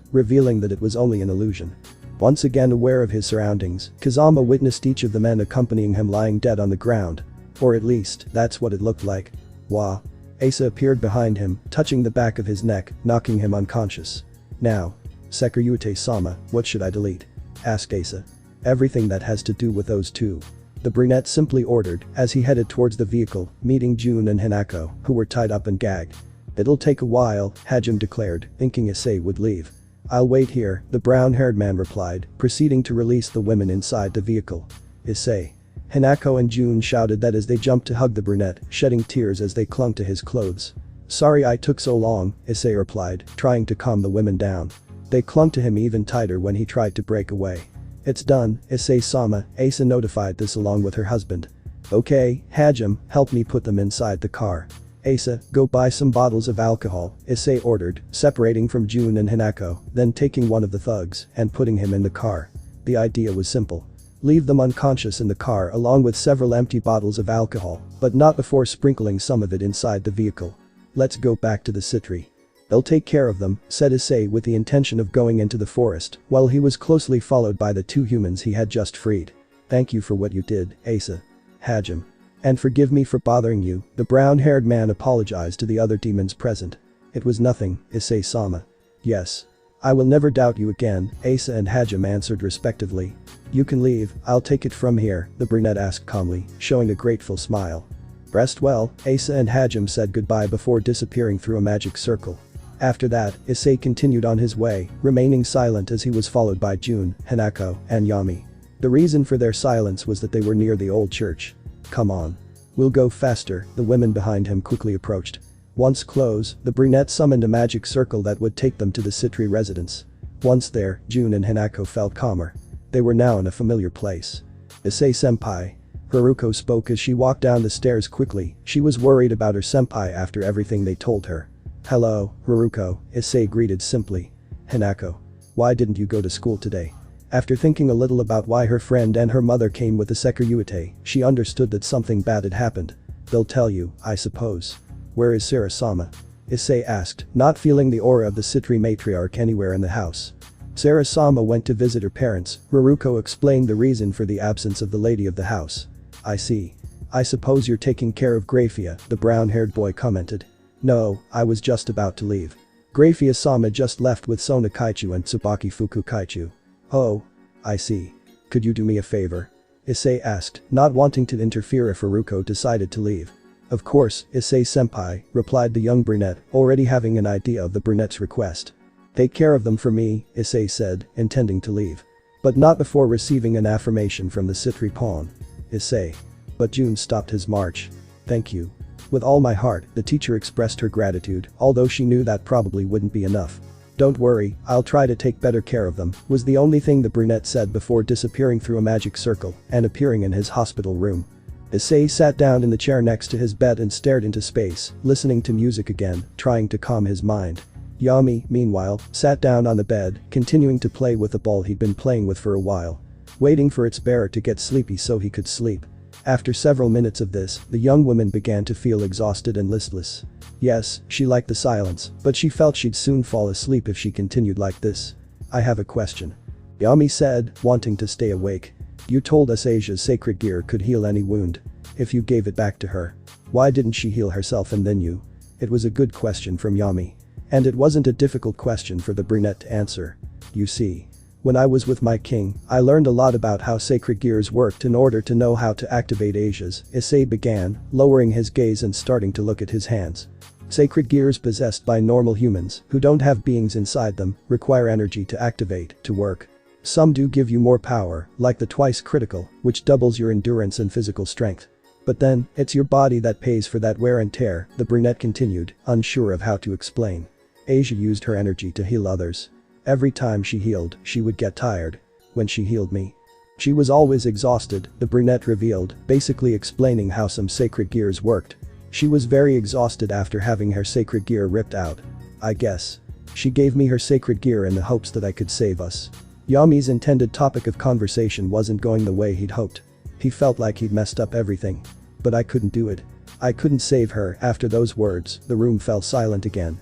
revealing that it was only an illusion. Once again aware of his surroundings, Kazama witnessed each of the men accompanying him lying dead on the ground. Or at least, that's what it looked like. Wah. Issei appeared behind him, touching the back of his neck, knocking him unconscious. "Now. Sekiryute-sama, what should I delete?" asked Issei. "Everything that has to do with those two." The brunette simply ordered, as he headed towards the vehicle, meeting June and Hinako, who were tied up and gagged. "It'll take a while," Hajime declared, thinking Issei would leave. "I'll wait here," the brown-haired man replied, proceeding to release the women inside the vehicle. "Issei." Hinako and June shouted that as they jumped to hug the brunette, shedding tears as they clung to his clothes. "Sorry I took so long," Issei replied, trying to calm the women down. They clung to him even tighter when he tried to break away. "It's done, Issei-sama," Issei notified this along with her husband. "Okay, Hajime, help me put them inside the car." "Issei, go buy some bottles of alcohol," Issei ordered, separating from June and Hinako, then taking one of the thugs and putting him in the car. The idea was simple. Leave them unconscious in the car along with several empty bottles of alcohol, but not before sprinkling some of it inside the vehicle. "Let's go back to the Sitri. They'll take care of them," said Issei with the intention of going into the forest, while he was closely followed by the two humans he had just freed. "Thank you for what you did, Issei." "Hajime. And forgive me for bothering you," the brown-haired man apologized to the other demons present. "It was nothing, Issei-sama." "Yes. I will never doubt you again," Issei and Hajime answered respectively. "You can leave, I'll take it from here," the brunette asked calmly, showing a grateful smile. "Rest well," Issei and Hajime said goodbye before disappearing through a magic circle. After that, Issei continued on his way, remaining silent as he was followed by June, Hinako, and Yami. The reason for their silence was that they were near the old church. "Come on. We'll go faster," the women behind him quickly approached. Once close, the brunette summoned a magic circle that would take them to the Sitri residence. Once there, June and Hinako felt calmer. They were now in a familiar place. "Issei-senpai." Haruko spoke as she walked down the stairs quickly. She was worried about her senpai after everything they told her. "Hello, Haruko," Issei greeted simply. "Hinako. Why didn't you go to school today?" After thinking a little about why her friend and her mother came with the Sekiryute, she understood that something bad had happened. "They'll tell you, I suppose." "Where is Sarah-sama?" Issei asked, not feeling the aura of the Sitri matriarch anywhere in the house. "Sarah-sama went to visit her parents," Haruko explained the reason for the absence of the lady of the house. "I see. I suppose you're taking care of Grafia," the brown-haired boy commented. "No, I was just about to leave. Grafia-sama just left with Sona Kaichu and Tsubaki Fuku Kaichu." "Oh. I see. Could you do me a favor?" Issei asked, not wanting to interfere if Haruko decided to leave. "Of course, Issei-senpai," replied the young brunette, already having an idea of the brunette's request. "Take care of them for me," Issei said, intending to leave. But not before receiving an affirmation from the Sitri pawn. "Issei." But June stopped his march. "Thank you. With all my heart," the teacher expressed her gratitude, although she knew that probably wouldn't be enough. "Don't worry, I'll try to take better care of them," was the only thing the brunette said before disappearing through a magic circle and appearing in his hospital room. Issei sat down in the chair next to his bed and stared into space, listening to music again, trying to calm his mind. Yami, meanwhile, sat down on the bed, continuing to play with the ball he'd been playing with for a while. Waiting for its bearer to get sleepy so he could sleep. After several minutes of this, the young woman began to feel exhausted and listless. Yes, she liked the silence, but she felt she'd soon fall asleep if she continued like this. "I have a question," Yami said, wanting to stay awake. "You told us Asia's sacred gear could heal any wound. If you gave it back to her, why didn't she heal herself and then you?" It was a good question from Yami. And it wasn't a difficult question for the brunette to answer. "You see. When I was with my king, I learned a lot about how sacred gears worked in order to know how to activate Asia's," Issei began, lowering his gaze and starting to look at his hands. "Sacred gears possessed by normal humans, who don't have beings inside them, require energy to activate, to work. Some do give you more power, like the twice critical, which doubles your endurance and physical strength. But then, it's your body that pays for that wear and tear," the brunette continued, unsure of how to explain. "Asia used her energy to heal others. Every time she healed, she would get tired. When she healed me, she was always exhausted," the brunette revealed, basically explaining how some sacred gears worked. "She was very exhausted after having her sacred gear ripped out. I guess. She gave me her sacred gear in the hopes that I could save us." Yami's intended topic of conversation wasn't going the way he'd hoped. He felt like he'd messed up everything. "But I couldn't do it. I couldn't save her. After those words, the room fell silent again.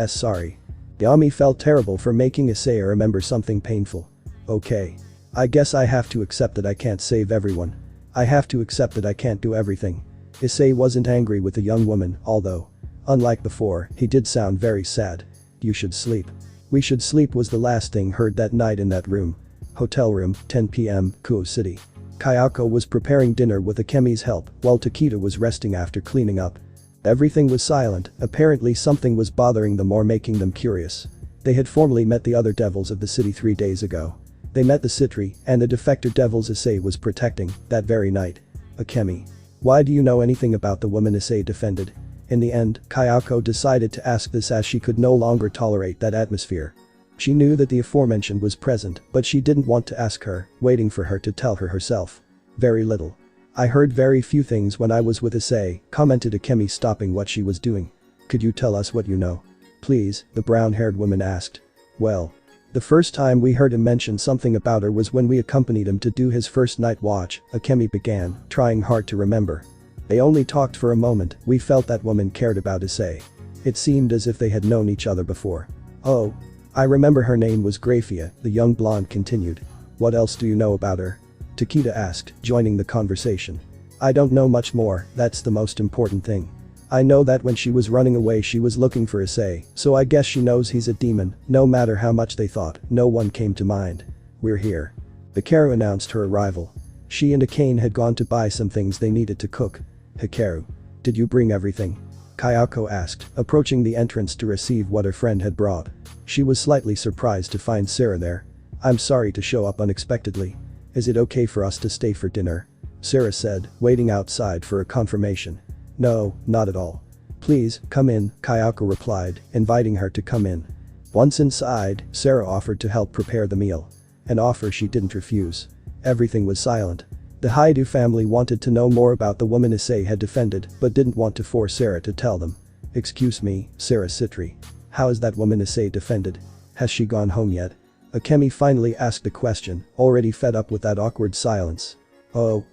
Sorry. Yami felt terrible for making Issei remember something painful. Okay. I guess I have to accept that I can't save everyone. I have to accept that I can't do everything. Issei wasn't angry with the young woman, although, unlike before, he did sound very sad. You should sleep. We should sleep was the last thing heard that night in that room. Hotel room, 10 p.m., Kuo City. Kayako was preparing dinner with Akemi's help, while Takeda was resting after cleaning up. Everything was silent, apparently something was bothering them or making them curious. They had formally met the other devils of the city 3 days ago. They met the Sitri and the defector devils Issei was protecting, that very night. Akemi. Why do you know anything about the woman Issei defended? In the end, Kayako decided to ask this as she could no longer tolerate that atmosphere. She knew that the aforementioned was present, but she didn't want to ask her, waiting for her to tell her herself. Very little. I heard very few things when I was with Issei, commented Akemi, stopping what she was doing. Could you tell us what you know? Please, the brown-haired woman asked. Well. The first time we heard him mention something about her was when we accompanied him to do his first night watch, Akemi began, trying hard to remember. They only talked for a moment. We felt that woman cared about Issei. It seemed as if they had known each other before. Oh. I remember her name was Grafia, the young blonde continued. What else do you know about her? Takeda asked, joining the conversation. I don't know much more, that's the most important thing. I know that when she was running away she was looking for Issei, so I guess she knows he's a demon. No matter how much they thought, no one came to mind. We're here. Hikaru announced her arrival. She and Akane had gone to buy some things they needed to cook. Hikaru. Did you bring everything? Kayako asked, approaching the entrance to receive what her friend had brought. She was slightly surprised to find Sarah there. I'm sorry to show up unexpectedly. Is it okay for us to stay for dinner? Sarah said, waiting outside for a confirmation. No, not at all. Please, come in, Kayako replied, inviting her to come in. Once inside, Sarah offered to help prepare the meal. An offer she didn't refuse. Everything was silent. The Haidu family wanted to know more about the woman Issei had defended, but didn't want to force Sarah to tell them. Excuse me, Sona Sitri. How is that woman Issei defended? Has she gone home yet? Akemi finally asked the question, already fed up with that awkward silence. Oh,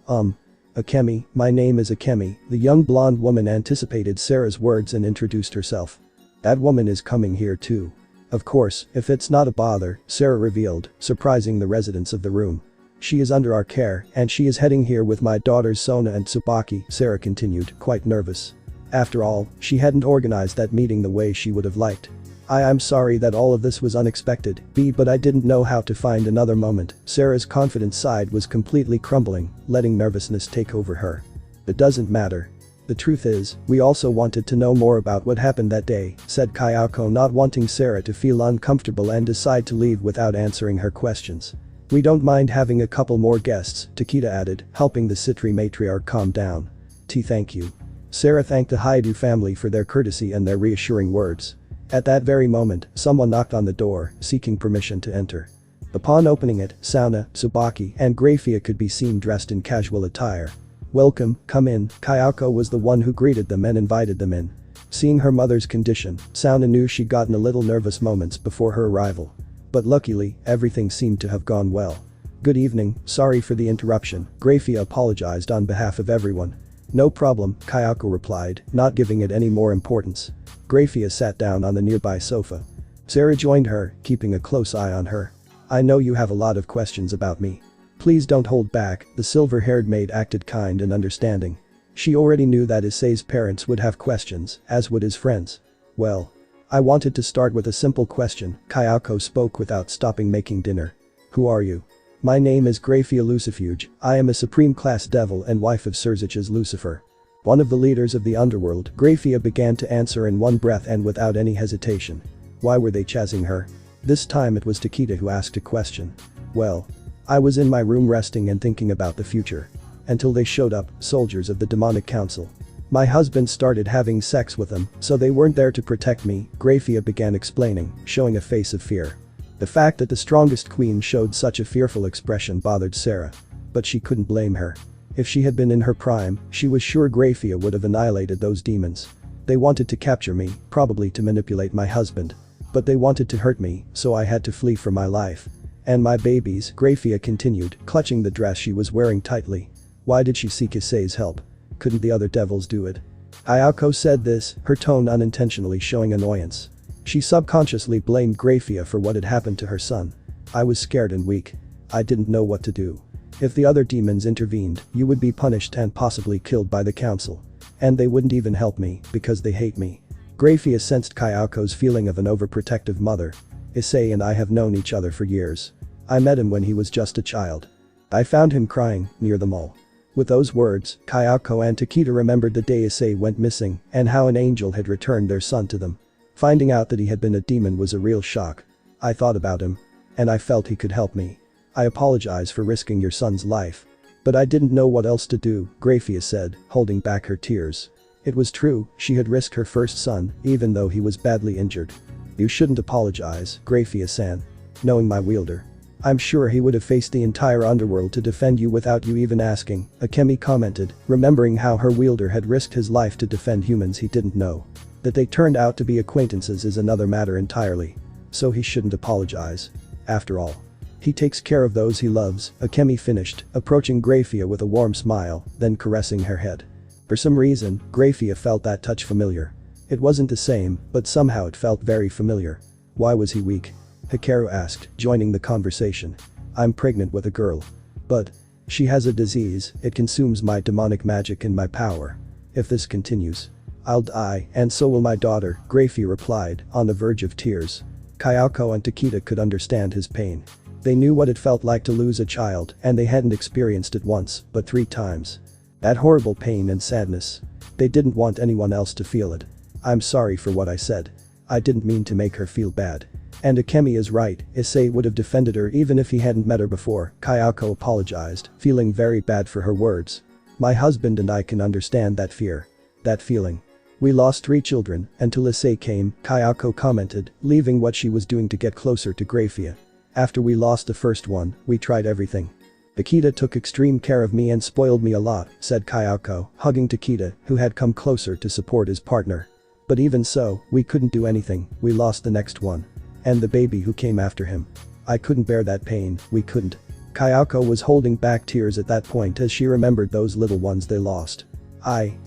Akemi, my name is Akemi, the young blonde woman anticipated Sarah's words and introduced herself. That woman is coming here too. Of course, if it's not a bother, Sarah revealed, surprising the residents of the room. She is under our care, and she is heading here with my daughters Sona and Tsubaki, Sarah continued, quite nervous. After all, she hadn't organized that meeting the way she would have liked. I'm sorry that all of this was unexpected, but I didn't know how to find another moment. Sarah's confident side was completely crumbling, letting nervousness take over her. It doesn't matter. The truth is, we also wanted to know more about what happened that day, said Kayako, not wanting Sarah to feel uncomfortable and decide to leave without answering her questions. We don't mind having a couple more guests, Takeda added, helping the Sitri matriarch calm down. Thank you. Sarah thanked the Haidu family for their courtesy and their reassuring words. At that very moment, someone knocked on the door, seeking permission to enter. Upon opening it, Sona, Tsubaki, and Grafia could be seen dressed in casual attire. Welcome, come in, Kayako was the one who greeted them and invited them in. Seeing her mother's condition, Sona knew she'd gotten a little nervous moments before her arrival. But luckily, everything seemed to have gone well. Good evening, sorry for the interruption, Grafia apologized on behalf of everyone. No problem, Kayako replied, not giving it any more importance. Grafia sat down on the nearby sofa. Sarah joined her, keeping a close eye on her. I know you have a lot of questions about me. Please don't hold back, the silver-haired maid acted kind and understanding. She already knew that Issei's parents would have questions, as would his friends. Well. I wanted to start with a simple question, Kayako spoke without stopping making dinner. Who are you? My name is Grafia Lucifuge, I am a supreme-class devil and wife of Surzich's Lucifer. One of the leaders of the underworld, Grafia began to answer in one breath and without any hesitation. Why were they chasing her? This time it was Takeda who asked a question. Well. I was in my room resting and thinking about the future. Until they showed up, soldiers of the demonic council. My husband started having sex with them, so they weren't there to protect me, Grafia began explaining, showing a face of fear. The fact that the strongest queen showed such a fearful expression bothered Sarah. But she couldn't blame her. If she had been in her prime, she was sure Grafia would have annihilated those demons. They wanted to capture me, probably to manipulate my husband. But they wanted to hurt me, so I had to flee for my life. And my babies, Grafia continued, clutching the dress she was wearing tightly. Why did she seek Issei's help? Couldn't the other devils do it? Ayako said this, her tone unintentionally showing annoyance. She subconsciously blamed Grafia for what had happened to her son. I was scared and weak. I didn't know what to do. If the other demons intervened, you would be punished and possibly killed by the council. And they wouldn't even help me, because they hate me. Grafia sensed Kayako's feeling of an overprotective mother. Issei and I have known each other for years. I met him when he was just a child. I found him crying, near the mall. With those words, Kayako and Takeda remembered the day Issei went missing and how an angel had returned their son to them. Finding out that he had been a demon was a real shock. I thought about him. And I felt he could help me. I apologize for risking your son's life. But I didn't know what else to do, Grafia said, holding back her tears. It was true, she had risked her first son, even though he was badly injured. You shouldn't apologize, Grafia-san. Knowing my wielder. I'm sure he would have faced the entire underworld to defend you without you even asking, Akemi commented, remembering how her wielder had risked his life to defend humans he didn't know. That they turned out to be acquaintances is another matter entirely. So he shouldn't apologize. After all. He takes care of those he loves, Akemi finished, approaching Grafia with a warm smile, then caressing her head. For some reason, Grafia felt that touch familiar. It wasn't the same, but somehow it felt very familiar. Why was he weak? Hikaru asked, joining the conversation. I'm pregnant with a girl. But she has a disease, it consumes my demonic magic and my power. If this continues, I'll die, and so will my daughter, Grafia replied, on the verge of tears. Kayako and Takeda could understand his pain. They knew what it felt like to lose a child, and they hadn't experienced it once, but 3 times. That horrible pain and sadness. They didn't want anyone else to feel it. I'm sorry for what I said. I didn't mean to make her feel bad. And Akemi is right, Issei would have defended her even if he hadn't met her before, Kayako apologized, feeling very bad for her words. My husband and I can understand that fear. That feeling. We lost 3 children until Issei came, Kayako commented, leaving what she was doing to get closer to Grafia. After we lost the first one, we tried everything. Takeda took extreme care of me and spoiled me a lot, said Kayako, hugging Takeda, who had come closer to support his partner. But even so, we couldn't do anything, we lost the next one. And the baby who came after him. I couldn't bear that pain, we couldn't. Kayako was holding back tears at that point as she remembered those little ones they lost. I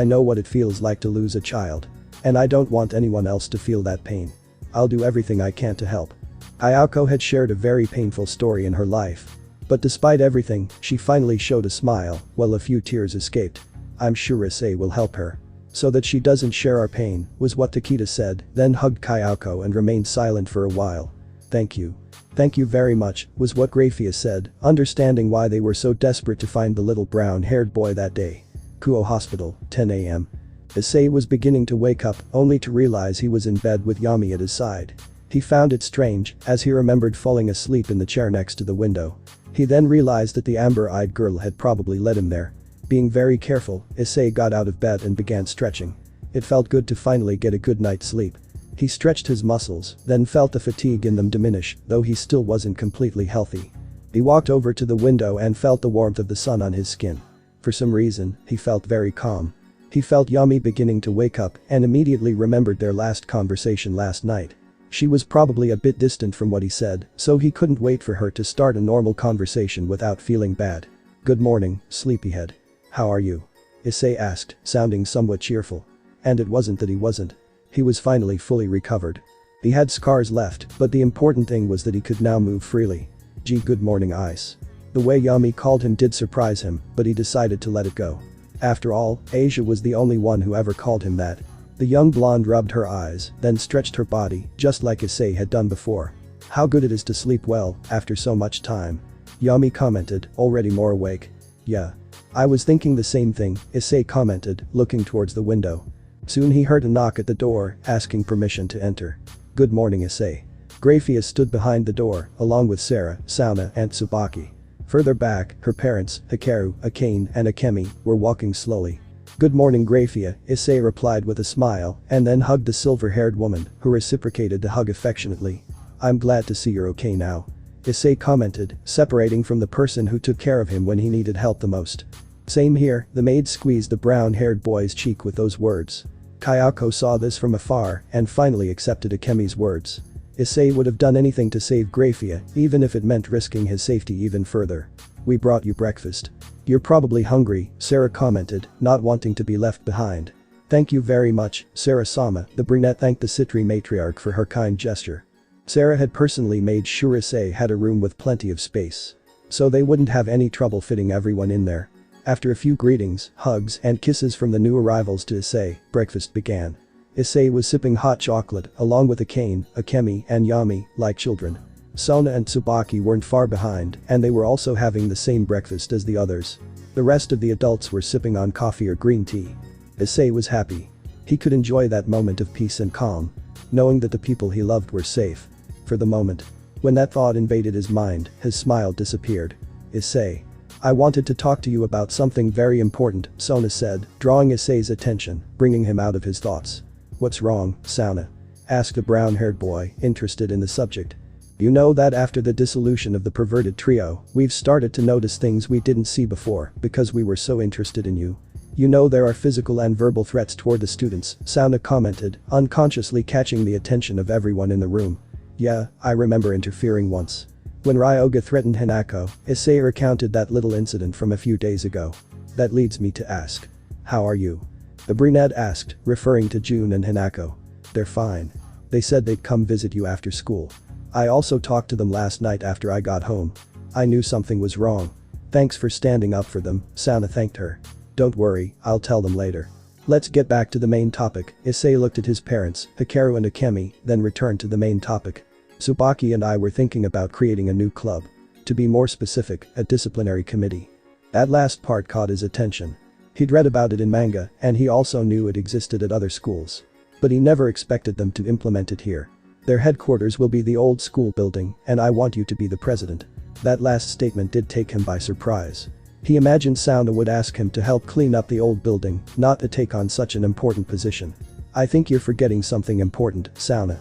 know what it feels like to lose a child. And I don't want anyone else to feel that pain. I'll do everything I can to help. Kayako had shared a very painful story in her life. But despite everything, she finally showed a smile, while a few tears escaped. I'm sure Issei will help her. So that she doesn't share our pain, was what Takeda said, then hugged Kayako and remained silent for a while. Thank you. Thank you very much, was what Grafia said, understanding why they were so desperate to find the little brown-haired boy that day. Kuo Hospital, 10 a.m. Issei was beginning to wake up, only to realize he was in bed with Yami at his side. He found it strange, as he remembered falling asleep in the chair next to the window. He then realized that the amber-eyed girl had probably led him there. Being very careful, Issei got out of bed and began stretching. It felt good to finally get a good night's sleep. He stretched his muscles, then felt the fatigue in them diminish, though he still wasn't completely healthy. He walked over to the window and felt the warmth of the sun on his skin. For some reason, he felt very calm. He felt Yami beginning to wake up and immediately remembered their last conversation last night. She was probably a bit distant from what he said, so he couldn't wait for her to start a normal conversation without feeling bad. Good morning, sleepyhead. How are you? Issei asked, sounding somewhat cheerful. And it wasn't that he wasn't. He was finally fully recovered. He had scars left, but the important thing was that he could now move freely. Gee, good morning, Ice. The way Yami called him did surprise him, but he decided to let it go. After all, Asia was the only one who ever called him that. The young blonde rubbed her eyes, then stretched her body, just like Issei had done before. How good it is to sleep well, after so much time. Yami commented, already more awake. Yeah. I was thinking the same thing, Issei commented, looking towards the window. Soon he heard a knock at the door, asking permission to enter. Good morning, Issei. Grafia stood behind the door, along with Sarah, Sona, and Tsubaki. Further back, her parents, Hikaru, Akane, and Akemi, were walking slowly. Good morning, Grafia, Issei replied with a smile, and then hugged the silver-haired woman, who reciprocated the hug affectionately. I'm glad to see you're okay now. Issei commented, separating from the person who took care of him when he needed help the most. Same here, the maid squeezed the brown-haired boy's cheek with those words. Kayako saw this from afar and finally accepted Akemi's words. Issei would have done anything to save Grafia, even if it meant risking his safety even further. We brought you breakfast. You're probably hungry, Sarah commented, not wanting to be left behind. Thank you very much, Sarah-sama, the brunette thanked the Sitri matriarch for her kind gesture. Sarah had personally made sure Issei had a room with plenty of space. So they wouldn't have any trouble fitting everyone in there. After a few greetings, hugs, and kisses from the new arrivals to Issei, breakfast began. Issei was sipping hot chocolate, along with Akane, Akemi, and Yami, like children. Sona and Tsubaki weren't far behind, and they were also having the same breakfast as the others. The rest of the adults were sipping on coffee or green tea. Issei was happy. He could enjoy that moment of peace and calm, knowing that the people he loved were safe. For the moment. When that thought invaded his mind, his smile disappeared. Issei. I wanted to talk to you about something very important, Sona said, drawing Issei's attention, bringing him out of his thoughts. What's wrong, Sona? Asked a brown-haired boy, interested in the subject. You know that after the dissolution of the perverted trio, we've started to notice things we didn't see before because we were so interested in you. You know there are physical and verbal threats toward the students, Sona commented, unconsciously catching the attention of everyone in the room. Yeah, I remember interfering once. When Ryoga threatened Hinako, Issei recounted that little incident from a few days ago. That leads me to ask. How are you? The brunette asked, referring to June and Hinako. They're fine. They said they'd come visit you after school. I also talked to them last night after I got home. I knew something was wrong. Thanks for standing up for them, Sona thanked her. Don't worry, I'll tell them later. Let's get back to the main topic. Issei looked at his parents, Hikaru and Akemi, then returned to the main topic. Tsubaki and I were thinking about creating a new club. To be more specific, a disciplinary committee. That last part caught his attention. He'd read about it in manga, and he also knew it existed at other schools. But he never expected them to implement it here. Their headquarters will be the old school building, and I want you to be the president. That last statement did take him by surprise. He imagined Sona would ask him to help clean up the old building, not to take on such an important position. I think you're forgetting something important, Sona.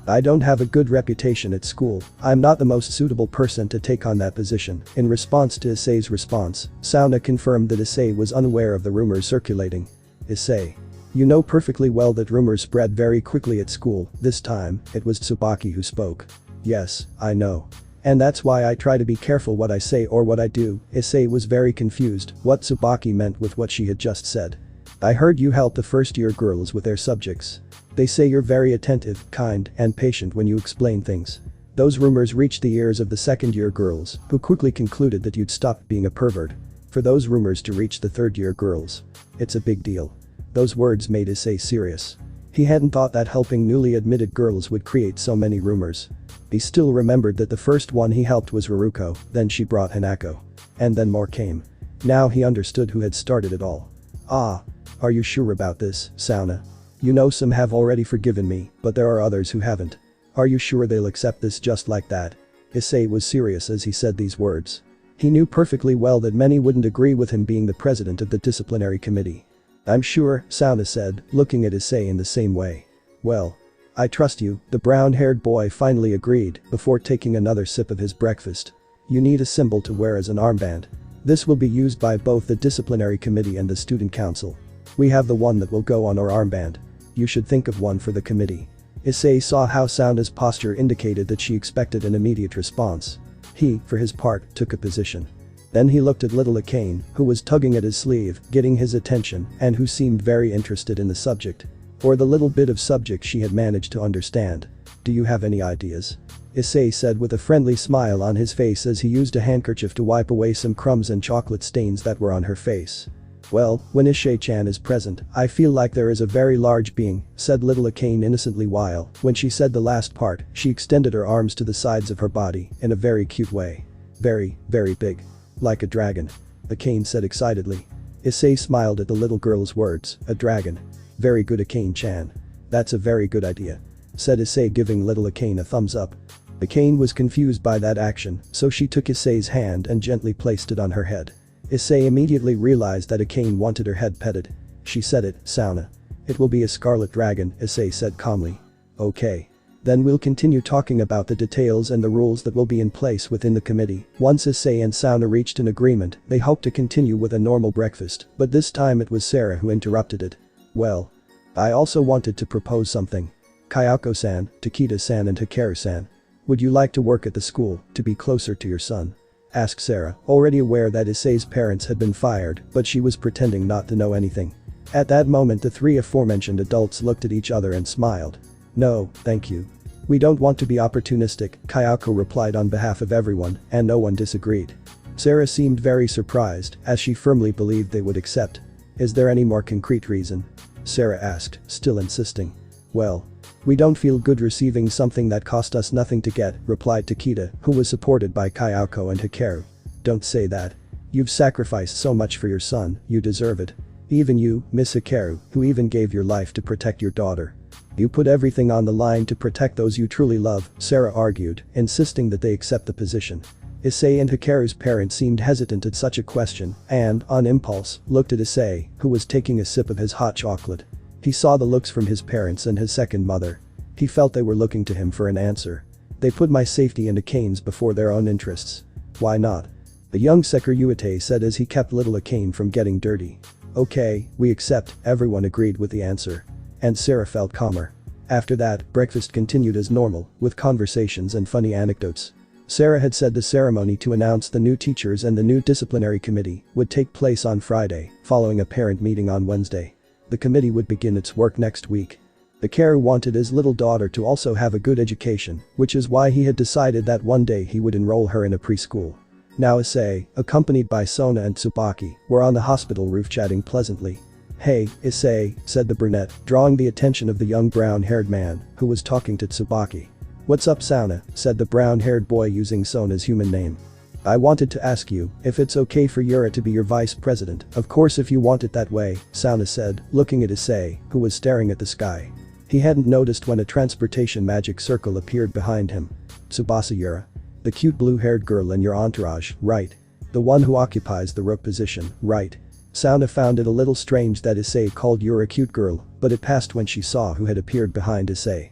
I don't have a good reputation at school, I'm not the most suitable person to take on that position. In response to Issei's response, Sona confirmed that Issei was unaware of the rumors circulating. Issei. You know perfectly well that rumors spread very quickly at school. This time, it was Tsubaki who spoke. Yes, I know. And that's why I try to be careful what I say or what I do. Issei was very confused what Tsubaki meant with what she had just said. I heard you help the first-year girls with their subjects. They say you're very attentive, kind, and patient when you explain things. Those rumors reached the ears of the second-year girls, who quickly concluded that you'd stopped being a pervert. For those rumors to reach the third-year girls, it's a big deal. Those words made Issei serious. He hadn't thought that helping newly admitted girls would create so many rumors. He still remembered that the first one he helped was Haruko, then she brought Hinako. And then more came. Now he understood who had started it all. Ah. Are you sure about this, Sona? You know some have already forgiven me, but there are others who haven't. Are you sure they'll accept this just like that? Issei was serious as he said these words. He knew perfectly well that many wouldn't agree with him being the president of the disciplinary committee. I'm sure, Sona said, looking at Issei in the same way. Well. I trust you, the brown-haired boy finally agreed, before taking another sip of his breakfast. You need a symbol to wear as an armband. This will be used by both the disciplinary committee and the student council. We have the one that will go on our armband. You should think of one for the committee. Issei saw how Sona's posture indicated that she expected an immediate response. He, for his part, took a position. Then he looked at little Akane, who was tugging at his sleeve, getting his attention, and who seemed very interested in the subject. Or the little bit of subject she had managed to understand. Do you have any ideas? Issei said with a friendly smile on his face as he used a handkerchief to wipe away some crumbs and chocolate stains that were on her face. Well, when Issei-chan is present, I feel like there is a very large being, said little Akane innocently while, when she said the last part, she extended her arms to the sides of her body, in a very cute way. Very, very big. Like a dragon. Akane said excitedly. Issei smiled at the little girl's words, a dragon. Very good Akane-chan. That's a very good idea. Said Issei giving little Akane a thumbs up. Akane was confused by that action, so she took Issei's hand and gently placed it on her head. Issei immediately realized that Akane wanted her head petted. She said it, Sona. It will be a scarlet dragon, Issei said calmly. Okay. Then we'll continue talking about the details and the rules that will be in place within the committee. Once Issei and Sona reached an agreement, they hoped to continue with a normal breakfast, but this time it was Sarah who interrupted it. Well. I also wanted to propose something. Kayako-san, Takita-san and Hikaru-san. Would you like to work at the school, to be closer to your son? Asked Sarah, already aware that Issei's parents had been fired, but she was pretending not to know anything. At that moment the three aforementioned adults looked at each other and smiled. "No, thank you. We don't want to be opportunistic," Kayako replied on behalf of everyone, and no one disagreed. Sarah seemed very surprised, as she firmly believed they would accept. "Is there any more concrete reason?" Sarah asked, still insisting. "Well, we don't feel good receiving something that cost us nothing to get," replied Takeda, who was supported by Kayako and Hikaru. "Don't say that. You've sacrificed so much for your son, you deserve it. Even you, Miss Hikaru, who even gave your life to protect your daughter. You put everything on the line to protect those you truly love," Sarah argued, insisting that they accept the position. Issei and Hikaru's parents seemed hesitant at such a question and, on impulse, looked at Issei, who was taking a sip of his hot chocolate. He saw the looks from his parents and his second mother. He felt they were looking to him for an answer. "They put my safety and Akane's before their own interests. Why not?" the young Sekiruyuite said as he kept little Akane from getting dirty. "Okay, we accept," everyone agreed with the answer. And Sarah felt calmer. After that, breakfast continued as normal, with conversations and funny anecdotes. Sarah had said the ceremony to announce the new teachers and the new disciplinary committee would take place on Friday, following a parent meeting on Wednesday. The committee would begin its work next week. Hikaru wanted his little daughter to also have a good education, which is why he had decided that one day he would enroll her in a preschool. Now Issei, accompanied by Sona and Tsubaki, were on the hospital roof chatting pleasantly. "Hey, Issei," said the brunette, drawing the attention of the young brown-haired man, who was talking to Tsubaki. "What's up, Sona?" said the brown-haired boy using Sona's human name. "I wanted to ask you if it's okay for Yura to be your vice president." "Of course if you want it that way," Sona said, looking at Issei, who was staring at the sky. He hadn't noticed when a transportation magic circle appeared behind him. "Tsubasa Yura. The cute blue-haired girl in your entourage, right? The one who occupies the rook position, right?" Sona found it a little strange that Issei called Yura a cute girl, but it passed when she saw who had appeared behind Issei.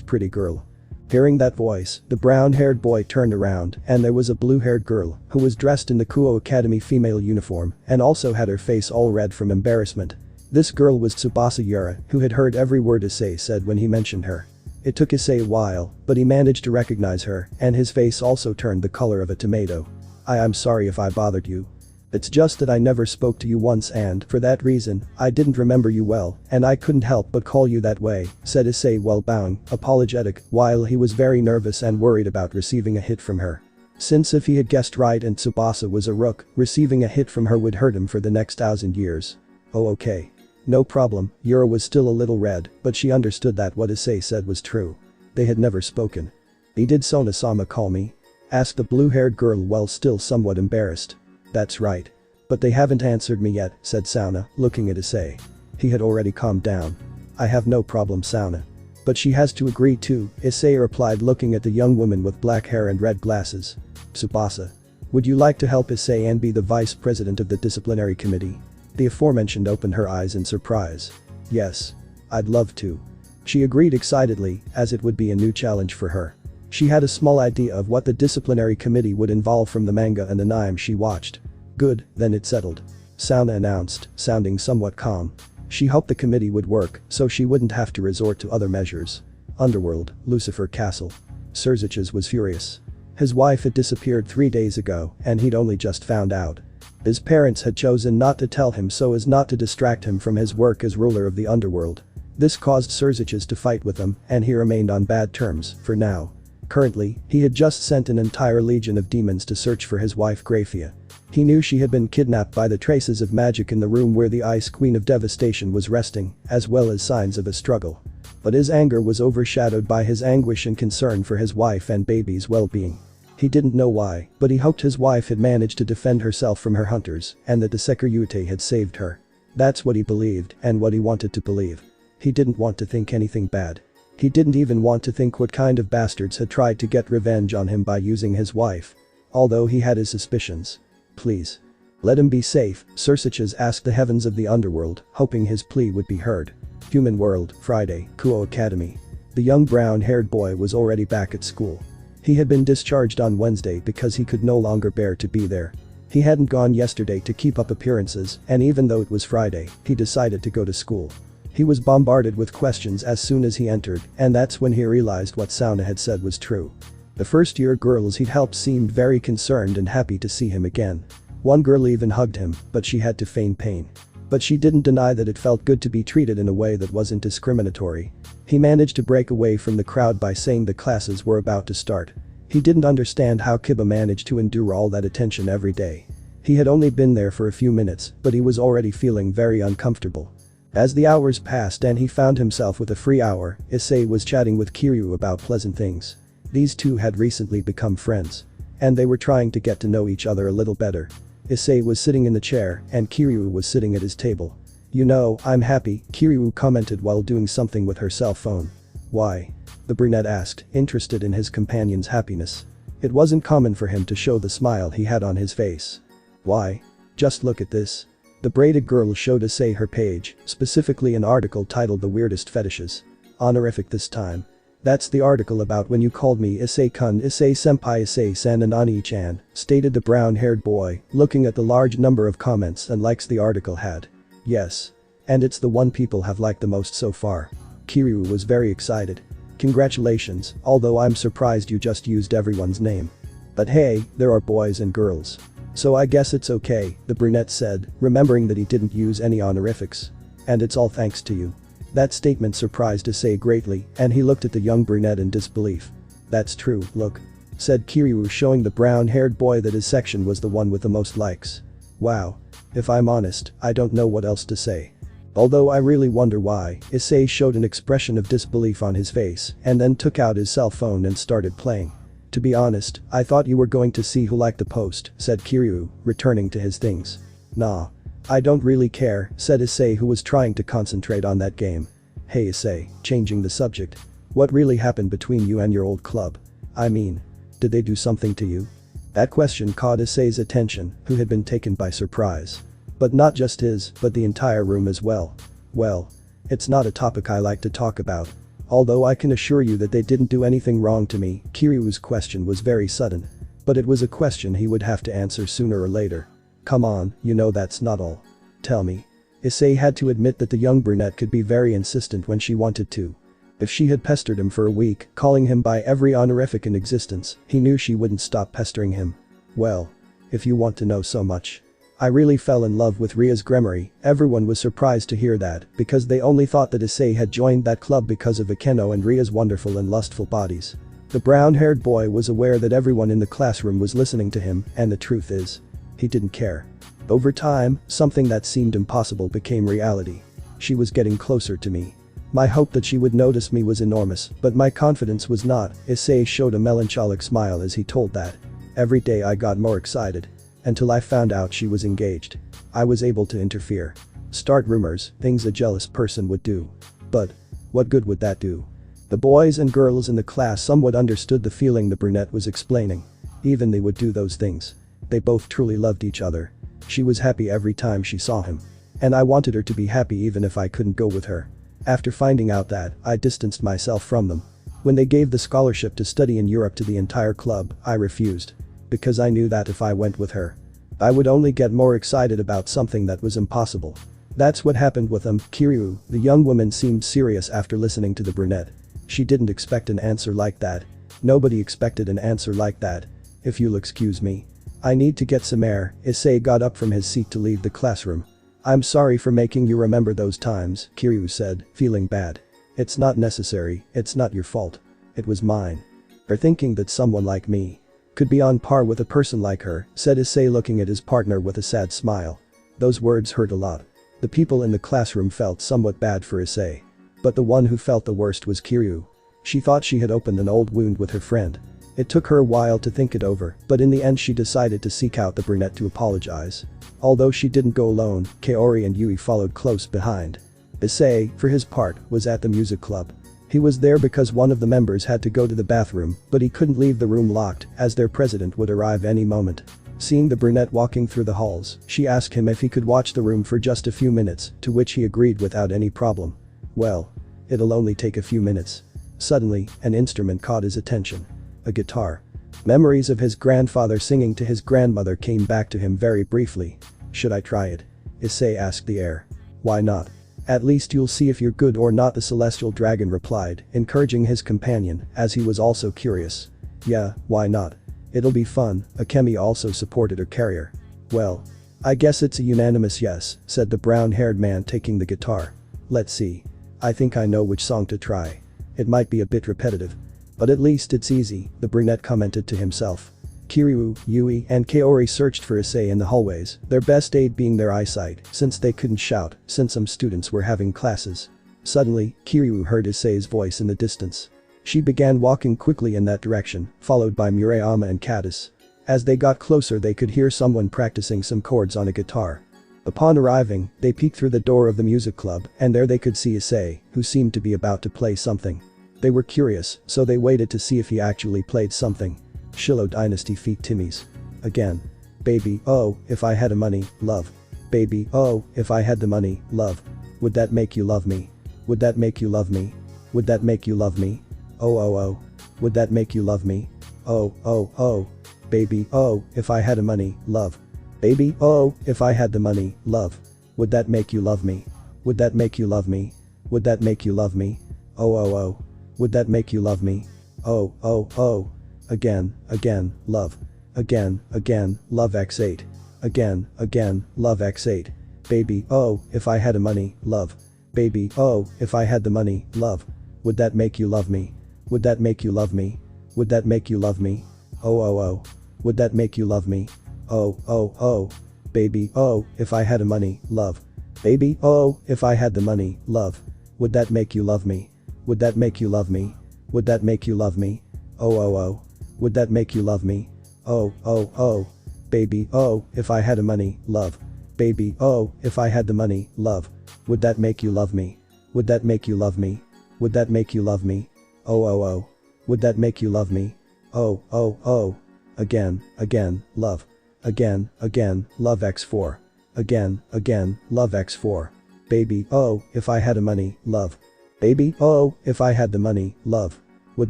Pretty girl. Hearing that voice, the brown-haired boy turned around and there was a blue-haired girl who was dressed in the Kuo Academy female uniform and also had her face all red from embarrassment. This girl was Tsubasa Yura, who had heard every word Issei said when he mentioned her. It took Issei a while, but he managed to recognize her and his face also turned the color of a tomato. I'm sorry if I bothered you. It's just that I never spoke to you once and, for that reason, I didn't remember you well, and I couldn't help but call you that way," said Issei while bowing, apologetic, while he was very nervous and worried about receiving a hit from her. Since if he had guessed right and Tsubasa was a rook, receiving a hit from her would hurt him for the next 1,000 years. "Oh okay. No problem." Yura was still a little red, but she understood that what Issei said was true. They had never spoken. "Did Sona-sama call me?" asked the blue-haired girl while still somewhat embarrassed. "That's right. But they haven't answered me yet," said Sona, looking at Issei. He had already calmed down. "I have no problem, Sona. But she has to agree too," Issei replied looking at the young woman with black hair and red glasses. "Tsubasa. Would you like to help Issei and be the vice president of the disciplinary committee?" The aforementioned opened her eyes in surprise. "Yes. I'd love to." She agreed excitedly, as it would be a new challenge for her. She had a small idea of what the disciplinary committee would involve from the manga and anime she watched. "Good, then it's settled," Sona announced, sounding somewhat calm. She hoped the committee would work so she wouldn't have to resort to other measures. Underworld, Lucifer Castle. Surziches was furious. His wife had disappeared 3 days ago and he'd only just found out. His parents had chosen not to tell him so as not to distract him from his work as ruler of the underworld. This caused Surziches to fight with him and he remained on bad terms, for now. Currently, he had just sent an entire legion of demons to search for his wife Graphia. He knew she had been kidnapped by the traces of magic in the room where the Ice Queen of Devastation was resting, as well as signs of a struggle. But his anger was overshadowed by his anguish and concern for his wife and baby's well-being. He didn't know why, but he hoped his wife had managed to defend herself from her hunters and that the Sekiruyuite had saved her. That's what he believed and what he wanted to believe. He didn't want to think anything bad. He didn't even want to think what kind of bastards had tried to get revenge on him by using his wife. Although he had his suspicions. "Please. Let him be safe," Surziches asked the heavens of the underworld, hoping his plea would be heard. Human World, Friday, Kuo Academy. The young brown-haired boy was already back at school. He had been discharged on Wednesday because he could no longer bear to be there. He hadn't gone yesterday to keep up appearances, and even though it was Friday, he decided to go to school. He was bombarded with questions as soon as he entered, and that's when he realized what Sona had said was true. The first-year girls he'd helped seemed very concerned and happy to see him again. One girl even hugged him, but she had to feign pain. But she didn't deny that it felt good to be treated in a way that wasn't discriminatory. He managed to break away from the crowd by saying the classes were about to start. He didn't understand how Kiba managed to endure all that attention every day. He had only been there for a few minutes, but he was already feeling very uncomfortable. As the hours passed and he found himself with a free hour, Issei was chatting with Kiryu about pleasant things. These two had recently become friends. And they were trying to get to know each other a little better. Issei was sitting in the chair and Kiryu was sitting at his table. "You know, I'm happy," Kiryu commented while doing something with her cell phone. "Why?" the brunette asked, interested in his companion's happiness. It wasn't common for him to show the smile he had on his face. "Why? Just look at this." The braided girl showed Issei her page, specifically an article titled "The Weirdest Fetishes." Honorific this time. "That's the article about when you called me Issei-kun, Issei-senpai, Issei-san and Ani-chan," stated the brown-haired boy, looking at the large number of comments and likes the article had. "Yes. And it's the one people have liked the most so far." Kiryu was very excited. "Congratulations, although I'm surprised you just used everyone's name. But hey, there are boys and girls. So I guess it's okay," the brunette said, remembering that he didn't use any honorifics. "And it's all thanks to you." That statement surprised Issei greatly, and he looked at the young brunette in disbelief. "That's true, look," said Kiryu, showing the brown-haired boy that his section was the one with the most likes. "Wow. If I'm honest, I don't know what else to say. Although I really wonder why." Issei showed an expression of disbelief on his face and then took out his cell phone and started playing. "To be honest, I thought you were going to see who liked the post," said Kiryu, returning to his things. "Nah. I don't really care," said Issei, who was trying to concentrate on that game. "Hey Issei," changing the subject. "What really happened between you and your old club? I mean, did they do something to you?" That question caught Issei's attention, who had been taken by surprise. But not just his, but the entire room as well. "Well, it's not a topic I like to talk about. Although I can assure you that they didn't do anything wrong to me." Kiryu's question was very sudden. But it was a question he would have to answer sooner or later. "Come on, you know that's not all. Tell me." Issei had to admit that the young brunette could be very insistent when she wanted to. If she had pestered him for a week, calling him by every honorific in existence, he knew she wouldn't stop pestering him. "Well, if you want to know so much. I really fell in love with Ria's Gremory." Everyone was surprised to hear that, because they only thought that Issei had joined that club because of Ikeno and Ria's wonderful and lustful bodies. The brown-haired boy was aware that everyone in the classroom was listening to him, and the truth is, he didn't care. Over time, something that seemed impossible became reality. "She was getting closer to me. My hope that she would notice me was enormous, but my confidence was not." Issei showed a melancholic smile as he told that. "Every day I got more excited. Until I found out she was engaged. I was able to interfere. Start rumors, things a jealous person would do. But what good would that do?" The boys and girls in the class somewhat understood the feeling the brunette was explaining. Even they would do those things. They both truly loved each other. She was happy every time she saw him. And I wanted her to be happy even if I couldn't go with her. After finding out that, I distanced myself from them. When they gave the scholarship to study in Europe to the entire club, I refused. Because I knew that if I went with her, I would only get more excited about something that was impossible. That's what happened with them." Kiryu, the young woman, seemed serious after listening to the brunette. She didn't expect an answer like that. Nobody expected an answer like that. "If you'll excuse me. I need to get some air." Issei got up from his seat to leave the classroom. "I'm sorry for making you remember those times," Kiryu said, feeling bad. "It's not necessary, it's not your fault. It was mine. For thinking that someone like me could be on par with a person like her," said Issei, looking at his partner with a sad smile. Those words hurt a lot. The people in the classroom felt somewhat bad for Issei. But the one who felt the worst was Kiryu. She thought she had opened an old wound with her friend. It took her a while to think it over, but in the end she decided to seek out the brunette to apologize. Although she didn't go alone, Kaori and Yui followed close behind. Issei, for his part, was at the music club. He was there because one of the members had to go to the bathroom, but he couldn't leave the room locked as their president would arrive any moment. Seeing the brunette walking through the halls, she asked him if he could watch the room for just a few minutes, to which he agreed without any problem. "Well, it'll only take a few minutes." Suddenly, an instrument caught his attention. A guitar. Memories of his grandfather singing to his grandmother came back to him very briefly. "Should I try it?" Issei asked the air. "Why not? At least you'll see if you're good or not," the celestial dragon replied, encouraging his companion, as he was also curious. "Yeah, why not? It'll be fun." Akemi also supported her carrier. "Well, I guess it's a unanimous yes, said the brown-haired man taking the guitar. Let's see. I think I know which song to try. It might be a bit repetitive. But at least it's easy, the brunette commented to himself. Kiryu, Yui, and Kaori searched for Issei in the hallways, their best aid being their eyesight, since they couldn't shout, since some students were having classes. Suddenly, Kiryu heard Issei's voice in the distance. She began walking quickly in that direction, followed by Murayama and Katis. As they got closer they could hear someone practicing some chords on a guitar. Upon arriving, they peeked through the door of the music club, and there they could see Issei, who seemed to be about to play something. They were curious, so they waited to see if he actually played something. Shilo Dynasty feat Timmy's. Again. Baby, oh, if I had a money, love. Baby, oh, if I had the money, love. Would that make you love me? Would that make you love me? Would that make you love me? Oh oh oh. Would that make you love me? Oh oh oh. Baby, oh, if I had a money, love. Baby, oh, if I had the money, love. Would that make you love me? Would that make you love me? Would that make you love me? Oh oh oh. Would that make you love me? Oh oh oh. Again, again, love. Again, again, love x8. Again, again, love x8. Baby, oh, if I had a money, love. Baby, oh, if I had the money, love. Would that make you love me? Would that make you love me? Would that make you love me? Oh oh oh. Would that make you love me? Oh oh oh. Baby, oh, if I had a money, love. Baby, oh, if I had the money, love. Would that make you love me? Would that make you love me? Would that make you love me? Oh oh oh. Would that make you love me? Oh oh oh. Baby, oh, if I had a money, love. Baby, oh, if I had the money, love. Would that make you love me? Would that make you love me? Would that make you love me? Oh oh oh. Would that make you love me? Oh oh oh. Again, again, love. Again, again, love x4. Again, again, love x4. Baby, oh, if I had a money, love. Baby, oh, if I had the money, love. Would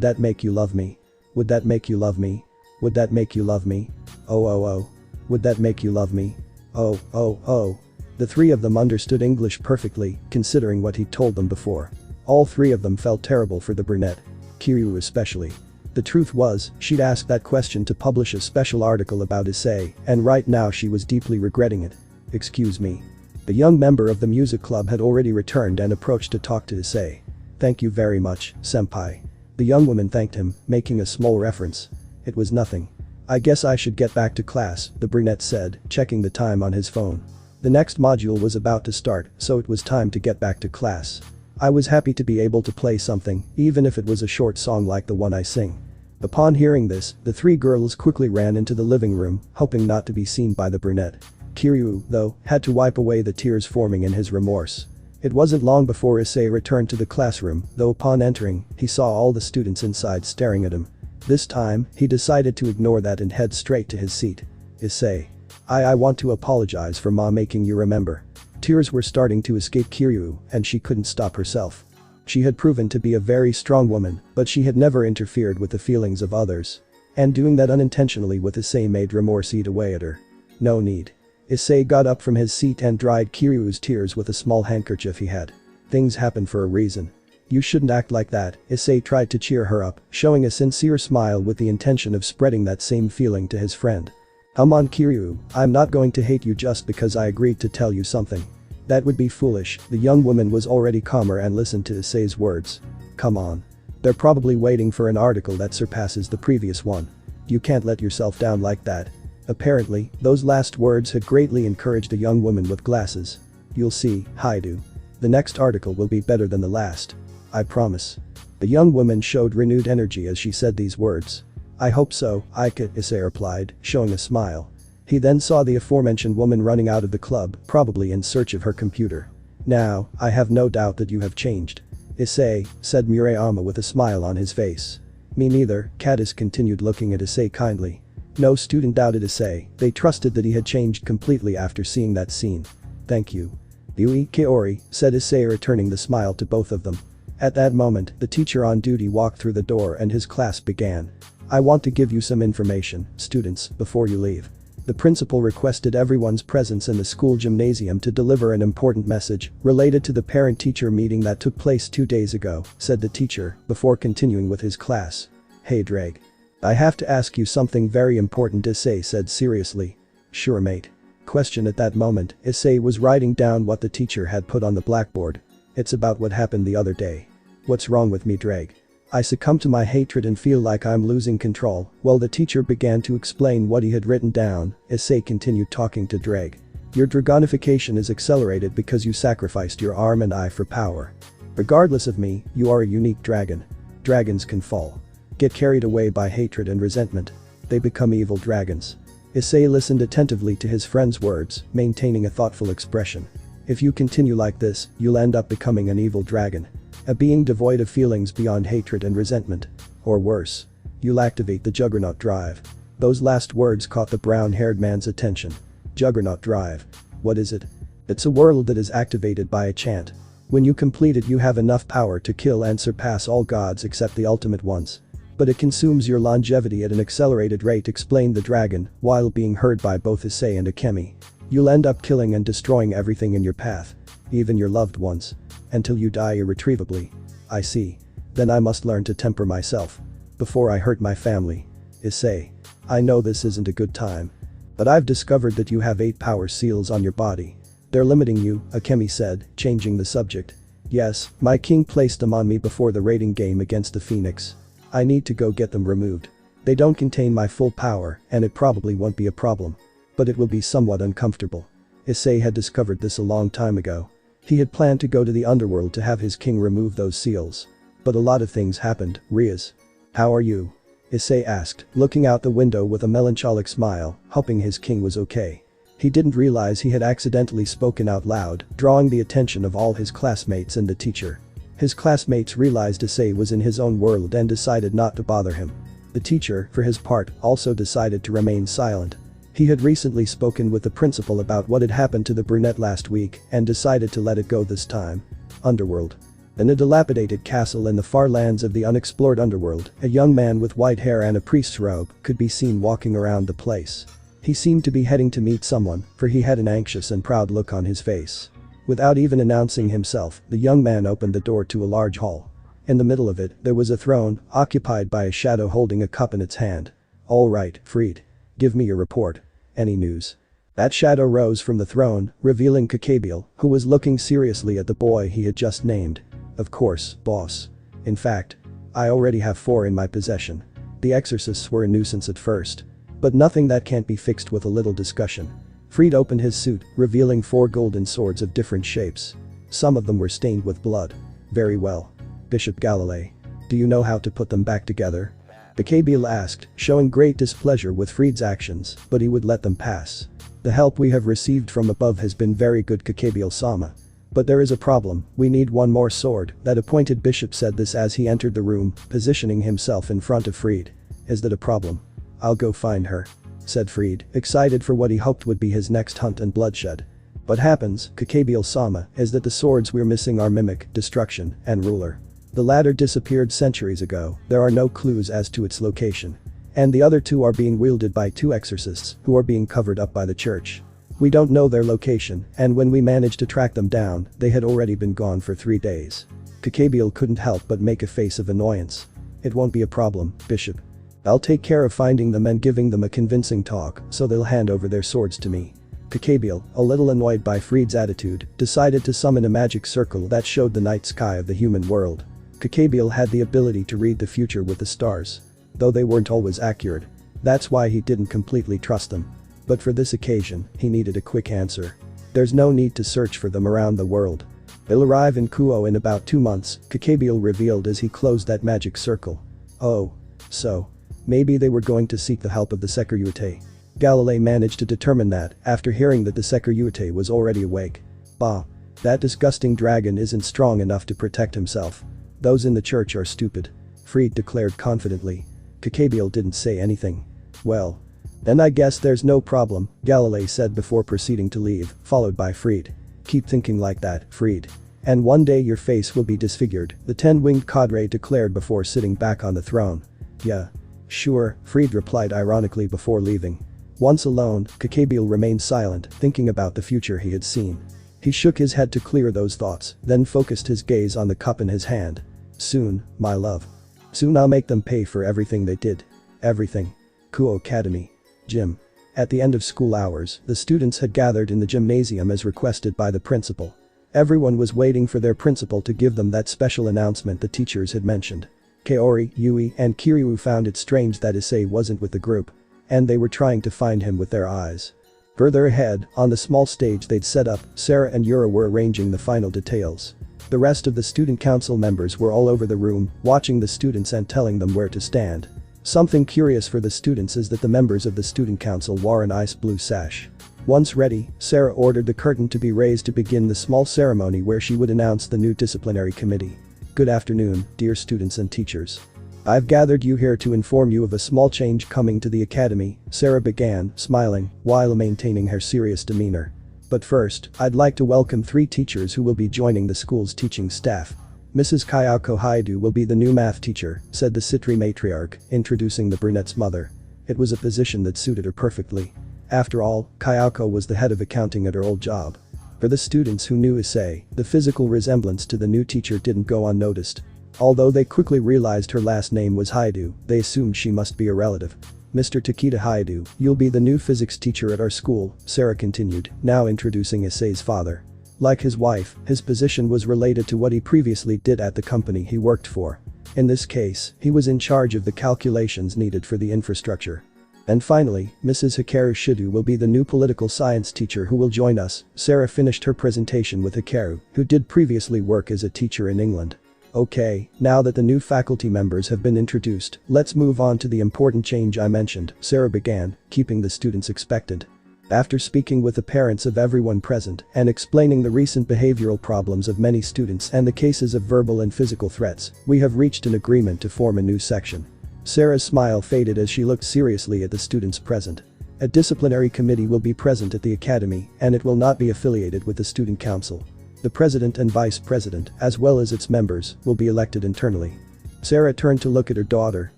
that make you love me? Would that make you love me? Would that make you love me? Oh oh oh. Would that make you love me? Oh oh oh. The three of them understood English perfectly, considering what he told them before. All three of them felt terrible for the brunette. Kiryu especially. The truth was, she'd asked that question to publish a special article about Issei, and right now she was deeply regretting it. Excuse me. The young member of the music club had already returned and approached to talk to Issei. Thank you very much, senpai. The young woman thanked him, making a small reference. It was nothing. I guess I should get back to class, the brunette said, checking the time on his phone. The next module was about to start, so it was time to get back to class. I was happy to be able to play something, even if it was a short song like the one I sing. Upon hearing this, the three girls quickly ran into the living room, hoping not to be seen by the brunette. Kiryu, though, had to wipe away the tears forming in his remorse. It wasn't long before Issei returned to the classroom, though upon entering, he saw all the students inside staring at him. This time, he decided to ignore that and head straight to his seat. Issei. I want to apologize for ma making you remember. Tears were starting to escape Kiryu, and she couldn't stop herself. She had proven to be a very strong woman, but she had never interfered with the feelings of others. And doing that unintentionally with Issei made remorse eat away at her. No need. Issei got up from his seat and dried Kiryu's tears with a small handkerchief he had. Things happen for a reason. You shouldn't act like that, Issei tried to cheer her up, showing a sincere smile with the intention of spreading that same feeling to his friend. Come on Kiryu, I'm not going to hate you just because I agreed to tell you something. That would be foolish, the young woman was already calmer and listened to Issei's words. Come on. They're probably waiting for an article that surpasses the previous one. You can't let yourself down like that. Apparently, those last words had greatly encouraged a young woman with glasses. You'll see, Haidu. The next article will be better than the last. I promise. The young woman showed renewed energy as she said these words. I hope so, Ika, Issei replied, showing a smile. He then saw the aforementioned woman running out of the club, probably in search of her computer. Now, I have no doubt that you have changed. Issei, said Murayama with a smile on his face. Me neither, Katis continued looking at Issei kindly. No student doubted Issei, they trusted that he had changed completely after seeing that scene. Thank you. Yui, Kaori, said Issei returning the smile to both of them. At that moment, the teacher on duty walked through the door and his class began. I want to give you some information, students, before you leave. The principal requested everyone's presence in the school gymnasium to deliver an important message related to the parent-teacher meeting that took place 2 days ago, said the teacher, before continuing with his class. Hey Drake. I have to ask you something very important, Issei said seriously. Sure mate. Question at that moment, Issei was writing down what the teacher had put on the blackboard. It's about what happened the other day. What's wrong with me, Drake? I succumb to my hatred and feel like I'm losing control. While the teacher began to explain what he had written down, Issei continued talking to Drake. Your dragonification is accelerated because you sacrificed your arm and eye for power. Regardless of me, you are a unique dragon. Dragons can fall. Get carried away by hatred and resentment. They become evil dragons. Issei listened attentively to his friend's words, maintaining a thoughtful expression. If you continue like this, you'll end up becoming an evil dragon. A being devoid of feelings beyond hatred and resentment. Or worse. You'll activate the Juggernaut drive. Those last words caught the brown-haired man's attention. Juggernaut drive. What is it? It's a world that is activated by a chant. When you complete it, you have enough power to kill and surpass all gods except the ultimate ones. But it consumes your longevity at an accelerated rate, explained the dragon, while being heard by both Issei and Akemi. You'll end up killing and destroying everything in your path. Even your loved ones. Until you die irretrievably. I see. Then I must learn to temper myself. Before I hurt my family. Issei. I know this isn't a good time. But I've discovered that you have 8 power seals on your body. They're limiting you, Akemi said, changing the subject. Yes, my king placed them on me before the raiding game against the Phoenix. I need to go get them removed. They don't contain my full power, and it probably won't be a problem. But it will be somewhat uncomfortable. Issei had discovered this a long time ago. He had planned to go to the underworld to have his king remove those seals. But a lot of things happened. Rias. How are you? Issei asked, looking out the window with a melancholic smile, hoping his king was okay. He didn't realize he had accidentally spoken out loud, drawing the attention of all his classmates and the teacher. His classmates realized Issei was in his own world and decided not to bother him. The teacher, for his part, also decided to remain silent. He had recently spoken with the principal about what had happened to the brunette last week and decided to let it go this time. Underworld. In a dilapidated castle in the far lands of the unexplored underworld, a young man with white hair and a priest's robe could be seen walking around the place. He seemed to be heading to meet someone, for he had an anxious and proud look on his face. Without even announcing himself, the young man opened the door to a large hall. In the middle of it, there was a throne, occupied by a shadow holding a cup in its hand. All right, Fried. Give me your report. Any news? That shadow rose from the throne, revealing Kakebiel, who was looking seriously at the boy he had just named. Of course, boss. In fact, I already have 4 in my possession. The exorcists were a nuisance at first. But nothing that can't be fixed with a little discussion. Fried opened his suit, revealing 4 golden swords of different shapes. Some of them were stained with blood. Very well. Bishop Galilei. Do you know how to put them back together? Kakebiel asked, showing great displeasure with Fried's actions, but he would let them pass. The help we have received from above has been very good, Kakebiel-sama. But there is a problem, we need 1 more sword, that appointed bishop said this as he entered the room, positioning himself in front of Fried. Is that a problem? I'll go find her. Said Fried, excited for what he hoped would be his next hunt and bloodshed. What happens, Kakebiel-sama, is that the swords we're missing are Mimic, Destruction, and Ruler. The latter disappeared centuries ago, there are no clues as to its location. And the other 2 are being wielded by 2 exorcists, who are being covered up by the church. We don't know their location, and when we managed to track them down, they had already been gone for 3 days. Kakebiel couldn't help but make a face of annoyance. It won't be a problem, Bishop. I'll take care of finding them and giving them a convincing talk, so they'll hand over their swords to me. Kakebiel, a little annoyed by Fried's attitude, decided to summon a magic circle that showed the night sky of the human world. Kakebiel had the ability to read the future with the stars. Though they weren't always accurate. That's why he didn't completely trust them. But for this occasion, he needed a quick answer. There's no need to search for them around the world. They'll arrive in Kuo in about 2 months, Kakebiel revealed as he closed that magic circle. Oh. So. Maybe they were going to seek the help of the Securitate. Galilei managed to determine that after hearing that the Securitate was already awake. Bah. That disgusting dragon isn't strong enough to protect himself. Those in the church are stupid. Fried declared confidently. Kakebiel didn't say anything. Well. Then I guess there's no problem, Galilei said before proceeding to leave, followed by Fried. Keep thinking like that, Fried. And one day your face will be disfigured, the 10-winged cadre declared before sitting back on the throne. Yeah. Sure, Fried replied ironically before leaving. Once alone, Kakebiel remained silent, thinking about the future he had seen. He shook his head to clear those thoughts, then focused his gaze on the cup in his hand. Soon, my love. Soon I'll make them pay for everything they did. Everything. Kuo Academy. Gym. At the end of school hours, the students had gathered in the gymnasium as requested by the principal. Everyone was waiting for their principal to give them that special announcement the teachers had mentioned. Kaori, Yui, and Kiryu found it strange that Issei wasn't with the group. And they were trying to find him with their eyes. Further ahead, on the small stage they'd set up, Sarah and Yura were arranging the final details. The rest of the student council members were all over the room, watching the students and telling them where to stand. Something curious for the students is that the members of the student council wore an ice blue sash. Once ready, Sarah ordered the curtain to be raised to begin the small ceremony where she would announce the new disciplinary committee. Good afternoon, dear students and teachers. I've gathered you here to inform you of a small change coming to the academy, Sarah began, smiling, while maintaining her serious demeanor. But first, I'd like to welcome 3 teachers who will be joining the school's teaching staff. Mrs. Kayako Haidu will be the new math teacher, said the Sitri matriarch, introducing the brunette's mother. It was a position that suited her perfectly. After all, Kayako was the head of accounting at her old job. For the students who knew Issei, the physical resemblance to the new teacher didn't go unnoticed. Although they quickly realized her last name was Haidu, they assumed she must be a relative. Mr. Takeda Haidu, you'll be the new physics teacher at our school, Sarah continued, now introducing Issei's father. Like his wife, his position was related to what he previously did at the company he worked for. In this case, he was in charge of the calculations needed for the infrastructure. And finally, Mrs. Hikaru Shido will be the new political science teacher who will join us. Sarah finished her presentation with Hikaru, who did previously work as a teacher in England. Okay, now that the new faculty members have been introduced, let's move on to the important change I mentioned, Sarah began, keeping the students expectant. After speaking with the parents of everyone present and explaining the recent behavioral problems of many students and the cases of verbal and physical threats, we have reached an agreement to form a new section. Sarah's smile faded as she looked seriously at the students present. A disciplinary committee will be present at the academy and it will not be affiliated with the student council. The president and vice president, as well as its members, will be elected internally. Sarah turned to look at her daughter,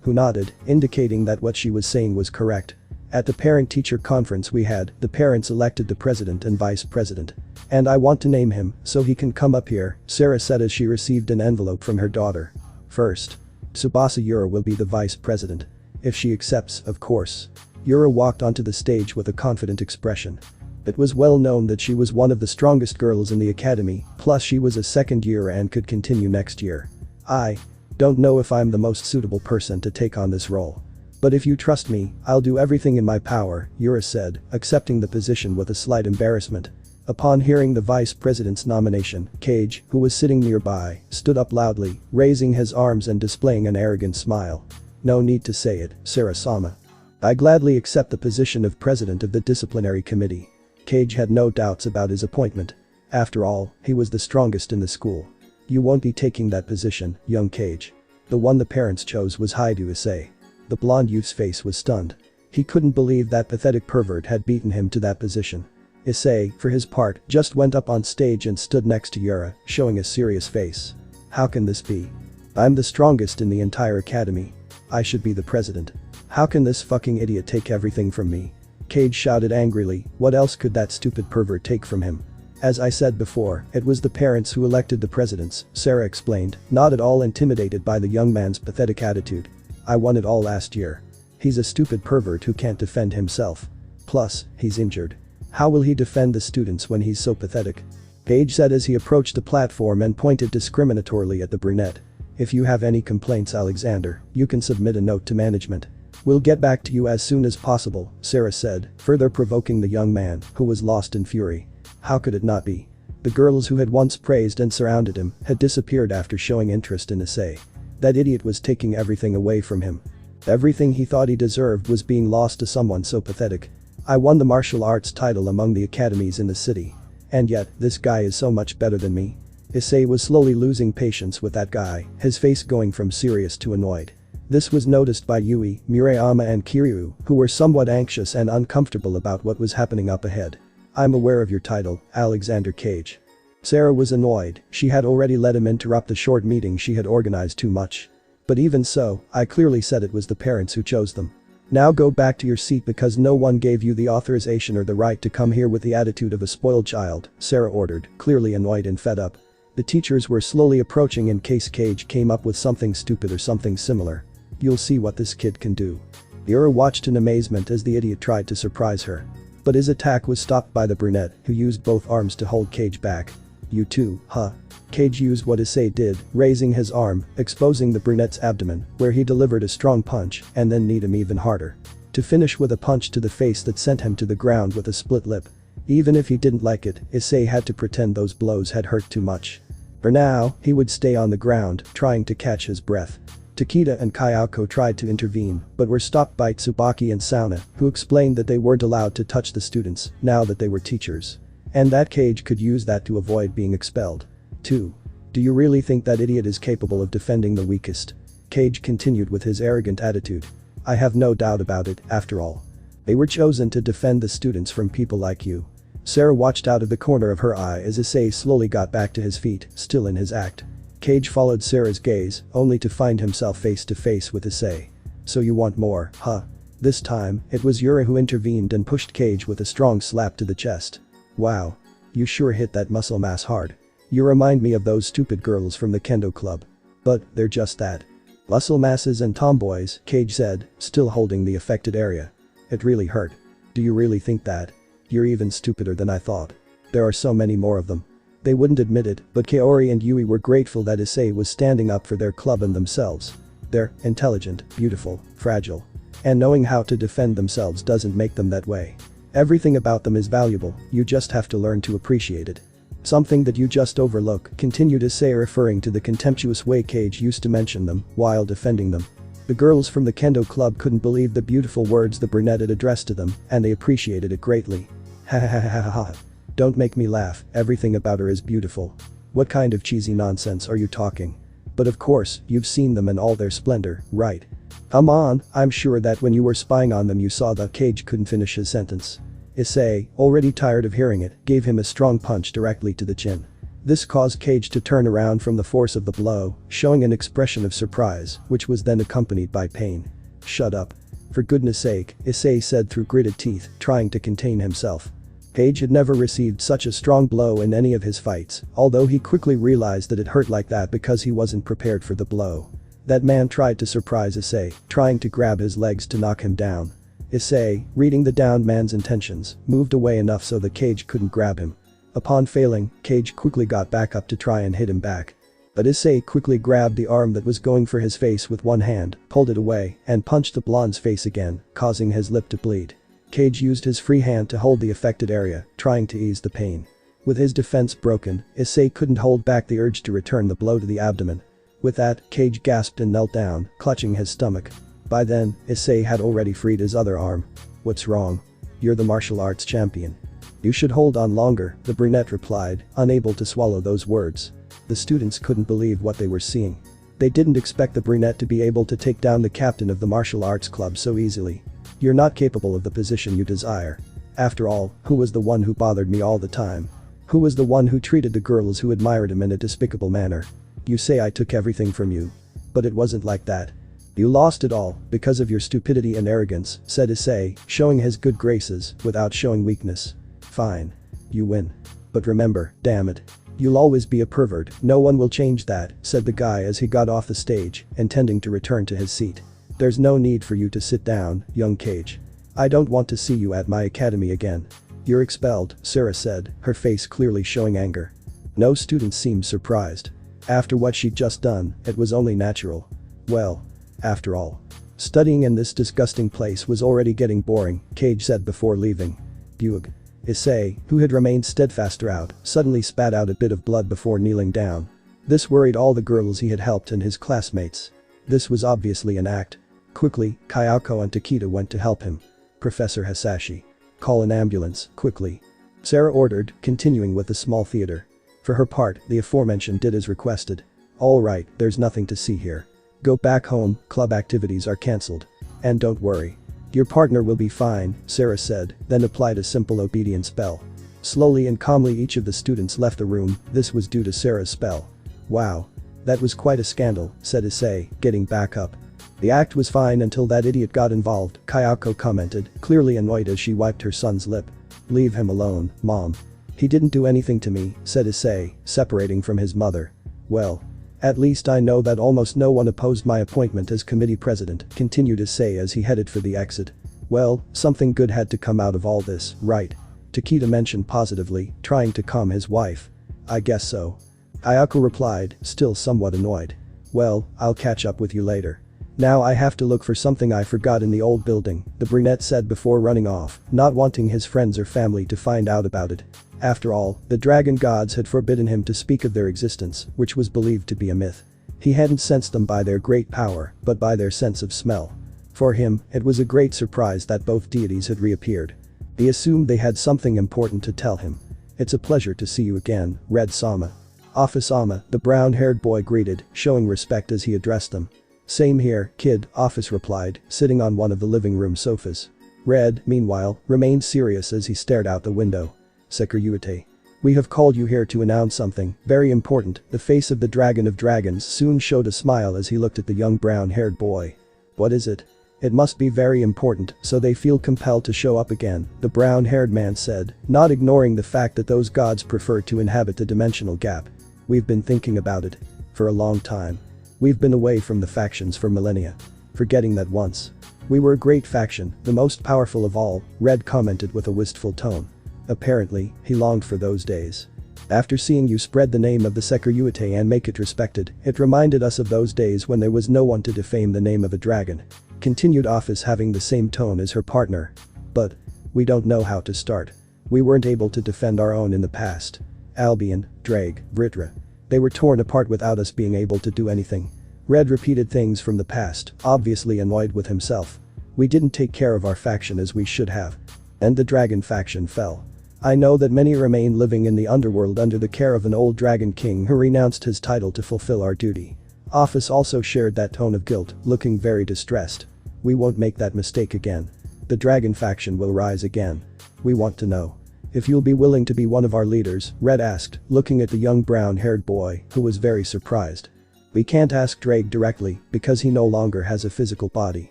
who nodded, indicating that what she was saying was correct. At the parent-teacher conference we had, the parents elected the president and vice president. And I want to name him, so he can come up here, Sarah said as she received an envelope from her daughter. First, Tsubasa Yura will be the vice president. If she accepts, of course. Yura walked onto the stage with a confident expression. It was well known that she was one of the strongest girls in the academy, plus she was a second year and could continue next year. I don't know if I'm the most suitable person to take on this role. But if you trust me, I'll do everything in my power, Yura said, accepting the position with a slight embarrassment. Upon hearing the vice president's nomination, Cage, who was sitting nearby, stood up loudly, raising his arms and displaying an arrogant smile. No need to say it, Sarah-sama. I gladly accept the position of president of the disciplinary committee. Cage had no doubts about his appointment. After all, he was the strongest in the school. You won't be taking that position, young Cage. The one the parents chose was Haidu Issei. The blonde youth's face was stunned. He couldn't believe that pathetic pervert had beaten him to that position. Issei, for his part, just went up on stage and stood next to Yura, showing a serious face. How can this be? I'm the strongest in the entire academy. I should be the president. How can this fucking idiot take everything from me? Cage shouted angrily, what else could that stupid pervert take from him? As I said before, it was the parents who elected the presidents, Sarah explained, not at all intimidated by the young man's pathetic attitude. I won it all last year. He's a stupid pervert who can't defend himself. Plus, he's injured. How will he defend the students when he's so pathetic? Cage said as he approached the platform and pointed discriminatorily at the brunette. If you have any complaints, Alexander, you can submit a note to management. We'll get back to you as soon as possible, Sarah said, further provoking the young man, who was lost in fury. How could it not be? The girls who had once praised and surrounded him had disappeared after showing interest in Issei. That idiot was taking everything away from him. Everything he thought he deserved was being lost to someone so pathetic. I won the martial arts title among the academies in the city. And yet, this guy is so much better than me. Issei was slowly losing patience with that guy, his face going from serious to annoyed. This was noticed by Yui, Murayama and Kiryu, who were somewhat anxious and uncomfortable about what was happening up ahead. I'm aware of your title, Alexander Cage. Sarah was annoyed, she had already let him interrupt the short meeting she had organized too much. But even so, I clearly said it was the parents who chose them. Now go back to your seat because no one gave you the authorization or the right to come here with the attitude of a spoiled child, Sarah ordered, clearly annoyed and fed up. The teachers were slowly approaching in case Cage came up with something stupid or something similar. You'll see what this kid can do. Yura watched in amazement as the idiot tried to surprise her. But his attack was stopped by the brunette, who used both arms to hold Cage back. "You too, huh?" Cage used what Issei did, raising his arm, exposing the brunette's abdomen, where he delivered a strong punch and then kneed him even harder. To finish with a punch to the face that sent him to the ground with a split lip. Even if he didn't like it, Issei had to pretend those blows had hurt too much. For now, he would stay on the ground, trying to catch his breath. Takeda and Kayako tried to intervene, but were stopped by Tsubaki and Sona, who explained that they weren't allowed to touch the students, now that they were teachers. And that Cage could use that to avoid being expelled. 2. Do you really think that idiot is capable of defending the weakest? Cage continued with his arrogant attitude. I have no doubt about it, after all. They were chosen to defend the students from people like you. Sarah watched out of the corner of her eye as Issei slowly got back to his feet, still in his act. Cage followed Sarah's gaze, only to find himself face to face with Issei. So you want more, huh? This time, it was Yura who intervened and pushed Cage with a strong slap to the chest. Wow. You sure hit that muscle mass hard. You remind me of those stupid girls from the kendo club. But, they're just that. Muscle masses and tomboys, Cage said, still holding the affected area. It really hurt. Do you really think that? You're even stupider than I thought. There are so many more of them. They wouldn't admit it, but Kaori and Yui were grateful that Issei was standing up for their club and themselves. They're intelligent, beautiful, fragile. And knowing how to defend themselves doesn't make them that way. Everything about them is valuable, you just have to learn to appreciate it. Something that you just overlook, continued Issei, referring to the contemptuous way Cage used to mention them while defending them. The girls from the kendo club couldn't believe the beautiful words the brunette had addressed to them, and they appreciated it greatly. Ha ha ha ha ha. Don't make me laugh, everything about her is beautiful. What kind of cheesy nonsense are you talking? But of course, you've seen them in all their splendor, right? Come on, I'm sure that when you were spying on them you saw that. Cage couldn't finish his sentence. Issei, already tired of hearing it, gave him a strong punch directly to the chin. This caused Cage to turn around from the force of the blow, showing an expression of surprise, which was then accompanied by pain. Shut up. For goodness sake, Issei said through gritted teeth, trying to contain himself. Cage had never received such a strong blow in any of his fights, although he quickly realized that it hurt like that because he wasn't prepared for the blow. That man tried to surprise Issei, trying to grab his legs to knock him down. Issei, reading the downed man's intentions, moved away enough so that Cage couldn't grab him. Upon failing, Cage quickly got back up to try and hit him back. But Issei quickly grabbed the arm that was going for his face with one hand, pulled it away, and punched the blonde's face again, causing his lip to bleed. Cage used his free hand to hold the affected area, trying to ease the pain. With his defense broken, Issei couldn't hold back the urge to return the blow to the abdomen. With that, Cage gasped and knelt down, clutching his stomach. By then, Issei had already freed his other arm. What's wrong? You're the martial arts champion. You should hold on longer, the brunette replied, unable to swallow those words. The students couldn't believe what they were seeing. They didn't expect the brunette to be able to take down the captain of the martial arts club so easily. You're not capable of the position you desire. After all, who was the one who bothered me all the time? Who was the one who treated the girls who admired him in a despicable manner? You say I took everything from you. But it wasn't like that. You lost it all, because of your stupidity and arrogance, said Issei, showing his good graces, without showing weakness. Fine. You win. But remember, damn it. You'll always be a pervert, no one will change that, said the guy as he got off the stage, intending to return to his seat. There's no need for you to sit down, young Cage. I don't want to see you at my academy again. You're expelled, Sarah said, her face clearly showing anger. No student seemed surprised. After what she'd just done, it was only natural. Well, after all. Studying in this disgusting place was already getting boring, Cage said before leaving. Bug. Issei, who had remained steadfast throughout, suddenly spat out a bit of blood before kneeling down. This worried all the girls he had helped and his classmates. This was obviously an act. Quickly, Kayako and Takeda went to help him. Professor Hasashi. Call an ambulance, quickly. Sarah ordered, continuing with the small theater. For her part, the aforementioned did as requested. All right, there's nothing to see here. Go back home, club activities are cancelled. And don't worry. Your partner will be fine, Sarah said, then applied a simple obedience spell. Slowly and calmly each of the students left the room, this was due to Sarah's spell. Wow. That was quite a scandal, said Issei, getting back up. The act was fine until that idiot got involved, Kayako commented, clearly annoyed as she wiped her son's lip. Leave him alone, Mom. He didn't do anything to me, said Issei, separating from his mother. Well. At least I know that almost no one opposed my appointment as committee president, continued Issei as he headed for the exit. Well, something good had to come out of all this, right? Takeda mentioned positively, trying to calm his wife. I guess so. Ayako replied, still somewhat annoyed. Well, I'll catch up with you later. Now I have to look for something I forgot in the old building, the brunette said before running off, not wanting his friends or family to find out about it. After all, the dragon gods had forbidden him to speak of their existence, which was believed to be a myth. He hadn't sensed them by their great power, but by their sense of smell. For him, it was a great surprise that both deities had reappeared. He assumed they had something important to tell him. It's a pleasure to see you again, Red Sama. Office Sama, the brown-haired boy greeted, showing respect as he addressed them. Same here, kid, Office replied, sitting on one of the living room sofas. Red, meanwhile, remained serious as he stared out the window. Secretary. We have called you here to announce something very important. The face of the Dragon of Dragons soon showed a smile as he looked at the young brown-haired boy. What is it? It must be very important, so they feel compelled to show up again, the brown-haired man said, not ignoring the fact that those gods prefer to inhabit the dimensional gap. We've been thinking about it. For a long time. We've been away from the factions for millennia. Forgetting that once. We were a great faction, the most powerful of all, Red commented with a wistful tone. Apparently, he longed for those days. After seeing you spread the name of the Secretary and make it respected, it reminded us of those days when there was no one to defame the name of a dragon. Continued Office having the same tone as her partner. But we don't know how to start. We weren't able to defend our own in the past. Albion, Drake, Vritra. They were torn apart without us being able to do anything. Red repeated things from the past, obviously annoyed with himself. We didn't take care of our faction as we should have. And the dragon faction fell. I know that many remain living in the underworld under the care of an old dragon king who renounced his title to fulfill our duty. Office also shared that tone of guilt, looking very distressed. We won't make that mistake again. The dragon faction will rise again. We want to know. If you'll be willing to be one of our leaders, Red asked, looking at the young brown-haired boy, who was very surprised. We can't ask Drake directly, because he no longer has a physical body.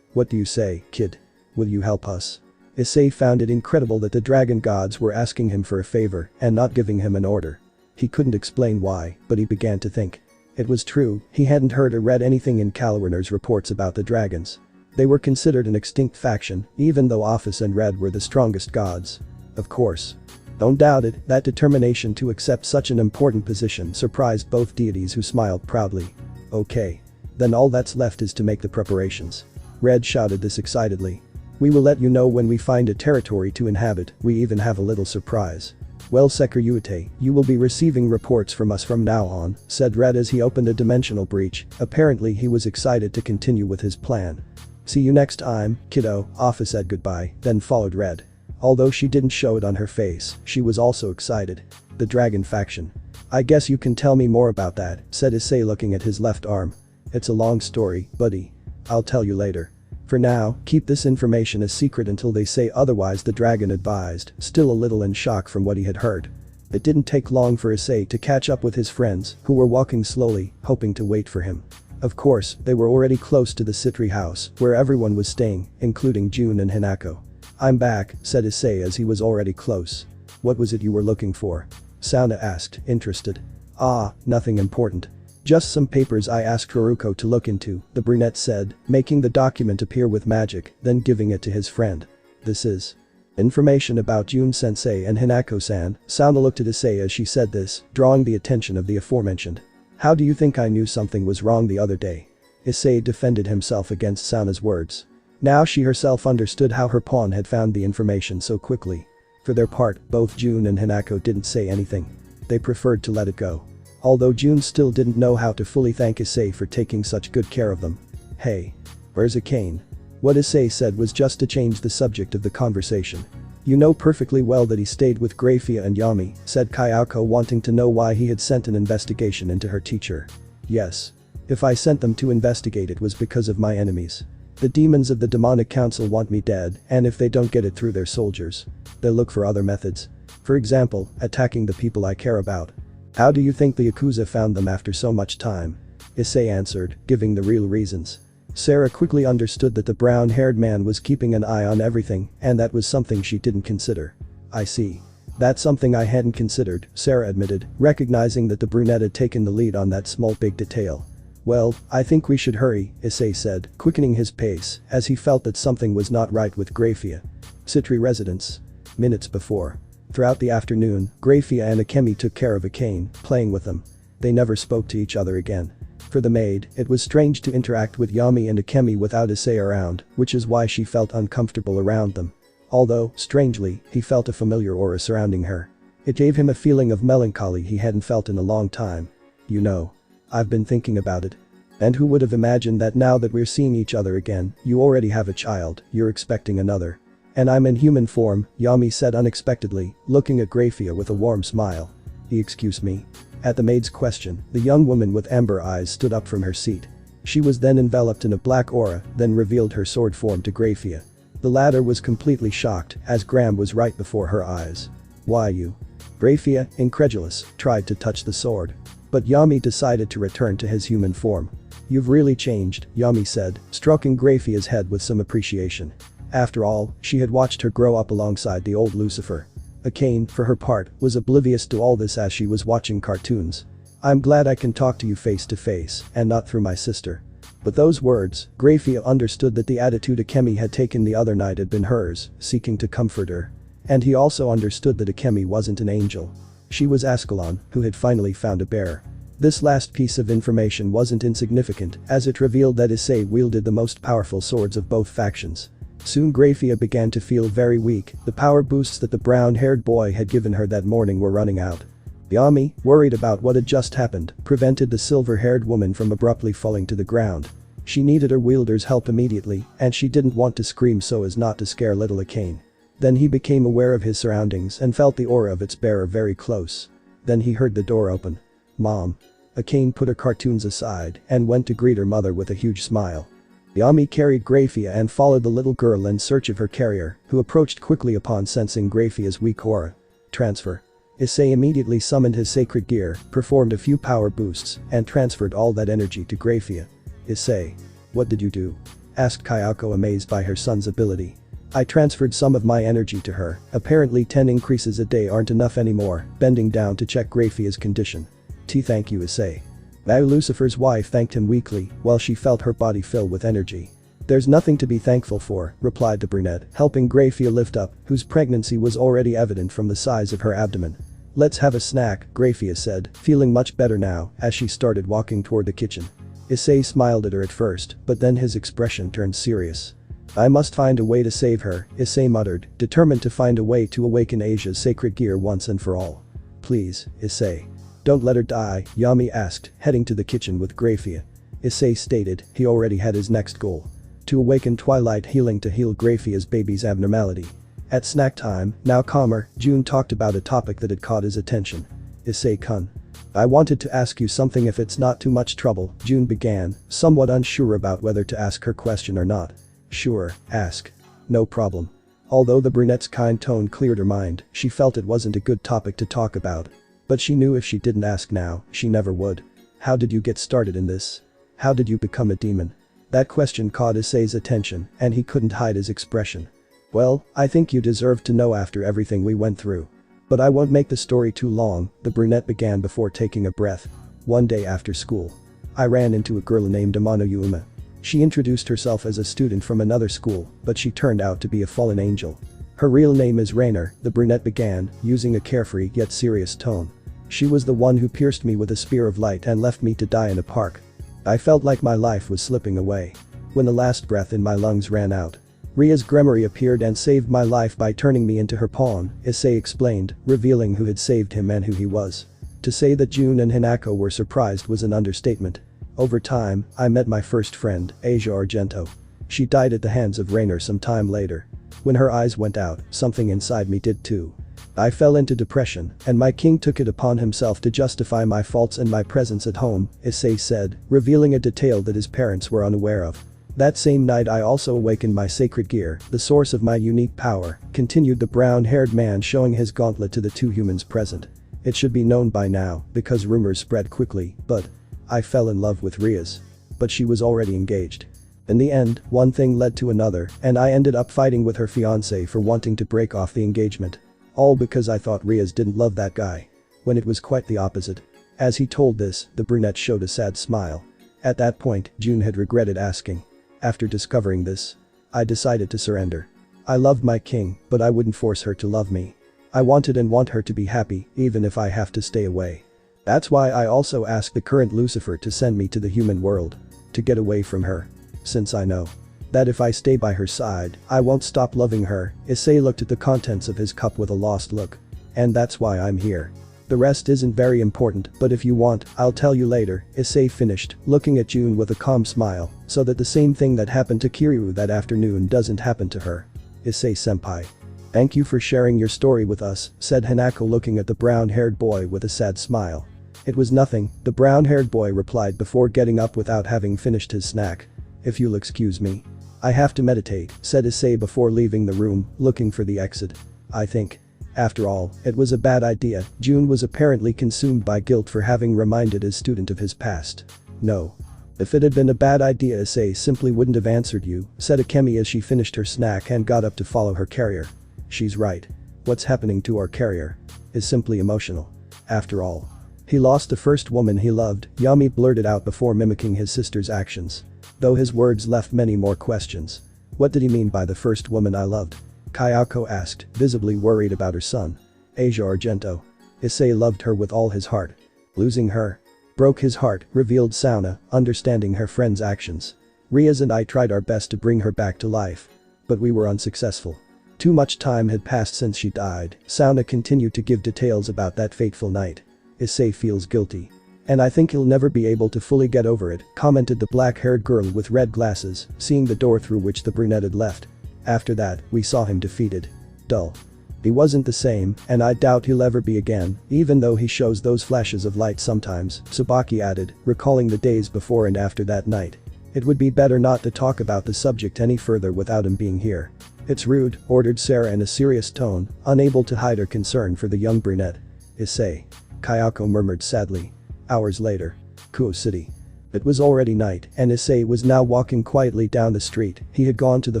What do you say, kid? Will you help us? Issei found it incredible that the dragon gods were asking him for a favor and not giving him an order. He couldn't explain why, but he began to think. It was true, he hadn't heard or read anything in Kalwarner's reports about the dragons. They were considered an extinct faction, even though Office and Red were the strongest gods. Of course. Don't doubt it, that determination to accept such an important position surprised both deities who smiled proudly. Okay. Then all that's left is to make the preparations. Red shouted this excitedly. We will let you know when we find a territory to inhabit, we even have a little surprise. Well Secretary, you will be receiving reports from us from now on, said Red as he opened a dimensional breach. Apparently he was excited to continue with his plan. See you next time, kiddo, Office said goodbye, then followed Red. Although she didn't show it on her face, she was also excited. The dragon faction. I guess you can tell me more about that, said Issei looking at his left arm. It's a long story, buddy. I'll tell you later. For now, keep this information a secret until they say otherwise, the dragon advised, still a little in shock from what he had heard. It didn't take long for Issei to catch up with his friends, who were walking slowly, hoping to wait for him. Of course, they were already close to the Sitri house, where everyone was staying, including June and Hinako. I'm back, said Issei as he was already close. What was it you were looking for? Sona asked, interested. Ah, nothing important. Just some papers I asked Haruko to look into, the brunette said, making the document appear with magic, then giving it to his friend. This is information about Jun-sensei and Hinako-san. Sona looked at Issei as she said this, drawing the attention of the aforementioned. How do you think I knew something was wrong the other day? Issei defended himself against Sona's words. Now she herself understood how her pawn had found the information so quickly. For their part, both June and Hinako didn't say anything. They preferred to let it go. Although June still didn't know how to fully thank Issei for taking such good care of them. Hey. Where's Akane? What Issei said was just to change the subject of the conversation. You know perfectly well that he stayed with Grafia and Yami, said Kayako, wanting to know why he had sent an investigation into her teacher. Yes. If I sent them to investigate, it was because of my enemies. The demons of the demonic council want me dead, and if they don't get it through their soldiers, they'll look for other methods. For example, attacking the people I care about. How do you think the Yakuza found them after so much time? Issei answered, giving the real reasons. Sarah quickly understood that the brown-haired man was keeping an eye on everything, and that was something she didn't consider. I see. That's something I hadn't considered, Sarah admitted, recognizing that the brunette had taken the lead on that small big detail. Well, I think we should hurry, Issei said, quickening his pace as he felt that something was not right with Sona Sitri residence. Minutes before. Throughout the afternoon, Sona and Akemi took care of Akane, playing with them. They never spoke to each other again. For the maid, it was strange to interact with Yami and Akemi without Issei around, which is why she felt uncomfortable around them. Although, strangely, he felt a familiar aura surrounding her. It gave him a feeling of melancholy he hadn't felt in a long time. You know. I've been thinking about it. And who would have imagined that now that we're seeing each other again, you already have a child, you're expecting another. And I'm in human form, Yami said unexpectedly, looking at Sona with a warm smile. Excuse me? At the maid's question, the young woman with amber eyes stood up from her seat. She was then enveloped in a black aura, then revealed her sword form to Sona. The latter was completely shocked, as Graham was right before her eyes. Why you? Sona, incredulous, tried to touch the sword. But Yami decided to return to his human form. You've really changed, Yami said, stroking Sona's head with some appreciation. After all, she had watched her grow up alongside the old Lucifer. Akane, for her part, was oblivious to all this as she was watching cartoons. I'm glad I can talk to you face to face, and not through my sister. But those words, Sona understood that the attitude Akemi had taken the other night had been hers, seeking to comfort her. And he also understood that Akemi wasn't an angel. She was Ascalon, who had finally found a bear. This last piece of information wasn't insignificant, as it revealed that Issei wielded the most powerful swords of both factions. Soon Sona began to feel very weak, the power boosts that the brown-haired boy had given her that morning were running out. Yami, worried about what had just happened, prevented the silver-haired woman from abruptly falling to the ground. She needed her wielder's help immediately, and she didn't want to scream so as not to scare little Akane. Then he became aware of his surroundings and felt the aura of its bearer very close. Then he heard the door open. Mom. Akane put her cartoons aside and went to greet her mother with a huge smile. Yami carried Sona and followed the little girl in search of her carrier, who approached quickly upon sensing Sona's weak aura. Transfer. Issei immediately summoned his sacred gear, performed a few power boosts, and transferred all that energy to Sona. Issei. What did you do? Asked Kayako, amazed by her son's ability. I transferred some of my energy to her, apparently 10 increases a day aren't enough anymore, bending down to check Sona's condition. Thank you, Issei. Now Lucifer's wife thanked him weakly, while she felt her body fill with energy. There's nothing to be thankful for, replied the brunette, helping Sona lift up, whose pregnancy was already evident from the size of her abdomen. Let's have a snack, Sona said, feeling much better now, as she started walking toward the kitchen. Issei smiled at her at first, but then his expression turned serious. I must find a way to save her, Issei muttered, determined to find a way to awaken Asia's sacred gear once and for all. Please, Issei. Don't let her die, Yami asked, heading to the kitchen with Sona. Issei stated he already had his next goal. To awaken Twilight Healing to heal Sona's baby's abnormality. At snack time, now calmer, June talked about a topic that had caught his attention. Issei-kun. I wanted to ask you something if it's not too much trouble, June began, somewhat unsure about whether to ask her question or not. Sure, ask. No problem. Although the brunette's kind tone cleared her mind, she felt it wasn't a good topic to talk about. But she knew if she didn't ask now, she never would. How did you get started in this? How did you become a demon? That question caught Issei's attention, and he couldn't hide his expression. Well, I think you deserve to know after everything we went through. But I won't make the story too long, the brunette began before taking a breath. One day after school. I ran into a girl named Amano Yuma. She introduced herself as a student from another school, but she turned out to be a fallen angel. Her real name is Rainer, the brunette began, using a carefree yet serious tone. She was the one who pierced me with a spear of light and left me to die in a park. I felt like my life was slipping away. When the last breath in my lungs ran out. Ria's Gremory appeared and saved my life by turning me into her pawn, Issei explained, revealing who had saved him and who he was. To say that June and Hinako were surprised was an understatement. Over time, I met my first friend, Asia Argento. She died at the hands of Rainer some time later. When her eyes went out, something inside me did too. I fell into depression, and my king took it upon himself to justify my faults and my presence at home, Issei said, revealing a detail that his parents were unaware of. That same night I also awakened my sacred gear, the source of my unique power, continued the brown-haired man, showing his gauntlet to the two humans present. It should be known by now, because rumors spread quickly, but I fell in love with Ria's. But she was already engaged. In the end, one thing led to another, and I ended up fighting with her fiancé for wanting to break off the engagement. All because I thought Riaz didn't love that guy. When it was quite the opposite. As he told this, the brunette showed a sad smile. At that point, June had regretted asking. After discovering this, I decided to surrender. I loved my king, but I wouldn't force her to love me. I wanted and want her to be happy, even if I have to stay away. That's why I also asked the current Lucifer to send me to the human world. To get away from her. Since I know that if I stay by her side, I won't stop loving her. Issei looked at the contents of his cup with a lost look. And that's why I'm here. The rest isn't very important, but if you want, I'll tell you later, Issei finished, looking at June with a calm smile, so that the same thing that happened to Kiryu that afternoon doesn't happen to her. Issei-senpai. Thank you for sharing your story with us, said Hanako looking at the brown-haired boy with a sad smile. It was nothing, the brown-haired boy replied before getting up without having finished his snack. If you'll excuse me. I have to meditate, said Issei before leaving the room, looking for the exit. I think. After all, it was a bad idea. June was apparently consumed by guilt for having reminded his student of his past. No. If it had been a bad idea, Issei simply wouldn't have answered you, said Akemi as she finished her snack and got up to follow her carrier. She's right. What's happening to our carrier is simply emotional. After all, he lost the first woman he loved, Yami blurted out before mimicking his sister's actions. Though his words left many more questions. What did he mean by the first woman I loved? Kayako asked, visibly worried about her son. Asia Argento. Issei loved her with all his heart. Losing her broke his heart, revealed Sona, understanding her friend's actions. Riaz and I tried our best to bring her back to life. But we were unsuccessful. Too much time had passed since she died. Sona continued to give details about that fateful night. Issei feels guilty. And I think he'll never be able to fully get over it, commented the black-haired girl with red glasses, seeing the door through which the brunette had left. After that, we saw him defeated. Dull. He wasn't the same, and I doubt he'll ever be again, even though he shows those flashes of light sometimes, Tsubaki added, recalling the days before and after that night. It would be better not to talk about the subject any further without him being here. It's rude, ordered Sarah in a serious tone, unable to hide her concern for the young brunette. Issei. Kayako murmured sadly. Hours later. Kuo City. It was already night, and Issei was now walking quietly down the street. He had gone to the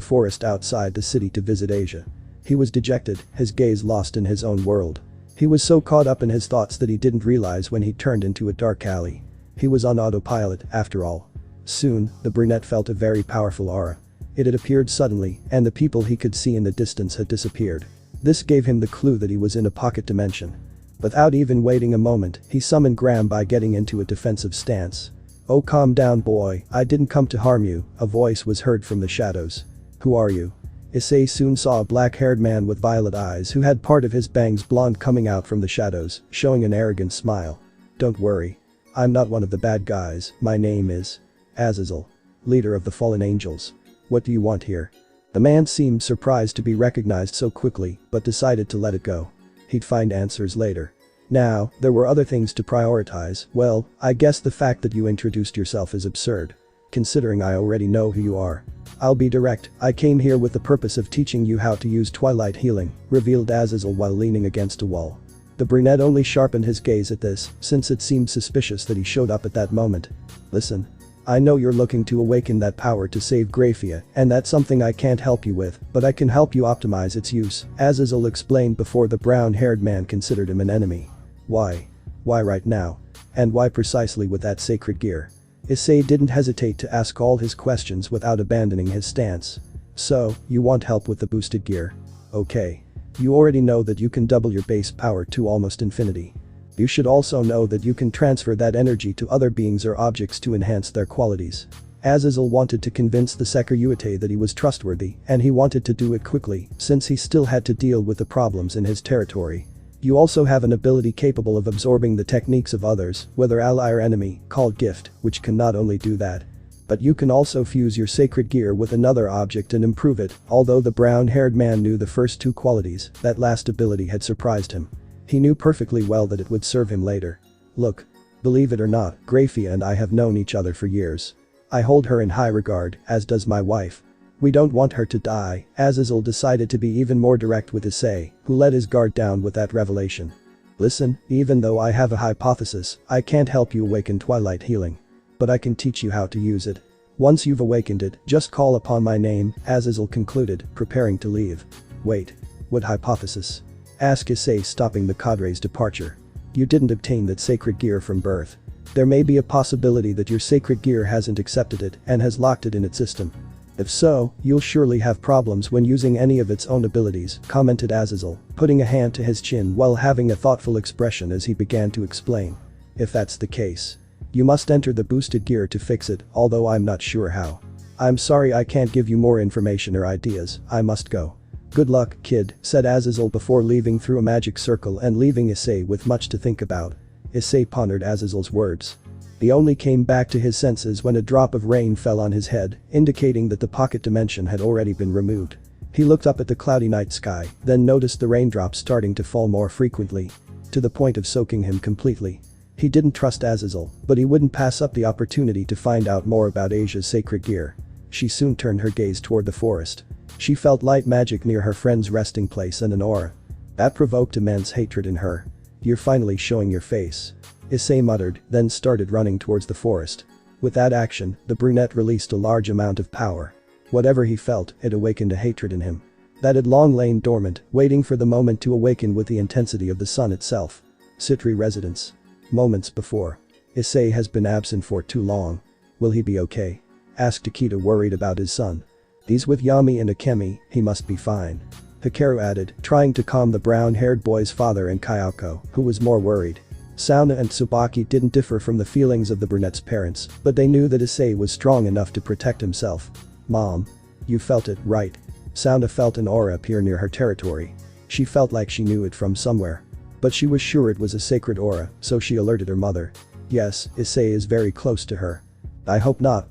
forest outside the city to visit Asia. He was dejected, his gaze lost in his own world. He was so caught up in his thoughts that he didn't realize when he turned into a dark alley. He was on autopilot, after all. Soon, the brunette felt a very powerful aura. It had appeared suddenly, and the people he could see in the distance had disappeared. This gave him the clue that he was in a pocket dimension. Without even waiting a moment, he summoned Gram by getting into a defensive stance. Oh, calm down, boy, I didn't come to harm you, a voice was heard from the shadows. Who are you? Issei soon saw a black-haired man with violet eyes who had part of his bangs blonde coming out from the shadows, showing an arrogant smile. Don't worry. I'm not one of the bad guys, my name is Azazel. Leader of the fallen angels. What do you want here? The man seemed surprised to be recognized so quickly, but decided to let it go. He'd find answers later. Now, there were other things to prioritize. Well, I guess the fact that you introduced yourself is absurd. Considering I already know who you are. I'll be direct, I came here with the purpose of teaching you how to use twilight healing, revealed Azazel while leaning against a wall. The brunette only sharpened his gaze at this, since it seemed suspicious that he showed up at that moment. Listen. I know you're looking to awaken that power to save Graphia, and that's something I can't help you with, but I can help you optimize its use, Azazel explained before the brown-haired man considered him an enemy. Why? Why right now? And why precisely with that sacred gear? Issei didn't hesitate to ask all his questions without abandoning his stance. So, you want help with the boosted gear? Okay. You already know that you can double your base power to almost infinity. You should also know that you can transfer that energy to other beings or objects to enhance their qualities. Azazel wanted to convince the Sekiryu that he was trustworthy, and he wanted to do it quickly, since he still had to deal with the problems in his territory. You also have an ability capable of absorbing the techniques of others, whether ally or enemy, called Gift, which can not only do that. But you can also fuse your sacred gear with another object and improve it. Although the brown-haired man knew the first two qualities, that last ability had surprised him. He knew perfectly well that it would serve him later. Look. Believe it or not, Graphia and I have known each other for years. I hold her in high regard, as does my wife. We don't want her to die. Azazel decided to be even more direct with Issei, who let his guard down with that revelation. Listen, even though I have a hypothesis, I can't help you awaken twilight healing. But I can teach you how to use it. Once you've awakened it, just call upon my name, Azazel concluded, preparing to leave. Wait. What hypothesis? asked Issei, stopping the cadre's departure. You didn't obtain that sacred gear from birth. There may be a possibility that your sacred gear hasn't accepted it and has locked it in its system. If so, you'll surely have problems when using any of its own abilities, commented Azazel, putting a hand to his chin while having a thoughtful expression as he began to explain. If that's the case, you must enter the boosted gear to fix it, although I'm not sure how. I'm sorry I can't give you more information or ideas, I must go. Good luck, kid, said Azazel before leaving through a magic circle and leaving Issei with much to think about. Issei pondered Azazel's words. He only came back to his senses when a drop of rain fell on his head, indicating that the pocket dimension had already been removed. He looked up at the cloudy night sky, then noticed the raindrops starting to fall more frequently, to the point of soaking him completely. He didn't trust Azazel, but he wouldn't pass up the opportunity to find out more about Asia's sacred gear. She soon turned her gaze toward the forest. She felt light magic near her friend's resting place and an aura. That provoked immense hatred in her. You're finally showing your face. Issei muttered, then started running towards the forest. With that action, the brunette released a large amount of power. Whatever he felt, it awakened a hatred in him that had long lain dormant, waiting for the moment to awaken with the intensity of the sun itself. Sitri residence. Moments before. Issei has been absent for too long. Will he be okay? Asked Akita, worried about his son. He's with Yami and Akemi, he must be fine. Hikaru added, trying to calm the brown-haired boy's father and Kayako, who was more worried. Sona and Tsubaki didn't differ from the feelings of the brunette's parents, but they knew that Issei was strong enough to protect himself. Mom. You felt it, right? Sona felt an aura appear near her territory. She felt like she knew it from somewhere. But she was sure it was a sacred aura, so she alerted her mother. Yes, Issei is very close to her. I hope not,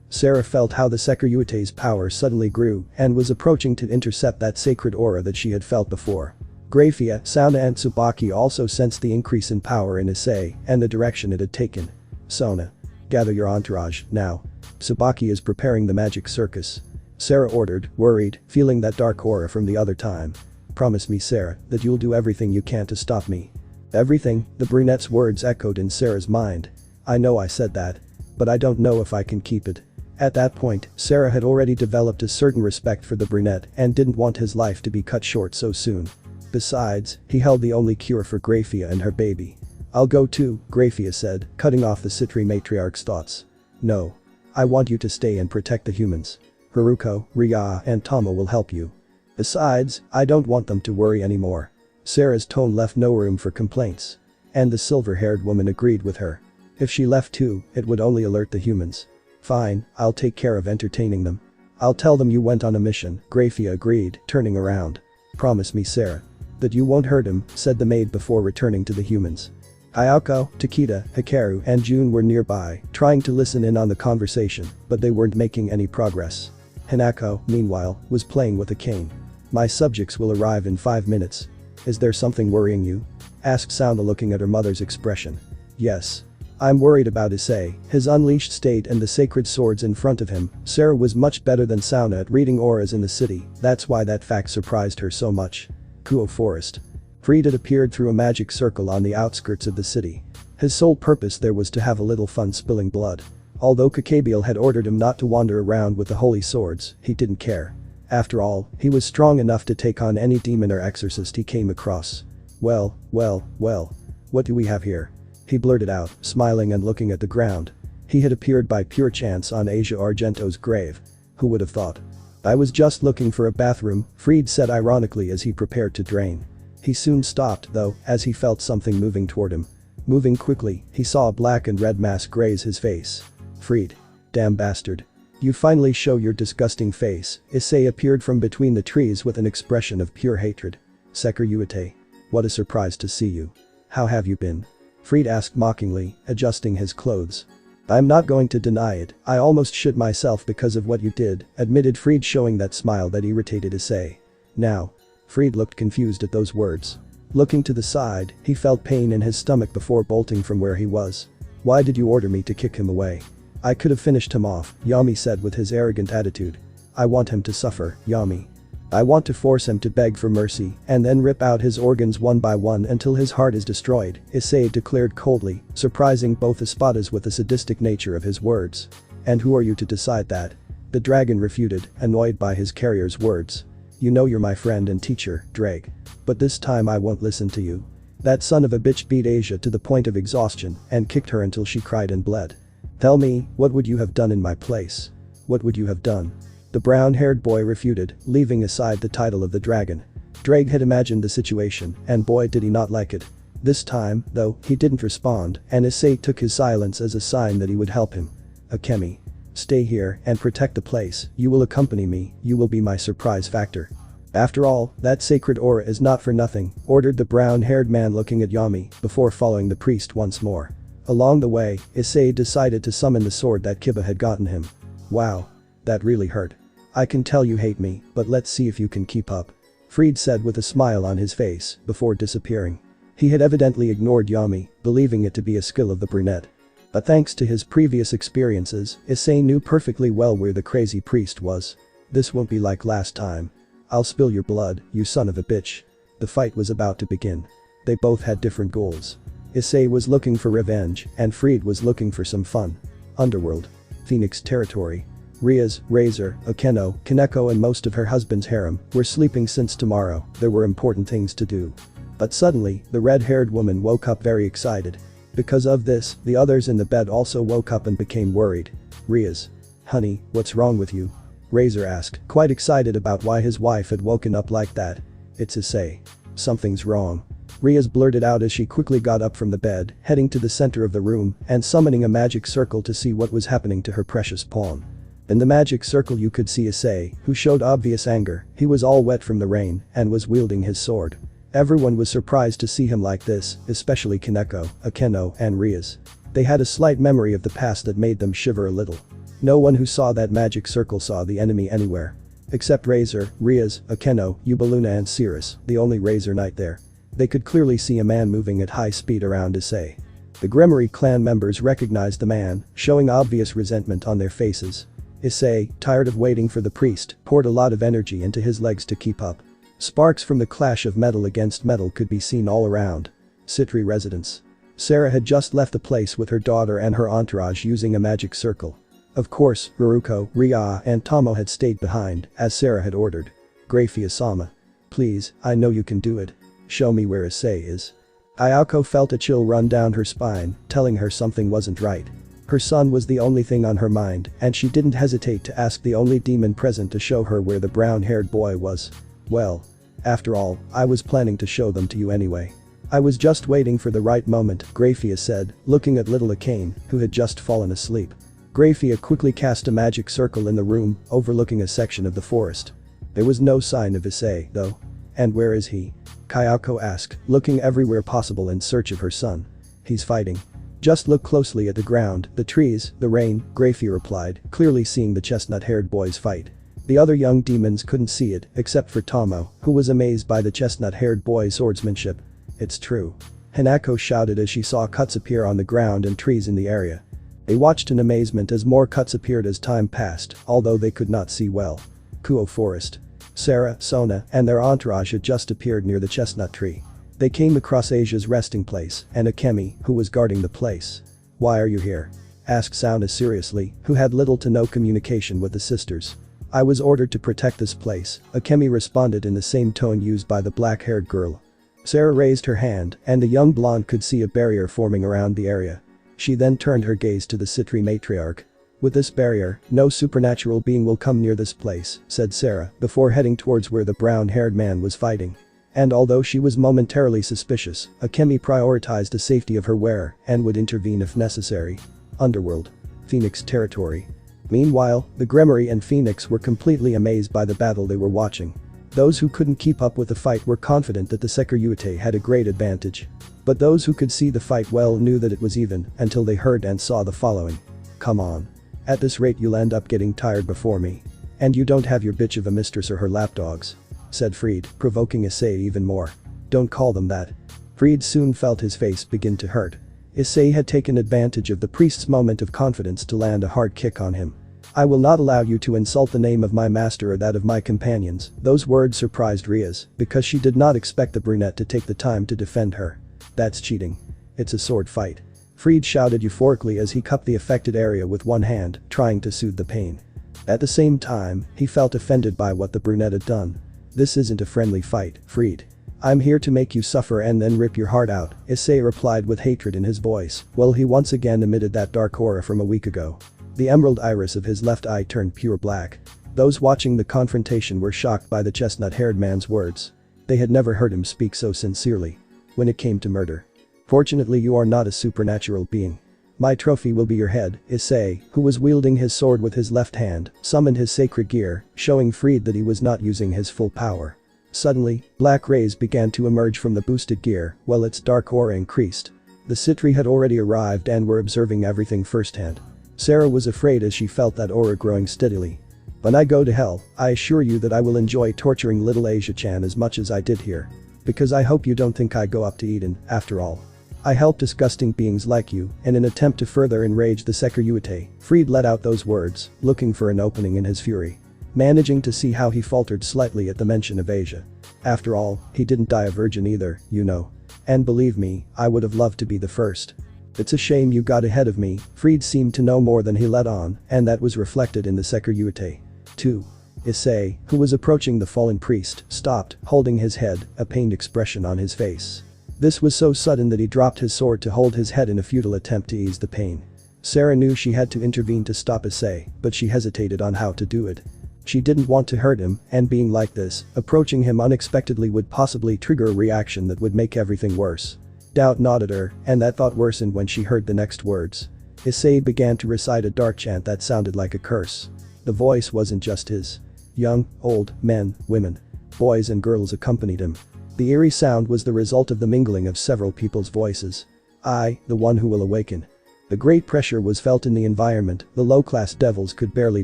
Sarah felt how the Sekiryute's power suddenly grew and was approaching to intercept that sacred aura that she had felt before. Grafia, Sona and Tsubaki also sensed the increase in power in Issei and the direction it had taken. Sona. Gather your entourage, now. Tsubaki is preparing the magic circus. Sarah ordered, worried, feeling that dark aura from the other time. Promise me, Sarah, that you'll do everything you can to stop me. Everything, the brunette's words echoed in Sarah's mind. I know I said that. But I don't know if I can keep it. At that point, Sarah had already developed a certain respect for the brunette and didn't want his life to be cut short so soon. Besides, he held the only cure for Grafia and her baby. I'll go too, Grafia said, cutting off the Sitri matriarch's thoughts. No. I want you to stay and protect the humans. Haruko, Ria and Tama will help you. Besides, I don't want them to worry anymore. Sarah's tone left no room for complaints. And the silver-haired woman agreed with her. If she left too, it would only alert the humans. Fine, I'll take care of entertaining them. I'll tell them you went on a mission, Grafia agreed, turning around. Promise me, Sarah. That you won't hurt him, said the maid before returning to the humans. Ayako, Takeda, Hikaru and June were nearby, trying to listen in on the conversation, but they weren't making any progress. Hinako, meanwhile, was playing with a cane. My subjects will arrive in 5 minutes. Is there something worrying you? Asked Sona, looking at her mother's expression. Yes. I'm worried about Issei, his unleashed state and the sacred swords in front of him. Sarah was much better than Sona at reading auras in the city, that's why that fact surprised her so much. Kuo Forest. Freed had appeared through a magic circle on the outskirts of the city. His sole purpose there was to have a little fun spilling blood. Although Kakabiel had ordered him not to wander around with the holy swords, he didn't care. After all, he was strong enough to take on any demon or exorcist he came across. Well, what do we have here? He blurted out, smiling and looking at the ground. He had appeared by pure chance on Asia Argento's grave. Who would have thought? I was just looking for a bathroom, Freed said ironically as he prepared to drain. He soon stopped though, as he felt something moving toward him. Moving quickly, he saw a black and red mask graze his face. Freed. Damn bastard. You finally show your disgusting face, Issei appeared from between the trees with an expression of pure hatred. Sekiryute. What a surprise to see you. How have you been? Freed asked mockingly, adjusting his clothes. I'm not going to deny it, I almost shit myself because of what you did, admitted Freed, showing that smile that irritated Issei. Now. Freed looked confused at those words. Looking to the side, he felt pain in his stomach before bolting from where he was. Why did you order me to kick him away? I could have finished him off, Yami said with his arrogant attitude. I want him to suffer, Yami. I want to force him to beg for mercy and then rip out his organs one by one until his heart is destroyed, Issei declared coldly, surprising both Espadas with the sadistic nature of his words. And who are you to decide that? The dragon refuted, annoyed by his carrier's words. you know you're my friend and teacher, Drake. But this time I won't listen to you. That son of a bitch beat Asia to the point of exhaustion and kicked her until she cried and bled. Tell me, what would you have done in my place? What would you have done? The brown-haired boy refuted, leaving aside the title of the dragon. Drake had imagined the situation, and boy did he not like it. This time, though, he didn't respond, and Issei took his silence as a sign that he would help him. Akemi. Stay here and protect the place, you will accompany me, you will be my surprise factor. After all, that sacred aura is not for nothing, ordered the brown-haired man looking at Yami before following the priest once more. Along the way, Issei decided to summon the sword that Kiba had gotten him. Wow. That really hurt. I can tell you hate me, but let's see if you can keep up. Fried said with a smile on his face before disappearing. He had evidently ignored Yami, believing it to be a skill of the brunette. But thanks to his previous experiences, Issei knew perfectly well where the crazy priest was. This won't be like last time. I'll spill your blood, you son of a bitch. The fight was about to begin. They both had different goals. Issei was looking for revenge, and Fried was looking for some fun. Underworld. Phoenix territory. Riaz, Razor, Akeno, Kaneko and most of her husband's harem were sleeping since tomorrow, there were important things to do. But suddenly, the red-haired woman woke up very excited. Because of this, the others in the bed also woke up and became worried. Riaz. Honey, what's wrong with you? Razor asked, quite excited about why his wife had woken up like that. It's Issei. Something's wrong. Riaz blurted out as she quickly got up from the bed, heading to the center of the room and summoning a magic circle to see what was happening to her precious pawn. In the magic circle you could see Issei, who showed obvious anger, he was all wet from the rain and was wielding his sword. Everyone was surprised to see him like this, especially Kaneko, Akeno and Riaz. They had a slight memory of the past that made them shiver a little. No one who saw that magic circle saw the enemy anywhere. Except Razor, Riaz, Akeno, Ubaluna and Cirrus, the only Razor Knight there. They could clearly see a man moving at high speed around Issei. The Gremory clan members recognized the man, showing obvious resentment on their faces. Issei, tired of waiting for the priest, poured a lot of energy into his legs to keep up. Sparks from the clash of metal against metal could be seen all around. Sitri residence. Sarah had just left the place with her daughter and her entourage using a magic circle. Of course, Ruruko, Ria and Tomo had stayed behind, as Sarah had ordered. Grafia-sama. Please, I know you can do it. Show me where Issei is. Ayako felt a chill run down her spine, telling her something wasn't right. Her son was the only thing on her mind, and she didn't hesitate to ask the only demon present to show her where the brown-haired boy was. Well. After all, I was planning to show them to you anyway. I was just waiting for the right moment, Grafia said, looking at little Akane, who had just fallen asleep. Grafia quickly cast a magic circle in the room, overlooking a section of the forest. There was no sign of Issei, though. And where is he? Kayako asked, looking everywhere possible in search of her son. He's fighting. Just look closely at the ground, the trees, the rain, Grafia replied, clearly seeing the chestnut-haired boys fight. The other young demons couldn't see it, except for Tomo, who was amazed by the chestnut-haired boy's swordsmanship. It's true. Hanako shouted as she saw cuts appear on the ground and trees in the area. They watched in amazement as more cuts appeared as time passed, although they could not see well. Kuo Forest. Sarah, Sona, and their entourage had just appeared near the chestnut tree. They came across Asia's resting place and Akemi, who was guarding the place. Why are you here? Asked Sona seriously, who had little to no communication with the sisters. I was ordered to protect this place, Akemi responded in the same tone used by the black-haired girl. Sarah raised her hand, and the young blonde could see a barrier forming around the area. She then turned her gaze to the Sitri matriarch. With this barrier, no supernatural being will come near this place, said Sarah, before heading towards where the brown-haired man was fighting. And although she was momentarily suspicious, Akemi prioritized the safety of her wearer and would intervene if necessary. Underworld. Phoenix territory. Meanwhile, the Gremory and Phoenix were completely amazed by the battle they were watching. Those who couldn't keep up with the fight were confident that the Sekiryuite had a great advantage. But those who could see the fight well knew that it was even until they heard and saw the following. Come on. At this rate you'll end up getting tired before me. And you don't have your bitch of a mistress or her lapdogs. Said Fried, provoking Issei even more. Don't call them that. Fried soon felt his face begin to hurt. Issei had taken advantage of the priest's moment of confidence to land a hard kick on him. I will not allow you to insult the name of my master or that of my companions. Those words surprised Riaz, because she did not expect the brunette to take the time to defend her. That's cheating. It's a sword fight. Fried shouted euphorically as he cupped the affected area with one hand, trying to soothe the pain. At the same time, he felt offended by what the brunette had done. This isn't a friendly fight, Fried. I'm here to make you suffer and then rip your heart out, Issei replied with hatred in his voice, while he once again emitted that dark aura from a week ago. The emerald iris of his left eye turned pure black. Those watching the confrontation were shocked by the chestnut-haired man's words. They had never heard him speak so sincerely. When it came to murder. Fortunately, you are not a supernatural being. My trophy will be your head, Issei, who was wielding his sword with his left hand, summoned his sacred gear, showing Fried that he was not using his full power. Suddenly, black rays began to emerge from the boosted gear, while its dark aura increased. The Sitri had already arrived and were observing everything firsthand. Sarah was afraid as she felt that aura growing steadily. When I go to hell, I assure you that I will enjoy torturing little Asia-chan as much as I did here. Because I hope you don't think I go up to Eden, after all. I help disgusting beings like you, in an attempt to further enrage the Sekiruyuite, Fried let out those words, looking for an opening in his fury. Managing to see how he faltered slightly at the mention of Asia. After all, he didn't die a virgin either, you know. And believe me, I would have loved to be the first. It's a shame you got ahead of me, Fried seemed to know more than he let on, and that was reflected in the Sekiruyuite. 2. Issei, who was approaching the fallen priest, stopped, holding his head, a pained expression on his face. This was so sudden that he dropped his sword to hold his head in a futile attempt to ease the pain. Sarah knew she had to intervene to stop Issei, but she hesitated on how to do it. She didn't want to hurt him, and being like this, approaching him unexpectedly would possibly trigger a reaction that would make everything worse. Doubt gnawed at her, and that thought worsened when she heard the next words. Issei began to recite a dark chant that sounded like a curse. The voice wasn't just his. Young, old, men, women, boys and girls accompanied him. The eerie sound was the result of the mingling of several people's voices. I, the one who will awaken. The great pressure was felt in the environment, the low-class devils could barely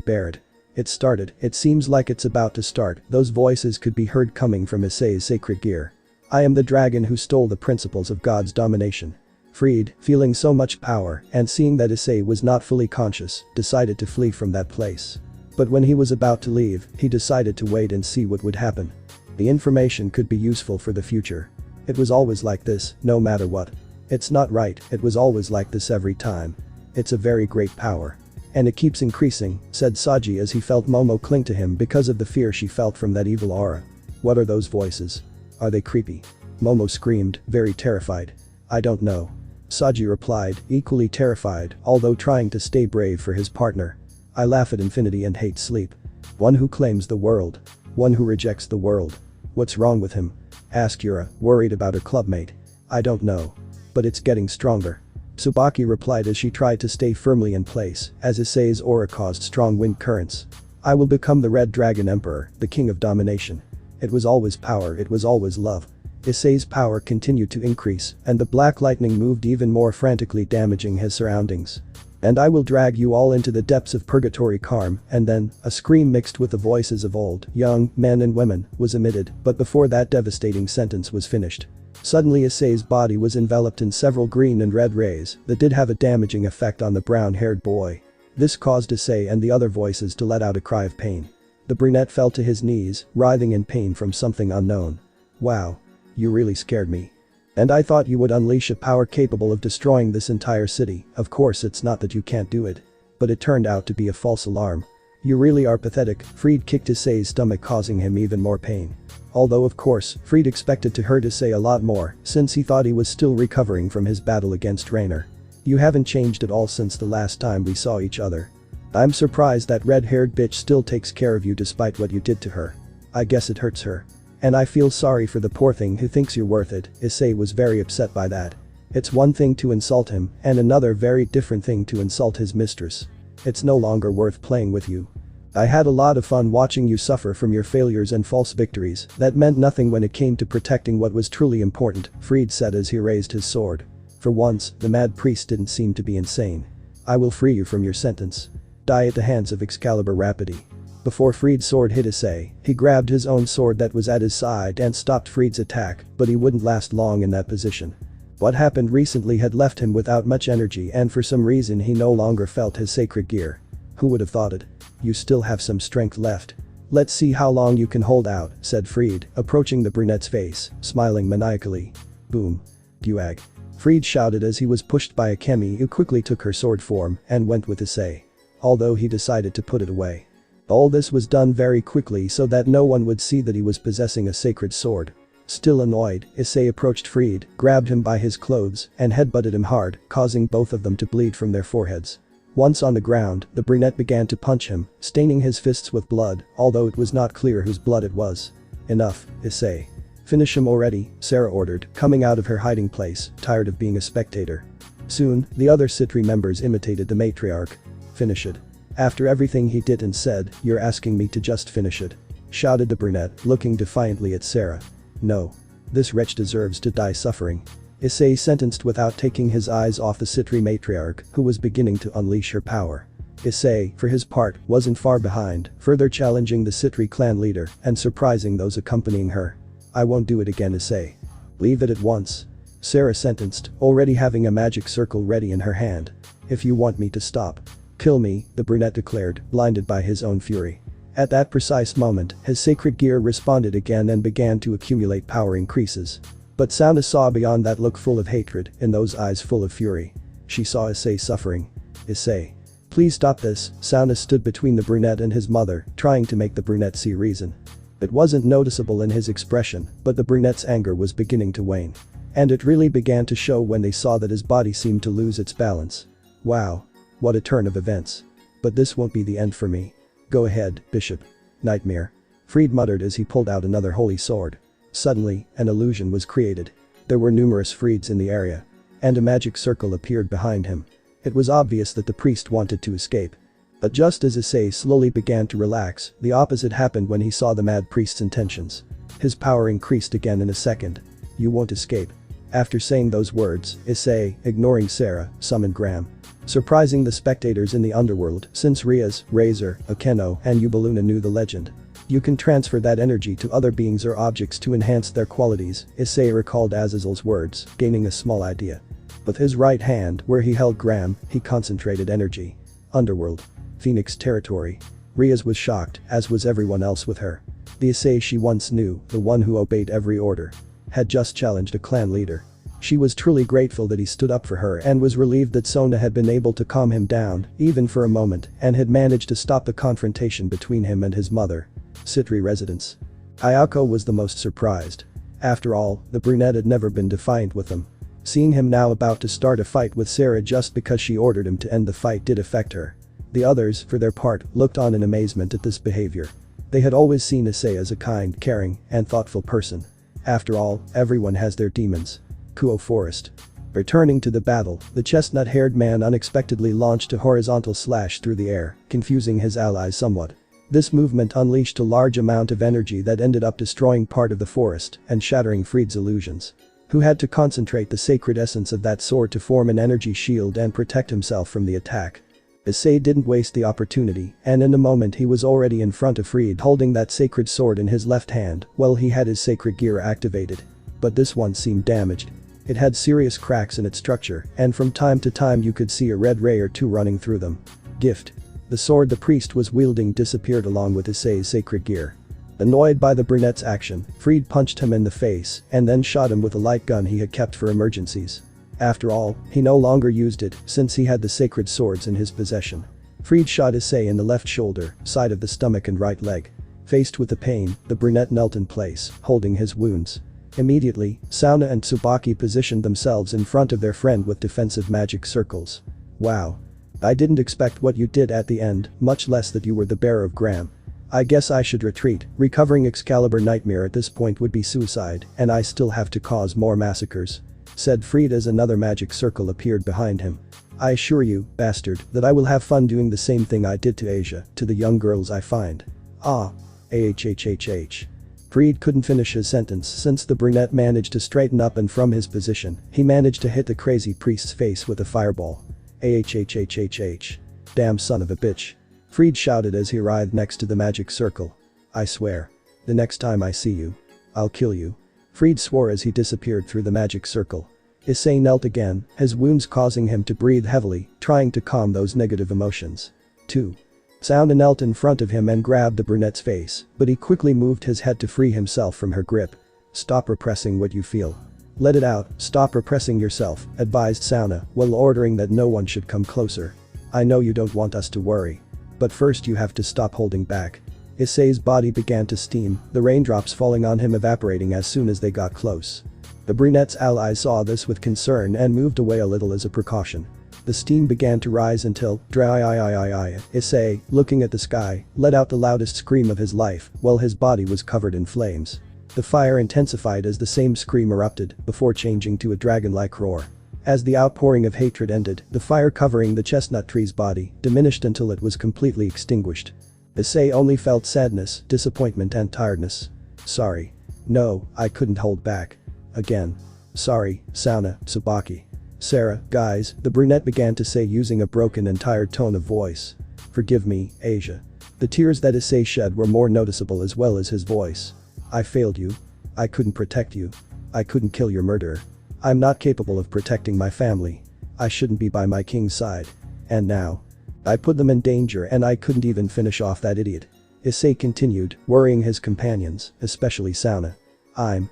bear it. It started, it seems like it's about to start, those voices could be heard coming from Issei's sacred gear. I am the dragon who stole the principles of God's domination. Fried, feeling so much power, and seeing that Issei was not fully conscious, decided to flee from that place. But when he was about to leave, he decided to wait and see what would happen. The information could be useful for the future. It was always like this, no matter what. It's not right, it was always like this every time. It's a very great power. And it keeps increasing, said Saji as he felt Momo cling to him because of the fear she felt from that evil aura. What are those voices? Are they creepy? Momo screamed, very terrified. I don't know. Saji replied, equally terrified, although trying to stay brave for his partner. I laugh at infinity and hate sleep. One who claims the world. One who rejects the world. What's wrong with him? Asked Yura, worried about her clubmate. I don't know. But it's getting stronger. Tsubaki replied as she tried to stay firmly in place, as Issei's aura caused strong wind currents. I will become the Red Dragon Emperor, the king of domination. It was always power, it was always love. Issei's power continued to increase, and the black lightning moved even more frantically, damaging his surroundings. And I will drag you all into the depths of purgatory calm, and then, a scream mixed with the voices of old, young, men and women, was emitted, but before that devastating sentence was finished. Suddenly Issei's body was enveloped in several green and red rays that did have a damaging effect on the brown-haired boy. This caused Issei and the other voices to let out a cry of pain. The brunette fell to his knees, writhing in pain from something unknown. Wow. You really scared me. And I thought you would unleash a power capable of destroying this entire city. Of course, it's not that you can't do it. But it turned out to be a false alarm. You really are pathetic. Fried kicked Issei's stomach, causing him even more pain. Although of course, Fried expected to hurt Issei a lot more, since he thought he was still recovering from his battle against Rainer. You haven't changed at all since the last time we saw each other. I'm surprised that red-haired bitch still takes care of you despite what you did to her. I guess it hurts her. And I feel sorry for the poor thing who thinks you're worth it. Issei was very upset by that. It's one thing to insult him, and another very different thing to insult his mistress. It's no longer worth playing with you. I had a lot of fun watching you suffer from your failures and false victories that meant nothing when it came to protecting what was truly important, Fried said as he raised his sword. For once, the mad priest didn't seem to be insane. I will free you from your sentence. Die at the hands of Excalibur Rapidi. Before Fried's sword hit Issei, he grabbed his own sword that was at his side and stopped Fried's attack, but he wouldn't last long in that position. What happened recently had left him without much energy, and for some reason he no longer felt his sacred gear. Who would have thought it? You still have some strength left. Let's see how long you can hold out, said Fried, approaching the brunette's face, smiling maniacally. Boom. Guag. Fried shouted as he was pushed by Akemi, who quickly took her sword form and went with Issei. Although he decided to put it away. All this was done very quickly so that no one would see that he was possessing a sacred sword. Still annoyed, Issei approached Fried, grabbed him by his clothes, and headbutted him hard, causing both of them to bleed from their foreheads. Once on the ground, the brunette began to punch him, staining his fists with blood, although it was not clear whose blood it was. Enough, Issei. Finish him already, Sarah ordered, coming out of her hiding place, tired of being a spectator. Soon, the other Sitri members imitated the matriarch. Finish it. After everything he did and said, you're asking me to just finish it? Shouted the brunette, looking defiantly at Sarah. No. This wretch deserves to die suffering. Issei sentenced without taking his eyes off the Sitri matriarch, who was beginning to unleash her power. Issei, for his part, wasn't far behind, further challenging the Sitri clan leader and surprising those accompanying her. I won't do it again, Issei. Leave it at once. Sarah sentenced, already having a magic circle ready in her hand. If you want me to stop. Kill me, the brunette declared, blinded by his own fury. At that precise moment, his sacred gear responded again and began to accumulate power increases. But Sona saw beyond that look full of hatred, in those eyes full of fury. She saw Issei suffering. Issei. Please stop this, Sona stood between the brunette and his mother, trying to make the brunette see reason. It wasn't noticeable in his expression, but the brunette's anger was beginning to wane. And it really began to show when they saw that his body seemed to lose its balance. Wow. What a turn of events. But this won't be the end for me. Go ahead, Bishop. Nightmare. Fried muttered as he pulled out another holy sword. Suddenly, an illusion was created. There were numerous Frieds in the area. And a magic circle appeared behind him. It was obvious that the priest wanted to escape. But just as Issei slowly began to relax, the opposite happened when he saw the mad priest's intentions. His power increased again in a second. You won't escape. After saying those words, Issei, ignoring Sarah, summoned Gram. Surprising the spectators in the underworld since Riaz, Razor, Akeno, and Ubaluna knew the legend. You can transfer that energy to other beings or objects to enhance their qualities, Issei recalled Azazel's words, gaining a small idea. With his right hand, where he held Gram, he concentrated energy. Underworld. Phoenix territory. Riaz was shocked, as was everyone else with her. The Issei she once knew, the one who obeyed every order, had just challenged a clan leader. She was truly grateful that he stood up for her and was relieved that Sona had been able to calm him down, even for a moment, and had managed to stop the confrontation between him and his mother. Sitri residence. Ayako was the most surprised. After all, the brunette had never been defiant with him. Seeing him now about to start a fight with Sarah just because she ordered him to end the fight did affect her. The others, for their part, looked on in amazement at this behavior. They had always seen Issei as a kind, caring, and thoughtful person. After all, everyone has their demons. Kuo Forest. Returning to the battle, the chestnut-haired man unexpectedly launched a horizontal slash through the air, confusing his allies somewhat. This movement unleashed a large amount of energy that ended up destroying part of the forest and shattering Fried's illusions. Who had to concentrate the sacred essence of that sword to form an energy shield and protect himself from the attack. Issei didn't waste the opportunity, and in a moment he was already in front of Fried holding that sacred sword in his left hand while he had his sacred gear activated. But this one seemed damaged. It had serious cracks in its structure, and from time to time you could see a red ray or two running through them. Gift. The sword the priest was wielding disappeared along with Issei's sacred gear. Annoyed by the brunette's action, Fried punched him in the face and then shot him with a light gun he had kept for emergencies. After all, he no longer used it since he had the sacred swords in his possession. Fried shot Issei in the left shoulder, side of the stomach and right leg. Faced with the pain, the brunette knelt in place, holding his wounds. Immediately, Sona and Tsubaki positioned themselves in front of their friend with defensive magic circles. Wow. I didn't expect what you did at the end, much less that you were the bearer of Gram. I guess I should retreat. Recovering Excalibur Nightmare at this point would be suicide, and I still have to cause more massacres. Said Fried as another magic circle appeared behind him. I assure you, bastard, that I will have fun doing the same thing I did to Asia, to the young girls I find. Ah. Ahhhhh. Fried couldn't finish his sentence since the brunette managed to straighten up, and from his position, he managed to hit the crazy priest's face with a fireball. Ahhhhh. Damn son of a bitch. Fried shouted as he arrived next to the magic circle. I swear. The next time I see you, I'll kill you. Fried swore as he disappeared through the magic circle. Issei knelt again, his wounds causing him to breathe heavily, trying to calm those negative emotions. 2. Sona knelt in front of him and grabbed the brunette's face, but he quickly moved his head to free himself from her grip. Stop repressing what you feel. Let it out, stop repressing yourself, advised Sona, while ordering that no one should come closer. I know you don't want us to worry. But first you have to stop holding back. Issei's body began to steam, the raindrops falling on him evaporating as soon as they got close. The brunette's allies saw this with concern and moved away a little as a precaution. The steam began to rise until Issei, looking at the sky, let out the loudest scream of his life while his body was covered in flames. The fire intensified as the same scream erupted before changing to a dragon-like roar. As the outpouring of hatred ended, the fire covering the chestnut tree's body diminished until it was completely extinguished. Issei only felt sadness, disappointment and tiredness. Sorry. No, I couldn't hold back. Again. Sorry, Sona, Tsubaki. Sarah, guys, the brunette began to say using a broken and tired tone of voice. Forgive me, Asia. The tears that Issei shed were more noticeable as well as his voice. I failed you. I couldn't protect you. I couldn't kill your murderer. I'm not capable of protecting my family. I shouldn't be by my king's side. And now. I put them in danger and I couldn't even finish off that idiot. Issei continued, worrying his companions, especially Sona. I'm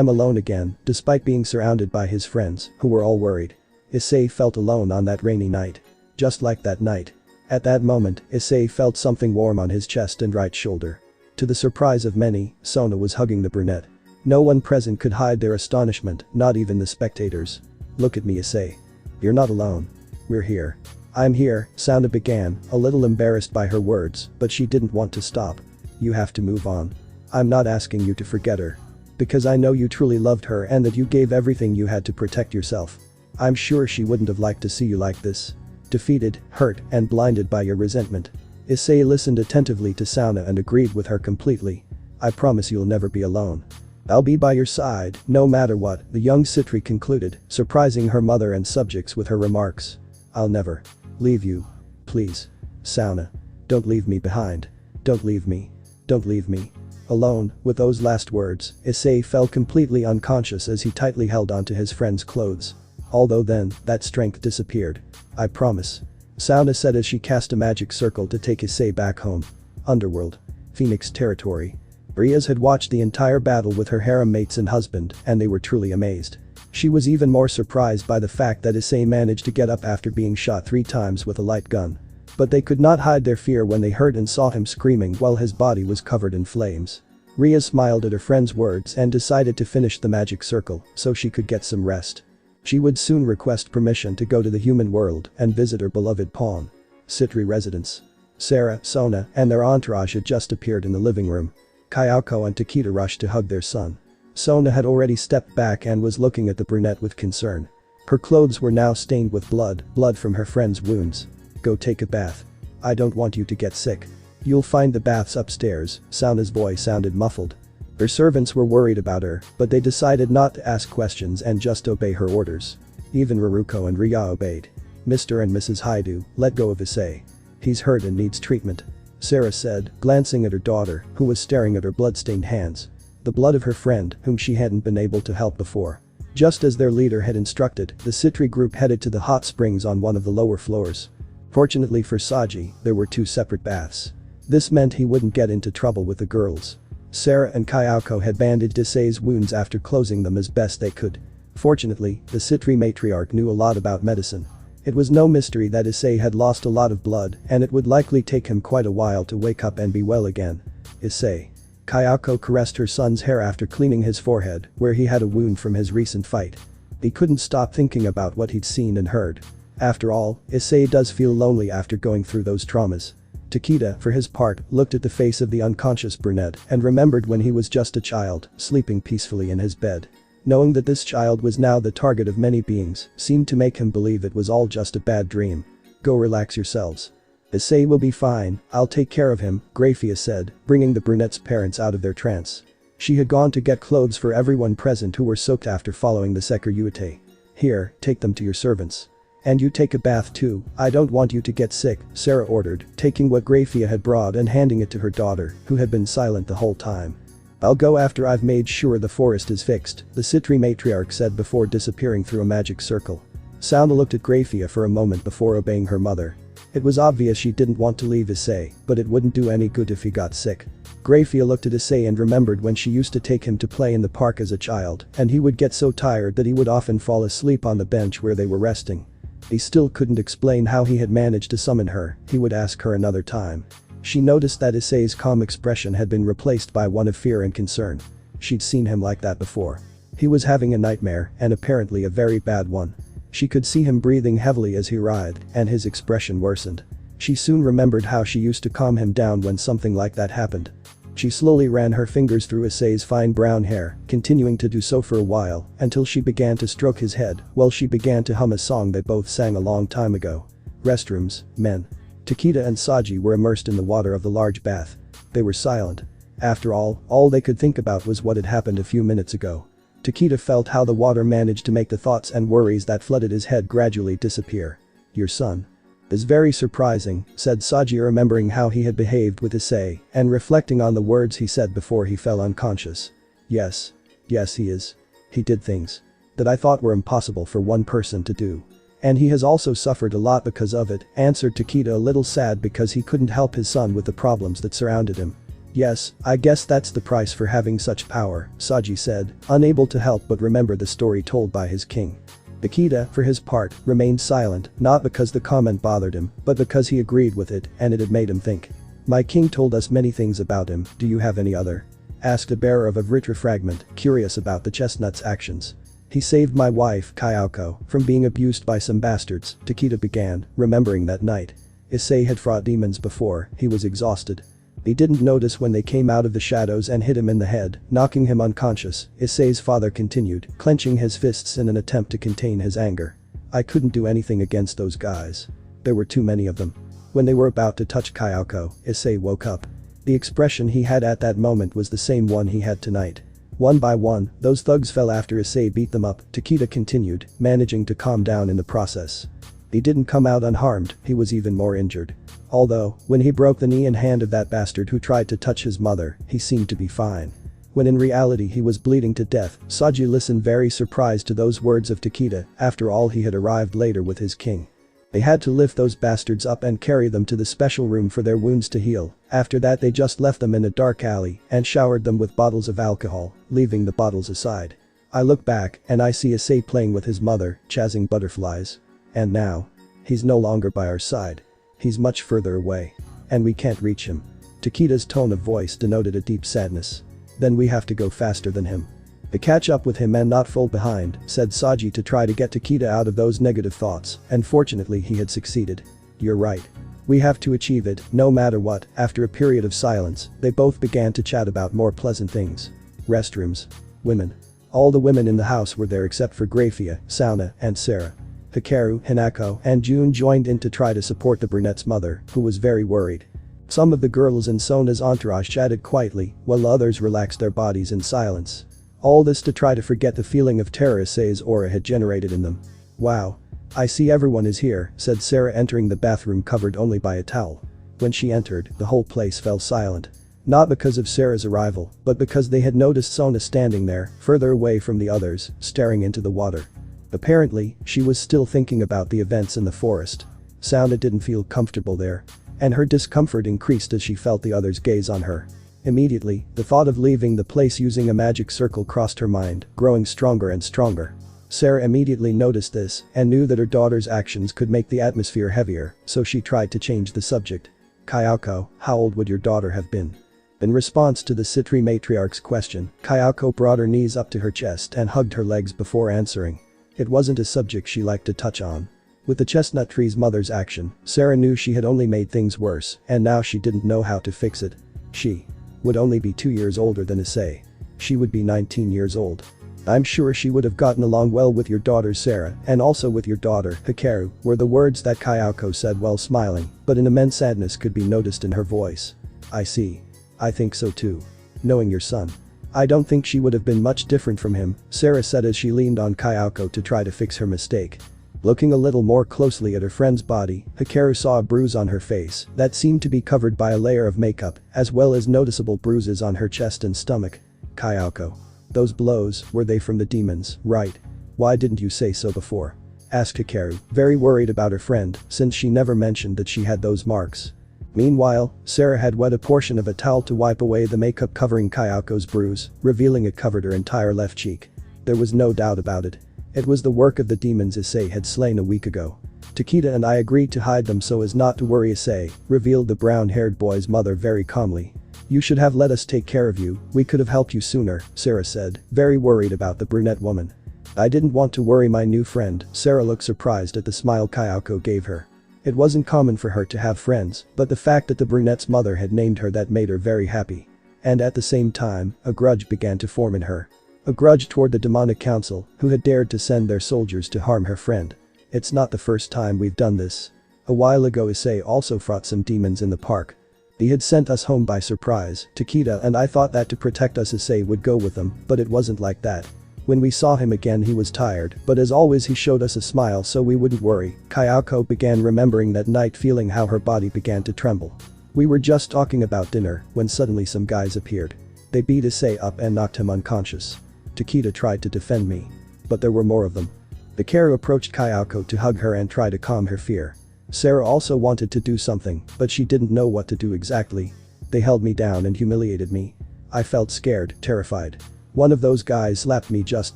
alone again, despite being surrounded by his friends, who were all worried. Issei felt alone on that rainy night. Just like that night. At that moment, Issei felt something warm on his chest and right shoulder. To the surprise of many, Sona was hugging the brunette. No one present could hide their astonishment, not even the spectators. Look at me, Issei. You're not alone. We're here. I'm here, Sona began, a little embarrassed by her words, but she didn't want to stop. You have to move on. I'm not asking you to forget her. Because I know you truly loved her and that you gave everything you had to protect yourself. I'm sure she wouldn't have liked to see you like this. Defeated, hurt, and blinded by your resentment. Issei listened attentively to Sona and agreed with her completely. I promise you'll never be alone. I'll be by your side, no matter what, the young Sitri concluded, surprising her mother and subjects with her remarks. I'll never leave you. Please. Sona. Don't leave me behind. Don't leave me. Don't leave me. Alone, with those last words, Issei fell completely unconscious as he tightly held onto his friend's clothes. Although then, that strength disappeared. I promise. Sona said as she cast a magic circle to take Issei back home. Underworld. Phoenix territory. Riaz had watched the entire battle with her harem mates and husband, and they were truly amazed. She was even more surprised by the fact that Issei managed to get up after being shot 3 times with a light gun. But they could not hide their fear when they heard and saw him screaming while his body was covered in flames. Riaz smiled at her friend's words and decided to finish the magic circle so she could get some rest. She would soon request permission to go to the human world and visit her beloved pawn. Sitri residence. Sarah, Sona, and their entourage had just appeared in the living room. Kayako and Takeda rushed to hug their son. Sona had already stepped back and was looking at the brunette with concern. Her clothes were now stained with blood from her friend's wounds. Go take a bath. I don't want you to get sick. You'll find the baths upstairs, Sona's voice sounded muffled. Her servants were worried about her, but they decided not to ask questions and just obey her orders. Even Raruko and Ria obeyed. Mr. and Mrs. Haidu, let go of Issei. He's hurt and needs treatment. Sarah said, glancing at her daughter, who was staring at her blood-stained hands. The blood of her friend, whom she hadn't been able to help before. Just as their leader had instructed, the Sitri group headed to the hot springs on one of the lower floors. Fortunately for Saji, there were 2 separate baths. This meant he wouldn't get into trouble with the girls. Sarah and Kayako had bandaged Issei's wounds after closing them as best they could. Fortunately, the Sitri matriarch knew a lot about medicine. It was no mystery that Issei had lost a lot of blood and it would likely take him quite a while to wake up and be well again. Issei. Kayako caressed her son's hair after cleaning his forehead, where he had a wound from his recent fight. He couldn't stop thinking about what he'd seen and heard. After all, Issei does feel lonely after going through those traumas. Takeda, for his part, looked at the face of the unconscious brunette and remembered when he was just a child, sleeping peacefully in his bed. Knowing that this child was now the target of many beings seemed to make him believe it was all just a bad dream. Go relax yourselves. Issei will be fine, I'll take care of him, Grafia said, bringing the brunette's parents out of their trance. She had gone to get clothes for everyone present who were soaked after following the Sekiruyute. Here, take them to your servants. And you take a bath too, I don't want you to get sick, Sarah ordered, taking what Grafia had brought and handing it to her daughter, who had been silent the whole time. I'll go after I've made sure the forest is fixed, the Sitri matriarch said before disappearing through a magic circle. Sona looked at Grafia for a moment before obeying her mother. It was obvious she didn't want to leave Issei, but it wouldn't do any good if he got sick. Grafia looked at Issei and remembered when she used to take him to play in the park as a child, and he would get so tired that he would often fall asleep on the bench where they were resting. He still couldn't explain how he had managed to summon her, he would ask her another time. She noticed that Issei's calm expression had been replaced by one of fear and concern. She'd seen him like that before. He was having a nightmare, and apparently a very bad one. She could see him breathing heavily as he writhed, and his expression worsened. She soon remembered how she used to calm him down when something like that happened. She slowly ran her fingers through Issei's fine brown hair, continuing to do so for a while, until she began to stroke his head, while she began to hum a song they both sang a long time ago. Restrooms, men. Takeda and Saji were immersed in the water of the large bath. They were silent. After all they could think about was what had happened a few minutes ago. Takeda felt how the water managed to make the thoughts and worries that flooded his head gradually disappear. Your son is very surprising, said Saji, remembering how he had behaved with Issei and reflecting on the words he said before he fell unconscious. Yes he is. He did things that I thought were impossible for one person to do. And he has also suffered a lot because of it, answered Takeda, a little sad because he couldn't help his son with the problems that surrounded him. Yes, I guess that's the price for having such power, Saji said, unable to help but remember the story told by his king. Takeda, for his part, remained silent, not because the comment bothered him, but because he agreed with it and it had made him think. My king told us many things about him, do you have any other? Asked a bearer of a Vritra fragment, curious about the chestnut's actions. He saved my wife, Kayako, from being abused by some bastards, Takeda began, remembering that night. Issei had fought demons before, he was exhausted. He didn't notice when they came out of the shadows and hit him in the head, knocking him unconscious, Issei's father continued, clenching his fists in an attempt to contain his anger. I couldn't do anything against those guys. There were too many of them. When they were about to touch Kayako, Issei woke up. The expression he had at that moment was the same one he had tonight. One by one, those thugs fell after Issei beat them up, Takeda continued, managing to calm down in the process. He didn't come out unharmed, he was even more injured. Although, when he broke the knee and hand of that bastard who tried to touch his mother, he seemed to be fine. When in reality he was bleeding to death, Saji listened very surprised to those words of Takeda, after all he had arrived later with his king. They had to lift those bastards up and carry them to the special room for their wounds to heal, after that they just left them in a dark alley and showered them with bottles of alcohol, leaving the bottles aside. I look back and I see Issei playing with his mother, chasing butterflies. And now, he's no longer by our side. He's much further away. And we can't reach him. Takeda's tone of voice denoted a deep sadness. Then we have to go faster than him. To catch up with him and not fall behind, said Saji, to try to get Takeda out of those negative thoughts, and fortunately he had succeeded. You're right. We have to achieve it, no matter what. After a period of silence, they both began to chat about more pleasant things. Restrooms. Women. All the women in the house were there except for Grafia, Sona, and Sarah. Hikaru, Hinako, and June joined in to try to support the brunette's mother, who was very worried. Some of the girls in Sona's entourage chatted quietly, while others relaxed their bodies in silence. All this to try to forget the feeling of terror Issei's aura had generated in them. Wow. I see everyone is here, said Sarah, entering the bathroom covered only by a towel. When she entered, the whole place fell silent. Not because of Sarah's arrival, but because they had noticed Sona standing there, further away from the others, staring into the water. Apparently, she was still thinking about the events in the forest. Sona didn't feel comfortable there. And her discomfort increased as she felt the others gaze on her. Immediately, the thought of leaving the place using a magic circle crossed her mind, growing stronger and stronger. Sarah immediately noticed this and knew that her daughter's actions could make the atmosphere heavier, so she tried to change the subject. Kayako, how old would your daughter have been? In response to the Sitri matriarch's question, Kayako brought her knees up to her chest and hugged her legs before answering. It wasn't a subject she liked to touch on. With the chestnut tree's mother's action, Sarah knew she had only made things worse, and now she didn't know how to fix it. She would only be 2 years older than Issei. She would be 19 years old. I'm sure she would have gotten along well with your daughter Sarah, and also with your daughter, Hikaru, were the words that Kayako said while smiling, but an immense sadness could be noticed in her voice. I see. I think so too. Knowing your son. I don't think she would have been much different from him, Sarah said as she leaned on Kayako to try to fix her mistake. Looking a little more closely at her friend's body, Hikaru saw a bruise on her face that seemed to be covered by a layer of makeup, as well as noticeable bruises on her chest and stomach. Kayako. Those blows, were they from the demons, right? Why didn't you say so before? Asked Hikaru, very worried about her friend, since she never mentioned that she had those marks. Meanwhile, Sarah had wet a portion of a towel to wipe away the makeup covering Kayako's bruise, revealing it covered her entire left cheek. There was no doubt about it. It was the work of the demons Issei had slain a week ago. Takeda and I agreed to hide them so as not to worry Issei, revealed the brown-haired boy's mother very calmly. You should have let us take care of you, we could have helped you sooner, Sarah said, very worried about the brunette woman. I didn't want to worry my new friend, Sarah looked surprised at the smile Kayako gave her. It wasn't common for her to have friends, but the fact that the brunette's mother had named her that made her very happy. And at the same time, a grudge began to form in her. A grudge toward the demonic council, who had dared to send their soldiers to harm her friend. It's not the first time we've done this. A while ago Issei also fought some demons in the park. He had sent us home by surprise, Takeda and I thought that to protect us Issei would go with them, but it wasn't like that. When we saw him again he was tired, but as always he showed us a smile so we wouldn't worry. Kayako began remembering that night, feeling how her body began to tremble. We were just talking about dinner when suddenly some guys appeared. They beat Issei up and knocked him unconscious. Takeda tried to defend me. But there were more of them. The Kara approached Kayako to hug her and try to calm her fear. Sarah also wanted to do something, but she didn't know what to do exactly. They held me down and humiliated me. I felt scared, terrified. One of those guys slapped me just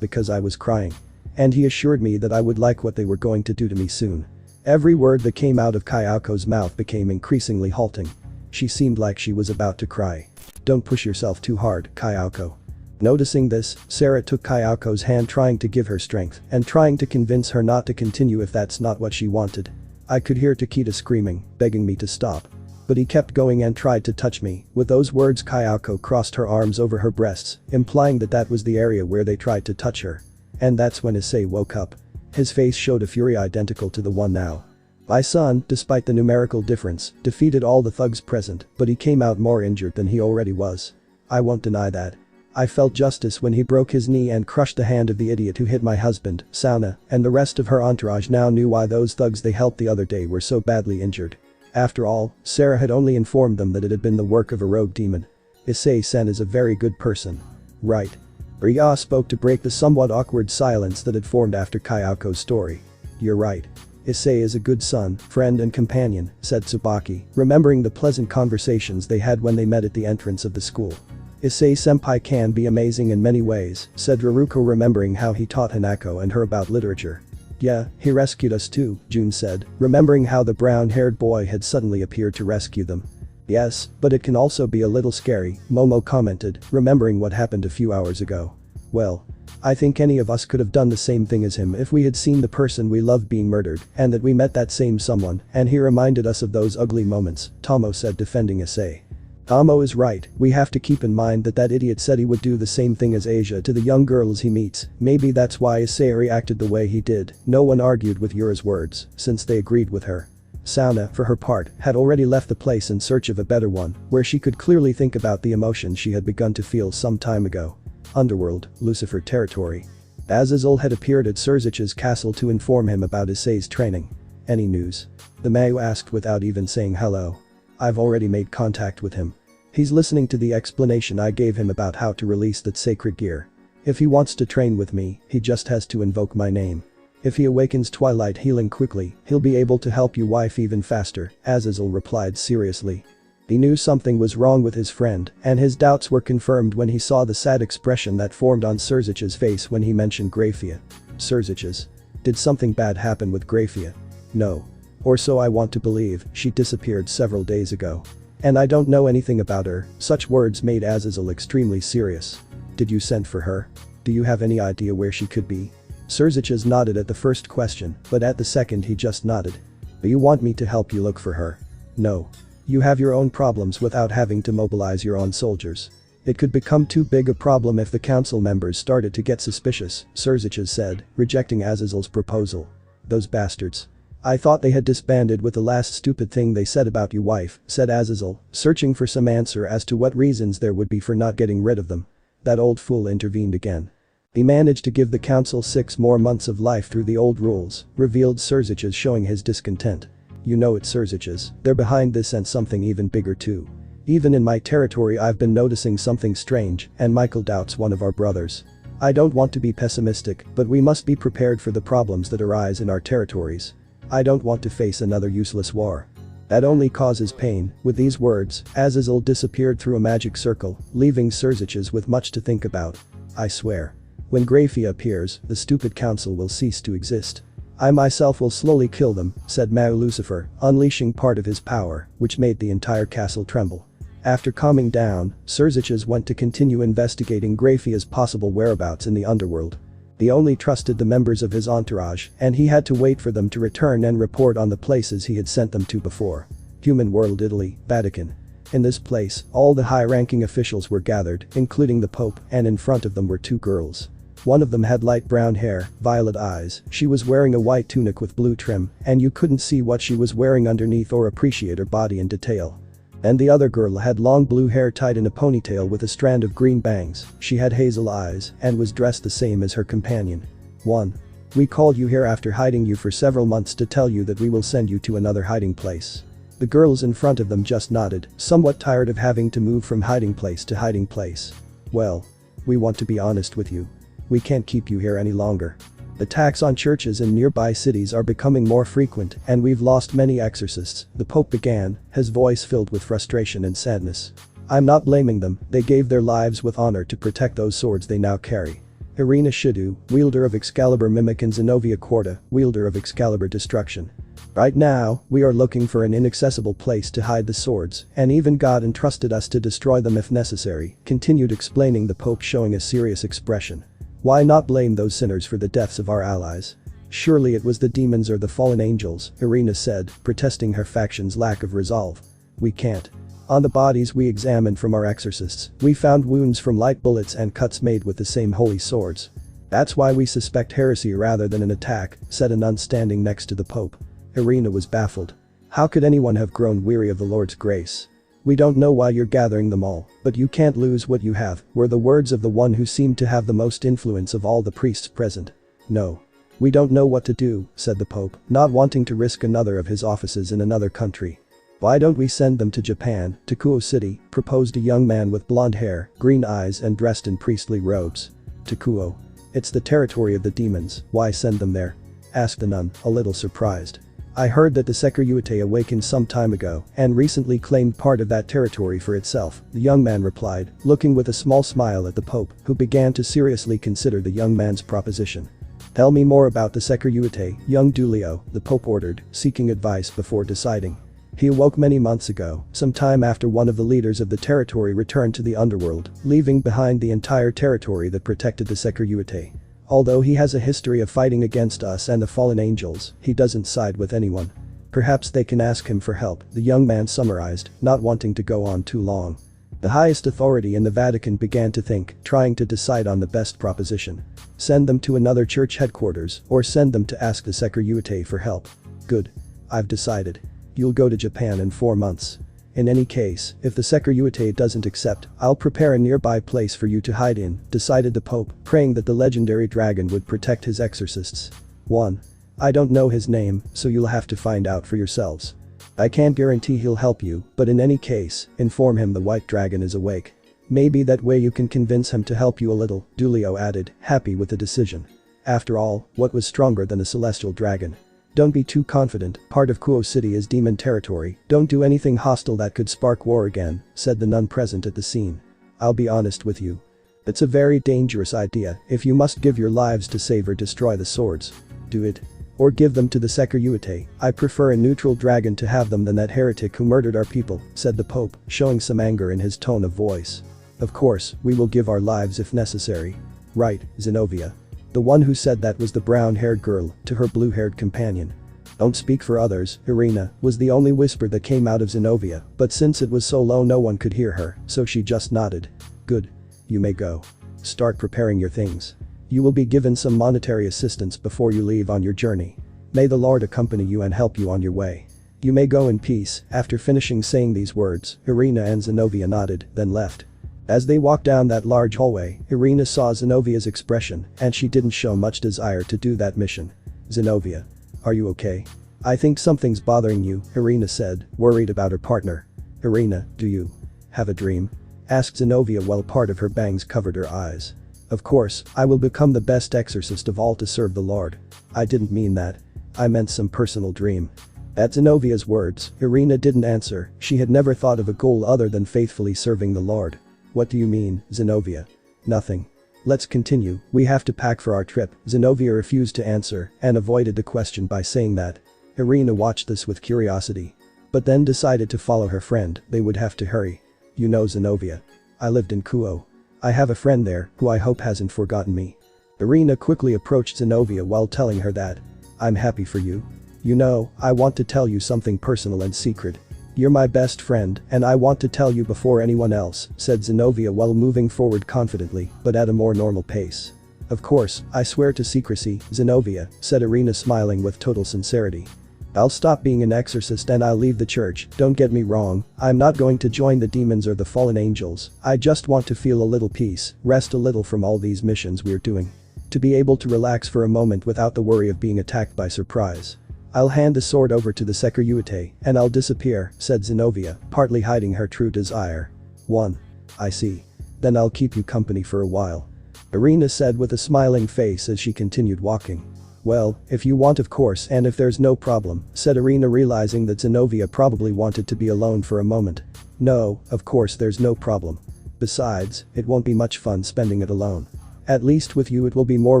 because I was crying. And he assured me that I would like what they were going to do to me soon. Every word that came out of Kayako's mouth became increasingly halting. She seemed like she was about to cry. Don't push yourself too hard, Kayako. Noticing this, Sarah took Kayako's hand, trying to give her strength and trying to convince her not to continue if that's not what she wanted. I could hear Takeda screaming, begging me to stop. But he kept going and tried to touch me. With those words Kayako crossed her arms over her breasts, implying that that was the area where they tried to touch her. And that's when Issei woke up. His face showed a fury identical to the one now. My son, despite the numerical difference, defeated all the thugs present, but he came out more injured than he already was. I won't deny that. I felt justice when he broke his knee and crushed the hand of the idiot who hit my husband, Sona, and the rest of her entourage now knew why those thugs they helped the other day were so badly injured. After all, Sarah had only informed them that it had been the work of a rogue demon. Issei-sen is a very good person. Right. Rya spoke to break the somewhat awkward silence that had formed after Kayako's story. You're right. Issei is a good son, friend and companion, said Tsubaki, remembering the pleasant conversations they had when they met at the entrance of the school. Issei-senpai can be amazing in many ways, said Raruko, remembering how he taught Hanako and her about literature. Yeah, he rescued us too, Jun said, remembering how the brown-haired boy had suddenly appeared to rescue them. Yes, but it can also be a little scary, Momo commented, remembering what happened a few hours ago. Well, I think any of us could have done the same thing as him if we had seen the person we loved being murdered and that we met that same someone, and he reminded us of those ugly moments, Tomo said, defending Issei. Tomo is right, we have to keep in mind that that idiot said he would do the same thing as Asia to the young girls he meets. Maybe that's why Issei reacted the way he did. No one argued with Yura's words, since they agreed with her. Sona, for her part, had already left the place in search of a better one, where she could clearly think about the emotions she had begun to feel some time ago. Underworld, Lucifer territory. Azazel had appeared at Surzich's castle to inform him about Issei's training. Any news? The Mayu asked without even saying hello. I've already made contact with him. He's listening to the explanation I gave him about how to release that sacred gear. If he wants to train with me, he just has to invoke my name. If he awakens Twilight healing quickly, he'll be able to help you wife even faster, Azazel replied seriously. He knew something was wrong with his friend, and his doubts were confirmed when he saw the sad expression that formed on Surzich's face when he mentioned Grafia. Surzich's? Did something bad happen with Grafia? No. Or so I want to believe, she disappeared several days ago. And I don't know anything about her. Such words made Azazel extremely serious. Did you send for her? Do you have any idea where she could be? Surzich's nodded at the first question, but at the second he just nodded. Do you want me to help you look for her? No. You have your own problems without having to mobilize your own soldiers. It could become too big a problem if the council members started to get suspicious, Surzich's said, rejecting Azazel's proposal. Those bastards. I thought they had disbanded with the last stupid thing they said about you, wife, said Azazel, searching for some answer as to what reasons there would be for not getting rid of them. That old fool intervened again. He managed to give the council 6 more months of life through the old rules, revealed Surzich's, showing his discontent. You know it's Surzich's, they're behind this and something even bigger too. Even in my territory I've been noticing something strange, and Michael doubts one of our brothers. I don't want to be pessimistic, but we must be prepared for the problems that arise in our territories. I don't want to face another useless war. That only causes pain. With these words, Azazel disappeared through a magic circle, leaving Surzich's with much to think about. I swear. When Grafia appears, the stupid council will cease to exist. I myself will slowly kill them, said Mao Lucifer, unleashing part of his power, which made the entire castle tremble. After calming down, Serziches went to continue investigating Graphia's possible whereabouts in the underworld. He only trusted the members of his entourage, and he had to wait for them to return and report on the places he had sent them to before. Human World, Italy, Vatican. In this place, all the high-ranking officials were gathered, including the Pope, and in front of them were two girls. One of them had light brown hair, violet eyes, she was wearing a white tunic with blue trim, and you couldn't see what she was wearing underneath or appreciate her body in detail. And the other girl had long blue hair tied in a ponytail with a strand of green bangs, she had hazel eyes, and was dressed the same as her companion. 1. We called you here after hiding you for several months to tell you that we will send you to another hiding place. The girls in front of them just nodded, somewhat tired of having to move from hiding place to hiding place. Well, we want to be honest with you. We can't keep you here any longer. Attacks on churches in nearby cities are becoming more frequent and we've lost many exorcists, the Pope began, his voice filled with frustration and sadness. I'm not blaming them, they gave their lives with honor to protect those swords they now carry. Irina Shidu, wielder of Excalibur Mimic, and Zenobia Quarta, wielder of Excalibur Destruction. Right now, we are looking for an inaccessible place to hide the swords, and even God entrusted us to destroy them if necessary, continued explaining the Pope, showing a serious expression. Why not blame those sinners for the deaths of our allies? Surely it was the demons or the fallen angels, Irina said, protesting her faction's lack of resolve. We can't. On the bodies we examined from our exorcists, we found wounds from light bullets and cuts made with the same holy swords. That's why we suspect heresy rather than an attack, said a nun standing next to the Pope. Irina was baffled. How could anyone have grown weary of the Lord's grace? We don't know why you're gathering them all, but you can't lose what you have, were the words of the one who seemed to have the most influence of all the priests present. No. We don't know what to do, said the Pope, not wanting to risk another of his offices in another country. Why don't we send them to Japan, to Kuo City, proposed a young man with blonde hair, green eyes and dressed in priestly robes. To Kuo. It's the territory of the demons, why send them there? Asked the nun, a little surprised. I heard that the Securitate awakened some time ago and recently claimed part of that territory for itself, the young man replied, looking with a small smile at the Pope, who began to seriously consider the young man's proposition. Tell me more about the Securitate, young Giulio, the Pope ordered, seeking advice before deciding. He awoke many months ago, some time after one of the leaders of the territory returned to the underworld, leaving behind the entire territory that protected the Securitate. Although he has a history of fighting against us and the fallen angels, he doesn't side with anyone. Perhaps they can ask him for help, the young man summarized, not wanting to go on too long. The highest authority in the Vatican began to think, trying to decide on the best proposition. Send them to another church headquarters, or send them to ask the Securitate for help. Good. I've decided. You'll go to Japan in 4 months. In any case, if the Securitate doesn't accept, I'll prepare a nearby place for you to hide in, decided the Pope, praying that the legendary dragon would protect his exorcists. 1. I don't know his name, so you'll have to find out for yourselves. I can't guarantee he'll help you, but in any case, inform him the white dragon is awake. Maybe that way you can convince him to help you a little, Giulio added, happy with the decision. After all, what was stronger than a celestial dragon? Don't be too confident, part of Kuo City is demon territory, don't do anything hostile that could spark war again, said the nun present at the scene. I'll be honest with you. It's a very dangerous idea if you must give your lives to save or destroy the swords. Do it. Or give them to the Securitate. I prefer a neutral dragon to have them than that heretic who murdered our people, said the Pope, showing some anger in his tone of voice. Of course, we will give our lives if necessary. Right, Zenobia. The one who said that was the brown-haired girl, to her blue-haired companion. Don't speak for others, Irina, was the only whisper that came out of Zenobia, but since it was so low no one could hear her, so she just nodded. Good. You may go. Start preparing your things. You will be given some monetary assistance before you leave on your journey. May the Lord accompany you and help you on your way. You may go in peace. After finishing saying these words, Irina and Zenobia nodded, then left. As they walked down that large hallway, Irina saw Zenovia's expression, and she didn't show much desire to do that mission. Zenobia. Are you okay? I think something's bothering you, Irina said, worried about her partner. Irina, do you have a dream? Asked Zenobia while part of her bangs covered her eyes. Of course, I will become the best exorcist of all to serve the Lord. I didn't mean that. I meant some personal dream. At Zenovia's words, Irina didn't answer, she had never thought of a goal other than faithfully serving the Lord. What do you mean, Zenobia? Nothing. let's continue, we have to pack for our trip. Zenobia refused to answer and avoided the question by saying that. Irina watched this with curiosity. But then decided to follow her friend, they would have to hurry. You know Zenobia. I lived in Kuo. I have a friend there who I hope hasn't forgotten me. Irina quickly approached Zenobia while telling her that. I'm happy for you. You know, I want to tell you something personal and secret. You're my best friend and I want to tell you before anyone else, said Zenobia while moving forward confidently but at a more normal pace. Of course, I swear to secrecy, Zenobia, said Irina smiling with total sincerity. I'll stop being an exorcist and I'll leave the church, don't get me wrong, I'm not going to join the demons or the fallen angels, I just want to feel a little peace, rest a little from all these missions we're doing. To be able to relax for a moment without the worry of being attacked by surprise. I'll hand the sword over to the security and I'll disappear, said Zenobia, partly hiding her true desire. 1. I see. Then I'll keep you company for a while. Irina said with a smiling face as she continued walking. Well, if you want of course and if there's no problem, said Irina realizing that Zenobia probably wanted to be alone for a moment. No, of course there's no problem. Besides, it won't be much fun spending it alone. At least with you it will be more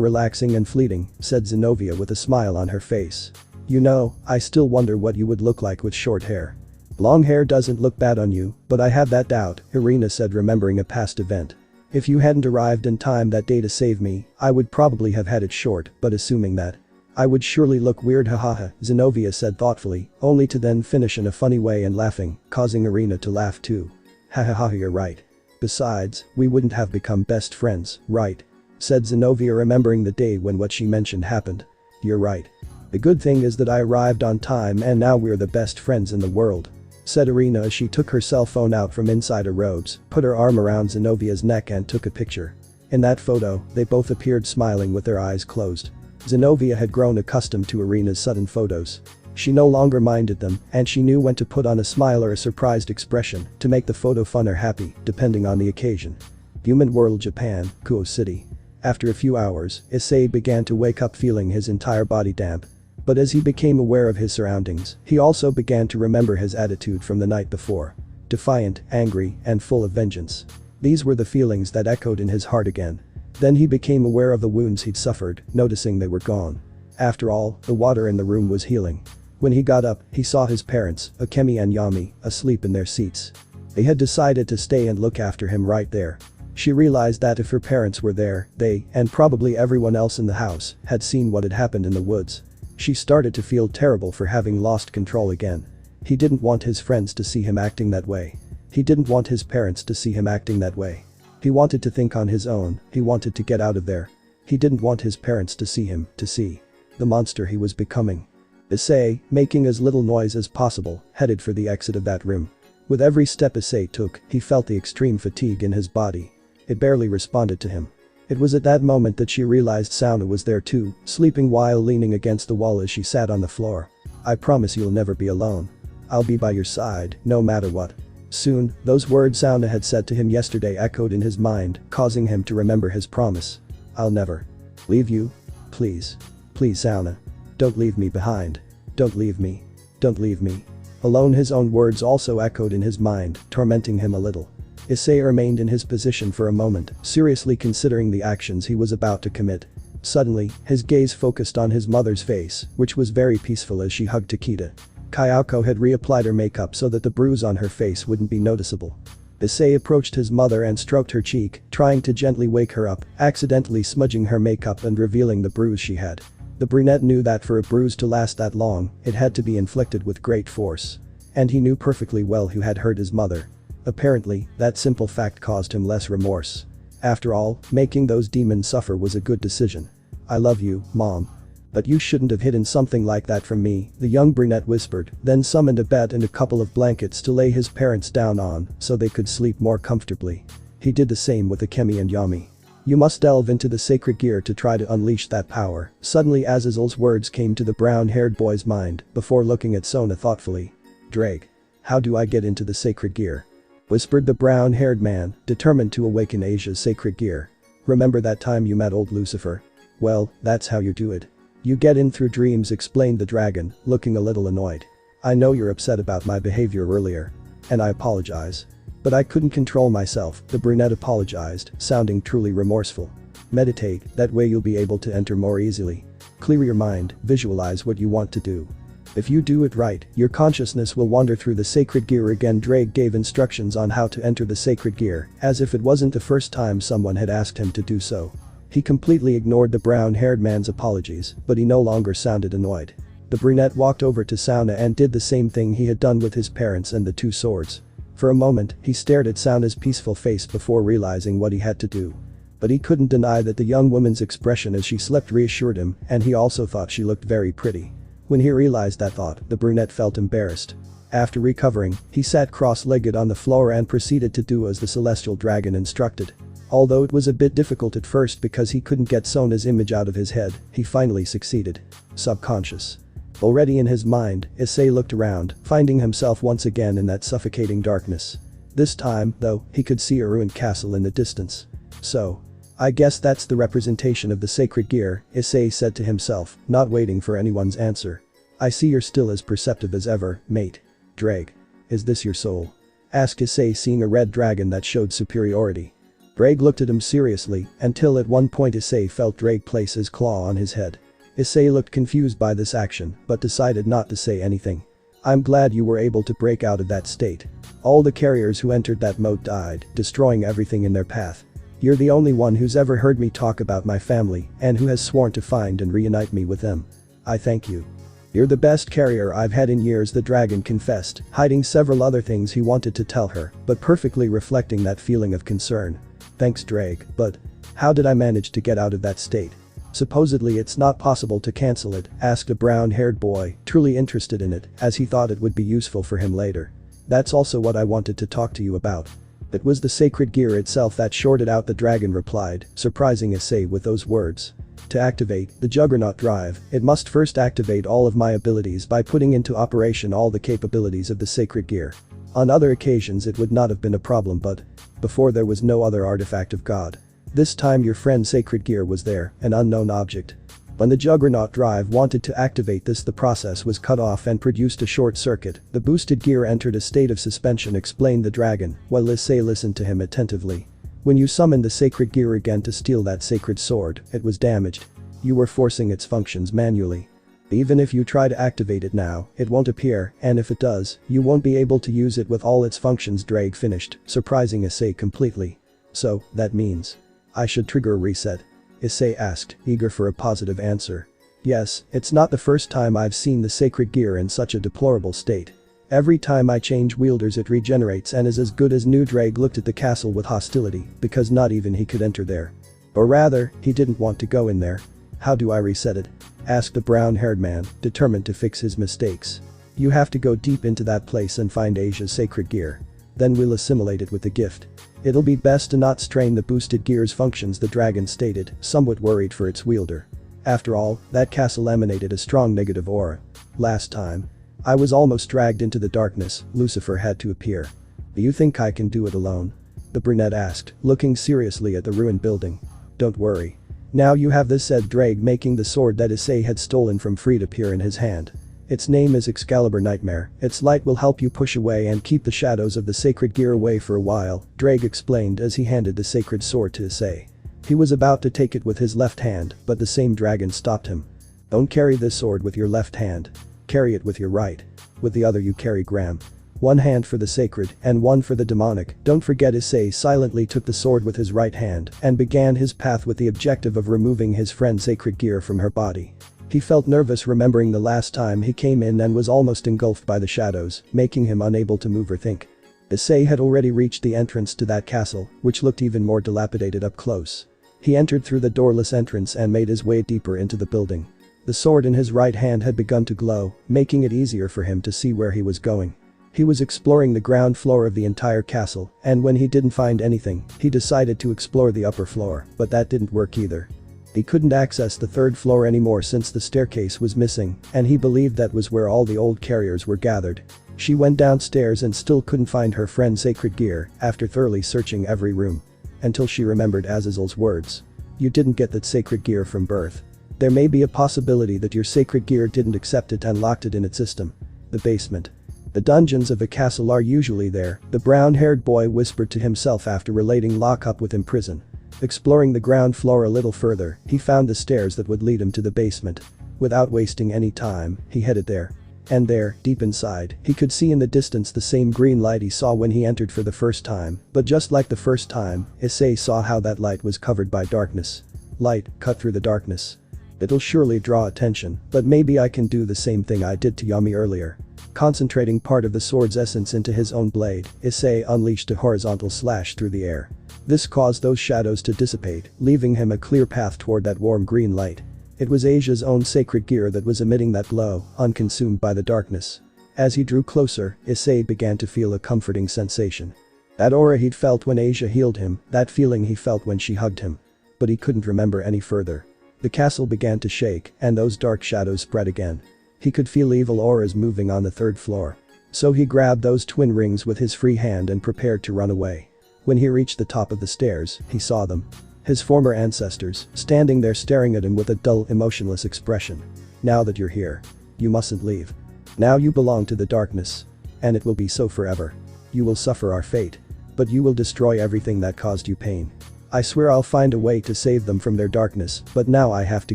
relaxing and fleeting, said Zenobia with a smile on her face. You know, I still wonder what you would look like with short hair. Long hair doesn't look bad on you, but I have that doubt, Irina said remembering a past event. If you hadn't arrived in time that day to save me, I would probably have had it short, but assuming that. I would surely look weird hahaha, Zenobia said thoughtfully, only to then finish in a funny way and laughing, causing Irina to laugh too. Hahaha you're right. Besides, we wouldn't have become best friends, right? Said Zenobia remembering the day when what she mentioned happened. You're right. The good thing is that I arrived on time and now we're the best friends in the world. Said Irina as she took her cell phone out from inside her robes, put her arm around Zenobia's neck and took a picture. In that photo, they both appeared smiling with their eyes closed. Zenobia had grown accustomed to Irina's sudden photos. She no longer minded them and she knew when to put on a smile or a surprised expression to make the photo fun or happy, depending on the occasion. Human World Japan, Kuo City. After a few hours, Issei began to wake up feeling his entire body damp. But as he became aware of his surroundings, he also began to remember his attitude from the night before. Defiant, angry, and full of vengeance. These were the feelings that echoed in his heart again. Then he became aware of the wounds he'd suffered, noticing they were gone. After all, the water in the room was healing. When he got up, he saw his parents, Akemi and Yami, asleep in their seats. They had decided to stay and look after him right there. She realized that if her parents were there, they, and probably everyone else in the house, had seen what had happened in the woods. She started to feel terrible for having lost control again. He didn't want his friends to see him acting that way. He didn't want his parents to see him acting that way. He wanted to think on his own, he wanted to get out of there. He didn't want his parents to see him, to see the monster he was becoming. Issei, making as little noise as possible, headed for the exit of that room. With every step Issei took, he felt the extreme fatigue in his body. It barely responded to him. It was at that moment that she realized Sona was there too, sleeping while leaning against the wall as she sat on the floor. I promise you'll never be alone. I'll be by your side, no matter what. Soon, those words Sona had said to him yesterday echoed in his mind, causing him to remember his promise. I'll never leave you. Please. Please Sona. Don't leave me behind. Don't leave me. Don't leave me. Alone his own words also echoed in his mind, tormenting him a little. Issei remained in his position for a moment, seriously considering the actions he was about to commit. Suddenly, his gaze focused on his mother's face, which was very peaceful as she hugged Takeda. Kayako had reapplied her makeup so that the bruise on her face wouldn't be noticeable. Issei approached his mother and stroked her cheek, trying to gently wake her up, accidentally smudging her makeup and revealing the bruise she had. The brunette knew that for a bruise to last that long, it had to be inflicted with great force. And he knew perfectly well who had hurt his mother. Apparently, that simple fact caused him less remorse. After all, making those demons suffer was a good decision. I love you, Mom. But you shouldn't have hidden something like that from me, the young brunette whispered, then summoned a bed and a couple of blankets to lay his parents down on so they could sleep more comfortably. He did the same with Akemi and Yami. You must delve into the sacred gear to try to unleash that power. Suddenly Azazel's words came to the brown-haired boy's mind before looking at Sona thoughtfully. Drake. How do I get into the sacred gear? Whispered the brown-haired man, determined to awaken Asia's sacred gear. Remember that time you met old Lucifer? Well, that's how you do it. You get in through dreams, explained the dragon, looking a little annoyed. I know you're upset about my behavior earlier. And I apologize. But I couldn't control myself, the brunette apologized, sounding truly remorseful. Meditate, that way you'll be able to enter more easily. Clear your mind, visualize what you want to do. If you do it right, your consciousness will wander through the sacred gear again. Drake gave instructions on how to enter the sacred gear, as if it wasn't the first time someone had asked him to do so. He completely ignored the brown-haired man's apologies, but he no longer sounded annoyed. The brunette walked over to Sona and did the same thing he had done with his parents and the two swords. For a moment, he stared at Sona's peaceful face before realizing what he had to do. But he couldn't deny that the young woman's expression as she slept reassured him, and he also thought she looked very pretty. When he realized that thought, the brunette felt embarrassed. After recovering, he sat cross-legged on the floor and proceeded to do as the celestial dragon instructed. Although it was a bit difficult at first because he couldn't get Sona's image out of his head, he finally succeeded. Subconscious. Already in his mind, Issei looked around, finding himself once again in that suffocating darkness. This time, though, he could see a ruined castle in the distance. So, I guess that's the representation of the sacred gear, Issei said to himself, not waiting for anyone's answer. I see you're still as perceptive as ever, mate. Drake. Is this your soul? Asked Issei, seeing a red dragon that showed superiority. Drake looked at him seriously, until at one point Issei felt Drake place his claw on his head. Issei looked confused by this action, but decided not to say anything. I'm glad you were able to break out of that state. All the carriers who entered that moat died, destroying everything in their path. You're the only one who's ever heard me talk about my family, and who has sworn to find and reunite me with them. I thank you. You're the best carrier I've had in years, the dragon confessed, hiding several other things he wanted to tell her, but perfectly reflecting that feeling of concern. Thanks, Drake, but how did I manage to get out of that state? Supposedly it's not possible to cancel it, asked a brown-haired boy, truly interested in it, as he thought it would be useful for him later. That's also what I wanted to talk to you about. It was the sacred gear itself that shorted out, the dragon replied, surprising Issei with those words. To activate the Juggernaut drive, it must first activate all of my abilities by putting into operation all the capabilities of the sacred gear. On other occasions it would not have been a problem, but before there was no other artifact of God. This time your friend sacred gear was there, an unknown object. When the Juggernaut drive wanted to activate this, the process was cut off and produced a short circuit. The boosted gear entered a state of suspension, explained the dragon, while Issei listened to him attentively. When you summoned the sacred gear again to steal that sacred sword, it was damaged. You were forcing its functions manually. Even if you try to activate it now, it won't appear, and if it does, you won't be able to use it with all its functions, Drake finished, surprising Issei completely. So, that means I should trigger a reset? Issei asked, eager for a positive answer. Yes, it's not the first time I've seen the sacred gear in such a deplorable state. Every time I change wielders it regenerates and is as good as new. Drake looked at the castle with hostility, because not even he could enter there. Or rather, he didn't want to go in there. How do I reset it? Asked the brown-haired man, determined to fix his mistakes. You have to go deep into that place and find Asia's sacred gear. Then we'll assimilate it with the gift. It'll be best to not strain the boosted gear's functions, the dragon stated, somewhat worried for its wielder. After all, that castle emanated a strong negative aura. Last time I was almost dragged into the darkness, Lucifer had to appear. Do you think I can do it alone? The brunette asked, looking seriously at the ruined building. Don't worry. Now you have this, said Drake, making the sword that Issei had stolen from Freed appear in his hand. Its name is Excalibur Nightmare. Its light will help you push away and keep the shadows of the sacred gear away for a while, Drake explained as he handed the sacred sword to Issei. He was about to take it with his left hand, but the same dragon stopped him. Don't carry this sword with your left hand. Carry it with your right. With the other you carry Gram. One hand for the sacred and one for the demonic. Don't forget. Issei silently took the sword with his right hand and began his path with the objective of removing his friend's sacred gear from her body. He felt nervous, remembering the last time he came in and was almost engulfed by the shadows, making him unable to move or think. Issei had already reached the entrance to that castle, which looked even more dilapidated up close. He entered through the doorless entrance and made his way deeper into the building. The sword in his right hand had begun to glow, making it easier for him to see where he was going. He was exploring the ground floor of the entire castle, and when he didn't find anything, he decided to explore the upper floor, but that didn't work either. He couldn't access the third floor anymore since the staircase was missing, and he believed that was where all the old carriers were gathered. She went downstairs and still couldn't find her friend's sacred gear after thoroughly searching every room. Until she remembered Azazel's words. You didn't get that sacred gear from birth. There may be a possibility that your sacred gear didn't accept it and locked it in its system. The basement. The dungeons of a castle are usually there, the brown-haired boy whispered to himself after relating lockup with him prison. Exploring the ground floor a little further, he found the stairs that would lead him to the basement. Without wasting any time, he headed there. And there, deep inside, he could see in the distance the same green light he saw when he entered for the first time, but just like the first time, Issei saw how that light was covered by darkness. Light, cut through the darkness. It'll surely draw attention, but maybe I can do the same thing I did to Yami earlier. Concentrating part of the sword's essence into his own blade, Issei unleashed a horizontal slash through the air. This caused those shadows to dissipate, leaving him a clear path toward that warm green light. It was Asia's own sacred gear that was emitting that glow, unconsumed by the darkness. As he drew closer, Issei began to feel a comforting sensation. That aura he'd felt when Asia healed him, that feeling he felt when she hugged him. But he couldn't remember any further. The castle began to shake, and those dark shadows spread again. He could feel evil auras moving on the third floor. So he grabbed those twin rings with his free hand and prepared to run away. When he reached the top of the stairs, he saw them. His former ancestors, standing there staring at him with a dull, emotionless expression. Now that you're here. You mustn't leave. Now you belong to the darkness. And it will be so forever. You will suffer our fate. But you will destroy everything that caused you pain. I swear I'll find a way to save them from their darkness, but now I have to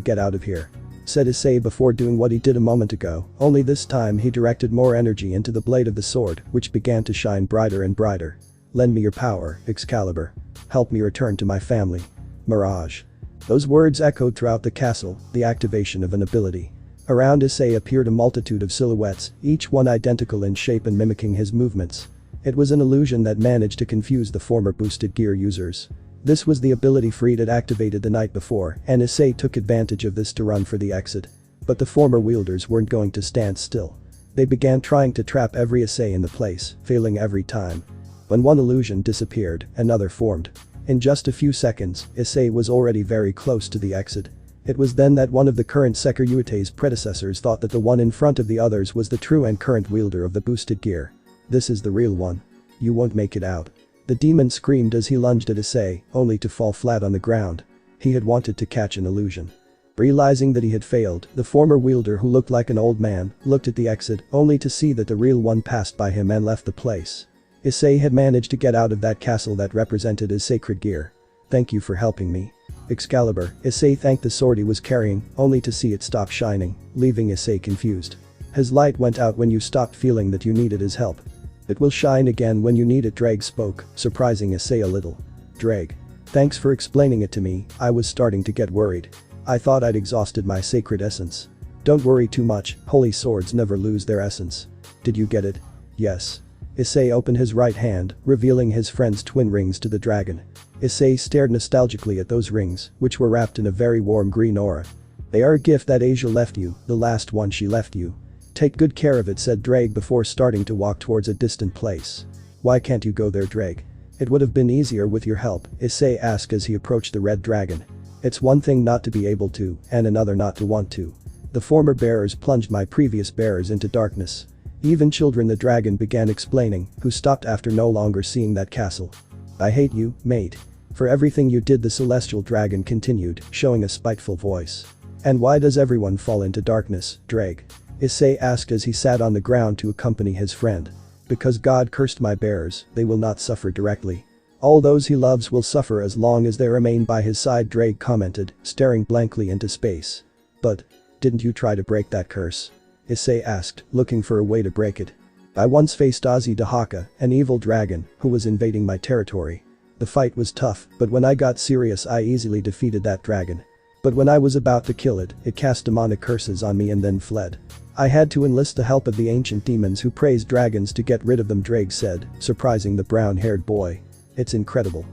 get out of here. Said Issei before doing what he did a moment ago, only this time he directed more energy into the blade of the sword, which began to shine brighter and brighter. Lend me your power, Excalibur. Help me return to my family. Mirage. Those words echoed throughout the castle, the activation of an ability. Around Issei appeared a multitude of silhouettes, each one identical in shape and mimicking his movements. It was an illusion that managed to confuse the former boosted gear users. This was the ability Freed had activated the night before, and Issei took advantage of this to run for the exit. But the former wielders weren't going to stand still. They began trying to trap every Issei in the place, failing every time. When one illusion disappeared, another formed. In just a few seconds, Issei was already very close to the exit. It was then that one of the current Sekiryute's predecessors thought that the one in front of the others was the true and current wielder of the boosted gear. This is the real one. You won't make it out. The demon screamed as he lunged at Issei, only to fall flat on the ground. He had wanted to catch an illusion. Realizing that he had failed, the former wielder who looked like an old man, looked at the exit, only to see that the real one passed by him and left the place. Issei had managed to get out of that castle that represented his sacred gear. Thank you for helping me. Excalibur, Issei thanked the sword he was carrying, only to see it stop shining, leaving Issei confused. His light went out when you stopped feeling that you needed his help. It will shine again when you need it, Drake spoke, surprising Issei a little. Drake. Thanks for explaining it to me, I was starting to get worried. I thought I'd exhausted my sacred essence. Don't worry too much, holy swords never lose their essence. Did you get it? Yes. Issei opened his right hand, revealing his friend's twin rings to the dragon. Issei stared nostalgically at those rings, which were wrapped in a very warm green aura. They are a gift that Asia left you, the last one she left you. Take good care of it, said Drake before starting to walk towards a distant place. Why can't you go there, Drake? It would have been easier with your help, Issei asked as he approached the red dragon. It's one thing not to be able to, and another not to want to. The former bearers plunged my previous bearers into darkness. Even children, the dragon began explaining, who stopped after no longer seeing that castle. I hate you, mate. For everything you did, the celestial dragon continued, showing a spiteful voice. And why does everyone fall into darkness, Drake? Issei asked as he sat on the ground to accompany his friend. Because God cursed my bearers, they will not suffer directly. All those he loves will suffer as long as they remain by his side, Drake commented, staring blankly into space. But, didn't you try to break that curse? Issei asked, looking for a way to break it. I once faced Ozzy Dahaka, an evil dragon, who was invading my territory. The fight was tough, but when I got serious I easily defeated that dragon. But when I was about to kill it, it cast demonic curses on me and then fled. I had to enlist the help of the ancient demons who praised dragons to get rid of them, Drake said, surprising the brown-haired boy. It's incredible.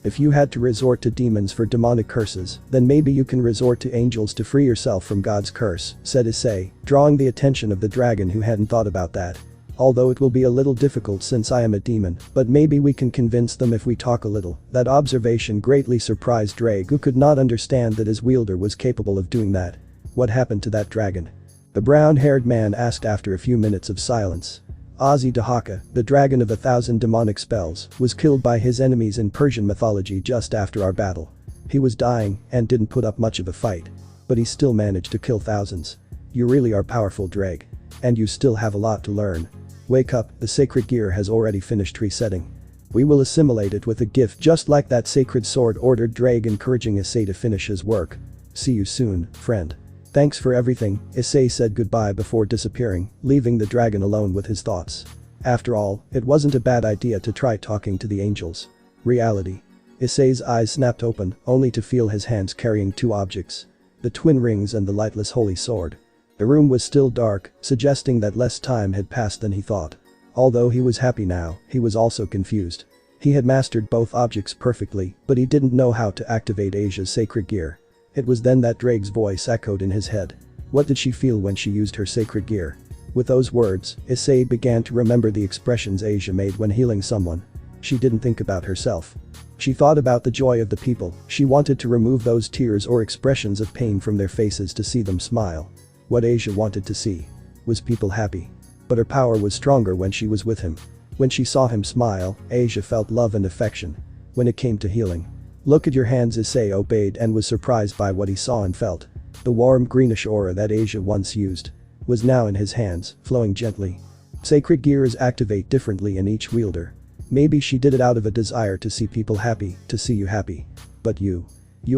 If you had to resort to demons for demonic curses, then maybe you can resort to angels to free yourself from God's curse, said Issei, drawing the attention of the dragon who hadn't thought about that. Although it will be a little difficult since I am a demon, but maybe we can convince them if we talk a little. That observation greatly surprised Drake, who could not understand that his wielder was capable of doing that. What happened to that dragon? The brown-haired man asked after a few minutes of silence. Ozzy Dahaka, the dragon of 1,000 demonic spells, was killed by his enemies in Persian mythology just after our battle. He was dying and didn't put up much of a fight. But he still managed to kill thousands. You really are powerful, Drake. And you still have a lot to learn. Wake up, the sacred gear has already finished resetting. We will assimilate it with a gift just like that sacred sword, ordered Drake, encouraging Issei to finish his work. See you soon, friend. Thanks for everything, Issei said goodbye before disappearing, leaving the dragon alone with his thoughts. After all, it wasn't a bad idea to try talking to the angels. Reality. Issei's eyes snapped open, only to feel his hands carrying two objects. The twin rings and the lightless holy sword. The room was still dark, suggesting that less time had passed than he thought. Although he was happy now, he was also confused. He had mastered both objects perfectly, but he didn't know how to activate Asia's sacred gear. It was then that Drake's voice echoed in his head. What did she feel when she used her sacred gear? With those words, Issei began to remember the expressions Asia made when healing someone. She didn't think about herself. She thought about the joy of the people. She wanted to remove those tears or expressions of pain from their faces to see them smile. What Asia wanted to see was people happy. But her power was stronger when she was with him. When she saw him smile, Asia felt love and affection. When it came to healing. Look at your hands, Issei obeyed and was surprised by what he saw and felt. The warm greenish aura that Asia once used was now in his hands, flowing gently. Sacred gears activate differently in each wielder. Maybe she did it out of a desire to see people happy, to see you happy. But you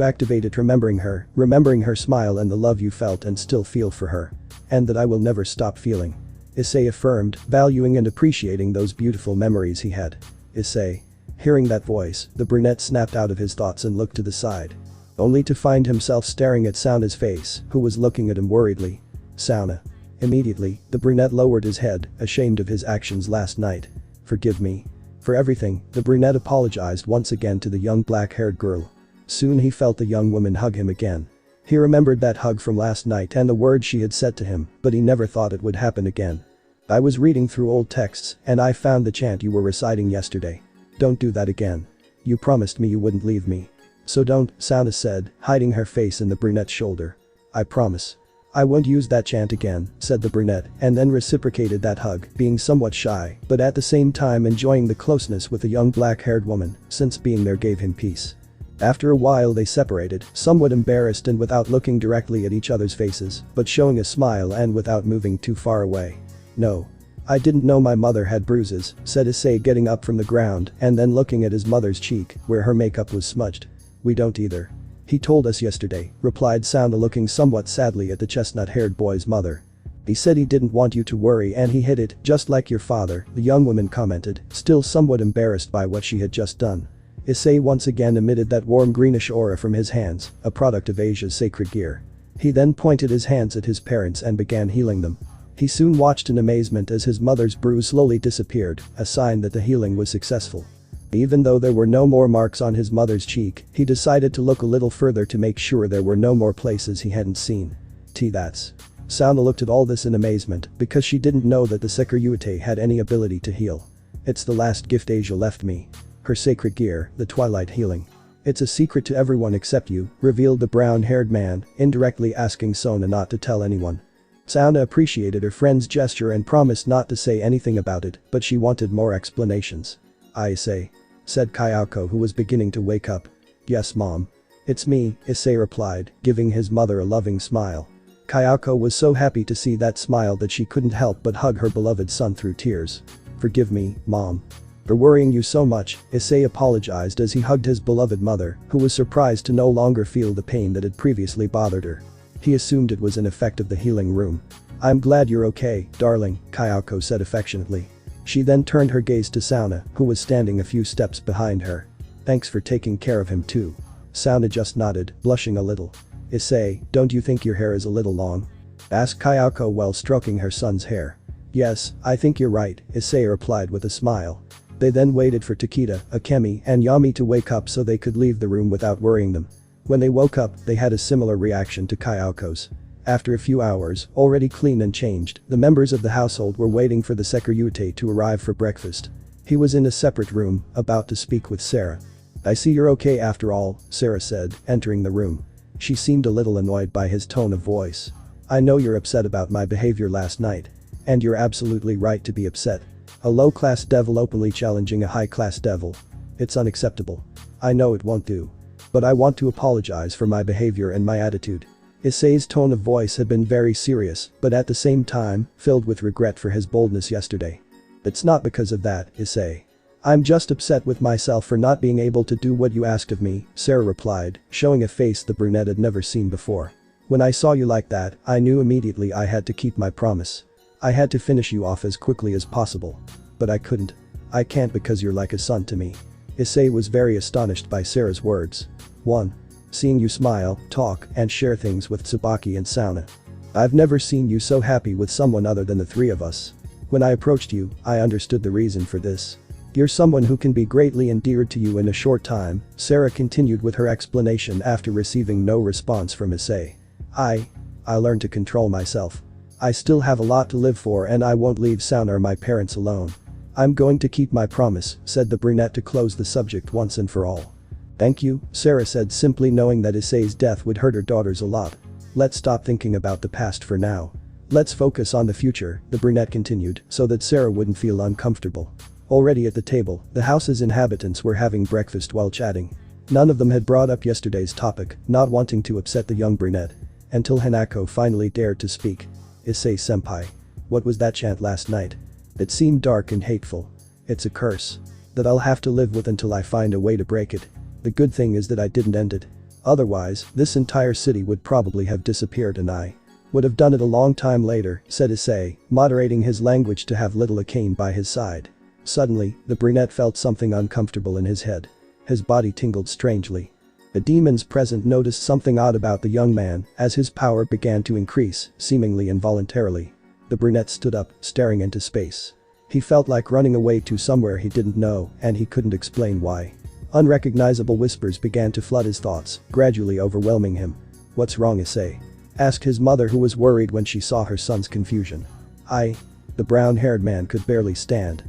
activate it remembering her smile and the love you felt and still feel for her. And that I will never stop feeling. Issei affirmed, valuing and appreciating those beautiful memories he had. Issei. Hearing that voice, the brunette snapped out of his thoughts and looked to the side. Only to find himself staring at Sona's face, who was looking at him worriedly. Sona. Immediately, the brunette lowered his head, ashamed of his actions last night. Forgive me. For everything, the brunette apologized once again to the young black-haired girl. Soon he felt the young woman hug him again. He remembered that hug from last night and the words she had said to him, but he never thought it would happen again. I was reading through old texts and I found the chant you were reciting yesterday. Don't do that again. You promised me you wouldn't leave me. So don't, Sona said, hiding her face in the brunette's shoulder. I promise. I won't use that chant again, said the brunette, and then reciprocated that hug, being somewhat shy, but at the same time enjoying the closeness with the young black-haired woman, since being there gave him peace. After a while they separated, somewhat embarrassed and without looking directly at each other's faces, but showing a smile and without moving too far away. No. I didn't know my mother had bruises, said Issei, getting up from the ground and then looking at his mother's cheek, where her makeup was smudged. We don't either. He told us yesterday, replied Sona, looking somewhat sadly at the chestnut-haired boy's mother. He said he didn't want you to worry and he hid it, just like your father, the young woman commented, still somewhat embarrassed by what she had just done. Issei once again emitted that warm greenish aura from his hands, a product of Asia's sacred gear. He then pointed his hands at his parents and began healing them. He soon watched in amazement as his mother's bruise slowly disappeared, a sign that the healing was successful. Even though there were no more marks on his mother's cheek, he decided to look a little further to make sure there were no more places he hadn't seen. That's. Sona looked at all this in amazement because she didn't know that the Sekiruyute had any ability to heal. It's the last gift Asia left me. Her sacred gear, the Twilight Healing. It's a secret to everyone except you, revealed the brown-haired man, indirectly asking Sona not to tell anyone. Sona appreciated her friend's gesture and promised not to say anything about it, but she wanted more explanations. I say. Said Kayako, who was beginning to wake up. Yes, Mom. It's me, Issei replied, giving his mother a loving smile. Kayako was so happy to see that smile that she couldn't help but hug her beloved son through tears. Forgive me, Mom. For worrying you so much, Issei apologized as he hugged his beloved mother, who was surprised to no longer feel the pain that had previously bothered her. He assumed it was an effect of the healing room. I'm glad you're okay, darling, Kayako said affectionately. She then turned her gaze to Sona, who was standing a few steps behind her. Thanks for taking care of him too. Sona just nodded, blushing a little. Issei, don't you think your hair is a little long? Asked Kayako while stroking her son's hair. Yes, I think you're right, Issei replied with a smile. They then waited for Takeda, Akemi and Yami to wake up so they could leave the room without worrying them. When they woke up, they had a similar reaction to Kayako's. After a few hours, already clean and changed, the members of the household were waiting for the Sekiruyute to arrive for breakfast. He was in a separate room, about to speak with Sarah. I see you're okay after all, Sarah said, entering the room. She seemed a little annoyed by his tone of voice. I know you're upset about my behavior last night. And you're absolutely right to be upset. A low-class devil openly challenging a high-class devil. It's unacceptable. I know it won't do. But I want to apologize for my behavior and my attitude. Issei's tone of voice had been very serious, but at the same time, filled with regret for his boldness yesterday. It's not because of that, Issei. I'm just upset with myself for not being able to do what you asked of me, Sarah replied, showing a face the brunette had never seen before. When I saw you like that, I knew immediately I had to keep my promise. I had to finish you off as quickly as possible. But I couldn't. I can't because you're like a son to me. Issei was very astonished by Sarah's words. 1. Seeing you smile, talk, and share things with Tsubaki and Sona. I've never seen you so happy with someone other than the three of us. When I approached you, I understood the reason for this. You're someone who can be greatly endeared to you in a short time, Sarah continued with her explanation after receiving no response from Issei. I learned to control myself. I still have a lot to live for and I won't leave Sona or my parents alone. I'm going to keep my promise, said the brunette to close the subject once and for all. Thank you, Sarah said simply knowing that Issei's death would hurt her daughters a lot. Let's stop thinking about the past for now. Let's focus on the future, the brunette continued, so that Sarah wouldn't feel uncomfortable. Already at the table, the house's inhabitants were having breakfast while chatting. None of them had brought up yesterday's topic, not wanting to upset the young brunette. Until Hanako finally dared to speak. Issei-senpai. What was that chant last night? It seemed dark and hateful. It's a curse. That I'll have to live with until I find a way to break it. The good thing is that I didn't end it. Otherwise, this entire city would probably have disappeared and I would have done it a long time later, said Issei, moderating his language to have little Akane by his side. Suddenly, the brunette felt something uncomfortable in his head. His body tingled strangely. The demons present noticed something odd about the young man as his power began to increase, seemingly involuntarily. The brunette stood up, staring into space. He felt like running away to somewhere he didn't know and he couldn't explain why. Unrecognizable whispers began to flood his thoughts, gradually overwhelming him. What's wrong, Issei? Asked his mother who was worried when she saw her son's confusion. The brown-haired man could barely stand.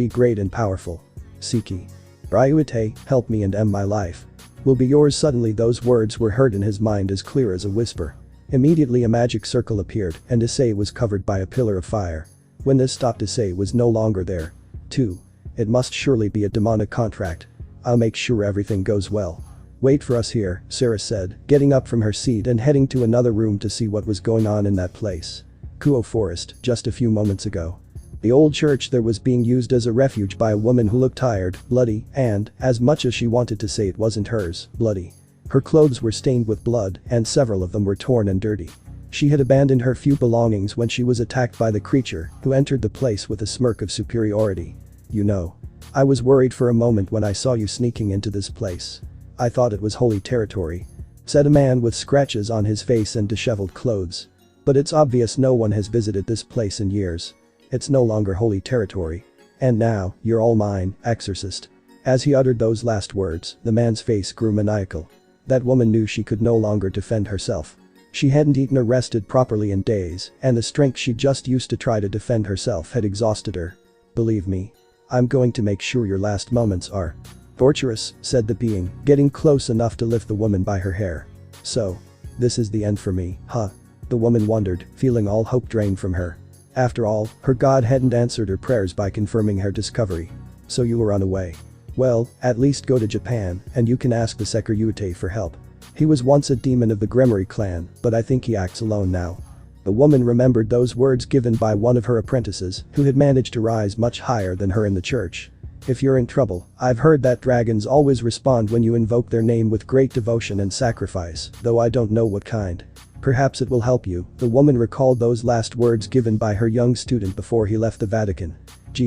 Great and powerful. Siki. Ryuite, help me and end my life. Will be yours. Suddenly those words were heard in his mind as clear as a whisper. Immediately a magic circle appeared and Issei was covered by a pillar of fire. When this stopped, Issei was no longer there. 2. It must surely be a demonic contract. I'll make sure everything goes well. Wait for us here, Sarah said, getting up from her seat and heading to another room to see what was going on in that place. Kuo Forest, just a few moments ago. The old church there was being used as a refuge by a woman who looked tired, bloody, and, as much as she wanted to say it wasn't hers, bloody. Her clothes were stained with blood and several of them were torn and dirty. She had abandoned her few belongings when she was attacked by the creature, who entered the place with a smirk of superiority. You know. I was worried for a moment when I saw you sneaking into this place. I thought it was holy territory. Said a man with scratches on his face and disheveled clothes. But it's obvious no one has visited this place in years. It's no longer holy territory. And now, you're all mine, exorcist. As he uttered those last words, the man's face grew maniacal. That woman knew she could no longer defend herself. She hadn't eaten or rested properly in days, and the strength she just used to try to defend herself had exhausted her. Believe me. I'm going to make sure your last moments are torturous, said the being, getting close enough to lift the woman by her hair. So. This is the end for me, huh? The woman wondered, feeling all hope drained from her. After all, her god hadn't answered her prayers by confirming her discovery. So you will run away. Well, at least go to Japan, and you can ask the Sekiryute for help. He was once a demon of the Gremory clan, but I think he acts alone now. The woman remembered those words given by one of her apprentices, who had managed to rise much higher than her in the church. If you're in trouble, I've heard that dragons always respond when you invoke their name with great devotion and sacrifice, though I don't know what kind. Perhaps it will help you, the woman recalled those last words given by her young student before he left the Vatican.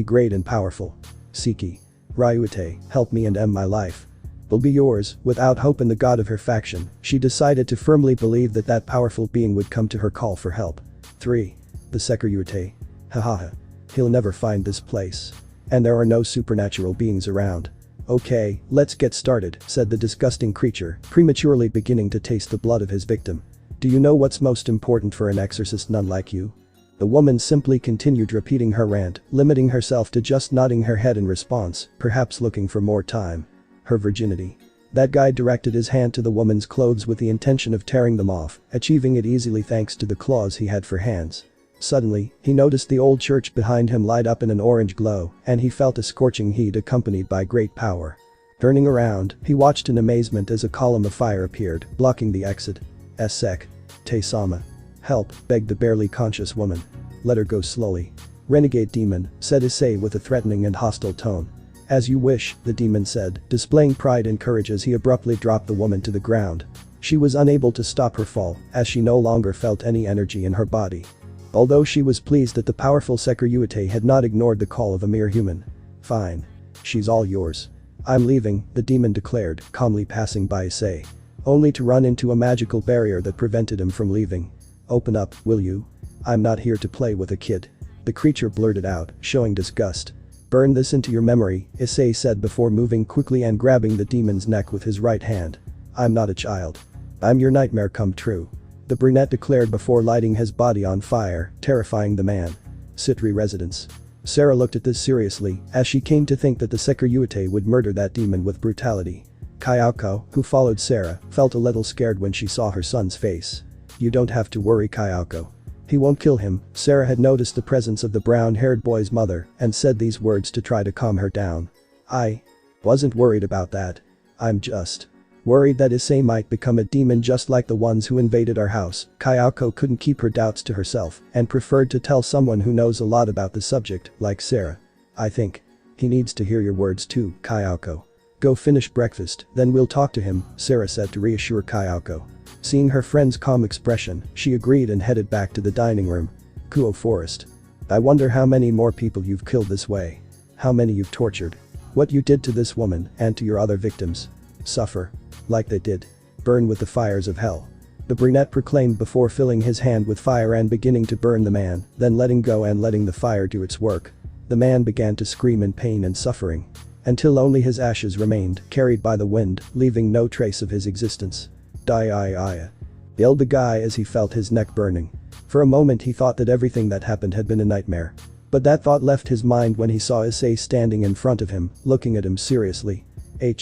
Great and powerful. Siki. Ryuite, help me and end my life. Will be yours. Without hope in the god of her faction, she decided to firmly believe that that powerful being would come to her call for help. 3. The Sekiryute. Hahaha. He'll never find this place. And there are no supernatural beings around. Okay, let's get started, said the disgusting creature, prematurely beginning to taste the blood of his victim. Do you know what's most important for an exorcist nun like you? The woman simply continued repeating her rant, limiting herself to just nodding her head in response, perhaps looking for more time. Her virginity. That guy directed his hand to the woman's clothes with the intention of tearing them off, achieving it easily thanks to the claws he had for hands. Suddenly, he noticed the old church behind him light up in an orange glow, and he felt a scorching heat accompanied by great power. Turning around, he watched in amazement as a column of fire appeared, blocking the exit. Te-sama. Help, begged the barely conscious woman. Let her go slowly. Renegade demon, said Issei with a threatening and hostile tone. As you wish, the demon said, displaying pride and courage as he abruptly dropped the woman to the ground. She was unable to stop her fall, as she no longer felt any energy in her body. Although she was pleased that the powerful Sekiruyute had not ignored the call of a mere human. Fine. She's all yours. I'm leaving, the demon declared, calmly passing by Issei. Only to run into a magical barrier that prevented him from leaving. Open up, will you? I'm not here to play with a kid. The creature blurted out, showing disgust. Burn this into your memory, Issei said before moving quickly and grabbing the demon's neck with his right hand. I'm not a child. I'm your nightmare come true. The brunette declared before lighting his body on fire, terrifying the man. Sitri residence. Sarah looked at this seriously, as she came to think that the Sekiruyute would murder that demon with brutality. Kayako, who followed Sarah, felt a little scared when she saw her son's face. You don't have to worry, Kayako. He won't kill him. Sarah had noticed the presence of the brown-haired boy's mother and said these words to try to calm her down. I wasn't worried about that. I'm just worried that Issei might become a demon just like the ones who invaded our house. Kayako couldn't keep her doubts to herself and preferred to tell someone who knows a lot about the subject, like Sarah. I think he needs to hear your words too, Kayako. Go finish breakfast, then we'll talk to him, Sarah said to reassure Kayako. Seeing her friend's calm expression, she agreed and headed back to the dining room. Kuo Forest. I wonder how many more people you've killed this way. How many you've tortured. What you did to this woman and to your other victims. Suffer. Like they did. Burn with the fires of hell. The brunette proclaimed before filling his hand with fire and beginning to burn the man, then letting go and letting the fire do its work. The man began to scream in pain and suffering. Until only his ashes remained, carried by the wind, leaving no trace of his existence. Die, yelled the guy as he felt his neck burning. For a moment he thought that everything that happened had been a nightmare. But that thought left his mind when he saw Issei standing in front of him, looking at him seriously.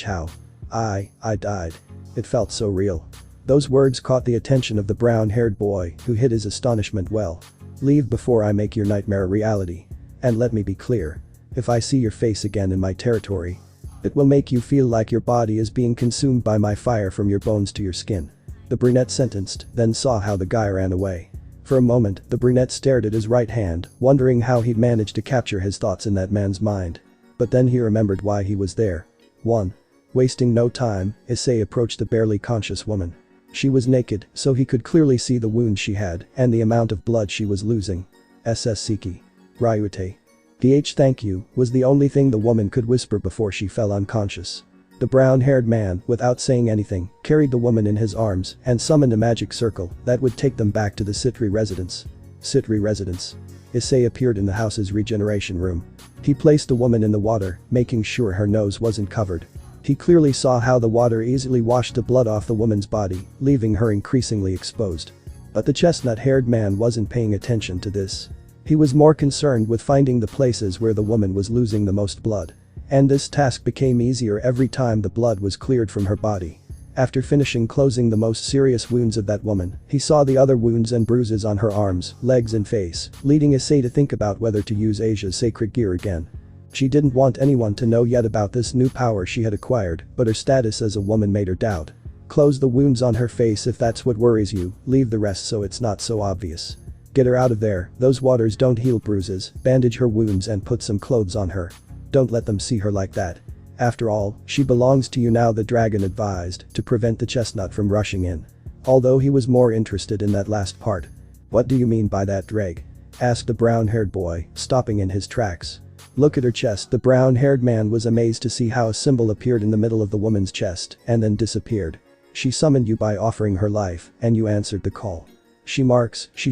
How? I died. It felt so real. Those words caught the attention of the brown-haired boy, who hid his astonishment well. Leave before I make your nightmare a reality. And let me be clear. If I see your face again in my territory, it will make you feel like your body is being consumed by my fire from your bones to your skin. The brunette sentenced, then saw how the guy ran away. For a moment, the brunette stared at his right hand, wondering how he'd managed to capture his thoughts in that man's mind. But then he remembered why he was there. 1. Wasting no time, Issei approached the barely conscious woman. She was naked, so he could clearly see the wounds she had and the amount of blood she was losing. Seki. Ryute. Thank you, was the only thing the woman could whisper before she fell unconscious. The brown-haired man, without saying anything, carried the woman in his arms and summoned a magic circle that would take them back to the Sitri residence. Sitri residence. Issei appeared in the house's regeneration room. He placed the woman in the water, making sure her nose wasn't covered. He clearly saw how the water easily washed the blood off the woman's body, leaving her increasingly exposed. But the chestnut-haired man wasn't paying attention to this. He was more concerned with finding the places where the woman was losing the most blood. And this task became easier every time the blood was cleared from her body. After finishing closing the most serious wounds of that woman, he saw the other wounds and bruises on her arms, legs and face, leading Issei to think about whether to use Asia's sacred gear again. She didn't want anyone to know yet about this new power she had acquired, but her status as a woman made her doubt. Close the wounds on her face if that's what worries you, leave the rest so it's not so obvious. Get her out of there, those waters don't heal bruises, bandage her wounds and put some clothes on her. Don't let them see her like that. After all, she belongs to you now, the dragon advised, to prevent the chestnut from rushing in. Although he was more interested in that last part. What do you mean by that, Drake? Asked the brown-haired boy, stopping in his tracks. Look at her chest. The brown-haired man was amazed to see how a symbol appeared in the middle of the woman's chest and then disappeared. She summoned you by offering her life, and you answered the call. She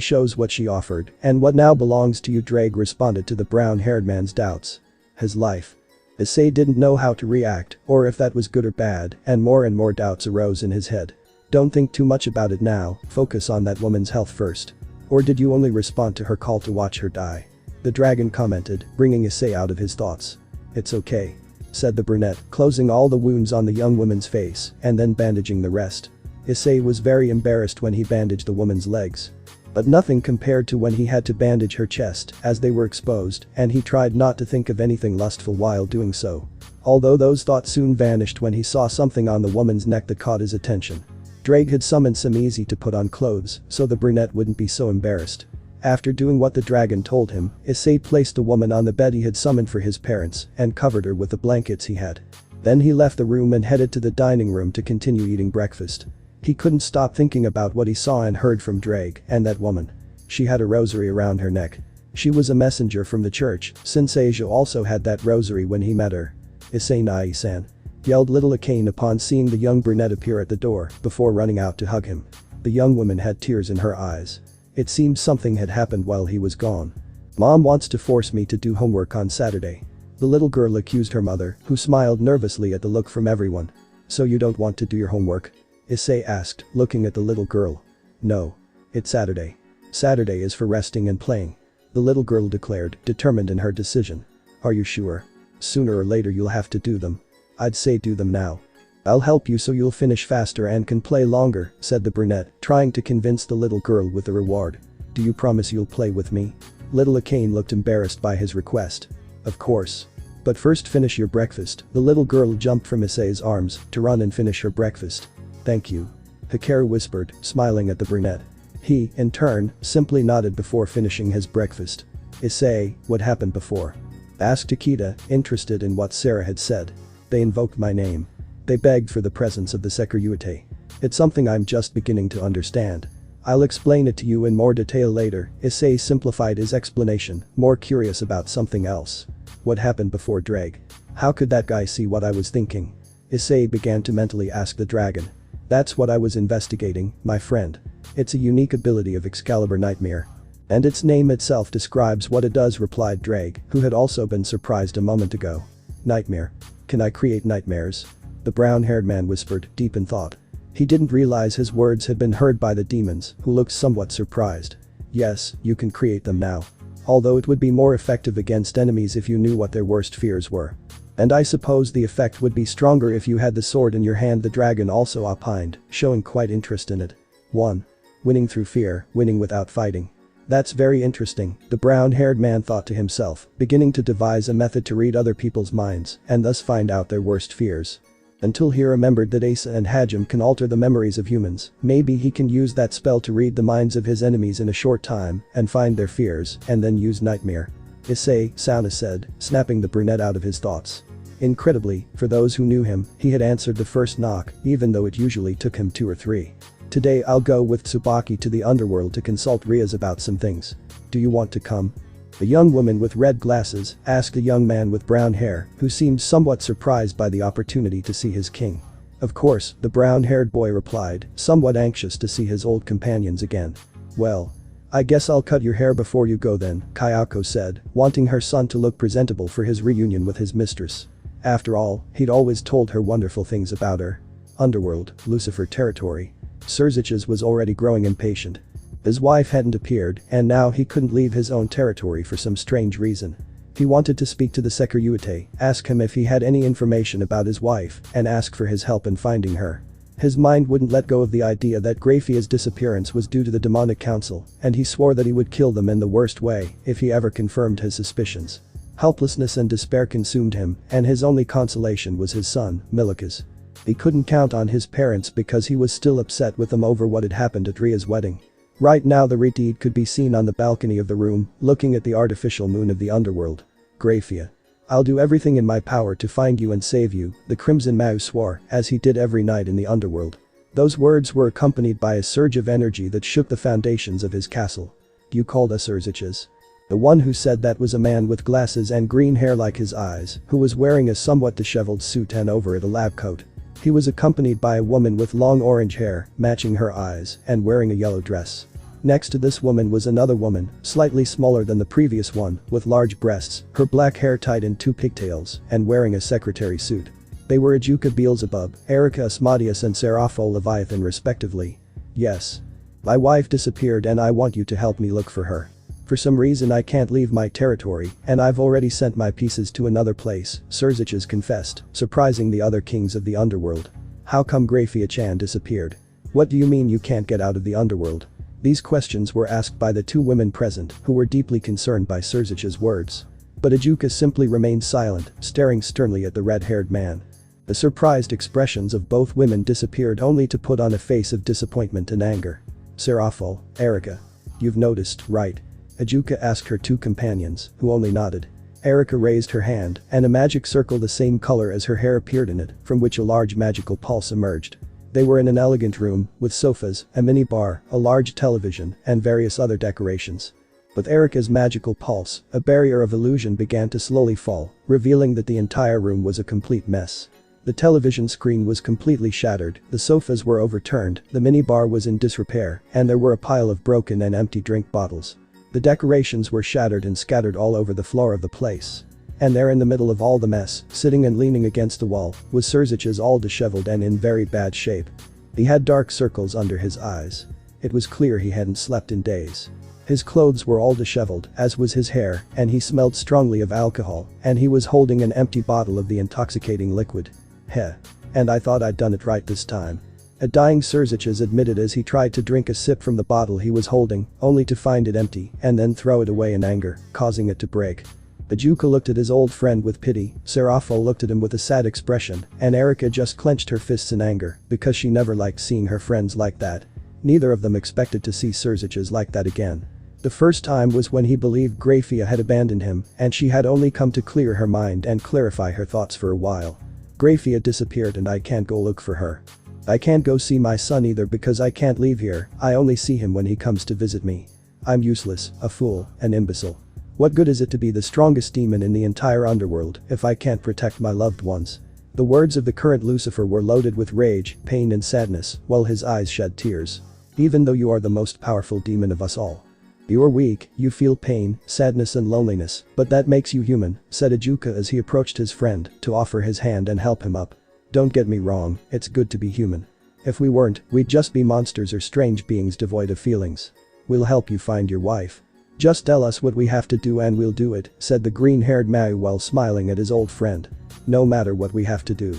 shows what she offered, and what now belongs to you, Drake responded to the brown-haired man's doubts. His life. Issei didn't know how to react, or if that was good or bad, and more doubts arose in his head. Don't think too much about it now, focus on that woman's health first. Or did you only respond to her call to watch her die? The dragon commented, bringing Issei out of his thoughts. It's okay. Said the brunette, closing all the wounds on the young woman's face, and then bandaging the rest. Issei was very embarrassed when he bandaged the woman's legs. But nothing compared to when he had to bandage her chest, as they were exposed, and he tried not to think of anything lustful while doing so. Although those thoughts soon vanished when he saw something on the woman's neck that caught his attention. Drake had summoned some easy-to-put-on clothes, so the brunette wouldn't be so embarrassed. After doing what the dragon told him, Issei placed the woman on the bed he had summoned for his parents and covered her with the blankets he had. Then he left the room and headed to the dining room to continue eating breakfast. He couldn't stop thinking about what he saw and heard from Drake and that woman. She had a rosary around her neck. She was a messenger from the church, since Asia also had that rosary when he met her. "Issei Nai-san," yelled little Akane upon seeing the young brunette appear at the door before running out to hug him. The young woman had tears in her eyes. It seemed something had happened while he was gone. "Mom wants to force me to do homework on Saturday." The little girl accused her mother, who smiled nervously at the look from everyone. "So you don't want to do your homework?" Issei asked, looking at the little girl. "No. It's Saturday. Saturday is for resting and playing," the little girl declared, determined in her decision. "Are you sure? Sooner or later you'll have to do them. I'd say do them now." "I'll help you so you'll finish faster and can play longer," said the brunette, trying to convince the little girl with the reward. "Do you promise you'll play with me?" Little Akane looked embarrassed by his request. "Of course. But first finish your breakfast." The little girl jumped from Issei's arms to run and finish her breakfast. "Thank you," Hikaru whispered, smiling at the brunette. He, in turn, simply nodded before finishing his breakfast. "Issei, what happened before?" asked Akita, interested in what Sarah had said. "They invoked my name. They begged for the presence of the Securitate. It's something I'm just beginning to understand. I'll explain it to you in more detail later." Issei simplified his explanation, more curious about something else. "What happened before Drake? How could that guy see what I was thinking?" Issei began to mentally ask the dragon. "That's what I was investigating, my friend. It's a unique ability of Excalibur Nightmare. And its name itself describes what it does," replied Drake, who had also been surprised a moment ago. "Nightmare? Can I create nightmares?" the brown-haired man whispered, deep in thought. He didn't realize his words had been heard by the demons, who looked somewhat surprised. "Yes, you can create them now. Although it would be more effective against enemies if you knew what their worst fears were. And I suppose the effect would be stronger if you had the sword in your hand," the dragon also opined, showing quite interest in it. 1. Winning through fear, winning without fighting. "That's very interesting," the brown-haired man thought to himself, beginning to devise a method to read other people's minds and thus find out their worst fears. Until he remembered that Asa and Hajim can alter the memories of humans, maybe he can use that spell to read the minds of his enemies in a short time and find their fears and then use nightmare. "Issei," Sona said, snapping the brunette out of his thoughts. Incredibly, for those who knew him, he had answered the first knock, even though it usually took him 2 or 3. "Today I'll go with Tsubaki to the underworld to consult Rias about some things. Do you want to come?" The young woman with red glasses asked the young man with brown hair, who seemed somewhat surprised by the opportunity to see his king. "Of course," the brown-haired boy replied, somewhat anxious to see his old companions again. "Well, I guess I'll cut your hair before you go then," Kayako said, wanting her son to look presentable for his reunion with his mistress. After all, he'd always told her wonderful things about her. Underworld, Lucifer territory. Surziches was already growing impatient. His wife hadn't appeared, and now he couldn't leave his own territory for some strange reason. He wanted to speak to the Securitate, ask him if he had any information about his wife, and ask for his help in finding her. His mind wouldn't let go of the idea that Graphia's disappearance was due to the demonic council, and he swore that he would kill them in the worst way if he ever confirmed his suspicions. Helplessness and despair consumed him, and his only consolation was his son, Milikas. He couldn't count on his parents because he was still upset with them over what had happened at Ria's wedding. Right now the Retid could be seen on the balcony of the room, looking at the artificial moon of the underworld. "Graphia. I'll do everything in my power to find you and save you," the Crimson Mau swore, as he did every night in the underworld. Those words were accompanied by a surge of energy that shook the foundations of his castle. "You called us Urziches?" The one who said that was a man with glasses and green hair like his eyes, who was wearing a somewhat disheveled suit and over it a lab coat. He was accompanied by a woman with long orange hair, matching her eyes, and wearing a yellow dress. Next to this woman was another woman, slightly smaller than the previous one, with large breasts, her black hair tied in 2 pigtails, and wearing a secretary suit. They were Ajuka Beelzebub, Erica Asmodeus and Serapho Leviathan respectively. "Yes. My wife disappeared and I want you to help me look for her. For some reason I can't leave my territory, and I've already sent my pieces to another place," Surziches confessed, surprising the other kings of the underworld. "How come Graphia-chan disappeared? What do you mean you can't get out of the underworld?" These questions were asked by the 2 women present, who were deeply concerned by Surzich's words. But Ajuka simply remained silent, staring sternly at the red-haired man. The surprised expressions of both women disappeared only to put on a face of disappointment and anger. "Serapho, Erica. You've noticed, right? Ajuka asked her two companions, who only nodded. Erika raised her hand, and a magic circle the same color as her hair appeared in it, from which a large magical pulse emerged. They were in an elegant room, with sofas, a mini bar, a large television, and various other decorations. With Erika's magical pulse, a barrier of illusion began to slowly fall, revealing that the entire room was a complete mess. The television screen was completely shattered, the sofas were overturned, the mini bar was in disrepair, and there were a pile of broken and empty drink bottles. The decorations were shattered and scattered all over the floor of the place. And there in the middle of all the mess, sitting and leaning against the wall, was Sirzich's all disheveled and in very bad shape. He had dark circles under his eyes. It was clear he hadn't slept in days. His clothes were all disheveled, as was his hair, and he smelled strongly of alcohol, and he was holding an empty bottle of the intoxicating liquid. Heh. And I thought I'd done it right this time. A dying Sirzich's admitted as he tried to drink a sip from the bottle he was holding, only to find it empty, and then throw it away in anger, causing it to break. Ajuka looked at his old friend with pity, Serafal looked at him with a sad expression, and Erika just clenched her fists in anger, because she never liked seeing her friends like that. Neither of them expected to see Sirzich's like that again. The first time was when he believed Grafia had abandoned him, and she had only come to clear her mind and clarify her thoughts for a while. Grafia disappeared and I can't go look for her. I can't go see my son either because I can't leave here, I only see him when he comes to visit me. I'm useless, a fool, an imbecile. What good is it to be the strongest demon in the entire underworld if I can't protect my loved ones? The words of the current Lucifer were loaded with rage, pain and sadness, while his eyes shed tears. Even though you are the most powerful demon of us all. You are weak, you feel pain, sadness and loneliness, but that makes you human, said Ajuka as he approached his friend to offer his hand and help him up. Don't get me wrong, it's good to be human. If we weren't, we'd just be monsters or strange beings devoid of feelings. We'll help you find your wife. Just tell us what we have to do and we'll do it, said the green-haired Mau while smiling at his old friend. No matter what we have to do.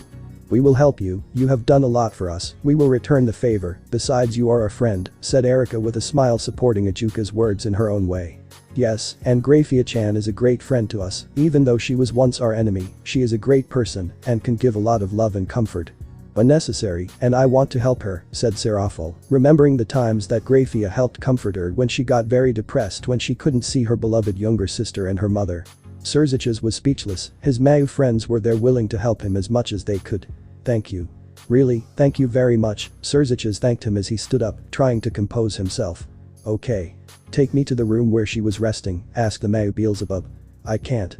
We will help you, you have done a lot for us, we will return the favor, besides you are our friend, said Erika with a smile supporting Ajuka's words in her own way. Yes, and Grafia-chan is a great friend to us, even though she was once our enemy, she is a great person and can give a lot of love and comfort. Unnecessary, and I want to help her, said Serafal, remembering the times that Grafia helped comfort her when she got very depressed when she couldn't see her beloved younger sister and her mother. Sirzich's was speechless, his Mau friends were there willing to help him as much as they could. Thank you. Really, thank you very much, Sirzich's thanked him as he stood up, trying to compose himself. Okay. Take me to the room where she was resting, asked the Mau Beelzebub. I can't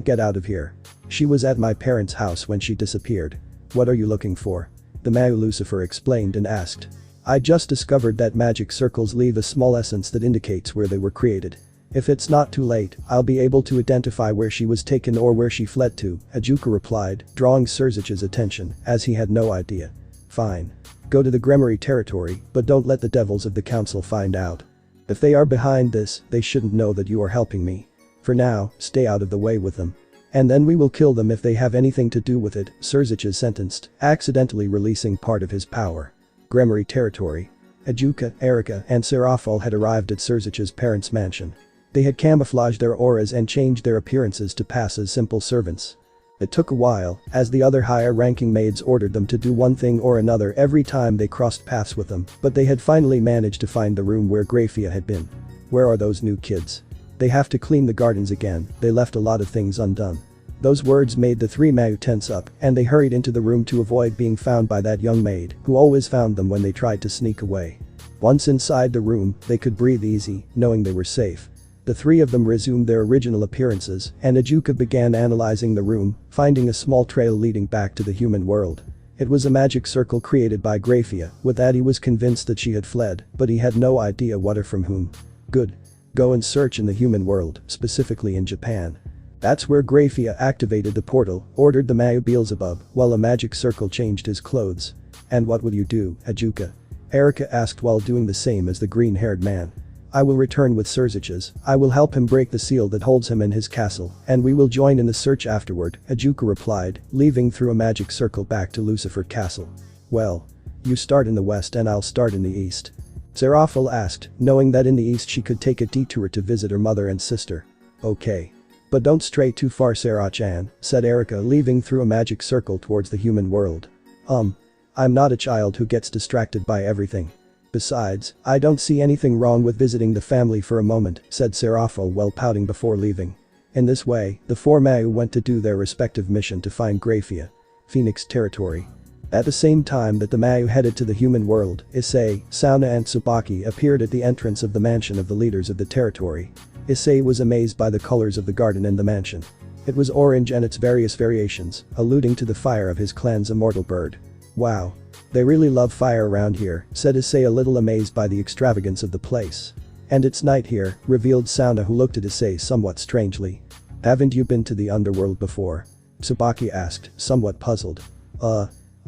get out of here. She was at my parents' house when she disappeared. What are you looking for? The Mau Lucifer explained and asked. I just discovered that magic circles leave a small essence that indicates where they were created. If it's not too late, I'll be able to identify where she was taken or where she fled to, Ajuka replied, drawing Sirzich's attention, as he had no idea. Fine. Go to the Gremory territory, but don't let the devils of the council find out. If they are behind this, they shouldn't know that you are helping me. For now, stay out of the way with them. And then we will kill them if they have anything to do with it, Sirzich's sentenced, accidentally releasing part of his power. Gremory territory. Ajuka, Erika, and Serafal had arrived at Sirzich's parents' mansion. They had camouflaged their auras and changed their appearances to pass as simple servants. It took a while, as the other higher-ranking maids ordered them to do one thing or another every time they crossed paths with them, but they had finally managed to find the room where Grafia had been. Where are those new kids? They have to clean the gardens again, they left a lot of things undone. Those words made the three Mau tense up, and they hurried into the room to avoid being found by that young maid, who always found them when they tried to sneak away. Once inside the room, they could breathe easy, knowing they were safe. The three of them resumed their original appearances, and Ajuka began analyzing the room, finding a small trail leading back to the human world. It was a magic circle created by Grafia, with that he was convinced that she had fled, but he had no idea what or from whom. Good. Go and search in the human world, specifically in Japan. That's where Grafia activated the portal, ordered the Mau Beelzebub, while a magic circle changed his clothes. And what will you do, Ajuka? Erika asked while doing the same as the green-haired man. I will return with Sirzich's, I will help him break the seal that holds him in his castle, and we will join in the search afterward, Ajuka replied, leaving through a magic circle back to Lucifer Castle. Well. You start in the west and I'll start in the east. Serafal asked, knowing that in the east she could take a detour to visit her mother and sister. Okay. But don't stray too far, Sarah-chan, said Erika, leaving through a magic circle towards the human world. I'm not a child who gets distracted by everything. Besides, I don't see anything wrong with visiting the family for a moment, said Serafo while pouting before leaving. In this way, the four Mau went to do their respective mission to find Grafia, Phoenix territory. At the same time that the Mau headed to the human world, Issei, Sona and Tsubaki appeared at the entrance of the mansion of the leaders of the territory. Issei was amazed by the colors of the garden in the mansion. It was orange and its various variations, alluding to the fire of his clan's immortal bird. Wow. They really love fire around here, said Issei, a little amazed by the extravagance of the place. And it's night here, revealed Sona, who looked at Issei somewhat strangely. Haven't you been to the underworld before? Tsubaki asked, somewhat puzzled.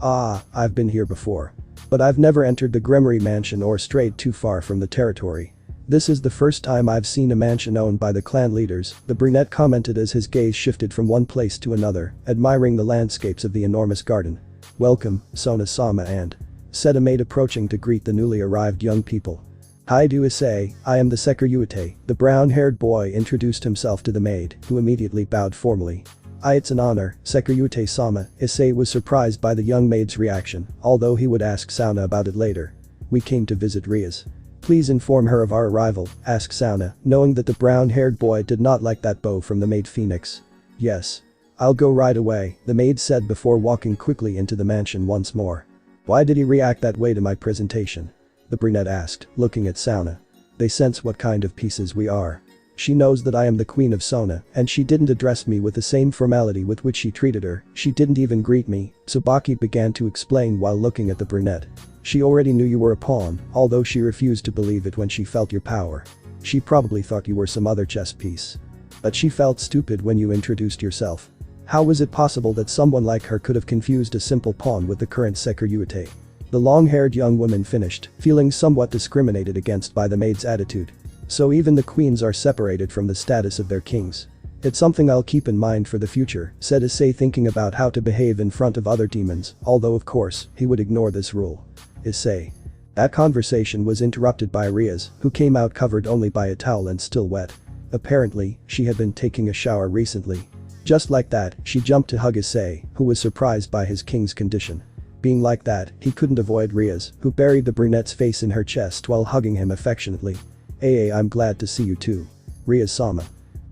I've been here before. But I've never entered the Gremory mansion or strayed too far from the territory. This is the first time I've seen a mansion owned by the clan leaders, the brunette commented as his gaze shifted from one place to another, admiring the landscapes of the enormous garden. Welcome, Sona-sama, said a maid approaching to greet the newly arrived young people. Hi to Issei, I am the Sekiryuite, the brown-haired boy introduced himself to the maid, who immediately bowed formally. It's an honor, Sekiryuite-sama. Issei was surprised by the young maid's reaction, although he would ask Sona about it later. We came to visit Rias. Please inform her of our arrival, asked Sona, knowing that the brown-haired boy did not like that bow from the maid Phoenix. Yes. I'll go right away, the maid said before walking quickly into the mansion once more. Why did he react that way to my presentation? The brunette asked, looking at Sona. They sense what kind of pieces we are. She knows that I am the queen of Sona, and she didn't address me with the same formality with which she treated her, she didn't even greet me, Tsubaki began to explain while looking at the brunette. She already knew you were a pawn, although she refused to believe it when she felt your power. She probably thought you were some other chess piece. But she felt stupid when you introduced yourself. How was it possible that someone like her could have confused a simple pawn with the current Sekiryuite? The long-haired young woman finished, feeling somewhat discriminated against by the maid's attitude. So even the queens are separated from the status of their kings. It's something I'll keep in mind for the future, said Issei, thinking about how to behave in front of other demons, although of course, he would ignore this rule. Issei. That conversation was interrupted by Rias, who came out covered only by a towel and still wet. Apparently, she had been taking a shower recently. Just like that, she jumped to hug Issei, who was surprised by his king's condition. Being like that, he couldn't avoid Rias, who buried the brunette's face in her chest while hugging him affectionately. I'm glad to see you too. Rias-sama.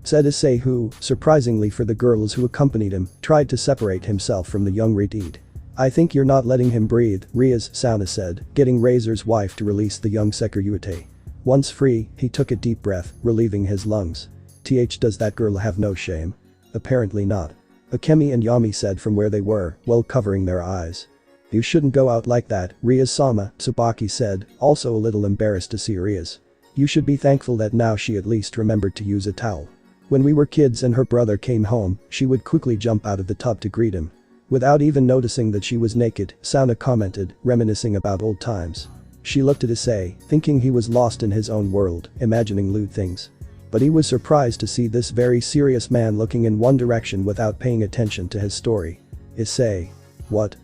Said Issei, who, surprisingly for the girls who accompanied him, tried to separate himself from the young Redeed. I think you're not letting him breathe, Rias-sama said, getting Razor's wife to release the young Sekiryuite. Once free, he took a deep breath, relieving his lungs. Does that girl have no shame? Apparently not. Akemi and Yami said from where they were, while covering their eyes. You shouldn't go out like that, Rias-sama, Tsubaki said, also a little embarrassed to see Rias. You should be thankful that now she at least remembered to use a towel. When we were kids and her brother came home, she would quickly jump out of the tub to greet him. Without even noticing that she was naked, Sona commented, reminiscing about old times. She looked at Issei, thinking he was lost in his own world, imagining lewd things. But he was surprised to see this very serious man looking in one direction without paying attention to his story. Issei. What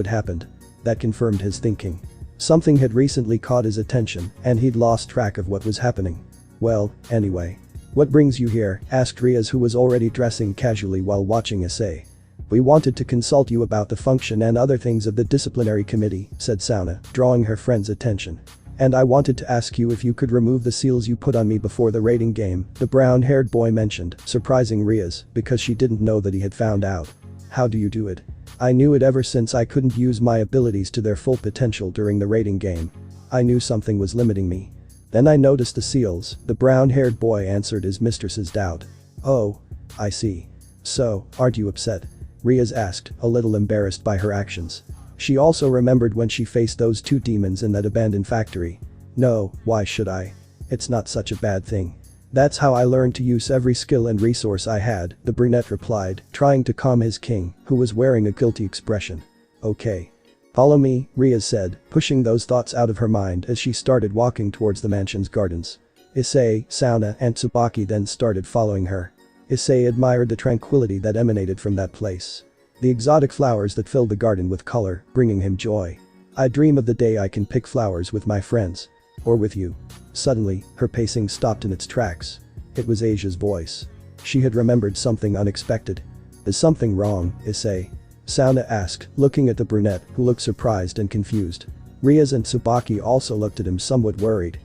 happened? That confirmed his thinking. Something had recently caught his attention, and he'd lost track of what was happening. Well, anyway. What brings you here? Asked Rias, who was already dressing casually while watching Issei. We wanted to consult you about the function and other things of the disciplinary committee, said Sona, drawing her friend's attention. And I wanted to ask you if you could remove the seals you put on me before the raiding game, the brown-haired boy mentioned, surprising Rias, because she didn't know that he had found out. How do you do it? I knew it ever since I couldn't use my abilities to their full potential during the raiding game. I knew something was limiting me. Then I noticed the seals, the brown-haired boy answered his mistress's doubt. Oh. I see. So, aren't you upset? Rias asked, a little embarrassed by her actions. She also remembered when she faced those two demons in that abandoned factory. No, why should I? It's not such a bad thing. That's how I learned to use every skill and resource I had, the brunette replied, trying to calm his king, who was wearing a guilty expression. Okay. Follow me, Rias said, pushing those thoughts out of her mind as she started walking towards the mansion's gardens. Issei, Sona, and Tsubaki then started following her. Issei admired the tranquility that emanated from that place. The exotic flowers that filled the garden with color, bringing him joy. I dream of the day I can pick flowers with my friends. Or with you. Suddenly, her pacing stopped in its tracks. It was Asia's voice. She had remembered something unexpected. Is something wrong, Issei? Sona asked, looking at the brunette, who looked surprised and confused. Riaz and Tsubaki also looked at him somewhat worried.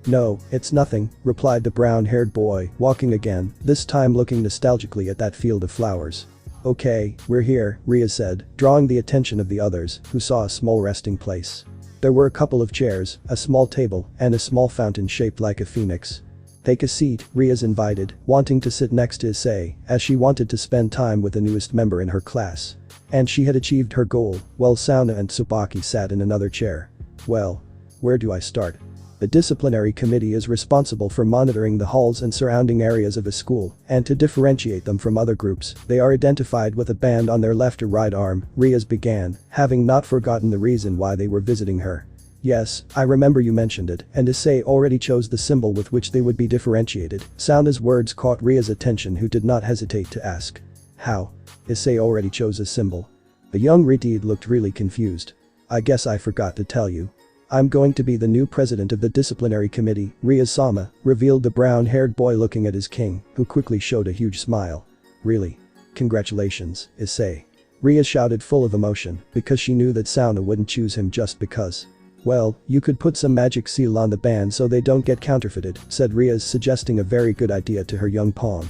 No, it's nothing, replied the brown-haired boy, walking again, this time looking nostalgically at that field of flowers. Okay, we're here, Riaz said, drawing the attention of the others, who saw a small resting place. There were a couple of chairs, a small table, and a small fountain shaped like a phoenix. Take a seat, Riaz invited, wanting to sit next to Issei, as she wanted to spend time with the newest member in her class. And she had achieved her goal, while Sona and Tsubaki sat in another chair. Well, where do I start? The disciplinary committee is responsible for monitoring the halls and surrounding areas of a school, and to differentiate them from other groups, they are identified with a band on their left or right arm, Riaz began, having not forgotten the reason why they were visiting her. Yes, I remember you mentioned it, and Issei already chose the symbol with which they would be differentiated. Sona's words caught Riaz's attention, who did not hesitate to ask. How? Issei already chose a symbol. The young Retid looked really confused. I guess I forgot to tell you. I'm going to be the new president of the disciplinary committee, Riaz-sama, revealed the brown-haired boy looking at his king, who quickly showed a huge smile. Really? Congratulations, Issei. Riaz shouted full of emotion, because she knew that Sona wouldn't choose him just because. Well, you could put some magic seal on the band so they don't get counterfeited, said Riaz, suggesting a very good idea to her young pawn.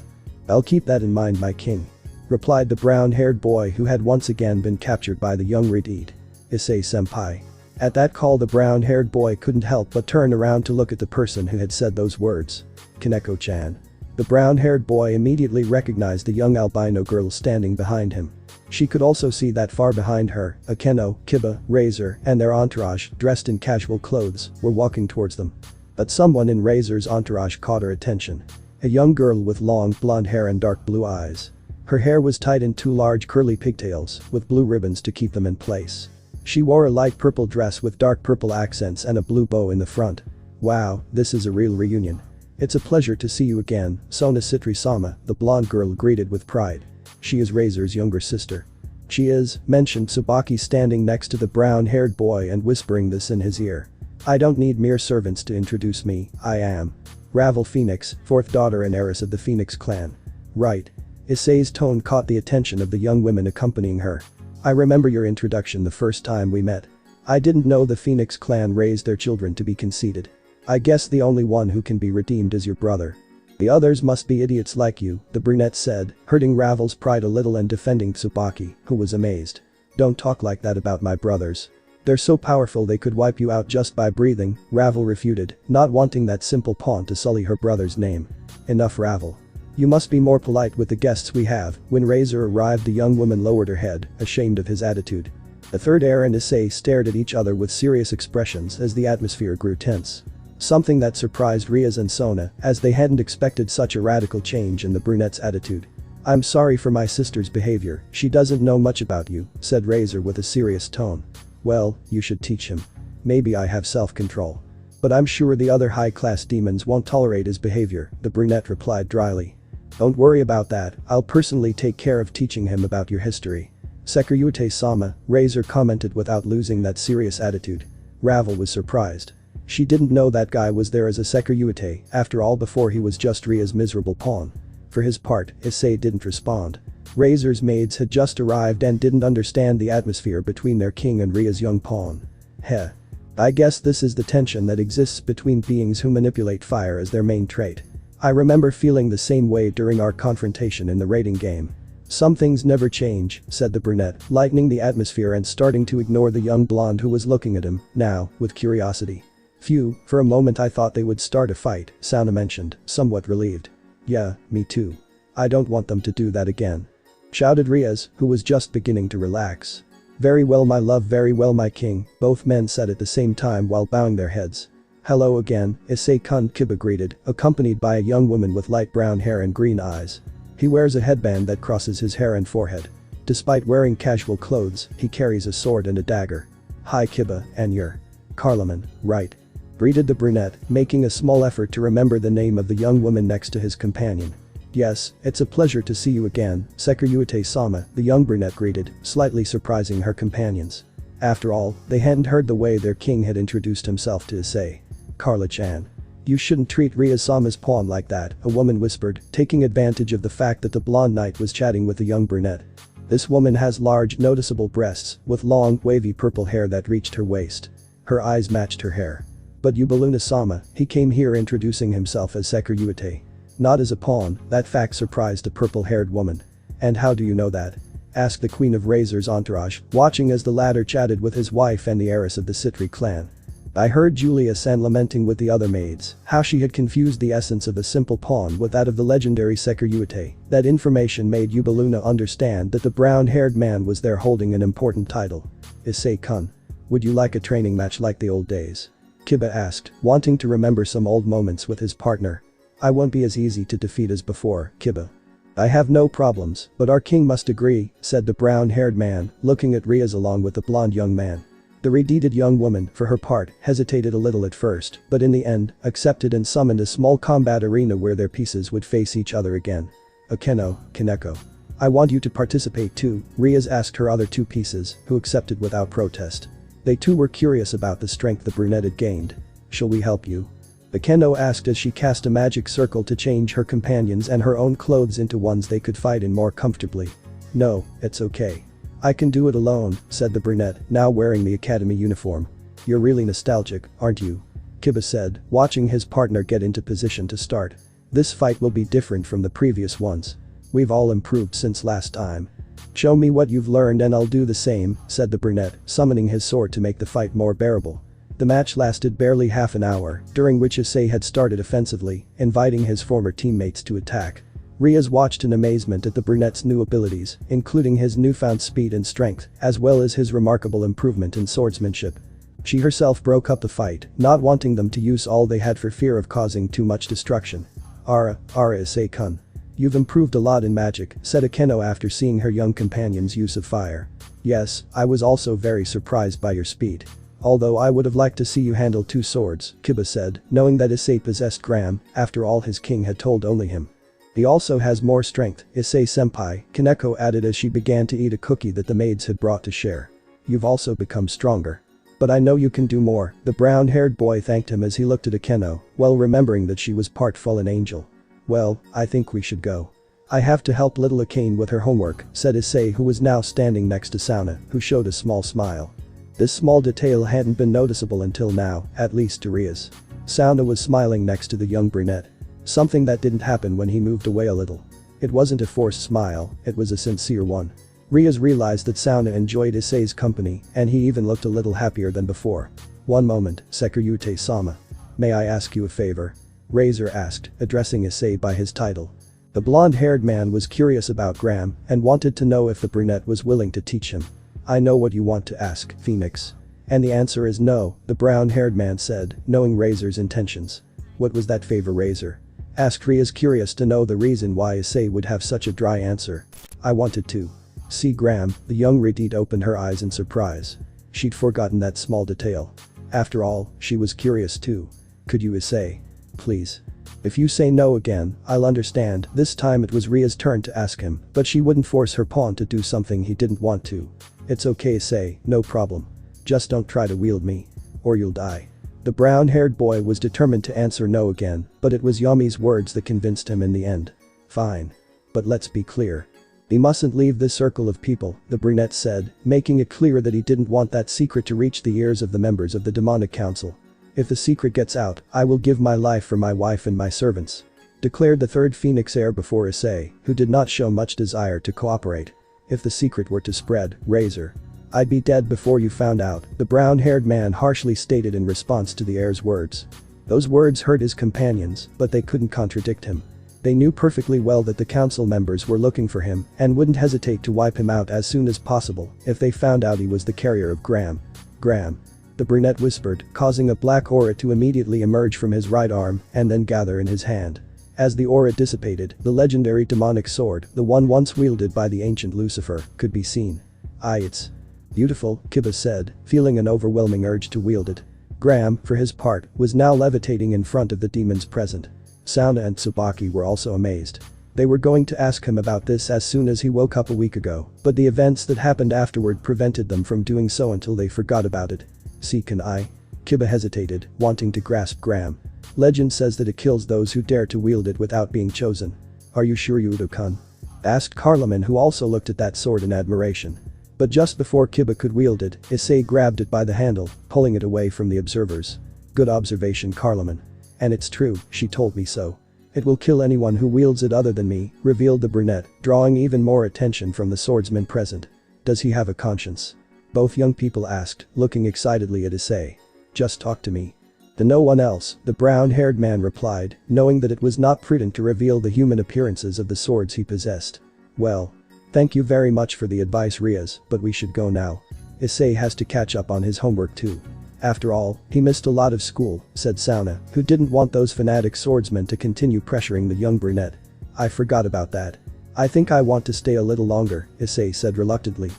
I'll keep that in mind, my king, replied the brown-haired boy, who had once again been captured by the young Retid. Issei-senpai. At that call, the brown-haired boy couldn't help but turn around to look at the person who had said those words. Kaneko-chan. The brown-haired boy immediately recognized the young albino girl standing behind him. She could also see that far behind her, Akeno, Kiba, Razor, and their entourage, dressed in casual clothes, were walking towards them. But someone in Razor's entourage caught her attention. A young girl with long blonde hair and dark blue eyes. Her hair was tied in two large curly pigtails, with blue ribbons to keep them in place. She wore a light purple dress with dark purple accents and a blue bow in the front. Wow, this is a real reunion. It's a pleasure to see you again, Sona Sitri-sama, the blonde girl greeted with pride. She is Razor's younger sister. She is, mentioned Tsubaki, standing next to the brown-haired boy and whispering this in his ear. I don't need mere servants to introduce me, I am Ravel Phoenix, fourth daughter and heiress of the Phoenix clan. Right. Issei's tone caught the attention of the young women accompanying her. I remember your introduction the first time we met. I didn't know the Phoenix clan raised their children to be conceited. I guess the only one who can be redeemed is your brother. The others must be idiots like you, the brunette said, hurting Ravel's pride a little and defending Tsubaki, who was amazed. Don't talk like that about my brothers. They're so powerful they could wipe you out just by breathing, Ravel refuted, not wanting that simple pawn to sully her brother's name. Enough, Ravel. You must be more polite with the guests we have. When Razor arrived, the young woman lowered her head, ashamed of his attitude. The third heir and Issei stared at each other with serious expressions as the atmosphere grew tense. Something that surprised Riaz and Sona, as they hadn't expected such a radical change in the brunette's attitude. I'm sorry for my sister's behavior, she doesn't know much about you, said Razor with a serious tone. Well, you should teach him. Maybe I have self-control. But I'm sure the other high-class demons won't tolerate his behavior, the brunette replied dryly. Don't worry about that, I'll personally take care of teaching him about your history. Sekiryute-sama, Razor commented without losing that serious attitude. Ravel was surprised. She didn't know that guy was there as a Sekiryute, after all before he was just Ria's miserable pawn. For his part, Issei didn't respond. Razor's maids had just arrived and didn't understand the atmosphere between their king and Ria's young pawn. Heh. I guess this is the tension that exists between beings who manipulate fire as their main trait. I remember feeling the same way during our confrontation in the raiding game. Some things never change, said the brunette, lightening the atmosphere and starting to ignore the young blonde who was looking at him, now, with curiosity. Phew, for a moment I thought they would start a fight, Sona mentioned, somewhat relieved. Yeah, me too. I don't want them to do that again. Shouted Riaz, who was just beginning to relax. Very well, my love, very well, my king, both men said at the same time while bowing their heads. Hello again, Issei-kun, Kiba greeted, accompanied by a young woman with light brown hair and green eyes. He wears a headband that crosses his hair and forehead. Despite wearing casual clothes, he carries a sword and a dagger. Hi Kiba, and you're Carloman, right? Greeted the brunette, making a small effort to remember the name of the young woman next to his companion. Yes, it's a pleasure to see you again, Sekiryute-sama, the young brunette greeted, slightly surprising her companions. After all, they hadn't heard the way their king had introduced himself to Issei. Carla-chan. You shouldn't treat Riaz-sama's pawn like that, a woman whispered, taking advantage of the fact that the blonde knight was chatting with the young brunette. This woman has large, noticeable breasts, with long, wavy purple hair that reached her waist. Her eyes matched her hair. But Yubaluna-sama, he came here introducing himself as Sekiruyute. Not as a pawn, that fact surprised a purple-haired woman. And how do you know that? Asked the Queen of Razor's entourage, watching as the latter chatted with his wife and the heiress of the Sitri clan. I heard Julia-san lamenting with the other maids, how she had confused the essence of a simple pawn with that of the legendary Sekiruyute. That information made Yubaluna understand that the brown-haired man was there holding an important title. Issei-kun. Would you like a training match like the old days? Kiba asked, wanting to remember some old moments with his partner. I won't be as easy to defeat as before, Kiba. I have no problems, but our king must agree, said the brown-haired man, looking at Riaz along with the blonde young man. The red-headed young woman, for her part, hesitated a little at first, but in the end, accepted and summoned a small combat arena where their pieces would face each other again. Akeno, Kaneko. I want you to participate too, Riaz asked her other two pieces, who accepted without protest. They too were curious about the strength the brunette had gained. Shall we help you? Akeno asked as she cast a magic circle to change her companions and her own clothes into ones they could fight in more comfortably. No, it's okay. I can do it alone, said the brunette, now wearing the academy uniform. You're really nostalgic, aren't you? Kiba said, watching his partner get into position to start. This fight will be different from the previous ones. We've all improved since last time. Show me what you've learned and I'll do the same, said the brunette, summoning his sword to make the fight more bearable. The match lasted barely half an hour, during which Issei had started offensively, inviting his former teammates to attack. Riaz watched in amazement at the brunette's new abilities, including his newfound speed and strength, as well as his remarkable improvement in swordsmanship. She herself broke up the fight, not wanting them to use all they had for fear of causing too much destruction. Ara Issei-kun. You've improved a lot in magic, said Akeno after seeing her young companion's use of fire. Yes, I was also very surprised by your speed. Although I would have liked to see you handle two swords, Kiba said, knowing that Issei possessed Gram, after all his king had told only him. He also has more strength, Issei-senpai, Kaneko added as she began to eat a cookie that the maids had brought to share. You've also become stronger. But I know you can do more, the brown-haired boy thanked him as he looked at Akeno, well remembering that she was part fallen angel. Well, I think we should go. I have to help little Akane with her homework, said Issei who was now standing next to Sona, who showed a small smile. This small detail hadn't been noticeable until now, at least to Riaz. Sona was smiling next to the young brunette. Something that didn't happen when he moved away a little. It wasn't a forced smile, it was a sincere one. Riaz realized that Sona enjoyed Issei's company, and he even looked a little happier than before. One moment, Sekiruyute-sama. May I ask you a favor? Razor asked, addressing Issei by his title. The blonde-haired man was curious about Gram and wanted to know if the brunette was willing to teach him. I know what you want to ask, Phoenix. And the answer is no, the brown-haired man said, knowing Razor's intentions. What was that favor, Razor? Asked Riaz, curious to know the reason why Issei would have such a dry answer. I wanted to see Gram, the young redhead opened her eyes in surprise. She'd forgotten that small detail. After all, she was curious too. Could you, Issei? Please. If you say no again, I'll understand. This time it was Ria's turn to ask him, but she wouldn't force her pawn to do something he didn't want to. It's okay, Issei, no problem. Just don't try to wield me. Or you'll die. The brown-haired boy was determined to answer no again, but it was Yami's words that convinced him in the end. Fine. But let's be clear. He mustn't leave this circle of people, the brunette said, making it clear that he didn't want that secret to reach the ears of the members of the demonic council. If the secret gets out, I will give my life for my wife and my servants. Declared the third Phoenix heir before Issei, who did not show much desire to cooperate. If the secret were to spread, Razor. I'd be dead before you found out, the brown-haired man harshly stated in response to the heir's words. Those words hurt his companions, but they couldn't contradict him. They knew perfectly well that the council members were looking for him and wouldn't hesitate to wipe him out as soon as possible if they found out he was the carrier of Gram. Gram. The brunette whispered, causing a black aura to immediately emerge from his right arm and then gather in his hand. As the aura dissipated, the legendary demonic sword, the one once wielded by the ancient Lucifer, could be seen. It's beautiful, Kiba said, feeling an overwhelming urge to wield it. Gram, for his part, was now levitating in front of the demons present. Sona and Tsubaki were also amazed. They were going to ask him about this as soon as he woke up a week ago, but the events that happened afterward prevented them from doing so until they forgot about it. See, can I? Kiba hesitated, wanting to grasp Gram. Legend says that it kills those who dare to wield it without being chosen. Are you sure, Yudo-kun? Asked Carloman, who also looked at that sword in admiration. But just before Kiba could wield it, Issei grabbed it by the handle, pulling it away from the observers. Good observation, Carloman. And it's true, she told me so. It will kill anyone who wields it other than me, revealed the brunette, drawing even more attention from the swordsmen present. Does he have a conscience? Both young people asked, looking excitedly at Issei. Just talk to me. To no one else, the brown-haired man replied, knowing that it was not prudent to reveal the human appearances of the swords he possessed. Well. Thank you very much for the advice, Riaz, but we should go now. Issei has to catch up on his homework too. After all, he missed a lot of school, said Sona, who didn't want those fanatic swordsmen to continue pressuring the young brunette. I forgot about that. I think I want to stay a little longer, Issei said reluctantly.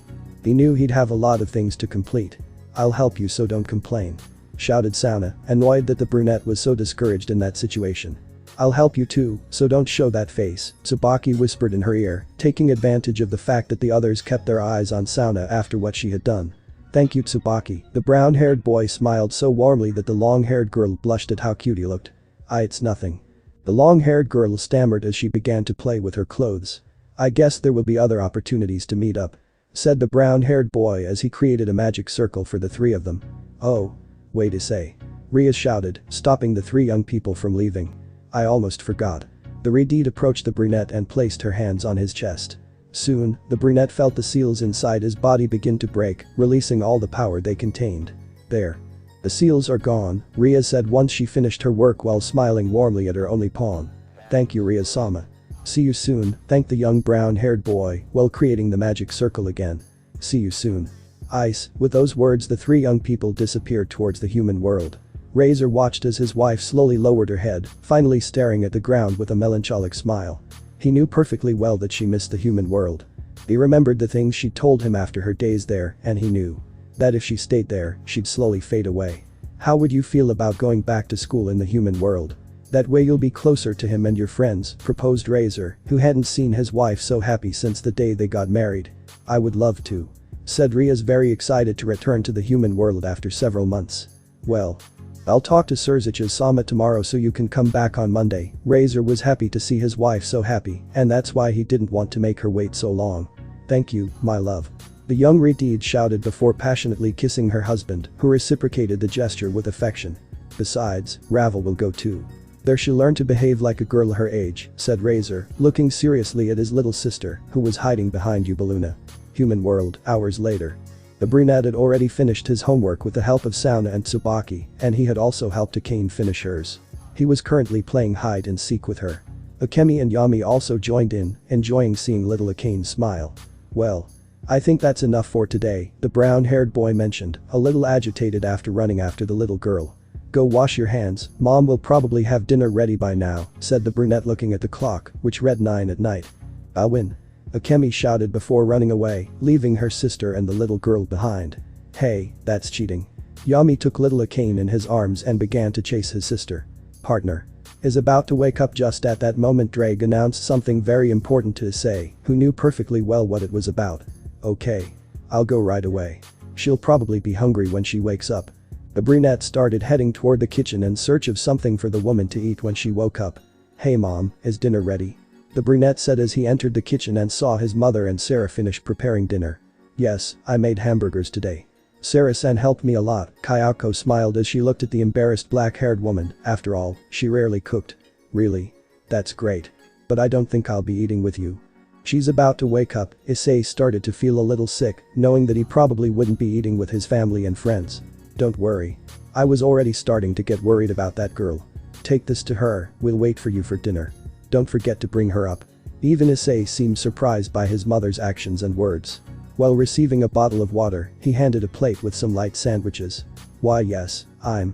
He knew he'd have a lot of things to complete. I'll help you, so don't complain. Shouted Sona, annoyed that the brunette was so discouraged in that situation. I'll help you too, so don't show that face, Tsubaki whispered in her ear, taking advantage of the fact that the others kept their eyes on Sona after what she had done. Thank you, Tsubaki. The brown-haired boy smiled so warmly that the long-haired girl blushed at how cute he looked. It's nothing. The long-haired girl stammered as she began to play with her clothes. I guess there will be other opportunities to meet up, said the brown-haired boy as he created a magic circle for the three of them. Oh. Wait, Issei. Riaz shouted, stopping the three young people from leaving. I almost forgot. The redhead approached the brunette and placed her hands on his chest. Soon, the brunette felt the seals inside his body begin to break, releasing all the power they contained. There. The seals are gone, Riaz said once she finished her work while smiling warmly at her only pawn. Thank you, Riaz-sama. See you soon, thanked the young brown-haired boy while creating the magic circle again. See you soon. Ice. With those words, the three young people disappeared towards the human world. Razor watched as his wife slowly lowered her head, finally staring at the ground with a melancholic smile. He knew perfectly well that she missed the human world. He remembered the things she told him after her days there, and he knew that if she stayed there, she'd slowly fade away. How would you feel about going back to school in the human world? That way you'll be closer to him and your friends, proposed Razor, who hadn't seen his wife so happy since the day they got married. I would love to, said Riaz, very excited to return to the human world after several months. Well. I'll talk to Surzich's-sama tomorrow so you can come back on Monday. Razor was happy to see his wife so happy, and that's why he didn't want to make her wait so long. Thank you, my love. The young redhead shouted before passionately kissing her husband, who reciprocated the gesture with affection. Besides, Ravel will go too. There she'll learn to behave like a girl her age, said Razor, looking seriously at his little sister, who was hiding behind Yubaluna. Human world, hours later. The brunette had already finished his homework with the help of Sona and Tsubaki, and he had also helped Akane finish hers. He was currently playing hide and seek with her. Akemi and Yami also joined in, enjoying seeing little Akane smile. Well. I think that's enough for today, the brown-haired boy mentioned, a little agitated after running after the little girl. Go wash your hands, Mom will probably have dinner ready by now, said the brunette looking at the clock, which read 9 at night. I'll win. Akemi shouted before running away, leaving her sister and the little girl behind. Hey, that's cheating. Yami took little Akane in his arms and began to chase his sister. Partner. Is about to wake up. Just at that moment Drake announced something very important to Issei, who knew perfectly well what it was about. Okay. I'll go right away. She'll probably be hungry when she wakes up. The brunette started heading toward the kitchen in search of something for the woman to eat when she woke up. Hey Mom, is dinner ready? The brunette said as he entered the kitchen and saw his mother and Sarah finish preparing dinner. Yes, I made hamburgers today. Sarah-san helped me a lot, Kayako smiled as she looked at the embarrassed black-haired woman. After all, she rarely cooked. Really? That's great. But I don't think I'll be eating with you. She's about to wake up. Issei started to feel a little sick, knowing that he probably wouldn't be eating with his family and friends. Don't worry. I was already starting to get worried about that girl. Take this to her, we'll wait for you for dinner. Don't forget to bring her up. Even Issei seemed surprised by his mother's actions and words. While receiving a bottle of water, he handed a plate with some light sandwiches. Why yes, I'm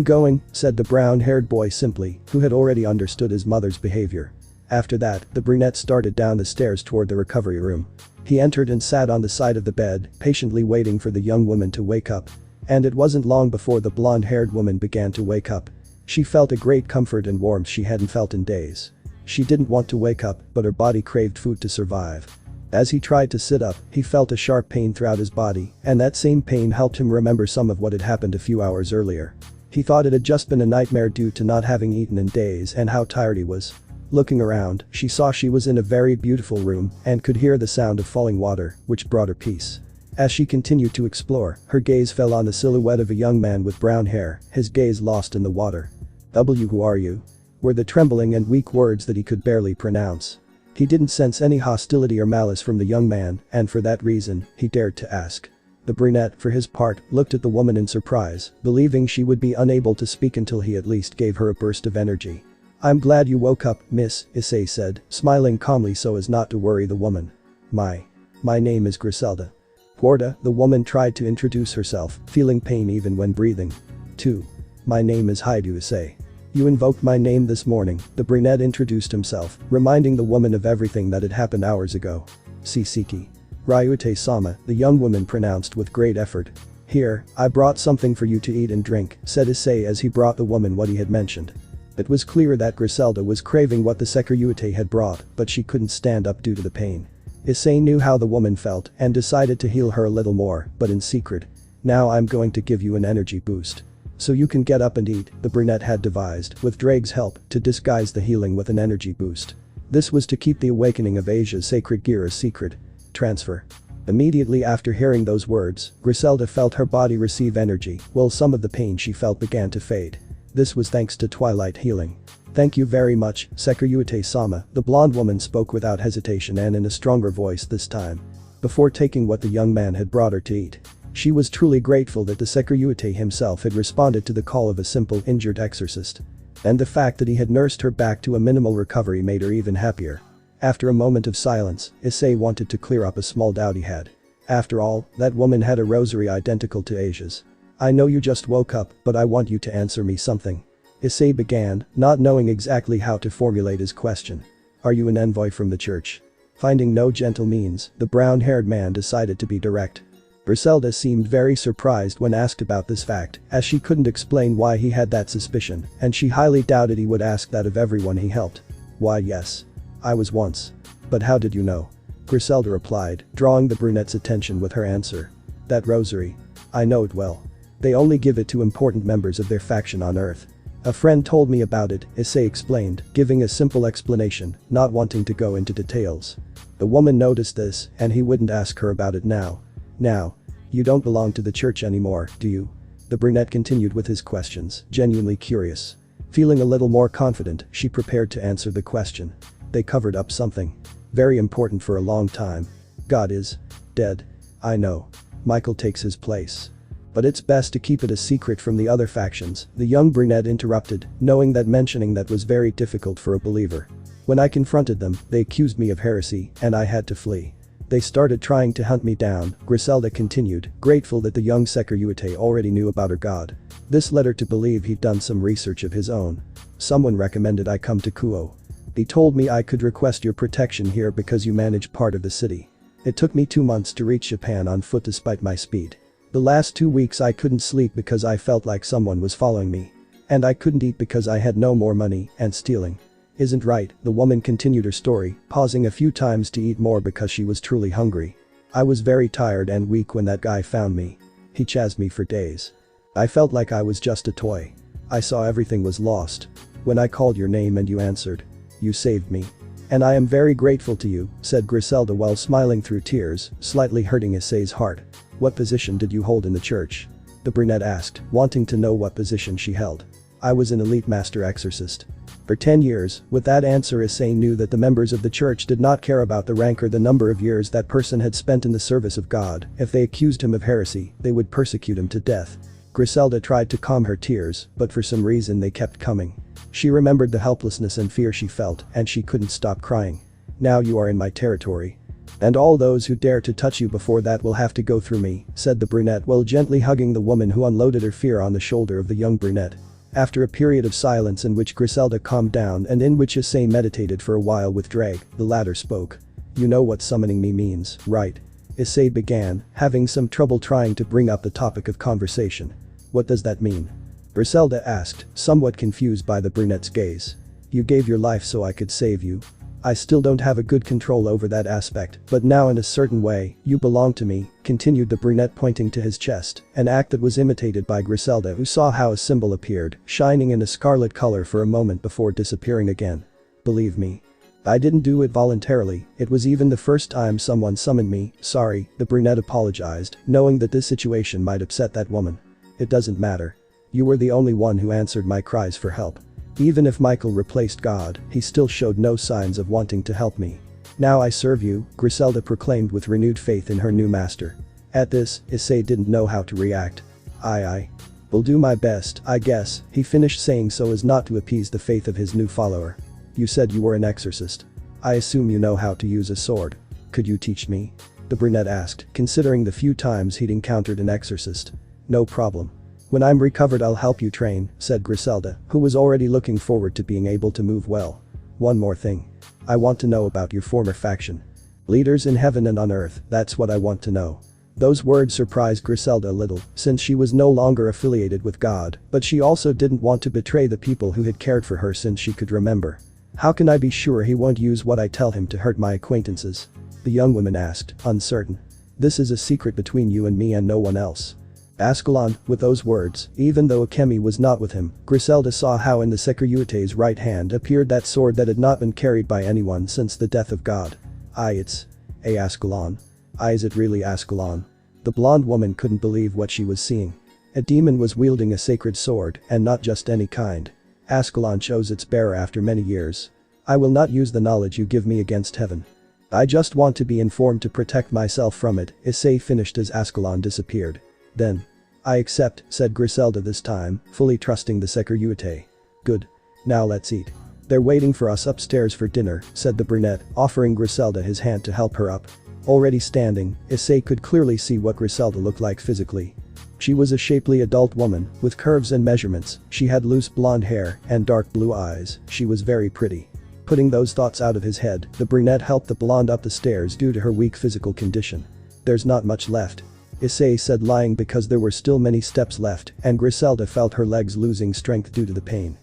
going, said the brown-haired boy simply, who had already understood his mother's behavior. After that, the brunette started down the stairs toward the recovery room. He entered and sat on the side of the bed, patiently waiting for the young woman to wake up. And it wasn't long before the blonde-haired woman began to wake up. She felt a great comfort and warmth she hadn't felt in days. She didn't want to wake up, but her body craved food to survive. As he tried to sit up, he felt a sharp pain throughout his body, and that same pain helped him remember some of what had happened a few hours earlier. He thought it had just been a nightmare due to not having eaten in days and how tired he was. Looking around, she saw she was in a very beautiful room and could hear the sound of falling water, which brought her peace. As she continued to explore, her gaze fell on the silhouette of a young man with brown hair, his gaze lost in the water. Who are you? Were the trembling and weak words that he could barely pronounce. He didn't sense any hostility or malice from the young man, and for that reason, he dared to ask. The brunette, for his part, looked at the woman in surprise, believing she would be unable to speak until he at least gave her a burst of energy. I'm glad you woke up, miss, Issei said, smiling calmly so as not to worry the woman. My name is Griselda. Guarda, the woman tried to introduce herself, feeling pain even when breathing. 2. My name is Haidu Issei. You invoked my name this morning, the brunette introduced himself, reminding the woman of everything that had happened hours ago. Sisiki. Ryute Sama, the young woman pronounced with great effort. Here, I brought something for you to eat and drink, said Issei as he brought the woman what he had mentioned. It was clear that Griselda was craving what the Sekiryute had brought, but she couldn't stand up due to the pain. Issei knew how the woman felt and decided to heal her a little more, but in secret. Now I'm going to give you an energy boost. So you can get up and eat, the brunette had devised, with Drake's help, to disguise the healing with an energy boost. This was to keep the awakening of Asia's sacred gear a secret. Transfer. Immediately after hearing those words, Griselda felt her body receive energy, while some of the pain she felt began to fade. This was thanks to Twilight Healing. Thank you very much, Sekiryute-sama, the blonde woman spoke without hesitation and in a stronger voice this time. Before taking what the young man had brought her to eat. She was truly grateful that the Sekiryute himself had responded to the call of a simple injured exorcist. And the fact that he had nursed her back to a minimal recovery made her even happier. After a moment of silence, Issei wanted to clear up a small doubt he had. After all, that woman had a rosary identical to Asia's. I know you just woke up, but I want you to answer me something. Issei began, not knowing exactly how to formulate his question. Are you an envoy from the church? Finding no gentle means, the brown-haired man decided to be direct. Griselda seemed very surprised when asked about this fact, as she couldn't explain why he had that suspicion, and she highly doubted he would ask that of everyone he helped. Why yes. I was once. But how did you know? Griselda replied, drawing the brunette's attention with her answer. That rosary. I know it well. They only give it to important members of their faction on Earth. A friend told me about it, Issei explained, giving a simple explanation, not wanting to go into details. The woman noticed this, and he wouldn't ask her about it now. Now, you don't belong to the church anymore, do you? The brunette continued with his questions, genuinely curious. Feeling a little more confident, she prepared to answer the question. They covered up something very important for a long time. God is dead. I know. Michael takes his place. But it's best to keep it a secret from the other factions, the young brunette interrupted, knowing that mentioning that was very difficult for a believer. When I confronted them, they accused me of heresy, and I had to flee. They started trying to hunt me down, Griselda continued, grateful that the young Sekiryute already knew about her god. This led her to believe he'd done some research of his own. Someone recommended I come to Kuo. He told me I could request your protection here because you manage part of the city. It took me 2 months to reach Japan on foot despite my speed. The last 2 weeks I couldn't sleep because I felt like someone was following me. And I couldn't eat because I had no more money, and stealing. Isn't right, the woman continued her story, pausing a few times to eat more because she was truly hungry. I was very tired and weak when that guy found me. He chased me for days. I felt like I was just a toy. I saw everything was lost. When I called your name and you answered. You saved me. And I am very grateful to you, said Griselda while smiling through tears, slightly hurting Issei's heart. What position did you hold in the church? The brunette asked, wanting to know what position she held. I was an elite master exorcist. For 10 years, with that answer Issei knew that the members of the church did not care about the rank or the number of years that person had spent in the service of God. If they accused him of heresy, they would persecute him to death. Griselda tried to calm her tears, but for some reason they kept coming. She remembered the helplessness and fear she felt, and she couldn't stop crying. Now you are in my territory. And all those who dare to touch you before that will have to go through me, said the brunette while gently hugging the woman who unloaded her fear on the shoulder of the young brunette. After a period of silence in which Griselda calmed down and in which Issei meditated for a while with Drake, the latter spoke. You know what summoning me means, right? Issei began, having some trouble trying to bring up the topic of conversation. What does that mean? Griselda asked, somewhat confused by the brunette's gaze. You gave your life so I could save you. I still don't have a good control over that aspect, but now in a certain way, you belong to me, continued the brunette pointing to his chest, an act that was imitated by Griselda who saw how a symbol appeared, shining in a scarlet color for a moment before disappearing again. believe me. I didn't do it voluntarily, it was even the first time someone summoned me, sorry, the brunette apologized, knowing that this situation might upset that woman. It doesn't matter. You were the only one who answered my cries for help. Even if Michael replaced God, he still showed no signs of wanting to help me. Now I serve you, Griselda proclaimed with renewed faith in her new master. At this, Issei didn't know how to react. I will do my best, I guess, he finished saying so as not to appease the faith of his new follower. You said you were an exorcist. I assume you know how to use a sword. Could you teach me? The brunette asked, considering the few times he'd encountered an exorcist. No problem. When I'm recovered I'll help you train, said Griselda, who was already looking forward to being able to move well. One more thing. I want to know about your former faction. Leaders in heaven and on earth, that's what I want to know. Those words surprised Griselda a little, since she was no longer affiliated with God, but she also didn't want to betray the people who had cared for her since she could remember. How can I be sure he won't use what I tell him to hurt my acquaintances? The young woman asked, uncertain. This is a secret between you and me and no one else. Ascalon, with those words, even though Akemi was not with him, Griselda saw how in the Security's right hand appeared that sword that had not been carried by anyone since the death of God. It's Ascalon. Is it really Ascalon? The blonde woman couldn't believe what she was seeing. A demon was wielding a sacred sword, and not just any kind. Ascalon chose its bearer after many years. I will not use the knowledge you give me against heaven. I just want to be informed to protect myself from it, Issei finished as Ascalon disappeared. Then. I accept, said Griselda this time, fully trusting the Security. Good. Now let's eat. They're waiting for us upstairs for dinner, said the brunette, offering Griselda his hand to help her up. Already standing, Issei could clearly see what Griselda looked like physically. She was a shapely adult woman, with curves and measurements, she had loose blonde hair and dark blue eyes, she was very pretty. Putting those thoughts out of his head, the brunette helped the blonde up the stairs due to her weak physical condition. There's not much left. Issei said, lying because there were still many steps left, and Griselda felt her legs losing strength due to the pain.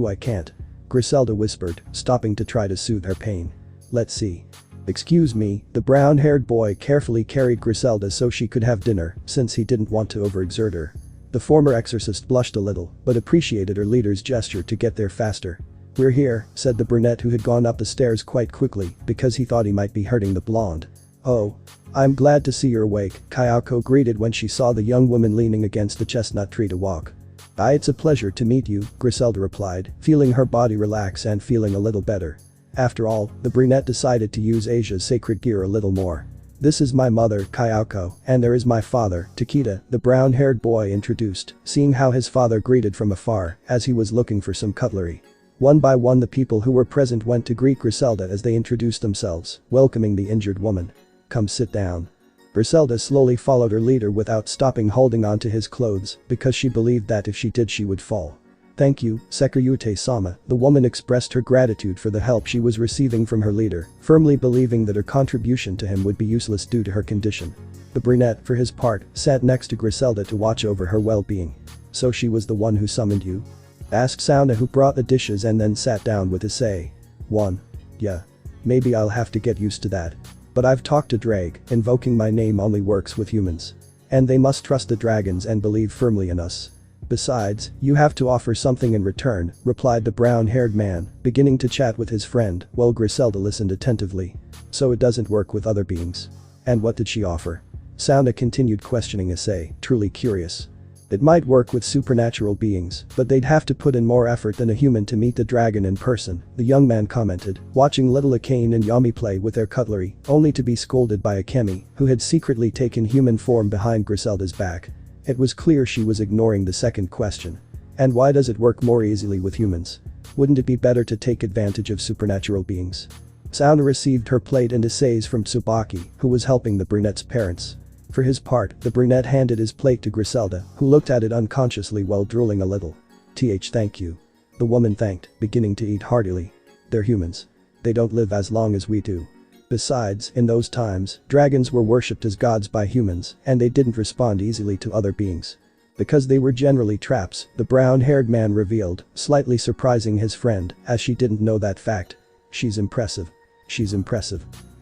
I can't. Griselda whispered, stopping to try to soothe her pain. Let's see. Excuse me, the brown-haired boy carefully carried Griselda so she could have dinner, since he didn't want to overexert her. The former exorcist blushed a little, but appreciated her leader's gesture to get there faster. We're here, said the brunette who had gone up the stairs quite quickly, because he thought he might be hurting the blonde. Oh. I'm glad to see you're awake, Kayako greeted when she saw the young woman leaning against the chestnut tree to walk. It's a pleasure to meet you, Griselda replied, feeling her body relax and feeling a little better. After all, the brunette decided to use Asia's sacred gear a little more. This is my mother, Kayako, and there is my father, Takeda, the brown-haired boy introduced, seeing how his father greeted from afar, as he was looking for some cutlery. One by one the people who were present went to greet Griselda as they introduced themselves, welcoming the injured woman. Come sit down. Griselda slowly followed her leader without stopping, holding on to his clothes, because she believed that if she did she would fall. Thank you, Security-sama, the woman expressed her gratitude for the help she was receiving from her leader, firmly believing that her contribution to him would be useless due to her condition. The brunette, for his part, sat next to Griselda to watch over her well-being. So she was the one who summoned you? Asked Sona, who brought the dishes and then sat down with Issei. Yeah. Maybe I'll have to get used to that. But I've talked to Drake, invoking my name only works with humans. And they must trust the dragons and believe firmly in us. Besides, you have to offer something in return, replied the brown-haired man, beginning to chat with his friend, while Griselda listened attentively. So it doesn't work with other beings. And what did she offer? Sona continued questioning Issei, truly curious. It might work with supernatural beings, but they'd have to put in more effort than a human to meet the dragon in person, the young man commented, watching little Akane and Yami play with their cutlery, only to be scolded by Akemi, who had secretly taken human form behind Griselda's back. It was clear she was ignoring the second question. And why does it work more easily with humans? Wouldn't it be better to take advantage of supernatural beings? Sona received her plate and Issei's from Tsubaki, who was helping the brunette's parents. For his part, the brunette handed his plate to Griselda, who looked at it unconsciously while drooling a little. Thank you. The woman thanked, beginning to eat heartily. They're humans. They don't live as long as we do. Besides, in those times, dragons were worshipped as gods by humans, and they didn't respond easily to other beings. Because they were generally traps, the brown-haired man revealed, slightly surprising his friend, as she didn't know that fact. She's impressive.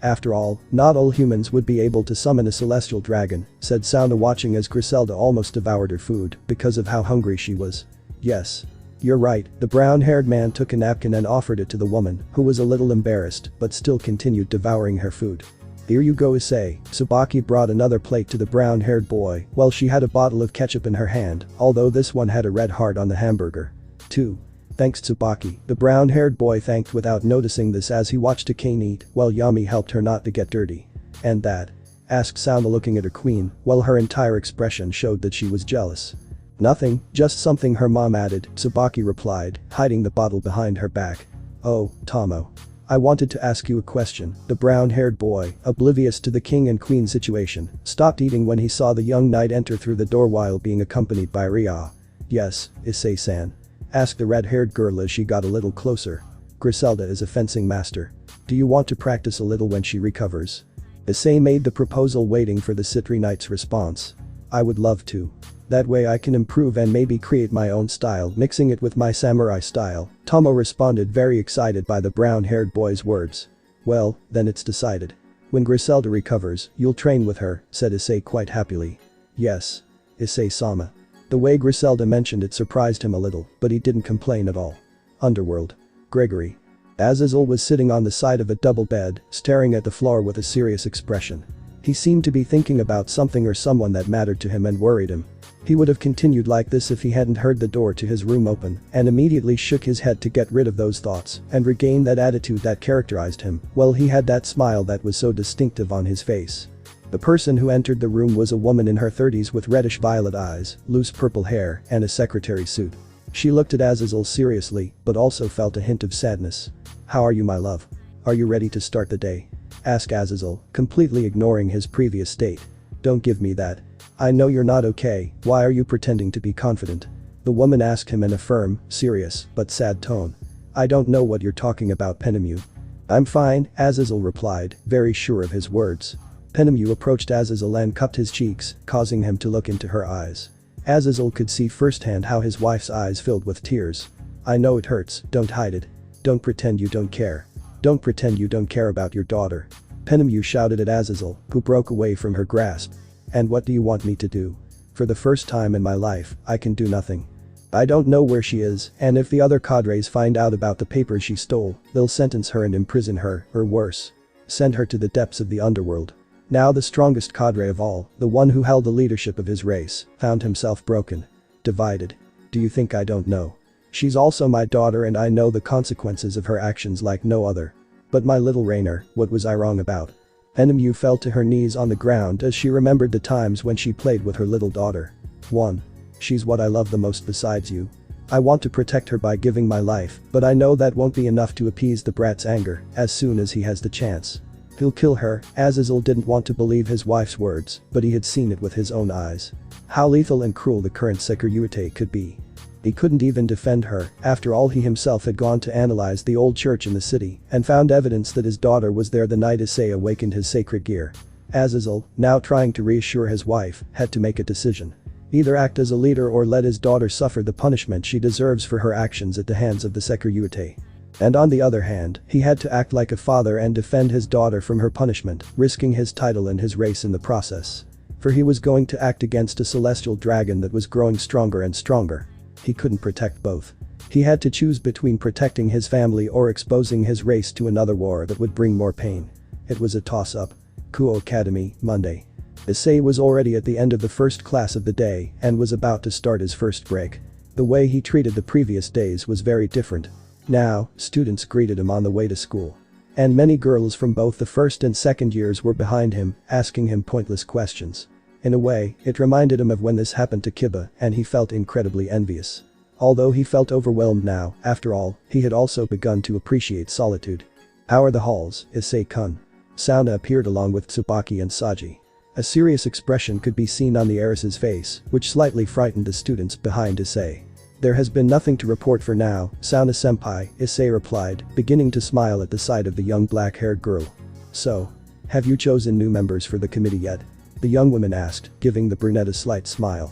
After all, not all humans would be able to summon a celestial dragon, said Sona, watching as Griselda almost devoured her food because of how hungry she was. Yes. You're right, the brown-haired man took a napkin and offered it to the woman, who was a little embarrassed but still continued devouring her food. Here you go, Issei. Tsubaki brought another plate to the brown-haired boy while she had a bottle of ketchup in her hand, although this one had a red heart on the hamburger. 2. Thanks, Tsubaki, the brown-haired boy thanked without noticing this as he watched Akane eat while Yami helped her not to get dirty. And that? Asked Sona, looking at her queen while her entire expression showed that she was jealous. Nothing, just something her mom added, Tsubaki replied, hiding the bottle behind her back. Oh, Tomo. I wanted to ask you a question. The brown-haired boy, oblivious to the king and queen situation, stopped eating when he saw the young knight enter through the door while being accompanied by Ria. Yes, Issei-san. Asked the red-haired girl as she got a little closer. Griselda is a fencing master. Do you want to practice a little when she recovers? Issei made the proposal, waiting for the Sitri knight's response. I would love to. That way I can improve and maybe create my own style, mixing it with my samurai style, Tomo responded, very excited by the brown-haired boy's words. Well, then it's decided. When Griselda recovers, you'll train with her, said Issei quite happily. Yes. Issei-sama. The way Griselda mentioned it surprised him a little, but he didn't complain at all. Underworld. Gregory. Azazel was sitting on the side of a double bed, staring at the floor with a serious expression. He seemed to be thinking about something or someone that mattered to him and worried him. He would have continued like this if he hadn't heard the door to his room open and immediately shook his head to get rid of those thoughts and regain that attitude that characterized him. Well, he had that smile that was so distinctive on his face. The person who entered the room was a woman in her 30s with reddish-violet eyes, loose purple hair, and a secretary suit. She looked at Azazel seriously, but also felt a hint of sadness. How are you, my love? Are you ready to start the day? Asked Azazel, completely ignoring his previous state. Don't give me that. I know you're not okay, why are you pretending to be confident? The woman asked him in a firm, serious, but sad tone. I don't know what you're talking about, Penemu. I'm fine, Azazel replied, very sure of his words. Penemu approached Azazel and cupped his cheeks, causing him to look into her eyes. Azazel could see firsthand how his wife's eyes filled with tears. I know it hurts, don't hide it. Don't pretend you don't care. Don't pretend you don't care about your daughter. Penemu shouted at Azazel, who broke away from her grasp. And what do you want me to do? For the first time in my life, I can do nothing. I don't know where she is, and if the other cadres find out about the papers she stole, they'll sentence her and imprison her, or worse. Send her to the depths of the underworld. Now the strongest cadre of all, the one who held the leadership of his race, found himself broken. Divided. Do you think I don't know? She's also my daughter and I know the consequences of her actions like no other. But my little Rainer, what was I wrong about? Penemu fell to her knees on the ground as she remembered the times when she played with her little daughter. 1. She's what I love the most besides you. I want to protect her by giving my life, but I know that won't be enough to appease the brat's anger as soon as he has the chance. He'll kill her. Azazel didn't want to believe his wife's words, but he had seen it with his own eyes. How lethal and cruel the current Sekirute could be. He couldn't even defend her, after all he himself had gone to analyze the old church in the city and found evidence that his daughter was there the night Issei awakened his sacred gear. Azazel, now trying to reassure his wife, had to make a decision. Either act as a leader or let his daughter suffer the punishment she deserves for her actions at the hands of the Sekirute. And on the other hand, he had to act like a father and defend his daughter from her punishment, risking his title and his race in the process. For he was going to act against a celestial dragon that was growing stronger and stronger. He couldn't protect both. He had to choose between protecting his family or exposing his race to another war that would bring more pain. It was a toss-up. Kuo Academy, Monday. Issei was already at the end of the first class of the day and was about to start his first break. The way he treated the previous days was very different. Now, students greeted him on the way to school. And many girls from both the first and second years were behind him, asking him pointless questions. In a way, it reminded him of when this happened to Kiba and he felt incredibly envious. Although he felt overwhelmed now, after all, he had also begun to appreciate solitude. How are the halls, Issei-kun? Sona appeared along with Tsubaki and Saji. A serious expression could be seen on the heiress's face, which slightly frightened the students behind Issei. There has been nothing to report for now, Sona-senpai, Issei replied, beginning to smile at the sight of the young black-haired girl. So, have you chosen new members for the committee yet? The young woman asked, giving the brunette a slight smile.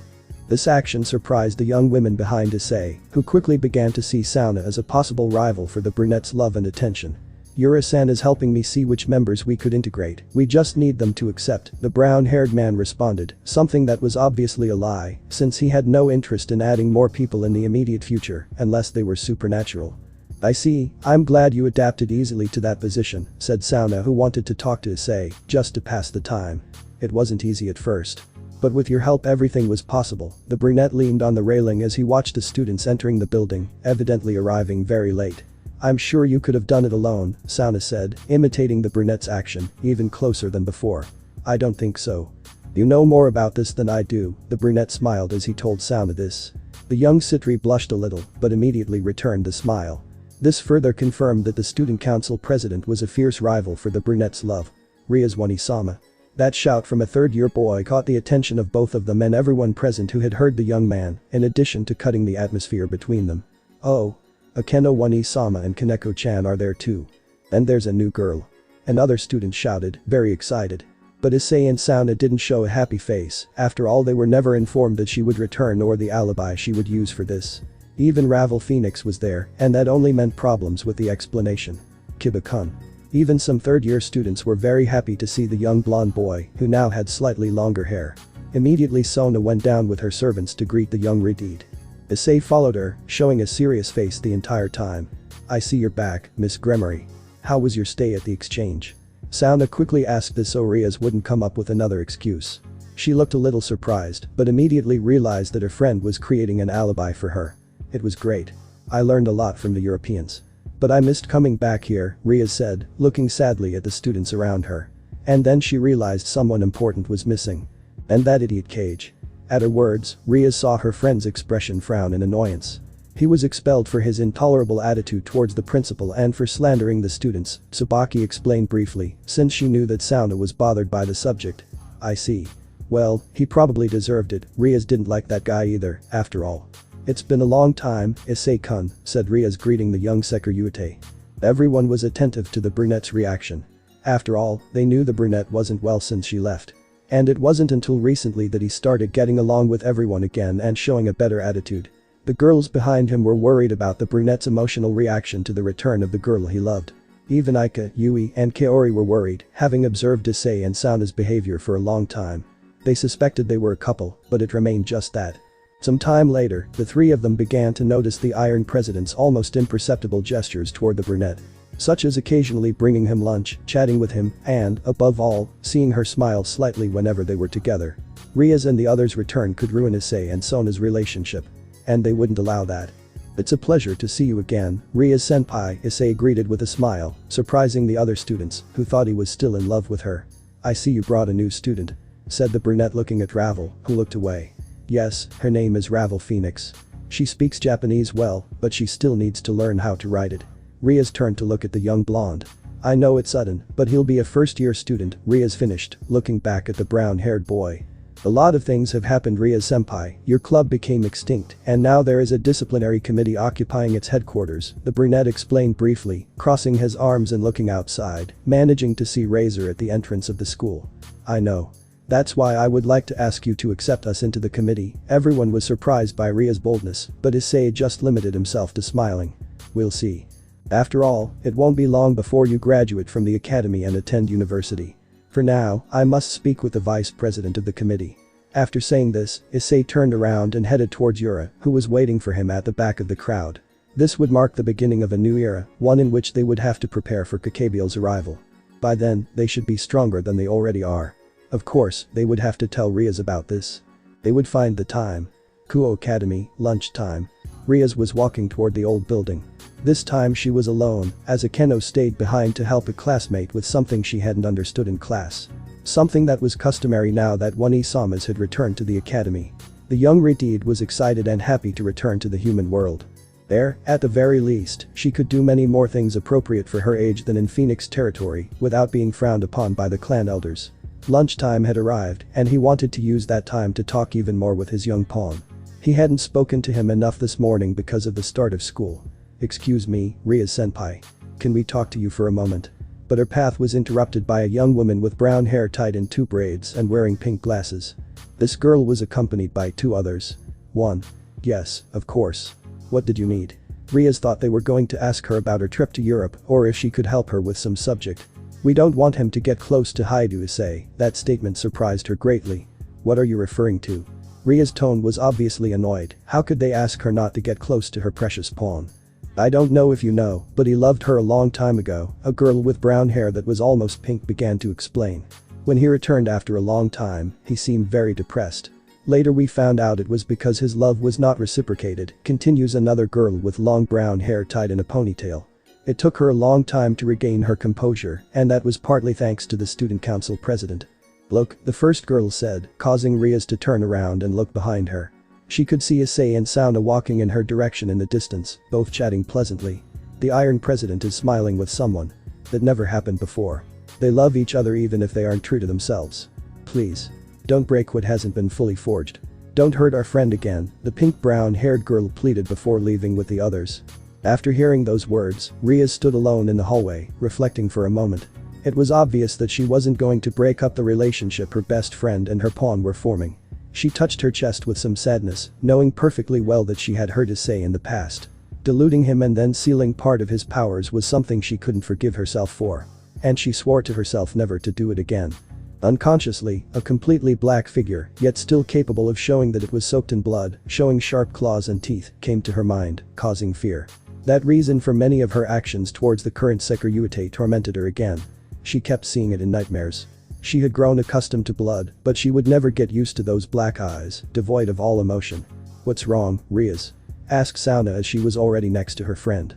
This action surprised the young women behind Issei, who quickly began to see Sona as a possible rival for the brunette's love and attention. Yura-san is helping me see which members we could integrate. We just need them to accept," the brown-haired man responded, something that was obviously a lie, since he had no interest in adding more people in the immediate future, unless they were supernatural. "I see, I'm glad you adapted easily to that position," said Sona, who wanted to talk to Issei, just to pass the time. "It wasn't easy at first. But with your help everything was possible." The brunette leaned on the railing as he watched the students entering the building, evidently arriving very late. "I'm sure you could have done it alone," Sona said, imitating the brunette's action, even closer than before. "I don't think so. You know more about this than I do," the brunette smiled as he told Sona this. The young Sitri blushed a little, but immediately returned the smile. This further confirmed that the student council president was a fierce rival for the brunette's love. "Ria's Wani-sama." That shout from a third-year boy caught the attention of both of them and everyone present who had heard the young man, in addition to cutting the atmosphere between them. "Oh. Akeno Wani-sama and Kaneko-chan are there too. And there's a new girl." Another student shouted, very excited. But Issei and Sona didn't show a happy face, after all they were never informed that she would return or the alibi she would use for this. Even Ravel Phoenix was there, and that only meant problems with the explanation. Kiba-kun. Even some third-year students were very happy to see the young blonde boy, who now had slightly longer hair. Immediately Sona went down with her servants to greet the young Redid. Issei followed her, showing a serious face the entire time. "I see you're back, Miss Gremory. How was your stay at the exchange?" Sona quickly asked this so Rias wouldn't come up with another excuse. She looked a little surprised, but immediately realized that her friend was creating an alibi for her. "It was great. I learned a lot from the Europeans. But I missed coming back here," Rias said, looking sadly at the students around her. And then she realized someone important was missing. And that idiot Cage. At her words, Rias saw her friend's expression frown in annoyance. He was expelled for his intolerable attitude towards the principal and for slandering the students, Tsubaki explained briefly, since she knew that Sona was bothered by the subject. "I see. Well, he probably deserved it. Rias didn't like that guy either, after all." "It's been a long time, Issei-kun," said Rias, greeting the young Sekiryuite. Everyone was attentive to the brunette's reaction. After all, they knew the brunette wasn't well since she left. And it wasn't until recently that he started getting along with everyone again and showing a better attitude. The girls behind him were worried about the brunette's emotional reaction to the return of the girl he loved. Even Aika, Yui, and Kaori were worried, having observed Issei and Sona's behavior for a long time. They suspected they were a couple, but it remained just that. Some time later, the three of them began to notice the Iron President's almost imperceptible gestures toward the brunette. Such as occasionally bringing him lunch, chatting with him, and, above all, seeing her smile slightly whenever they were together. Rias and the others' return could ruin Issei and Sona's relationship. And they wouldn't allow that. "It's a pleasure to see you again, Rias-senpai," Issei greeted with a smile, surprising the other students, who thought he was still in love with her. "I see you brought a new student," said the brunette looking at Ravel, who looked away. "Yes, her name is Ravel Phoenix. She speaks Japanese well, but she still needs to learn how to write it." Rias turned to look at the young blonde. "I know it's sudden, but he'll be a first-year student," Rias finished, looking back at the brown-haired boy. "A lot of things have happened, Rias-senpai. Your club became extinct, and now there is a disciplinary committee occupying its headquarters," the brunette explained briefly, crossing his arms and looking outside, managing to see Razor at the entrance of the school. "I know. That's why I would like to ask you to accept us into the committee." Everyone was surprised by Ria's boldness, but Issei just limited himself to smiling. "We'll see. After all, it won't be long before you graduate from the academy and attend university. For now, I must speak with the vice president of the committee." After saying this, Issei turned around and headed towards Yura, who was waiting for him at the back of the crowd. This would mark the beginning of a new era, one in which they would have to prepare for Kakebiel's arrival. By then, they should be stronger than they already are. Of course, they would have to tell Rias about this. They would find the time. Kuo Academy, lunchtime. Rias was walking toward the old building. This time she was alone, as Akeno stayed behind to help a classmate with something she hadn't understood in class. Something that was customary now that Wani-samas had returned to the academy. The young Redid was excited and happy to return to the human world. There, at the very least, she could do many more things appropriate for her age than in Phoenix territory, without being frowned upon by the clan elders. Lunchtime had arrived, and he wanted to use that time to talk even more with his young pawn. He hadn't spoken to him enough this morning because of the start of school. "Excuse me, Rias-senpai. Can we talk to you for a moment?" But her path was interrupted by a young woman with brown hair tied in two braids and wearing pink glasses. This girl was accompanied by two others. "One. Yes, of course. What did you need?" Riaz thought they were going to ask her about her trip to Europe or if she could help her with some subject. We don't want him to get close to Haidu, Issei. That statement surprised her greatly. What are you referring to? Ria's tone was obviously annoyed. How could they ask her not to get close to her precious pawn? I don't know if you know, but he loved her a long time ago, a girl with brown hair that was almost pink began to explain. When he returned after a long time, he seemed very depressed. Later we found out it was because his love was not reciprocated, continues another girl with long brown hair tied in a ponytail. It took her a long time to regain her composure, and that was partly thanks to the student council president. Look, the first girl said, causing Riaz to turn around and look behind her. She could see Issei and Sona walking in her direction in the distance, both chatting pleasantly. The Iron President is smiling with someone. That never happened before. They love each other even if they aren't true to themselves. Please. Don't break what hasn't been fully forged. Don't hurt our friend again, the pink brown-haired girl pleaded before leaving with the others. After hearing those words, Riaz stood alone in the hallway, reflecting for a moment. It was obvious that she wasn't going to break up the relationship her best friend and her pawn were forming. She touched her chest with some sadness, knowing perfectly well that she had hurt Issei in the past. Deluding him and then sealing part of his powers was something she couldn't forgive herself for. And she swore to herself never to do it again. Unconsciously, a completely black figure, yet still capable of showing that it was soaked in blood, showing sharp claws and teeth, came to her mind, causing fear. That reason for many of her actions towards the current Sekirute tormented her again. She kept seeing it in nightmares. She had grown accustomed to blood, but she would never get used to those black eyes, devoid of all emotion. What's wrong, Riaz? Asked Sona as she was already next to her friend.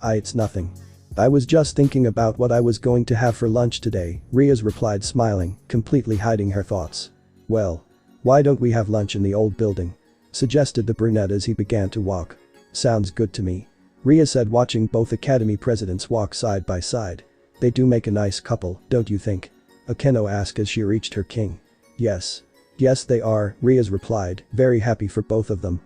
It's nothing. I was just thinking about what I was going to have for lunch today, Riaz replied smiling, completely hiding her thoughts. Well. Why don't we have lunch in the old building? Suggested the brunette as he began to walk. Sounds good to me. Riaz said watching both academy presidents walk side by side. They do make a nice couple, don't you think? Akeno asked as she reached her king. Yes. Yes they are, Riaz replied, very happy for both of them.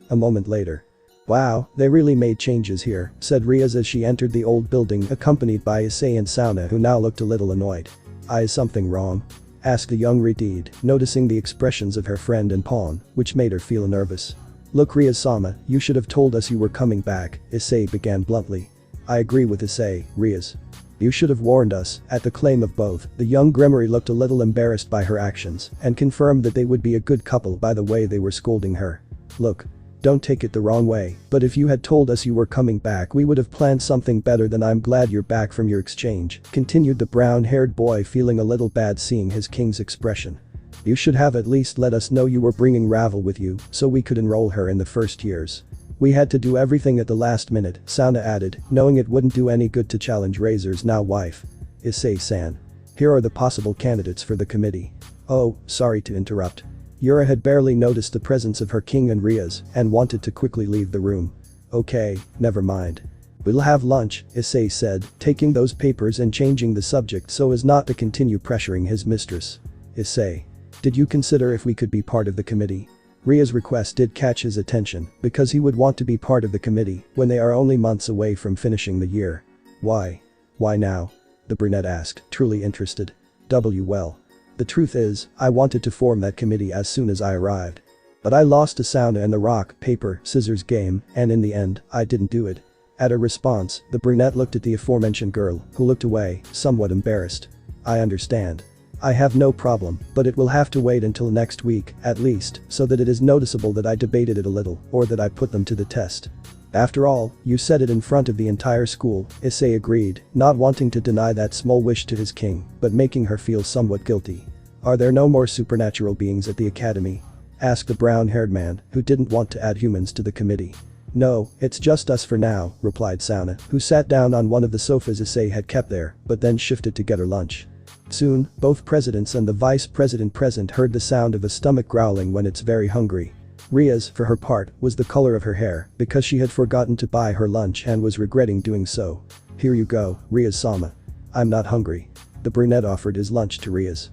A moment later. Wow, they really made changes here, said Riaz as she entered the old building accompanied by Issei and Sona who now looked a little annoyed. Is something wrong? Asked the young Redid, noticing the expressions of her friend and pawn, which made her feel nervous. Look Riaz-sama, you should have told us you were coming back, Issei began bluntly. I agree with Issei, Riaz. You should have warned us. At the claim of both, the young Gremory looked a little embarrassed by her actions and confirmed that they would be a good couple by the way they were scolding her. Look. Don't take it the wrong way, but if you had told us you were coming back we would have planned something better than I'm glad you're back from your exchange, continued the brown-haired boy feeling a little bad seeing his king's expression. You should have at least let us know you were bringing Ravel with you so we could enroll her in the first years. We had to do everything at the last minute, Sona added, knowing it wouldn't do any good to challenge Razor's now wife. Issei-san. Here are the possible candidates for the committee. Oh, sorry to interrupt. Yura had barely noticed the presence of her king and Riaz and wanted to quickly leave the room. Okay, never mind. We'll have lunch, Issei said, taking those papers and changing the subject so as not to continue pressuring his mistress. Issei. Did you consider if we could be part of the committee? Ria's request did catch his attention because he would want to be part of the committee when they are only months away from finishing the year. Why? Why now? The brunette asked, truly interested. Well. The truth is, I wanted to form that committee as soon as I arrived. But I lost to Sona in the rock, paper, scissors game, and in the end, I didn't do it. At her response, the brunette looked at the aforementioned girl, who looked away, somewhat embarrassed. I understand. I have no problem, but it will have to wait until next week, at least, so that it is noticeable that I debated it a little, or that I put them to the test. After all, you said it in front of the entire school, Issei agreed, not wanting to deny that small wish to his king, but making her feel somewhat guilty. Are there no more supernatural beings at the academy? Asked the brown-haired man, who didn't want to add humans to the committee. No, it's just us for now, replied Sona, who sat down on one of the sofas Issei had kept there, but then shifted to get her lunch. Soon, both presidents and the vice president present heard the sound of a stomach growling when it's very hungry. Riaz, for her part, was the color of her hair because she had forgotten to buy her lunch and was regretting doing so. Here you go, Riaz-sama. I'm not hungry. The brunette offered his lunch to Riaz.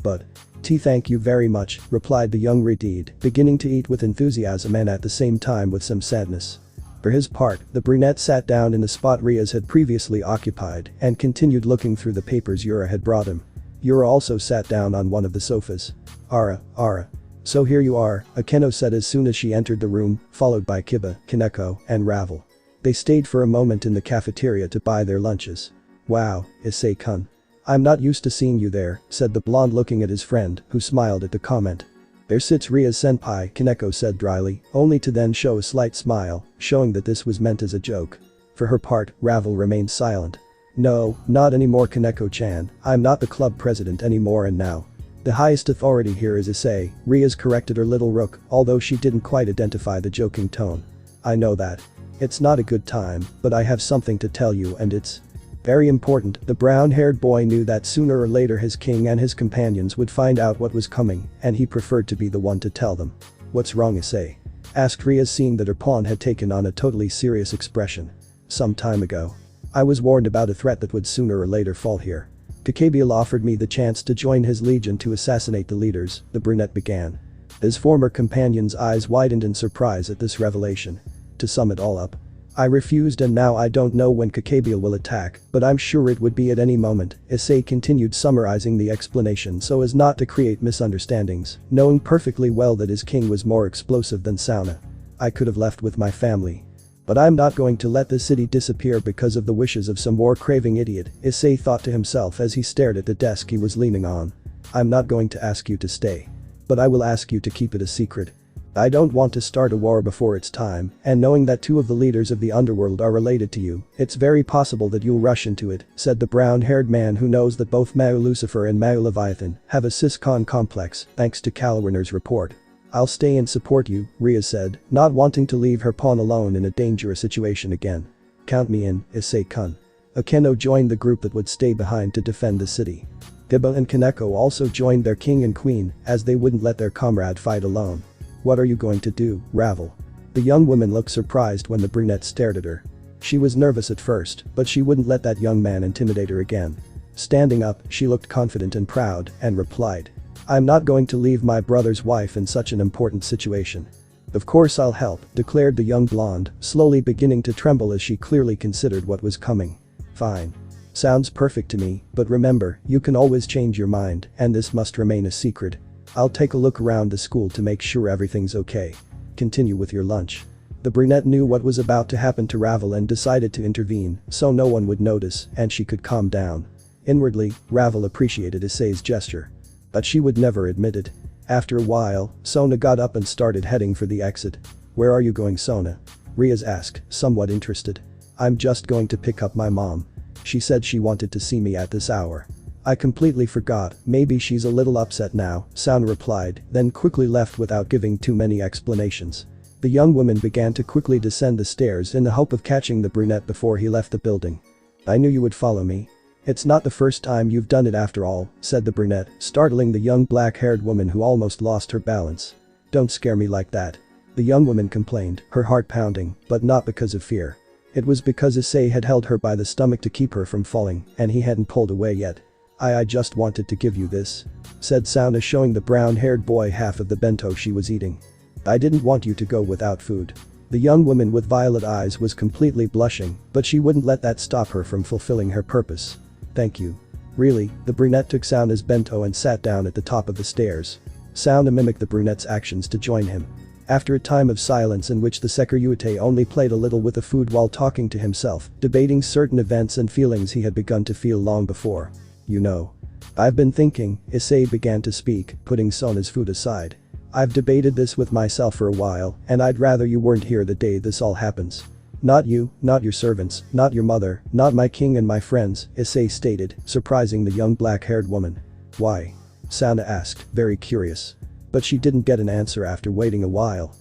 But. Thank you very much, replied the young Redid, beginning to eat with enthusiasm and at the same time with some sadness. For his part, the brunette sat down in the spot Riaz had previously occupied and continued looking through the papers Yura had brought him. Yura also sat down on one of the sofas. Ara. So here you are, Akeno said as soon as she entered the room, followed by Kiba, Kaneko, and Ravel. They stayed for a moment in the cafeteria to buy their lunches. Wow, Issei-kun. I'm not used to seeing you there, said the blonde looking at his friend, who smiled at the comment. There sits Ria's senpai, Kaneko said dryly, only to then show a slight smile, showing that this was meant as a joke. For her part, Ravel remained silent. No, not anymore Kaneko-chan, I'm not the club president anymore and now. The highest authority here is Issei, Ria's corrected her little rook, although she didn't quite identify the joking tone. I know that. It's not a good time, but I have something to tell you and it's very important. The brown-haired boy knew that sooner or later his king and his companions would find out what was coming, and he preferred to be the one to tell them. What's wrong, Issei? Asked Ria, seeing that her pawn had taken on a totally serious expression. Some time ago. I was warned about a threat that would sooner or later fall here. Kakabiel offered me the chance to join his legion to assassinate the leaders, the brunette began. His former companion's eyes widened in surprise at this revelation. To sum it all up, I refused and now I don't know when Kakabiel will attack, but I'm sure it would be at any moment, Issei continued summarizing the explanation so as not to create misunderstandings, knowing perfectly well that his king was more explosive than Sona. I could have left with my family. But I'm not going to let the city disappear because of the wishes of some war-craving idiot, Issei thought to himself as he stared at the desk he was leaning on. I'm not going to ask you to stay. But I will ask you to keep it a secret. I don't want to start a war before it's time, and knowing that two of the leaders of the underworld are related to you, it's very possible that you'll rush into it, said the brown-haired man who knows that both Mao Lucifer and Mao Leviathan have a Siscon complex thanks to Kalwerner's report. I'll stay and support you, Ria said, not wanting to leave her pawn alone in a dangerous situation again. Count me in, Issei-kun. Akeno joined the group that would stay behind to defend the city. Giba and Kaneko also joined their king and queen, as they wouldn't let their comrade fight alone. What are you going to do, Ravel? The young woman looked surprised when the brunette stared at her. She was nervous at first, but she wouldn't let that young man intimidate her again. Standing up, she looked confident and proud, and replied. I'm not going to leave my brother's wife in such an important situation. Of course I'll help, declared the young blonde, slowly beginning to tremble as she clearly considered what was coming. Fine. Sounds perfect to me, but remember, you can always change your mind, and this must remain a secret. I'll take a look around the school to make sure everything's okay. Continue with your lunch. The brunette knew what was about to happen to Ravel and decided to intervene, so no one would notice and she could calm down. Inwardly, Ravel appreciated Issei's gesture. But she would never admit it. After a while, Sona got up and started heading for the exit. Where are you going, Sona? Riaz asked, somewhat interested. I'm just going to pick up my mom. She said she wanted to see me at this hour. I completely forgot, maybe she's a little upset now, Sona replied, then quickly left without giving too many explanations. The young woman began to quickly descend the stairs in the hope of catching the brunette before he left the building. I knew you would follow me. It's not the first time you've done it after all, said the brunette, startling the young black-haired woman who almost lost her balance. Don't scare me like that. The young woman complained, her heart pounding, but not because of fear. It was because Issei had held her by the stomach to keep her from falling, and he hadn't pulled away yet. I just wanted to give you this, said Sona, showing the brown-haired boy half of the bento she was eating. I didn't want you to go without food. The young woman with violet eyes was completely blushing, but she wouldn't let that stop her from fulfilling her purpose. Thank you. Really, the brunette took Sona's bento and sat down at the top of the stairs. Sona mimicked the brunette's actions to join him. After a time of silence in which the Sekirute only played a little with the food while talking to himself, debating certain events and feelings he had begun to feel long before. You know. I've been thinking, Issei began to speak, putting Sona's food aside. I've debated this with myself for a while, and I'd rather you weren't here the day this all happens. Not you, not your servants, not your mother, not my king and my friends, Issei stated, surprising the young black-haired woman. Why? Sona asked, very curious. But she didn't get an answer after waiting a while.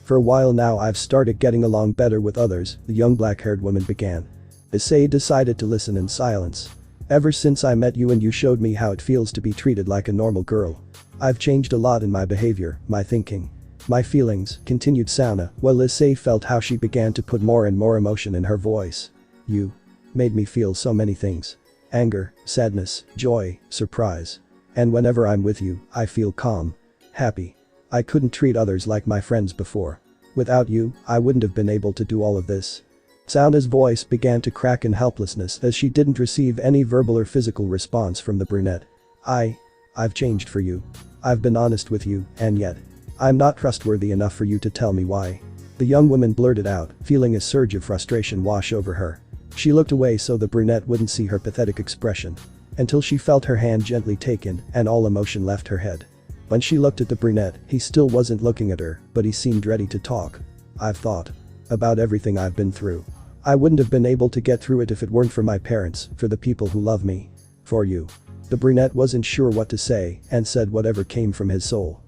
For a while now I've started getting along better with others, the young black-haired woman began. Issei decided to listen in silence. Ever since I met you and you showed me how it feels to be treated like a normal girl. I've changed a lot in my behavior, my thinking. My feelings, continued Sona, while Issei felt how she began to put more and more emotion in her voice. You made me feel so many things. Anger, sadness, joy, surprise. And whenever I'm with you, I feel calm. Happy. I couldn't treat others like my friends before. Without you, I wouldn't have been able to do all of this. Sona's voice began to crack in helplessness as she didn't receive any verbal or physical response from the brunette. I've changed for you. I've been honest with you, and yet. I'm not trustworthy enough for you to tell me why. The young woman blurted out, feeling a surge of frustration wash over her. She looked away so the brunette wouldn't see her pathetic expression. Until she felt her hand gently taken and all emotion left her head. When she looked at the brunette, he still wasn't looking at her, but he seemed ready to talk. I've thought about everything I've been through. I wouldn't have been able to get through it if it weren't for my parents, for the people who love me. For you. The brunette wasn't sure what to say and said whatever came from his soul.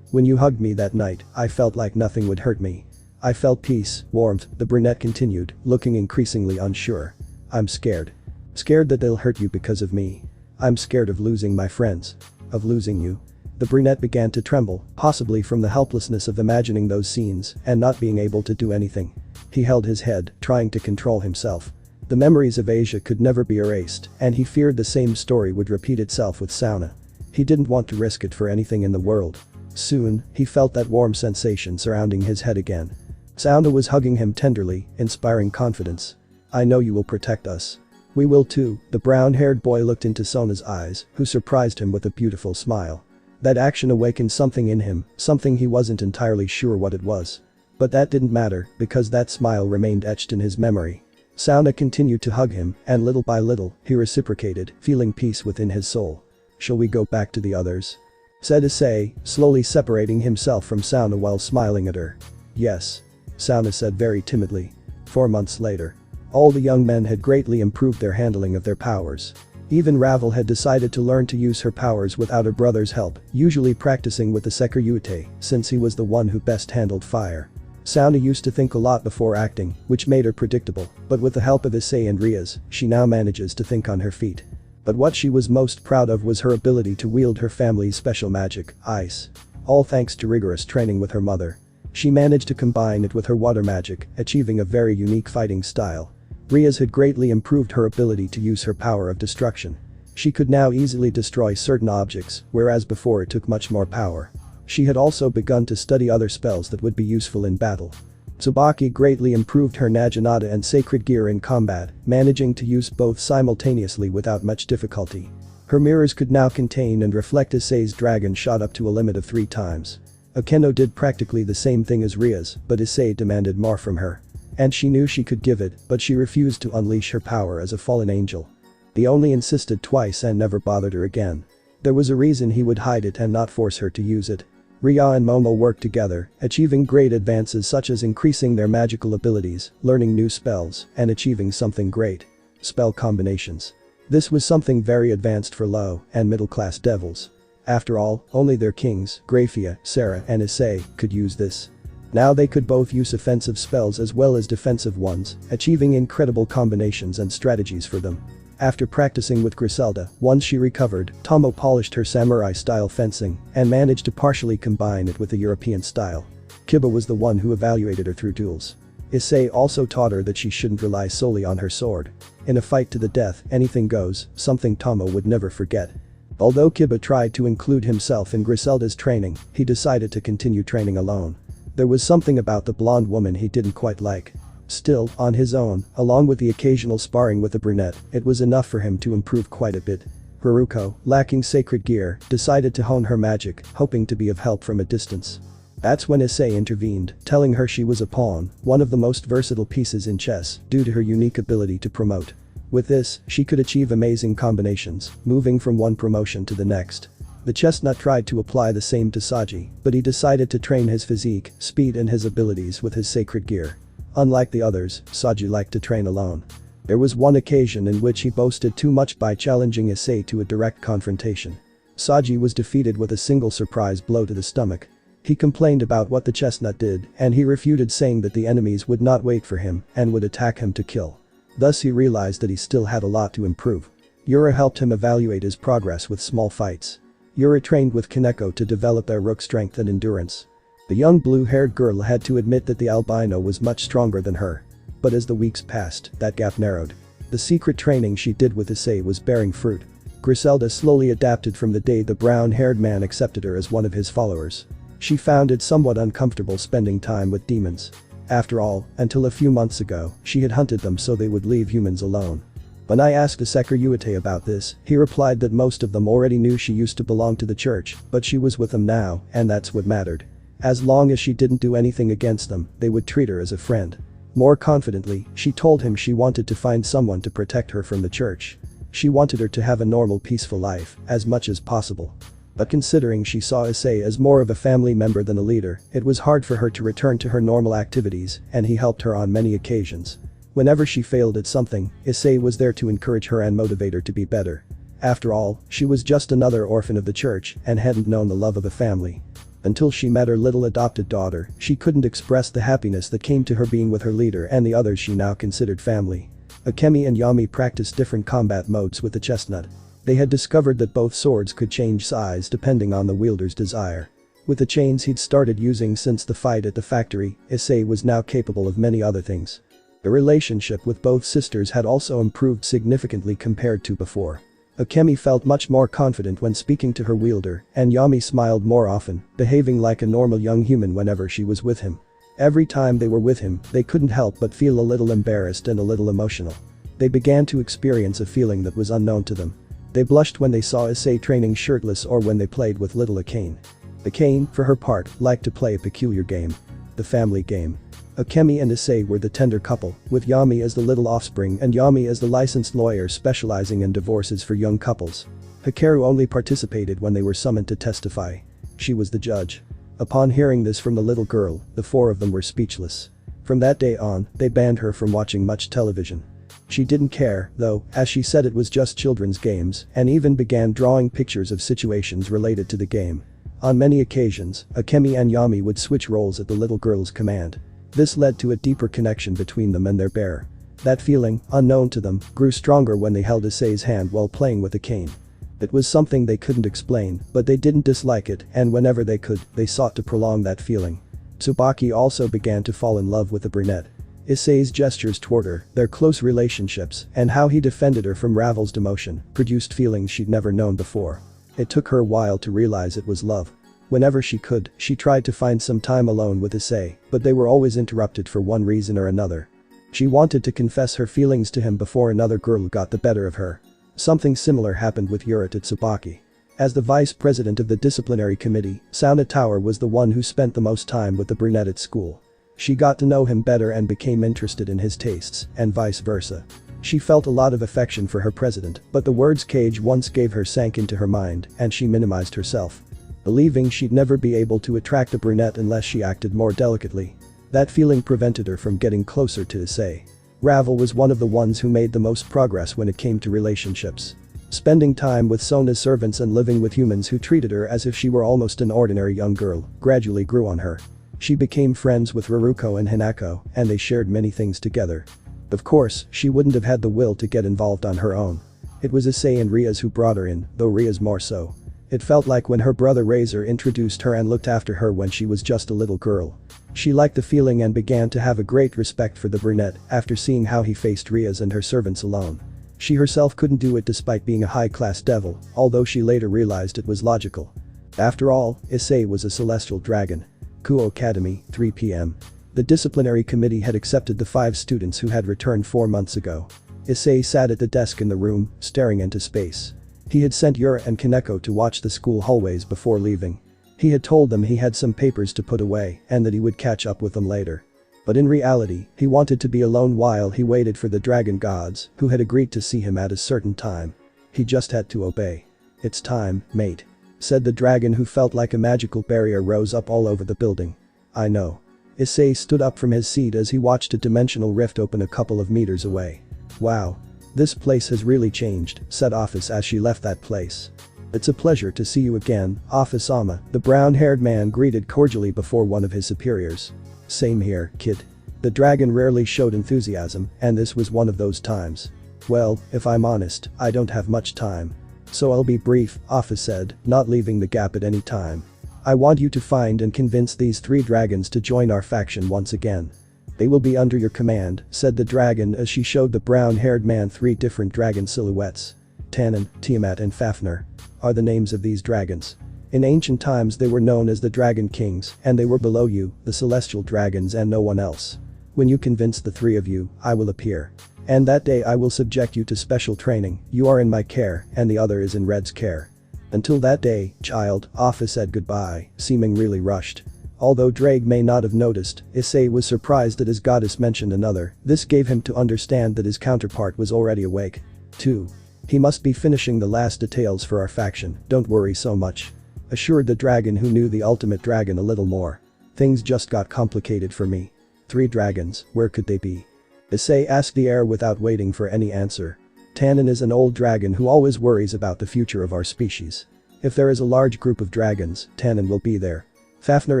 When you hugged me that night, I felt like nothing would hurt me. I felt peace, warmth, the brunette continued, looking increasingly unsure. I'm scared. Scared that they'll hurt you because of me. I'm scared of losing my friends. Of losing you. The brunette began to tremble, possibly from the helplessness of imagining those scenes and not being able to do anything. He held his head, trying to control himself. The memories of Asia could never be erased, and he feared the same story would repeat itself with Sona. He didn't want to risk it for anything in the world. Soon, he felt that warm sensation surrounding his head again. Sona was hugging him tenderly, inspiring confidence. I know you will protect us. We will too. The brown-haired boy looked into Sona's eyes, who surprised him with a beautiful smile. That action awakened something in him, something he wasn't entirely sure what it was. But that didn't matter, because that smile remained etched in his memory. Sona continued to hug him, and little by little, he reciprocated, feeling peace within his soul. Shall we go back to the others? Said Issei, slowly separating himself from Sona while smiling at her. Yes. Sona said very timidly. 4 months later. All the young men had greatly improved their handling of their powers. Even Ravel had decided to learn to use her powers without her brother's help, usually practicing with the Securite, since he was the one who best handled fire. Sona used to think a lot before acting, which made her predictable, but with the help of Issei and Riaz, she now manages to think on her feet. But what she was most proud of was her ability to wield her family's special magic, ice. All thanks to rigorous training with her mother. She managed to combine it with her water magic, achieving a very unique fighting style. Riaz had greatly improved her ability to use her power of destruction. She could now easily destroy certain objects, whereas before it took much more power. She had also begun to study other spells that would be useful in battle. Tsubaki greatly improved her Naginata and sacred gear in combat, managing to use both simultaneously without much difficulty. Her mirrors could now contain and reflect Issei's dragon shot up to a limit of 3 times. Akeno did practically the same thing as Riaz, but Issei demanded more from her. And she knew she could give it, but she refused to unleash her power as a fallen angel. He only insisted twice and never bothered her again. There was a reason he would hide it and not force her to use it. Ria and Momo worked together, achieving great advances such as increasing their magical abilities, learning new spells, and achieving something great. Spell combinations. This was something very advanced for low and middle-class devils. After all, only their kings, Grafia, Sarah, and Issei, could use this. Now they could both use offensive spells as well as defensive ones, achieving incredible combinations and strategies for them. After practicing with Griselda, once she recovered, Tomo polished her samurai-style fencing and managed to partially combine it with the European style. Kiba was the one who evaluated her through duels. Issei also taught her that she shouldn't rely solely on her sword. In a fight to the death, anything goes, something Tomo would never forget. Although Kiba tried to include himself in Griselda's training, he decided to continue training alone. There was something about the blonde woman he didn't quite like. Still, on his own, along with the occasional sparring with the brunette, it was enough for him to improve quite a bit. Haruko, lacking sacred gear, decided to hone her magic, hoping to be of help from a distance. That's when Issei intervened, telling her she was a pawn, one of the most versatile pieces in chess, due to her unique ability to promote. With this, she could achieve amazing combinations, moving from one promotion to the next. The chestnut tried to apply the same to Saji, but he decided to train his physique, speed and his abilities with his sacred gear. Unlike the others, Saji liked to train alone. There was one occasion in which he boasted too much by challenging Issei to a direct confrontation. Saji was defeated with a single surprise blow to the stomach. He complained about what the chestnut did, and he refuted, saying that the enemies would not wait for him and would attack him to kill. Thus he realized that he still had a lot to improve. Yura helped him evaluate his progress with small fights. Yura trained with Kaneko to develop their rook strength and endurance. The young blue-haired girl had to admit that the albino was much stronger than her. But as the weeks passed, that gap narrowed. The secret training she did with Issei was bearing fruit. Griselda slowly adapted from the day the brown-haired man accepted her as one of his followers. She found it somewhat uncomfortable spending time with demons. After all, until a few months ago, she had hunted them so they would leave humans alone. When I asked Issei about this, he replied that most of them already knew she used to belong to the church, but she was with them now, and that's what mattered. As long as she didn't do anything against them, they would treat her as a friend. More confidently, she told him she wanted to find someone to protect her from the church. She wanted her to have a normal, peaceful life, as much as possible. But considering she saw Issei as more of a family member than a leader, it was hard for her to return to her normal activities, and he helped her on many occasions. Whenever she failed at something, Issei was there to encourage her and motivate her to be better. After all, she was just another orphan of the church and hadn't known the love of a family. Until she met her little adopted daughter, she couldn't express the happiness that came to her being with her leader and the others she now considered family. Akemi and Yami practiced different combat modes with the chestnut. They had discovered that both swords could change size depending on the wielder's desire. With the chains he'd started using since the fight at the factory, Issei was now capable of many other things. The relationship with both sisters had also improved significantly compared to before. Akemi felt much more confident when speaking to her wielder, and Yami smiled more often, behaving like a normal young human whenever she was with him. Every time they were with him, they couldn't help but feel a little embarrassed and a little emotional. They began to experience a feeling that was unknown to them. They blushed when they saw Issei training shirtless or when they played with little Akane. Akane, for her part, liked to play a peculiar game. The family game. Akemi and Issei were the tender couple, with Yami as the little offspring and Yami as the licensed lawyer specializing in divorces for young couples. Hikaru only participated when they were summoned to testify. She was the judge. Upon hearing this from the little girl, the four of them were speechless. From that day on, they banned her from watching much television. She didn't care, though, as she said it was just children's games, and even began drawing pictures of situations related to the game. On many occasions, Akemi and Yami would switch roles at the little girl's command. This led to a deeper connection between them and their bear. That feeling, unknown to them, grew stronger when they held Issei's hand while playing with the cane. It was something they couldn't explain, but they didn't dislike it, and whenever they could, they sought to prolong that feeling. Tsubaki also began to fall in love with the brunette. Issei's gestures toward her, their close relationships, and how he defended her from Ravel's demotion, produced feelings she'd never known before. It took her a while to realize it was love. Whenever she could, she tried to find some time alone with Issei, but they were always interrupted for one reason or another. She wanted to confess her feelings to him before another girl got the better of her. Something similar happened with Yurita Tsubaki. As the vice president of the disciplinary committee, Sona Tower was the one who spent the most time with the brunette at school. She got to know him better and became interested in his tastes, and vice versa. She felt a lot of affection for her president, but the words Cage once gave her sank into her mind, and she minimized herself. Believing she'd never be able to attract a brunette unless she acted more delicately. That feeling prevented her from getting closer to Issei. Ravel was one of the ones who made the most progress when it came to relationships. Spending time with Sona's servants and living with humans who treated her as if she were almost an ordinary young girl gradually grew on her. She became friends with Raruko and Hinako, and they shared many things together. Of course, she wouldn't have had the will to get involved on her own. It was Issei and Rias who brought her in, though Rias more so. It felt like when her brother Razor introduced her and looked after her when she was just a little girl. She liked the feeling and began to have a great respect for the brunette after seeing how he faced Rias and her servants alone. She herself couldn't do it despite being a high-class devil, although she later realized it was logical. After all, Issei was a celestial dragon. Kuo Academy, 3 p.m. The disciplinary committee had accepted the 5 students who had returned 4 months ago. Issei sat at the desk in the room, staring into space. He had sent Yura and Kaneko to watch the school hallways before leaving. He had told them he had some papers to put away and that he would catch up with them later. But in reality, he wanted to be alone while he waited for the dragon gods, who had agreed to see him at a certain time. He just had to obey. "It's time, mate," said the dragon, who felt like a magical barrier rose up all over the building. "I know." Issei stood up from his seat as he watched a dimensional rift open a couple of meters away. "Wow. This place has really changed," said Office as she left that place. "It's a pleasure to see you again, Office-sama," the brown-haired man greeted cordially before one of his superiors. "Same here, kid." The dragon rarely showed enthusiasm, and this was one of those times. "Well, if I'm honest, I don't have much time. So I'll be brief," Office said, not leaving the gap at any time. "I want you to find and convince these 3 dragons to join our faction once again. They will be under your command," said the dragon as she showed the brown-haired man 3 different dragon silhouettes. Tannen, Tiamat and Fafnir are the names of these dragons. In ancient times they were known as the Dragon Kings, and they were below you, the celestial dragons, and no one else. When you convince the 3 of you, I will appear. And that day I will subject you to special training, you are in my care and the other is in Red's care. Until that day, child, Offa said goodbye, seeming really rushed. Although Drake may not have noticed, Issei was surprised that his goddess mentioned another, this gave him to understand that his counterpart was already awake. 2. He must be finishing the last details for our faction, don't worry so much. Assured the dragon who knew the ultimate dragon a little more. Things just got complicated for me. 3 dragons, where could they be? Issei asked the heir without waiting for any answer. Tannen is an old dragon who always worries about the future of our species. If there is a large group of dragons, Tannen will be there. Fafnir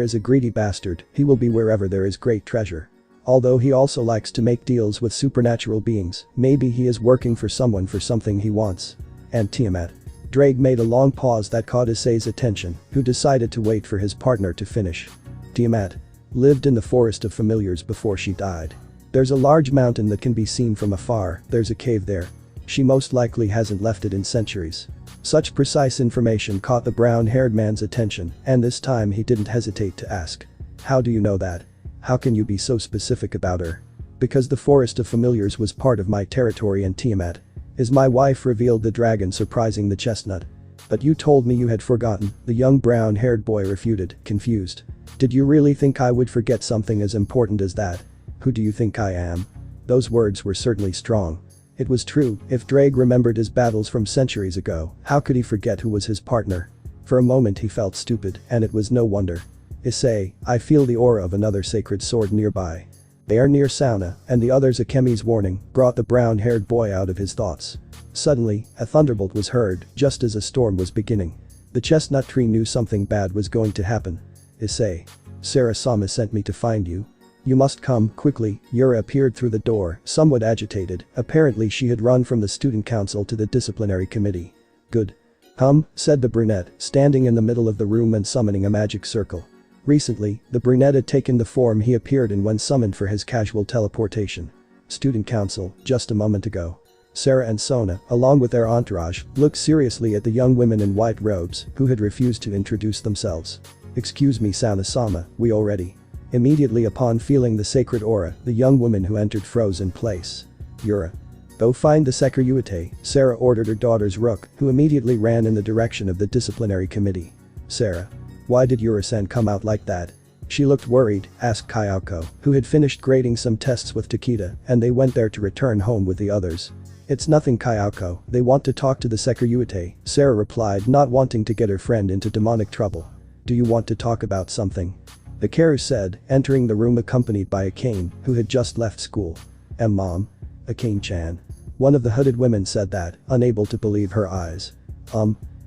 is a greedy bastard, he will be wherever there is great treasure. Although he also likes to make deals with supernatural beings, maybe he is working for someone for something he wants. And Tiamat. Drake made a long pause that caught Issei's attention, who decided to wait for his partner to finish. Tiamat lived in the forest of familiars before she died. There's a large mountain that can be seen from afar, there's a cave there. She most likely hasn't left it in centuries. Such precise information caught the brown-haired man's attention, and this time he didn't hesitate to ask. How do you know that? How can you be so specific about her? Because the forest of familiars was part of my territory and Tiamat is my wife, revealed the dragon, surprising the chestnut. But you told me you had forgotten, the young brown-haired boy refuted, confused. Did you really think I would forget something as important as that? Who do you think I am? Those words were certainly strong. It was true, if Drake remembered his battles from centuries ago, how could he forget who was his partner? For a moment he felt stupid, and it was no wonder. Issei, I feel the aura of another sacred sword nearby. They are near Sona, and the others. Akemi's warning brought the brown-haired boy out of his thoughts. Suddenly, a thunderbolt was heard, just as a storm was beginning. The chestnut tree knew something bad was going to happen. Issei. Sarah-sama sent me to find you. You must come, quickly. Yura appeared through the door, somewhat agitated, apparently she had run from the student council to the disciplinary committee. Good. Come, said the brunette, standing in the middle of the room and summoning a magic circle. Recently, the brunette had taken the form he appeared in when summoned for his casual teleportation. Student council, just a moment ago. Sarah and Sona, along with their entourage, looked seriously at the young women in white robes, who had refused to introduce themselves. Excuse me, Sona-sama, we already. Immediately upon feeling the sacred aura, the young woman who entered froze in place. Yura. Go find the Secretary, Sarah ordered her daughter's rook, who immediately ran in the direction of the disciplinary committee. Sarah. Why did Yura-san come out like that? She looked worried, asked Kayako, who had finished grading some tests with Takeda, and they went there to return home with the others. It's nothing, Kayako, they want to talk to the Secretary, Sarah replied, not wanting to get her friend into demonic trouble. Do you want to talk about something? Hikaru said, entering the room accompanied by Akane, who had just left school. Mom? Akane-chan. One of the hooded women said that, unable to believe her eyes.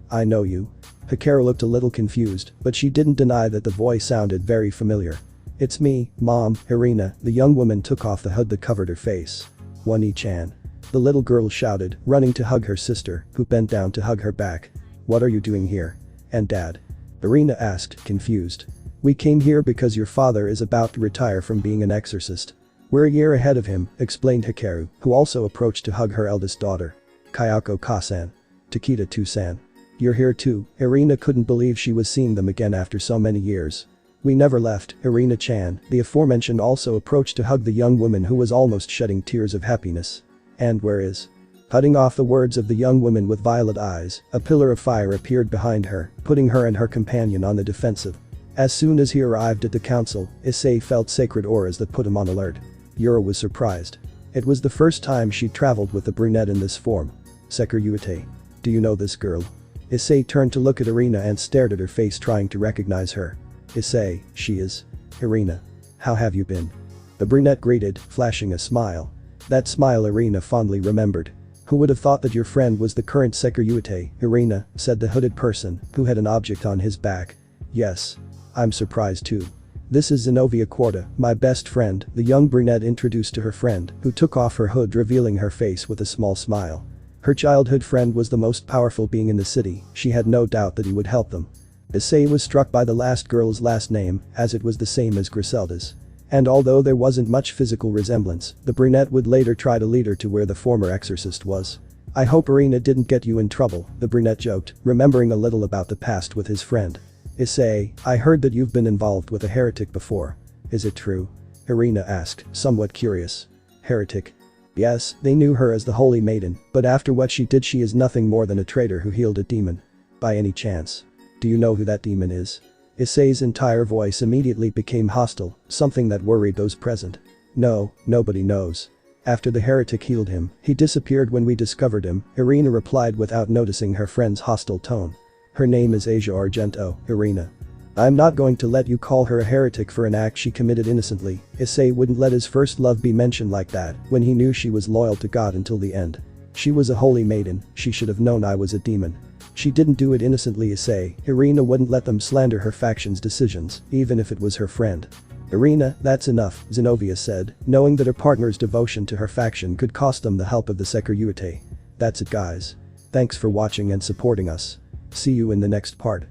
I know you. Hikaru looked a little confused, but she didn't deny that the voice sounded very familiar. It's me, Mom, Irina, the young woman took off the hood that covered her face. Wani-chan. The little girl shouted, running to hug her sister, who bent down to hug her back. What are you doing here? And Dad? Irina asked, confused. We came here because your father is about to retire from being an exorcist. We're a year ahead of him, explained Hikaru, who also approached to hug her eldest daughter. Kayako-ka-san. Takeda-san. You're here too. Irina couldn't believe she was seeing them again after so many years. We never left, Irina-chan, the aforementioned also approached to hug the young woman who was almost shedding tears of happiness. And where is? Cutting off the words of the young woman with violet eyes, a pillar of fire appeared behind her, putting her and her companion on the defensive. As soon as he arrived at the council, Issei felt sacred auras that put him on alert. Yura was surprised. It was the first time she'd traveled with the brunette in this form. Secretary. Do you know this girl? Issei turned to look at Irina and stared at her face, trying to recognize her. Issei, she is. Irina. How have you been? The brunette greeted, flashing a smile. That smile Irina fondly remembered. Who would have thought that your friend was the current Secretary, Irina, said the hooded person, who had an object on his back. Yes. I'm surprised too. This is Zenobia Quarta, my best friend, the young brunette introduced to her friend, who took off her hood, revealing her face with a small smile. Her childhood friend was the most powerful being in the city, she had no doubt that he would help them. Issei was struck by the last girl's last name, as it was the same as Griselda's. And although there wasn't much physical resemblance, the brunette would later try to lead her to where the former exorcist was. I hope Irina didn't get you in trouble, the brunette joked, remembering a little about the past with his friend. Issei, I heard that you've been involved with a heretic before. Is it true? Irina asked, somewhat curious. Heretic? Yes, they knew her as the Holy Maiden, but after what she did she is nothing more than a traitor who healed a demon. By any chance? Do you know who that demon is? Issei's entire voice immediately became hostile, something that worried those present. No, nobody knows. After the heretic healed him, he disappeared when we discovered him, Irina replied without noticing her friend's hostile tone. Her name is Asia Argento, Irina. I'm not going to let you call her a heretic for an act she committed innocently. Issei wouldn't let his first love be mentioned like that when he knew she was loyal to God until the end. She was a holy maiden, she should have known I was a demon. She didn't do it innocently, Issei. Irina wouldn't let them slander her faction's decisions, even if it was her friend. Irina, that's enough, Zenobia said, knowing that her partner's devotion to her faction could cost them the help of the Securitate. That's it guys. Thanks for watching and supporting us. See you in the next part.